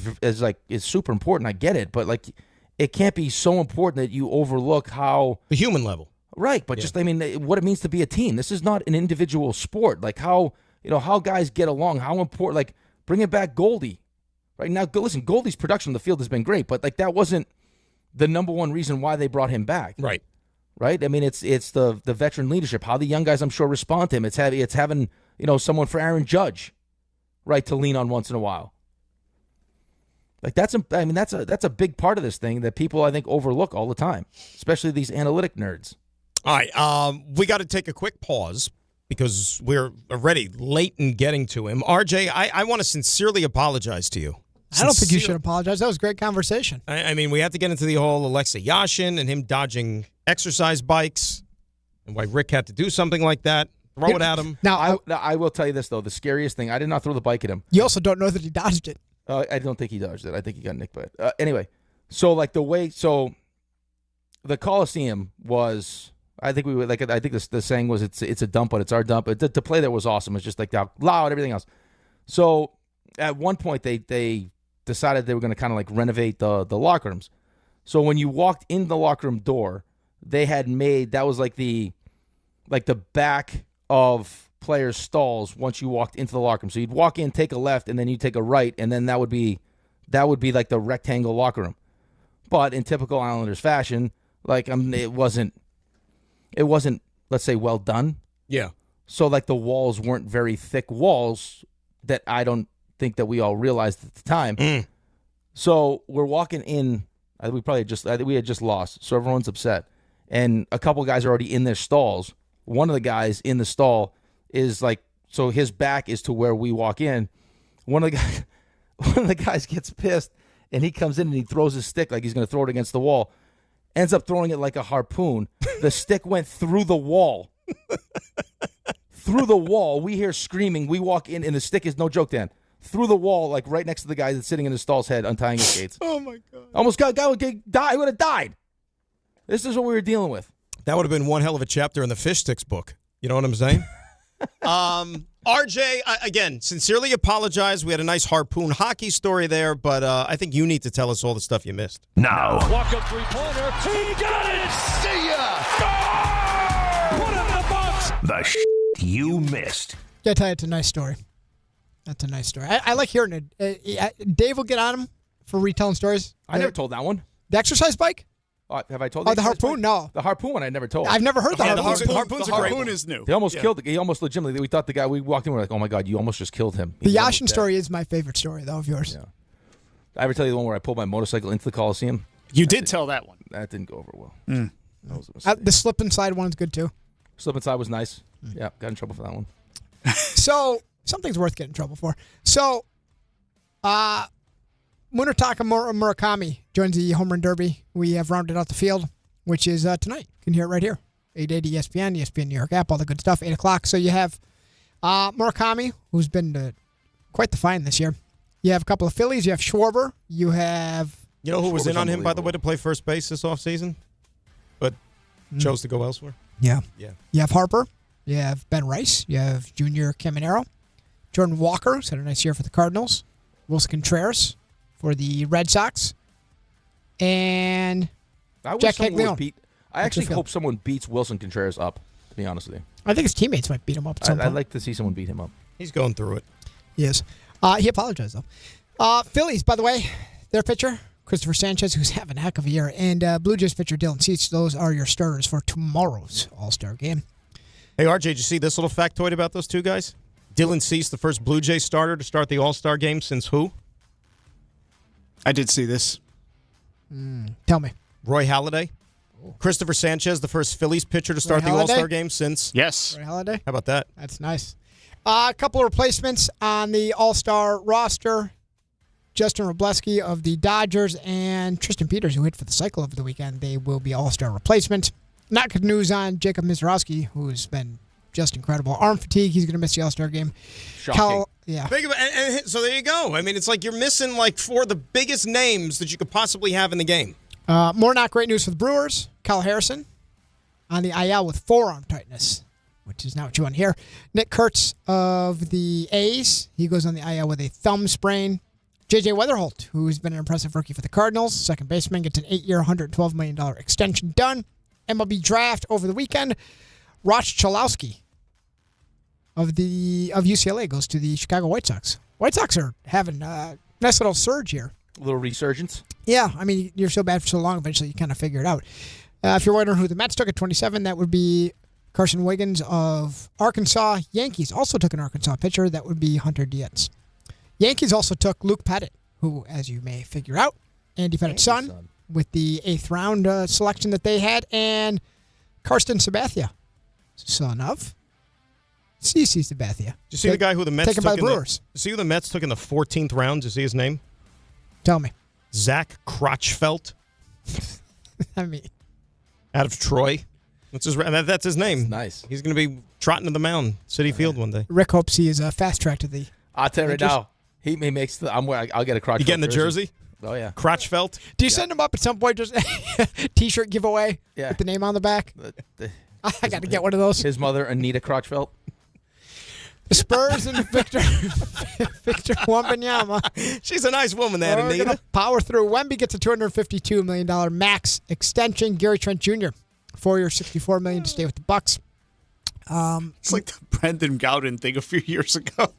super important. I get it, but like it can't be so important that you overlook how the human level. Right, but just what it means to be a team. This is not an individual sport. Like how guys get along, how important. Like bringing back Goldie. Right now, listen, Goldie's production on the field has been great, but like that wasn't the number one reason why they brought him back. Right. right? I mean, it's the veteran leadership, how the young guys, I'm sure, respond to him. It's having someone for Aaron Judge, right, to lean on once in a while. Like that's a big part of this thing that people I think overlook all the time, especially these analytic nerds. All right, we got to take a quick pause because we're already late in getting to him. RJ, I want to sincerely apologize to you. I don't think you should apologize. That was a great conversation. I mean, we have to get into the whole Alexa Yashin and him dodging exercise bikes and why Rick had to do something like that. Throw it at him. Now, I will tell you this, though. The scariest thing, I did not throw the bike at him. You also don't know that he dodged it. I don't think he dodged it. I think he got nicked by it. Anyway, so the Coliseum was, I think the saying was it's a dump, but it's our dump. The play there was awesome. It's just like loud, everything else. So at one point they decided they were going to kind of like renovate the locker rooms. So when you walked in the locker room door, they had made, that was like the back of players' stalls once you walked into the locker room. So you'd walk in, take a left, and then you'd take a right, and then that would be like the rectangle locker room. But in typical Islanders fashion, like it wasn't, let's say, well done. Yeah. So like the walls weren't very thick walls that I don't think that we all realized at the time. So we're walking in. I think we had just lost, so everyone's upset, and a couple guys are already in their stalls. One of the guys in the stall is like, so his back is to where we walk in. One of the guys gets pissed, and he comes in and he throws his stick like he's going to throw it against the wall. Ends up throwing it like a harpoon. The stick went through the wall. Through the wall. We hear screaming. We walk in, and the stick is, no joke, Dan, through the wall, like right next to the guy that's sitting in his stall's head, untying his skates. Oh, my God. Almost got guy would have died. This is what we were dealing with. That would have been one hell of a chapter in the Fish Sticks book. You know what I'm saying? RJ, again, sincerely apologize. We had a nice harpoon hockey story there, but I think you need to tell us all the stuff you missed. Now. Walk-up three-pointer. He got it! See ya! Score! Put him in the box! The you missed. Gotta tell you, it's a nice story. That's a nice story. I like hearing it. Dave will get on him for retelling stories. I never told that one. The exercise bike? Have I told you? Oh, the harpoon? No. The harpoon one I never told. I've never heard the harpoon. The harpoon is new. He almost killed the guy. He almost legitimately, we thought the guy, we walked in, we were like, oh my God, you almost just killed him. The Yashin story is my favorite story, though, of yours. Yeah. Did I ever tell you the one where I pulled my motorcycle into the Coliseum? You did tell that one. That didn't go over well. Mm. That was a mistake. The slip inside one's good, too. Slip inside was nice. Yeah, got in trouble for that one. So, something's worth getting in trouble for. So, Munetaka Murakami joins the home run derby. We have rounded out the field, which is tonight. You can hear it right here. 880 ESPN, ESPN New York app, all the good stuff, 8 o'clock. So you have Murakami, who's been quite the find this year. You have a couple of Phillies. You have Schwarber. You have... You know who was in on him, by the way, to play first base this offseason, but chose to go elsewhere? Yeah. Yeah. You have Harper. You have Ben Rice. You have Junior Caminero. Jordan Walker, who's had a nice year for the Cardinals. Wilson Contreras for the Red Sox. And Jack Caglione. I actually hope someone beats Wilson Contreras up, to be honest with you. I think his teammates might beat him up at some point. I'd like to see someone beat him up. He's going through it. He is. He apologized, though. Phillies, by the way, their pitcher, Christopher Sanchez, who's having a heck of a year, and Blue Jays pitcher Dylan Cease. Those are your starters for tomorrow's All-Star game. Hey, RJ, did you see this little factoid about those two guys? Dylan Cease, the first Blue Jay starter to start the All-Star game since who? I did see this. Tell me. Roy Halladay. Christopher Sanchez, the first Phillies pitcher to start the All-Star game since... Yes. Roy Halladay? How about that? That's nice. A couple of replacements on the All-Star roster. Justin Robleski of the Dodgers and Tristan Peters, who hit for the Cycle over the weekend. They will be All-Star replacements. Not good news on Jacob Mizorowski, who's been just incredible. Arm fatigue. He's going to miss the All-Star game. Shocking. Yeah. So there you go. I mean, it's like you're missing like four of the biggest names that you could possibly have in the game. More not great news for the Brewers. Kyle Harrison on the IL with forearm tightness, which is not what you want to hear. Nick Kurtz of the A's, he goes on the IL with a thumb sprain. J.J. Weatherholt, who's been an impressive rookie for the Cardinals, second baseman, gets an 8-year, $112 million extension done. MLB draft over the weekend. Roch Chalowski of UCLA goes to the Chicago White Sox. White Sox are having a nice little surge here. A little resurgence. Yeah, I mean, you're so bad for so long, eventually you kind of figure it out. If you're wondering who the Mets took at 27, that would be Carson Wiggins of Arkansas. Yankees also took an Arkansas pitcher. That would be Hunter Dietz. Yankees also took Luke Pettit, who, as you may figure out, Andy Pettit's son, with the 8th round selection that they had, and Karsten Sabathia, son of CC Sabathia. Did you see the guy who the Mets taken took by the Brewers? See who the Mets took in the 14th round? Did you see his name? Tell me. Zach Crotchfelt. I mean, out of Troy. That's his name. That's nice. He's going to be trotting to the mound, City Field one day. Rick hopes he is a fast track to the. I'll tell you right now. He makes the. I'll get a Crotchfelt. You getting the jersey? Oh yeah, Crotchfelt. Do you send him up at some point? Just T-shirt giveaway with the name on the back. I got to get one of those. His mother, Anita Crotchfelt. The Spurs and Victor Wembanyama. She's a nice woman, that We're Anita. gonna power through. Wemby gets a $252 million max extension. Gary Trent Jr. 4 years, $64 million to stay with the Bucks. It's like the Brendan Gowden thing a few years ago.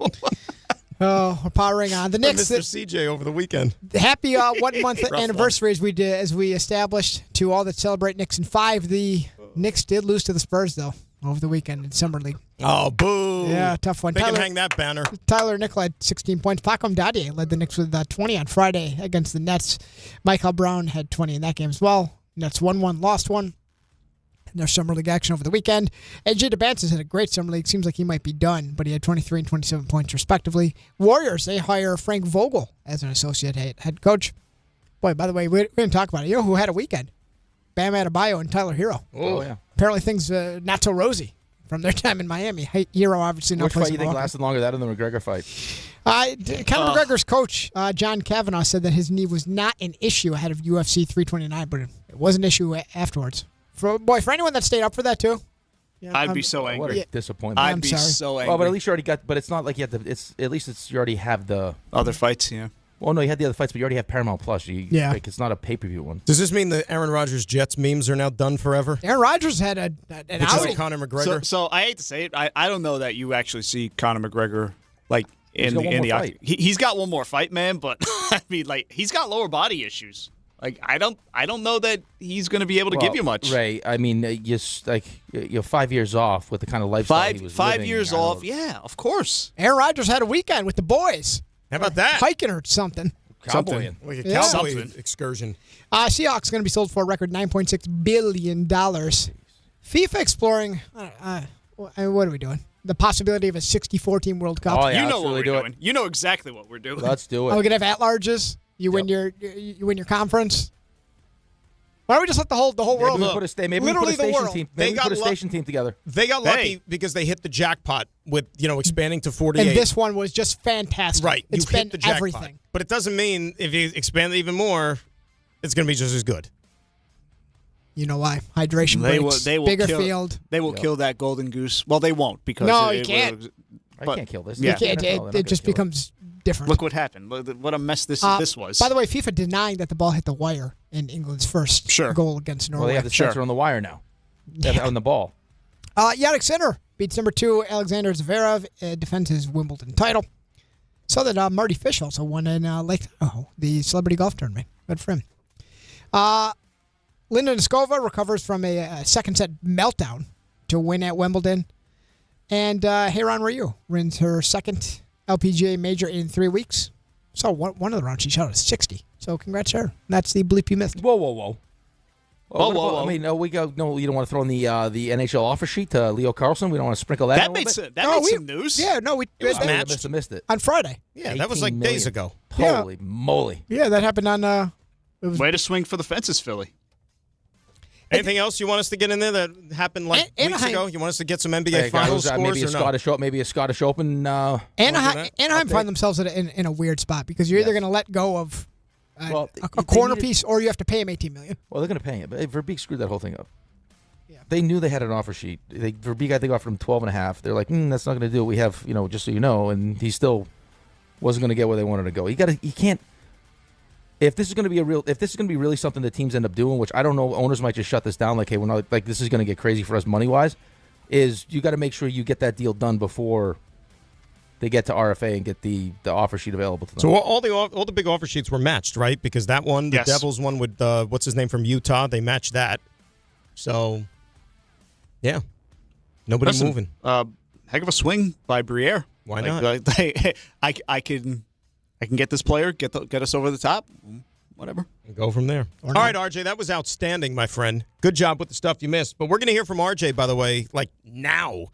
Oh, we're powering on. The Knicks. Mr. CJ over the weekend. Happy 1 month Rough anniversary as we established to all that celebrate Knicks in 5. The Knicks did lose to the Spurs though over the weekend in Summer League. Oh, boo! Yeah, tough one. They can hang that banner. Tyler Nicola had 16 points. Paco Dadier led the Knicks with 20 on Friday against the Nets. Michael Brown had 20 in that game as well. Nets won one, lost one. Their Summer League action over the weekend. AJ DeBantis had a great Summer League. Seems like he might be done, but he had 23 and 27 points respectively. Warriors, they hire Frank Vogel as an associate head coach. Boy, by the way, we didn't talk about it. You know who had a weekend? Bam Adebayo and Tyler Hero. Oh, yeah. Apparently things not so rosy from their time in Miami. Hero obviously not. Which fight you think lasted longer, that or the McGregor fight? Conor McGregor's coach, John Kavanaugh, said that his knee was not an issue ahead of UFC 329, but it was an issue afterwards. For anyone that stayed up for that too, I'd be so angry. What a disappointment! I'd be so angry. Well, but at least you already got. But it's not like you have to. It's at least you already have the other fights. Yeah. Well, no, you had the other fights, but you already have Paramount Plus. Like, it's not a pay-per-view one. Does this mean the Aaron Rodgers Jets memes are now done forever? Aaron Rodgers had an outing. Conor McGregor. So I hate to say it, I don't know that you actually see Conor McGregor like in the fight. He's got one more fight, man. But I mean, like he's got lower body issues. Like I don't know that he's going to be able to give you much. Right. I mean, you're 5 years off with the kind of lifestyle he was five living. years off. Yeah, of course. Aaron Rodgers had a weekend with the boys. How about that? Hiking or something. Cowboying. Like a cowboy excursion. Seahawks going to be sold for a record $9.6 billion. FIFA exploring, what are we doing? The possibility of a 64-team World Cup. Oh, yeah, you know what really we're doing. You know exactly what we're doing. Let's do it. We're going to have at-larges. You win your conference. Why don't we just let the whole world maybe we put a station team. Maybe we put a station team together. They got lucky because they hit the jackpot with expanding to 48. And this one was just fantastic. Right, It's you been hit the jackpot. everything. But it doesn't mean if you expand it even more, it's going to be just as good. You know why? Hydration breaks. They will bigger kill, field. They will kill that golden goose. Well, they won't because you can't. I can't kill this. You can't. It just becomes different. Look what happened. What a mess this was. By the way, FIFA denying that the ball hit the wire in England's first goal against Norway. Well, they have the sensor on the wire now. They have it on the ball. Yannick Sinner beats number 2 Alexander Zverev, defends his Wimbledon title. Saw that Marty Fish also won in Lake Tahoe, the celebrity golf tournament. Good for him. Linda Noskova recovers from a second set meltdown to win at Wimbledon. And Heiran Ryu wins her second LPGA major in 3 weeks. So one of the rounds she shot at 60. So congrats to her. That's the bleep you missed. Whoa. I mean, you don't want to throw in the NHL offer sheet to Leo Carlson. We don't want to sprinkle that. That made some news. Yeah, no, we missed it on Friday. Yeah, that was like days ago. Holy moly! Yeah, that happened on. Way to swing for the fences, Philly. Anything else you want us to get in there that happened like weeks ago? You want us to get some NBA Finals scores maybe a Scottish Open. Anaheim find themselves in a weird spot because you're either going to let go of a corner piece or you have to pay him $18 million. Well, they're going to pay him, but Verbeek screwed that whole thing up. Yeah. They knew they had an offer sheet. Verbeek, I think, offered him 12.5. They're like, that's not going to do it. We have, just so you know, and he still wasn't going to get where they wanted to go. You can't. If this is going to be really something that teams end up doing, which I don't know, owners might just shut this down. Like, hey, we're not like this is going to get crazy for us money wise. Is you got to make sure you get that deal done before they get to RFA and get the offer sheet available to them. So all the big offer sheets were matched, right? Because that one, the Devils one with what's his name from Utah, they matched that. So, yeah, nobody moving. Heck of a swing by Briere. Why not? I can get this player, get us over the top. Whatever. And go from there. All right, RJ, that was outstanding, my friend. Good job with the stuff you missed. But we're going to hear from RJ, by the way, like now,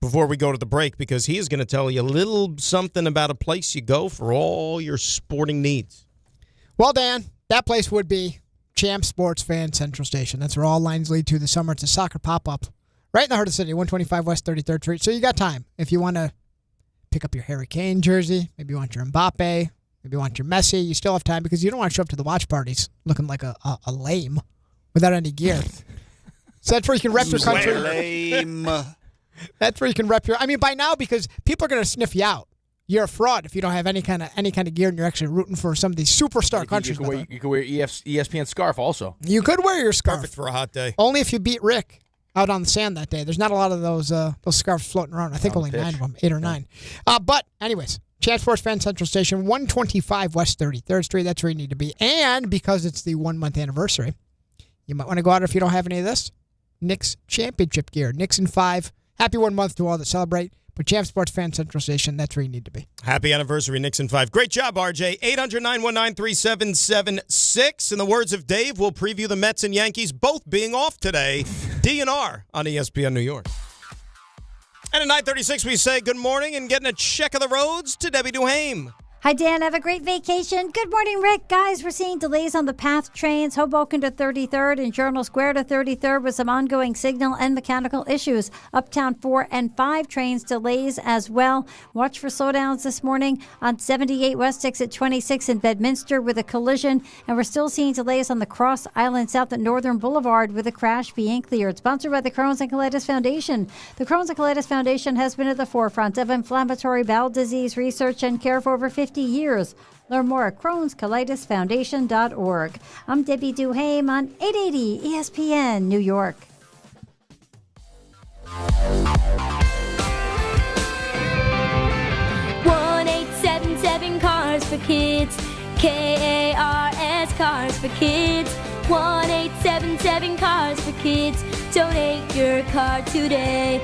before we go to the break, because he is going to tell you a little something about a place you go for all your sporting needs. Well, Dan, that place would be Champ Sports Fan Central Station. That's where all lines lead to this summer. It's a soccer pop-up right in the heart of the city, 125 West 33rd Street. So you got time. If you want to pick up your Harry Kane jersey, maybe you want your Mbappe, maybe you want your Messi, you still have time because you don't want to show up to the watch parties looking like a lame without any gear. So that's where you can rep your country. Lame. That's where you can rep your. I mean, by now, because people are going to sniff you out. You're a fraud if you don't have any kind of gear and you're actually rooting for some of these superstar countries. You can wear ESPN scarf also. You could wear your scarf. Perfect for a hot day. Only if you beat Rick out on the sand that day. There's not a lot of those scarves floating around. I think only 9 of them, 8 or 9. But anyways, Champ Sports Fan Central Station, 125 West 33rd Street. That's where you need to be. And because it's the 1-month anniversary, you might want to go out if you don't have any of this. Knicks championship gear. Knicks in 5. Happy 1 month to all that celebrate. But Champ Sports Fan Central Station, that's where you need to be. Happy anniversary, Knicks in 5. Great job, RJ. 800-919-3776. In the words of Dave, we'll preview the Mets and Yankees both being off today. DNR on ESPN New York. And at 9:36, we say good morning and getting a check of the roads to Debbie Duhame. Hi, Dan. Have a great vacation. Good morning, Rick. Guys, we're seeing delays on the PATH trains, Hoboken to 33rd and Journal Square to 33rd with some ongoing signal and mechanical issues. Uptown 4 and 5 trains delays as well. Watch for slowdowns this morning on 78 West 6 at 26 in Bedminster with a collision. And we're still seeing delays on the Cross Island South at Northern Boulevard with a crash being cleared. Sponsored by the Crohn's and Colitis Foundation. The Crohn's and Colitis Foundation has been at the forefront of inflammatory bowel disease research and care for over 50 years. Learn more at Crohn'sColitisFoundation.org. I'm Debbie Duhame on 880 ESPN New York. 1-877 Cars for Kids. KARS Cars for Kids. 1-877 Cars for Kids. Donate your car today.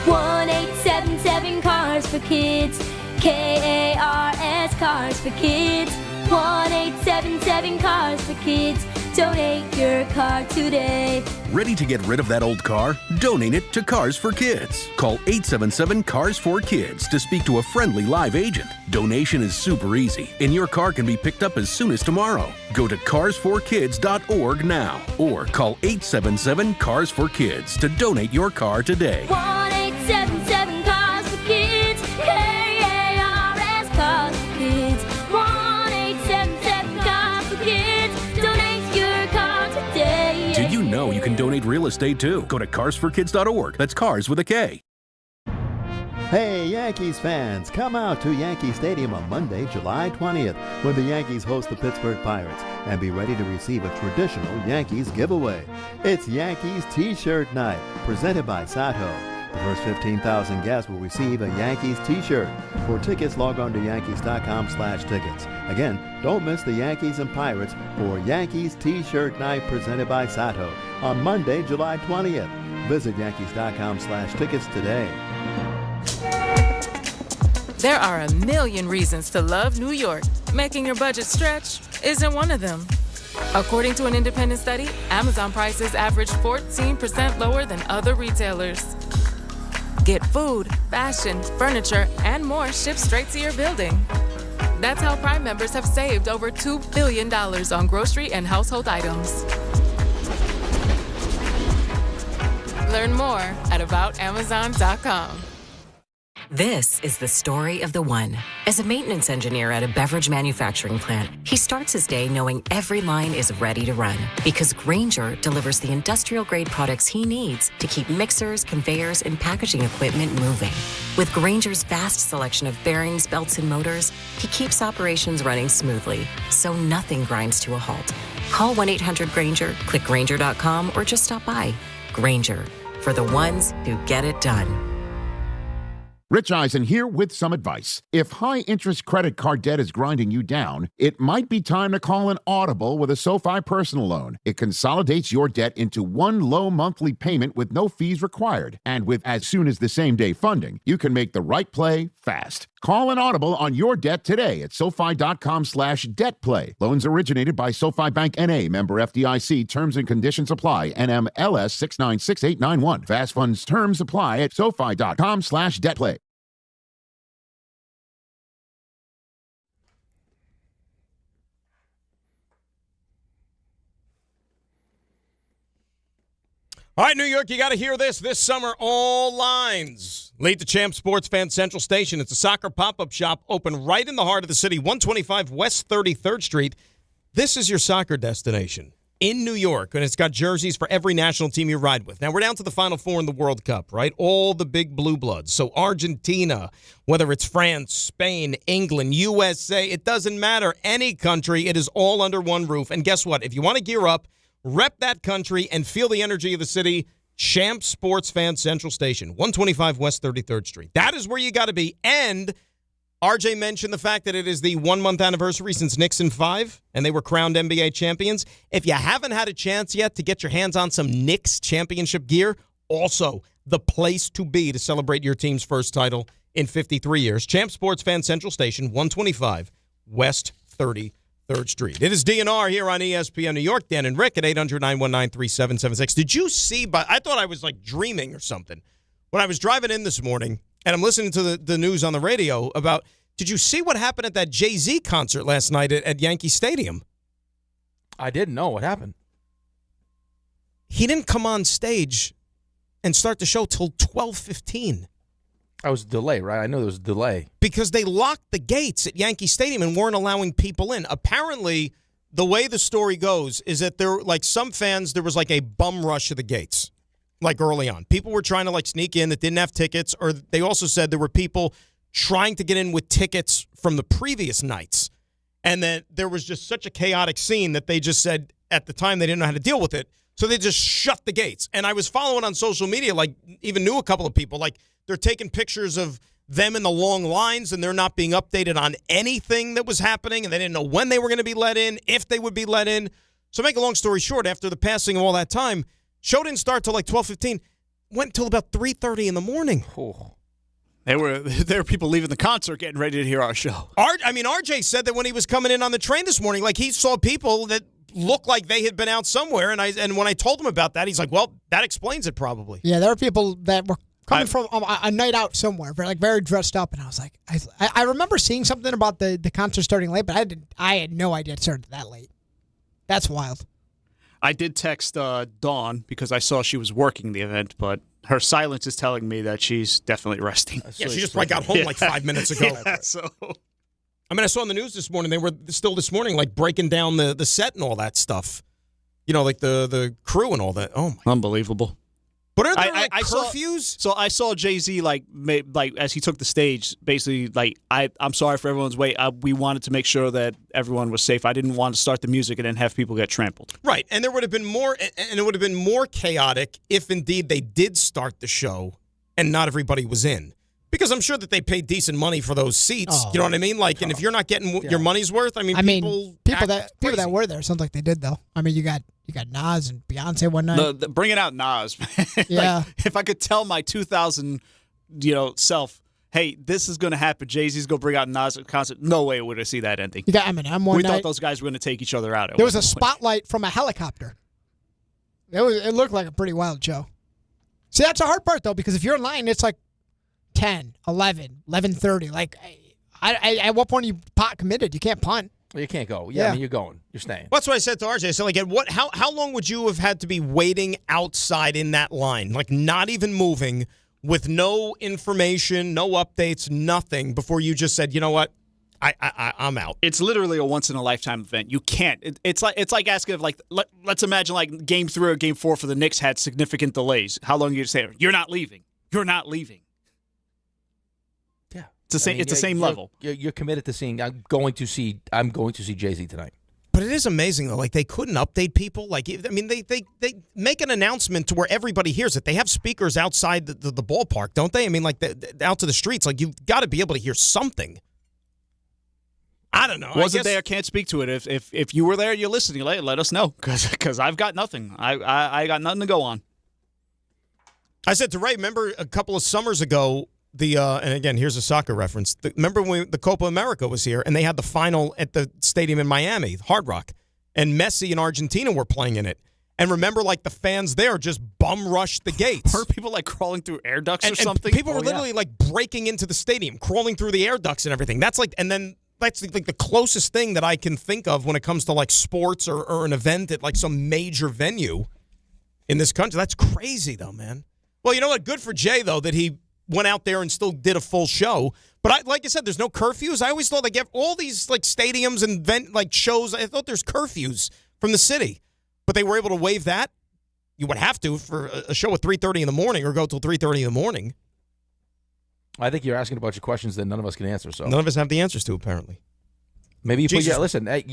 1-877 Cars for Kids. KARS Cars for Kids. 1-877 Cars for Kids. Donate your car today. Ready to get rid of that old car? Donate it to Cars for Kids. Call 877-CARS-4-KIDS to speak to a friendly live agent. Donation is super easy, and your car can be picked up as soon as tomorrow. Go to carsforkids.org now, or call 877-CARS-4-KIDS to donate your car today. 1-877 Cars for Kids. KARS Cars for Kids. 1-877 Cars for Kids. Donate your car today. Did you know you can donate real estate too? Go to carsforkids.org. That's cars with a K. Hey, Yankees fans, come out to Yankee Stadium on Monday, July 20th, when the Yankees host the Pittsburgh Pirates, and be ready to receive a traditional Yankees giveaway. It's Yankees T-shirt night, presented by Sato. The first 15,000 guests will receive a Yankees T-shirt. For tickets, log on to Yankees.com/tickets. Again, don't miss the Yankees and Pirates for Yankees T-shirt night presented by Sato on Monday, July 20th. Visit Yankees.com/tickets today. There are a million reasons to love New York. Making your budget stretch isn't one of them. According to an independent study, Amazon prices average 14% lower than other retailers. Get food, fashion, furniture, and more shipped straight to your building. That's how Prime members have saved over $2 billion on grocery and household items. Learn more at aboutamazon.com. This is the story of the one. As a maintenance engineer at a beverage manufacturing plant, he starts his day knowing every line is ready to run because Grainger delivers the industrial-grade products he needs to keep mixers, conveyors, and packaging equipment moving. With Grainger's vast selection of bearings, belts, and motors, he keeps operations running smoothly, so nothing grinds to a halt. Call 1-800-GRAINGER, click Grainger.com, or just stop by. Grainger, for the ones who get it done. Rich Eisen here with some advice. If high-interest credit card debt is grinding you down, it might be time to call an audible with a SoFi personal loan. It consolidates your debt into one low monthly payment with no fees required. And with as soon as the same-day funding, you can make the right play fast. Call an audible on your debt today at SoFi.com/debtplay. Loans originated by SoFi Bank N.A. Member FDIC. Terms and conditions apply. NMLS 696891. Fast funds terms apply at SoFi.com/debtplay. All right, New York, you got to hear this. This summer, all lines lead to Champ Sports Fan Central Station. It's a soccer pop-up shop open right in the heart of the city, 125 West 33rd Street. This is your soccer destination in New York, and it's got jerseys for every national team you ride with. Now, we're down to the Final Four in the World Cup, right? All the big blue bloods. So Argentina, whether it's France, Spain, England, USA, it doesn't matter. Any country, it is all under one roof. And guess what? If you want to gear up, rep that country and feel the energy of the city, Champ Sports Fan Central Station, 125 West 33rd Street. That is where you got to be. And RJ mentioned the fact that it is the 1 month anniversary since Knicks in 5, and they were crowned NBA champions. If you haven't had a chance yet to get your hands on some Knicks championship gear, also the place to be to celebrate your team's first title in 53 years. Champ Sports Fan Central Station, 125 West 33rd Street. It is DNR here on ESPN New York. Dan and Rick at 800-919-3776. Did you see, but I thought I was like dreaming or something. When I was driving in this morning, and I'm listening to the news on the radio about, did you see what happened at that Jay-Z concert last night at Yankee Stadium? I didn't know what happened. He didn't come on stage and start the show till 12:15. That was a delay, right? I know there was a delay. Because they locked the gates at Yankee Stadium and weren't allowing people in. Apparently, the way the story goes is that there, like some fans, there was like a bum rush of the gates, like early on. People were trying to like sneak in that didn't have tickets, or they also said there were people trying to get in with tickets from the previous nights. And then there was just such a chaotic scene that they just said at the time they didn't know how to deal with it. So they just shut the gates. And I was following on social media, like even knew a couple of people, like they're taking pictures of them in the long lines and they're not being updated on anything that was happening, and they didn't know when they were going to be let in, if they would be let in. So make a long story short, after the passing of all that time, show didn't start till like 12:15, went till about 3:30 in the morning. Oh. There were people leaving the concert getting ready to hear our show. RJ said that when he was coming in on the train this morning, like he saw people that looked like they had been out somewhere, and when I told him about that, he's like, well, that explains it probably. Yeah, there were people that were coming from a night out somewhere, like very dressed up, and I was like, I remember seeing something about the concert starting late, but I had no idea it started that late. That's wild. I did text Dawn because I saw she was working the event, but her silence is telling me that she's definitely resting. Yeah, she just like got home like 5 minutes ago. Yeah, so. I mean, I saw in the news this morning, they were still this morning like breaking down the set and all that stuff. You know, like the crew and all that. Oh, my. Unbelievable. But are there like curfews? So I saw Jay-Z like as he took the stage, basically like I'm sorry for everyone's wait. We wanted to make sure that everyone was safe. I didn't want to start the music and then have people get trampled. Right, and there would have been more, and it would have been more chaotic if indeed they did start the show and not everybody was in. Because I'm sure that they paid decent money for those seats. Oh, you know what I mean? Like, and if you're not getting your money's worth, people that were there sounds like they did though. I mean, you got Nas and Beyonce one night. Bringing out Nas, man. Yeah. Like, if I could tell my 2000, self, hey, this is going to happen. Jay-Z's going to bring out Nas at concert. No way would I see that ending. You got Eminem one We night. thought those guys were going to take each other out. There was a spotlight from a helicopter. It looked like a pretty wild show. See, that's the hard part though, because if you're in line, it's like 10, 11, 11:30. Like, at what point are you pot committed? You can't punt. Well, you can't go. Yeah, I mean, you're going. You're staying. Well, that's what I said to RJ. So, like, how long would you have had to be waiting outside in that line, like not even moving, with no information, no updates, nothing, before you just said, you know what, I'm out? It's literally a once in a lifetime event. You can't. It's like asking if let's imagine like Game 3 or Game 4 for the Knicks had significant delays. How long do you say you're not leaving? You're not leaving. It's the same level. You're committed to seeing. I'm going to see Jay-Z tonight. But it is amazing, though. Like, they couldn't update people. Like, I mean, they make an announcement to where everybody hears it. They have speakers outside the ballpark, don't they? I mean, like, out to the streets. Like, you've got to be able to hear something. I don't know. Wasn't there, can't speak to it. If you were there, you're listening, let us know, because I've got nothing. I got nothing to go on. I said to Ray, remember a couple of summers ago, and again, here's a soccer reference. Remember when the Copa America was here, and they had the final at the stadium in Miami, Hard Rock, and Messi and Argentina were playing in it. And remember, like, the fans there just bum-rushed the gates. Were people, like, crawling through air ducts or something? And people were literally, like, breaking into the stadium, crawling through the air ducts and everything. That's like, and then that's like the closest thing that I can think of when it comes to, like, sports or an event at, like, some major venue in this country. That's crazy, though, man. Well, you know what? Good for Jay, though, that he went out there and still did a full show. But like I said, there's no curfews. I always thought they get all these like stadiums and like shows. I thought there's curfews from the city, but they were able to waive that. You would have to for a show at 3:30 in the morning or go till 3:30 in the morning. I think you're asking a bunch of questions that none of us can answer. So none of us have the answers to, apparently. Maybe listen. Hey,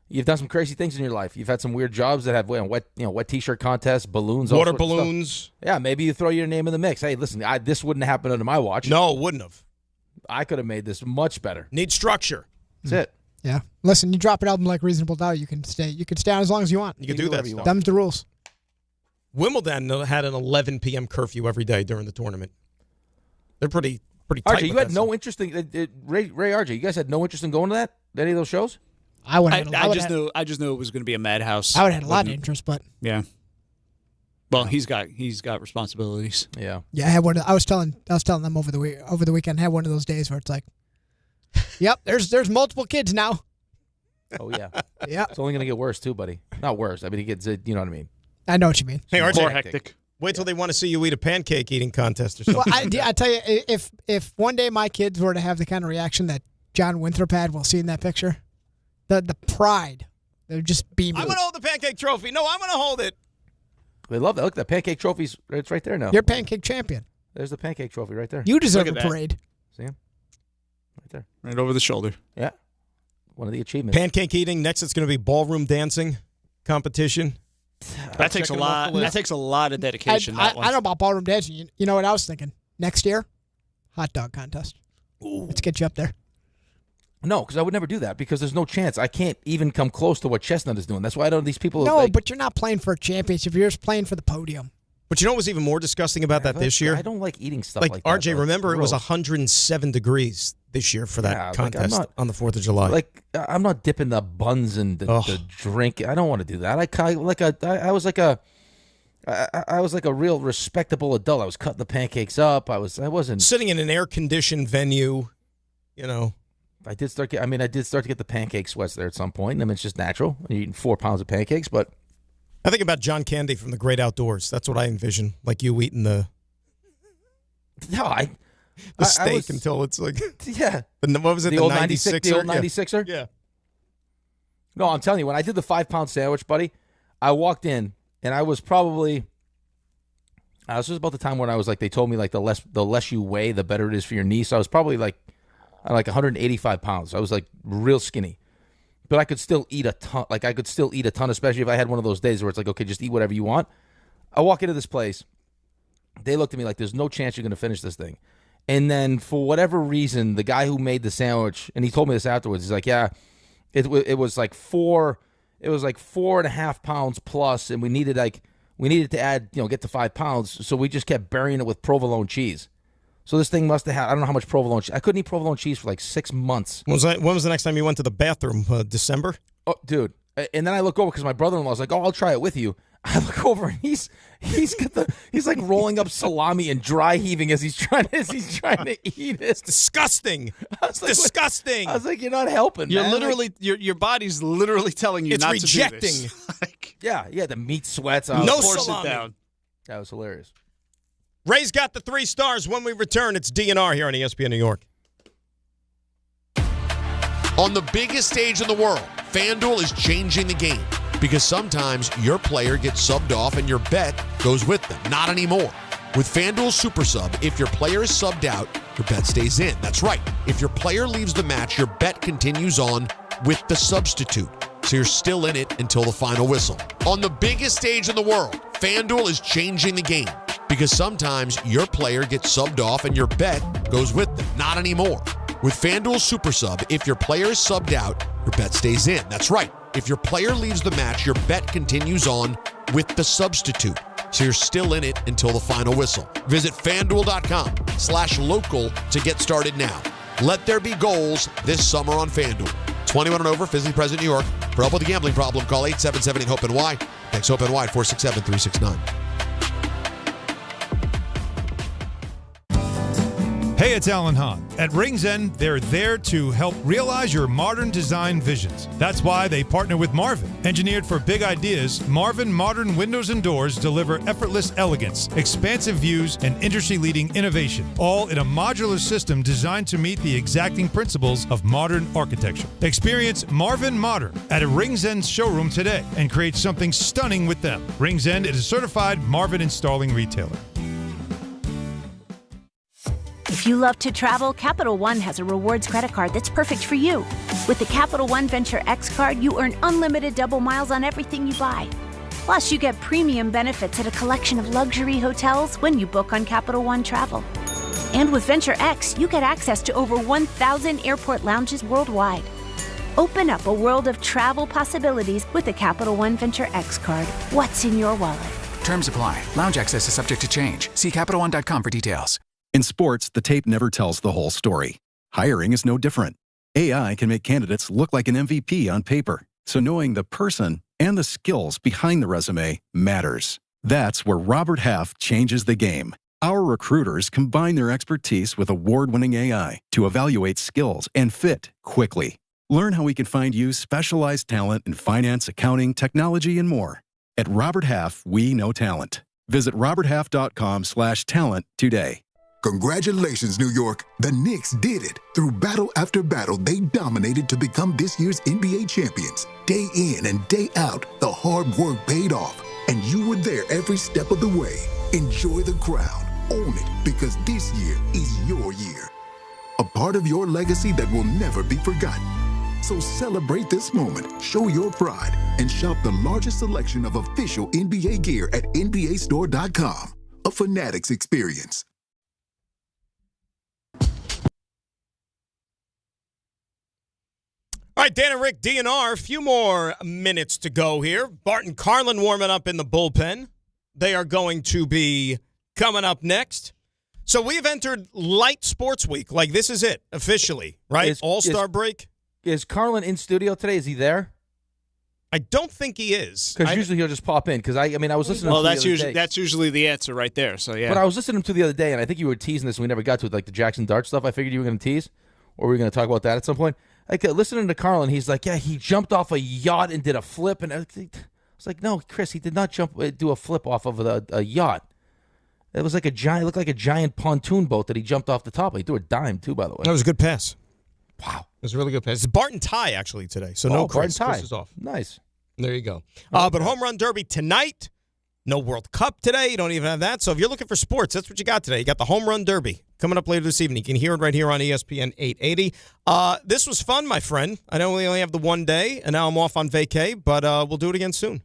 you've done some crazy things in your life. You've had some weird jobs that have wet T-shirt contests, balloons, water balloons. Yeah, maybe you throw your name in the mix. Hey, listen, this wouldn't happen under my watch. No, it wouldn't have. I could have made this much better. Need structure. That's it. Yeah. Listen, you drop an album like Reasonable Doubt, you can stay. You can stay on as long as you want. You can do that. Them's the rules. Wimbledon had an 11 p.m. curfew every day during the tournament. They're pretty tight. RJ, you had no interest in Ray RJ. You guys had no interest in going to that? Any of those shows? I just knew it was going to be a madhouse. I would have had a lot of interest, but yeah. Well, he's got responsibilities. Yeah. Yeah, I had one. I was telling them over the weekend. I had one of those days where it's like, yep, there's multiple kids now. Oh yeah. Yeah. It's only going to get worse too, buddy. Not worse. I mean, it gets. You know what I mean. I know what you mean. Hey, RJ, more hectic. Wait till they want to see you eat a pancake eating contest or something. Well, I tell you, if one day my kids were to have the kind of reaction that John Winthrop had while seeing that picture. The pride. They're just beaming. I'm going to hold the pancake trophy. No, I'm going to hold it. They love that. Look, the pancake trophy's it's right there now. You're pancake champion. There's the pancake trophy right there. You deserve a parade. See him? Right there. Right over the shoulder. Yeah. One of the achievements. Pancake eating. Next, it's going to be ballroom dancing competition. That takes a lot. That takes a lot of dedication. I don't know about ballroom dancing. You know what I was thinking? Next year, hot dog contest. Ooh. Let's get you up there. No, because I would never do that because there's no chance. I can't even come close to what Chestnut is doing. That's why I don't. These people. No, but you're not playing for a championship. You're just playing for the podium. But you know what was even more disgusting about that this year? I don't like eating stuff like that. RJ, though. Remember it was 107 degrees this year for that contest on the 4th of July. Like I'm not dipping the buns in the drink. I don't want to do that. I was like a real respectable adult. I was cutting the pancakes up. I wasn't sitting in an air-conditioned venue. You know. I did start to get the pancake sweats there at some point. I mean, it's just natural. You're eating 4 pounds of pancakes, but I think about John Candy from The Great Outdoors. That's what I envision, like you eating the steak until it's like what was it? The old 96er? The old 96er? Yeah. No, I'm telling you, when I did the 5-pound sandwich, buddy, I walked in and I was probably this was about the time when I was like they told me like the less you weigh, the better it is for your knee. So I was probably like 185 pounds. I was like real skinny, but I could still eat a ton. Like I could still eat a ton, especially if I had one of those days where it's like, okay, just eat whatever you want. I walk into this place. They looked at me like, there's no chance you're going to finish this thing. And then for whatever reason, the guy who made the sandwich, and he told me this afterwards, he's like, yeah, it was like 4.5 pounds plus. And we needed to add, get to 5 pounds. So we just kept burying it with provolone cheese. So this thing must have had, I don't know how much provolone cheese. I couldn't eat provolone cheese for like 6 months. When was the next time you went to the bathroom? December? Oh, dude. And then I look over because my brother-in-law was like, oh, I'll try it with you. I look over and he's like rolling up salami and dry heaving as he's trying to eat it. It's disgusting. Disgusting. I was like, you're not helping. You're man. literally your body's literally telling you it's not rejecting. to do this. Yeah, the meat sweats. No force salami. it down. That was hilarious. Ray's got the 3 stars. When we return, it's DNR here on ESPN New York. On the biggest stage in the world, FanDuel is changing the game because sometimes your player gets subbed off and your bet goes with them. Not anymore. With FanDuel Super Sub, if your player is subbed out, your bet stays in. That's right. If your player leaves the match, your bet continues on with the substitute. so you're still in it until the final whistle. On the biggest stage in the world, FanDuel is changing the game because sometimes your player gets subbed off and your bet goes with them. Not anymore. With FanDuel Super Sub, if your player is subbed out, your bet stays in. That's right. If your player leaves the match, your bet continues on with the substitute. So you're still in it until the final whistle. Visit FanDuel.com/local to get started now. Let there be goals this summer on FanDuel. 21 and over, physically present in New York. For help with a gambling problem, call 877-8-HOPE-NY. Text HOPE-NY at 467-369. Hey, it's Alan Hahn. At Rings End, they're there to help realize your modern design visions. That's why they partner with Marvin. Engineered for big ideas, Marvin modern windows and doors deliver effortless elegance, expansive views, and industry-leading innovation, all in a modular system designed to meet the exacting principles of modern architecture. Experience Marvin Modern at a Rings End showroom today and create something stunning with them. Rings End is a certified Marvin installing retailer. If you love to travel, Capital One has a rewards credit card that's perfect for you. With the Capital One Venture X card, you earn unlimited double miles on everything you buy. Plus, you get premium benefits at a collection of luxury hotels when you book on Capital One Travel. And with Venture X, you get access to over 1,000 airport lounges worldwide. Open up a world of travel possibilities with the Capital One Venture X card. What's in your wallet? Terms apply. Lounge access is subject to change. See CapitalOne.com for details. In sports, the tape never tells the whole story. Hiring is no different. AI can make candidates look like an MVP on paper, so knowing the person and the skills behind the resume matters. That's where Robert Half changes the game. Our recruiters combine their expertise with award-winning AI to evaluate skills and fit quickly. Learn how we can find you specialized talent in finance, accounting, technology, and more. At Robert Half, we know talent. Visit roberthalf.com/talent today. Congratulations, New York. The Knicks did it. Through battle after battle, they dominated to become this year's NBA champions. Day in and day out, the hard work paid off, and you were there every step of the way. Enjoy the crown. Own it, because this year is your year. A part of your legacy that will never be forgotten. So celebrate this moment, show your pride, and shop the largest selection of official NBA gear at NBAstore.com. A Fanatics experience. All right, Dan and Rick, DNR, a few more minutes to go here. Bart and Carlin warming up in the bullpen. They are going to be coming up next. So we have entered light sports week. Like, this is it, officially, right? All-Star break. Is Carlin in studio today? Is he there? I don't think he is. Because usually he'll just pop in. Because I was listening to him the other day. That's usually the answer right there. So, yeah. But I was listening to him the other day, and I think you were teasing this, and we never got to it, like the Jackson Dart stuff. I figured you were going to tease, or we were going to talk about that at some point. Like, listening to Carlin, he's like, yeah, he jumped off a yacht and did a flip. And I was like, no, Chris, he did not do a flip off of a yacht. It was like looked like a giant pontoon boat that he jumped off the top of. He threw a dime, too, by the way. That was a good pass. Wow. It was a really good pass. It's Bart and Ty, actually, today. So no Chris. Bart and Ty. Chris is off. Nice. There you go. But Home Run Derby tonight. No World Cup today. You don't even have that. So if you're looking for sports, that's what you got today. You got the Home Run Derby coming up later this evening. You can hear it right here on ESPN 880. This was fun, my friend. I know we only have the one day, and now I'm off on vacay, but we'll do it again soon.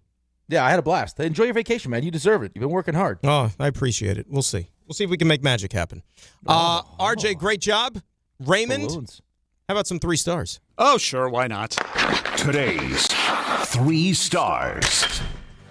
Yeah, I had a blast. Enjoy your vacation, man. You deserve it. You've been working hard. Oh, I appreciate it. We'll see. We'll see if we can make magic happen. RJ, great job. Raymond, Balloons. How about some 3 stars? Oh, sure. Why not? Today's 3 stars.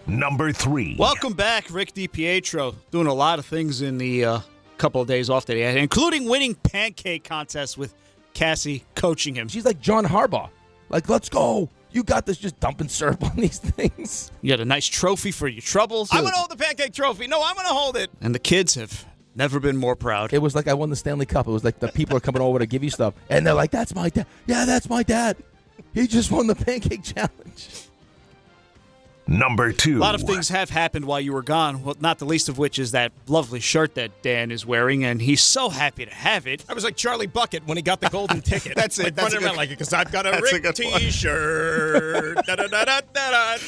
Number 3. Welcome back, Rick DiPietro. Doing a lot of things in the couple of days off that he had, including winning Pancake contest with Cassie coaching him. She's like John Harbaugh. Like, let's go. You got this, just dumping syrup on these things. You got a nice trophy for your troubles. I'm going to hold the Pancake trophy. No, I'm going to hold it. And the kids have never been more proud. It was like I won the Stanley Cup. It was like the people are coming over to give you stuff. And they're like, that's my dad. Yeah, that's my dad. He just won the Pancake Challenge. Number 2. A lot of things have happened while you were gone, well, not the least of which is that lovely shirt that Dan is wearing, and he's so happy to have it. I was like Charlie Bucket when he got the golden ticket. That's it. Like, That's running around like it because I've got a Rick T-shirt.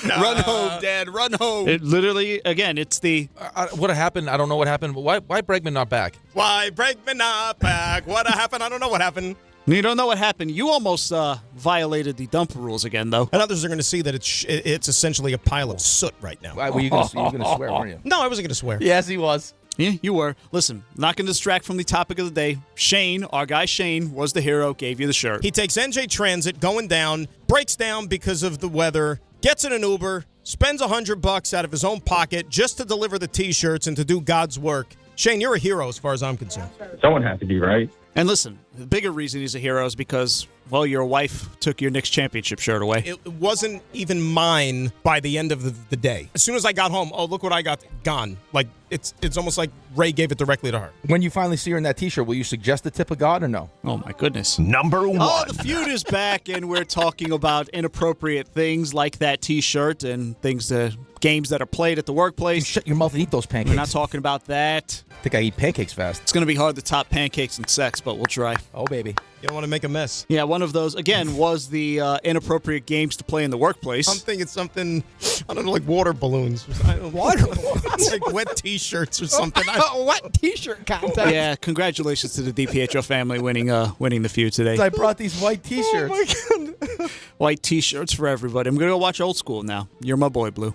Run home, Dad. Run home. It literally, again, it's the... what happened? I don't know what happened. But why Bregman not back? Why Bregman not back? What happened? I don't know what happened. You don't know what happened. You almost violated the dump rules again, though. And others are going to see that it's essentially a pile of soot right now. Were you going to swear, weren't you? No, I wasn't going to swear. Yes, he was. Yeah, you were. Listen, not going to distract from the topic of the day. Shane, our guy Shane, was the hero, gave you the shirt. He takes NJ Transit going down, breaks down because of the weather, gets in an Uber, spends $100 out of his own pocket just to deliver the T-shirts and to do God's work. Shane, you're a hero as far as I'm concerned. Someone has to be, right? And listen, the bigger reason he's a hero is because, well, your wife took your Knicks championship shirt away. It wasn't even mine by the end of the day. As soon as I got home, oh, look what I got. Gone. Like, it's almost like Ray gave it directly to her. When you finally see her in that T-shirt, will you suggest the tip of God or no? Oh, my goodness. Number 1. Oh, the feud is back, and we're talking about inappropriate things like that T-shirt and games that are played at the workplace. Shut your mouth and eat those pancakes. We're not talking about that. I think I eat pancakes fast. It's going to be hard to top pancakes and sex, but we'll try. Oh, baby. You don't want to make a mess. Yeah, one of those, again, was the inappropriate games to play in the workplace. I'm thinking something, I don't know, like water balloons. Water balloons? Like wet T-shirts or something. A wet T-shirt contest. Yeah, congratulations to the DiPietro family winning the feud today. I brought these white T-shirts. Oh, my God. White T-shirts for everybody. I'm going to go watch Old School now. You're my boy, Blue.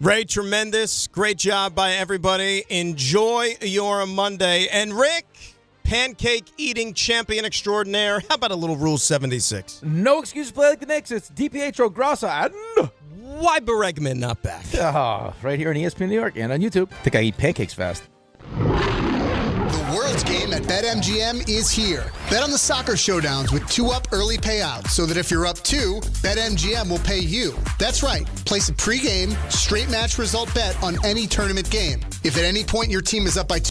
Ray, tremendous. Great job by everybody. Enjoy your Monday. And Rick, pancake eating champion extraordinaire. How about a little Rule 76? No excuse to play like the Knicks. It's DiPietro Grossa. And why Beregman not back? Right here on ESPN New York and on YouTube. I think I eat pancakes fast. The World's Game at BetMGM is here. Bet on the soccer showdowns with 2-up early payouts so that if you're up 2, BetMGM will pay you. That's right. Place a pregame, straight match result bet on any tournament game. If at any point your team is up by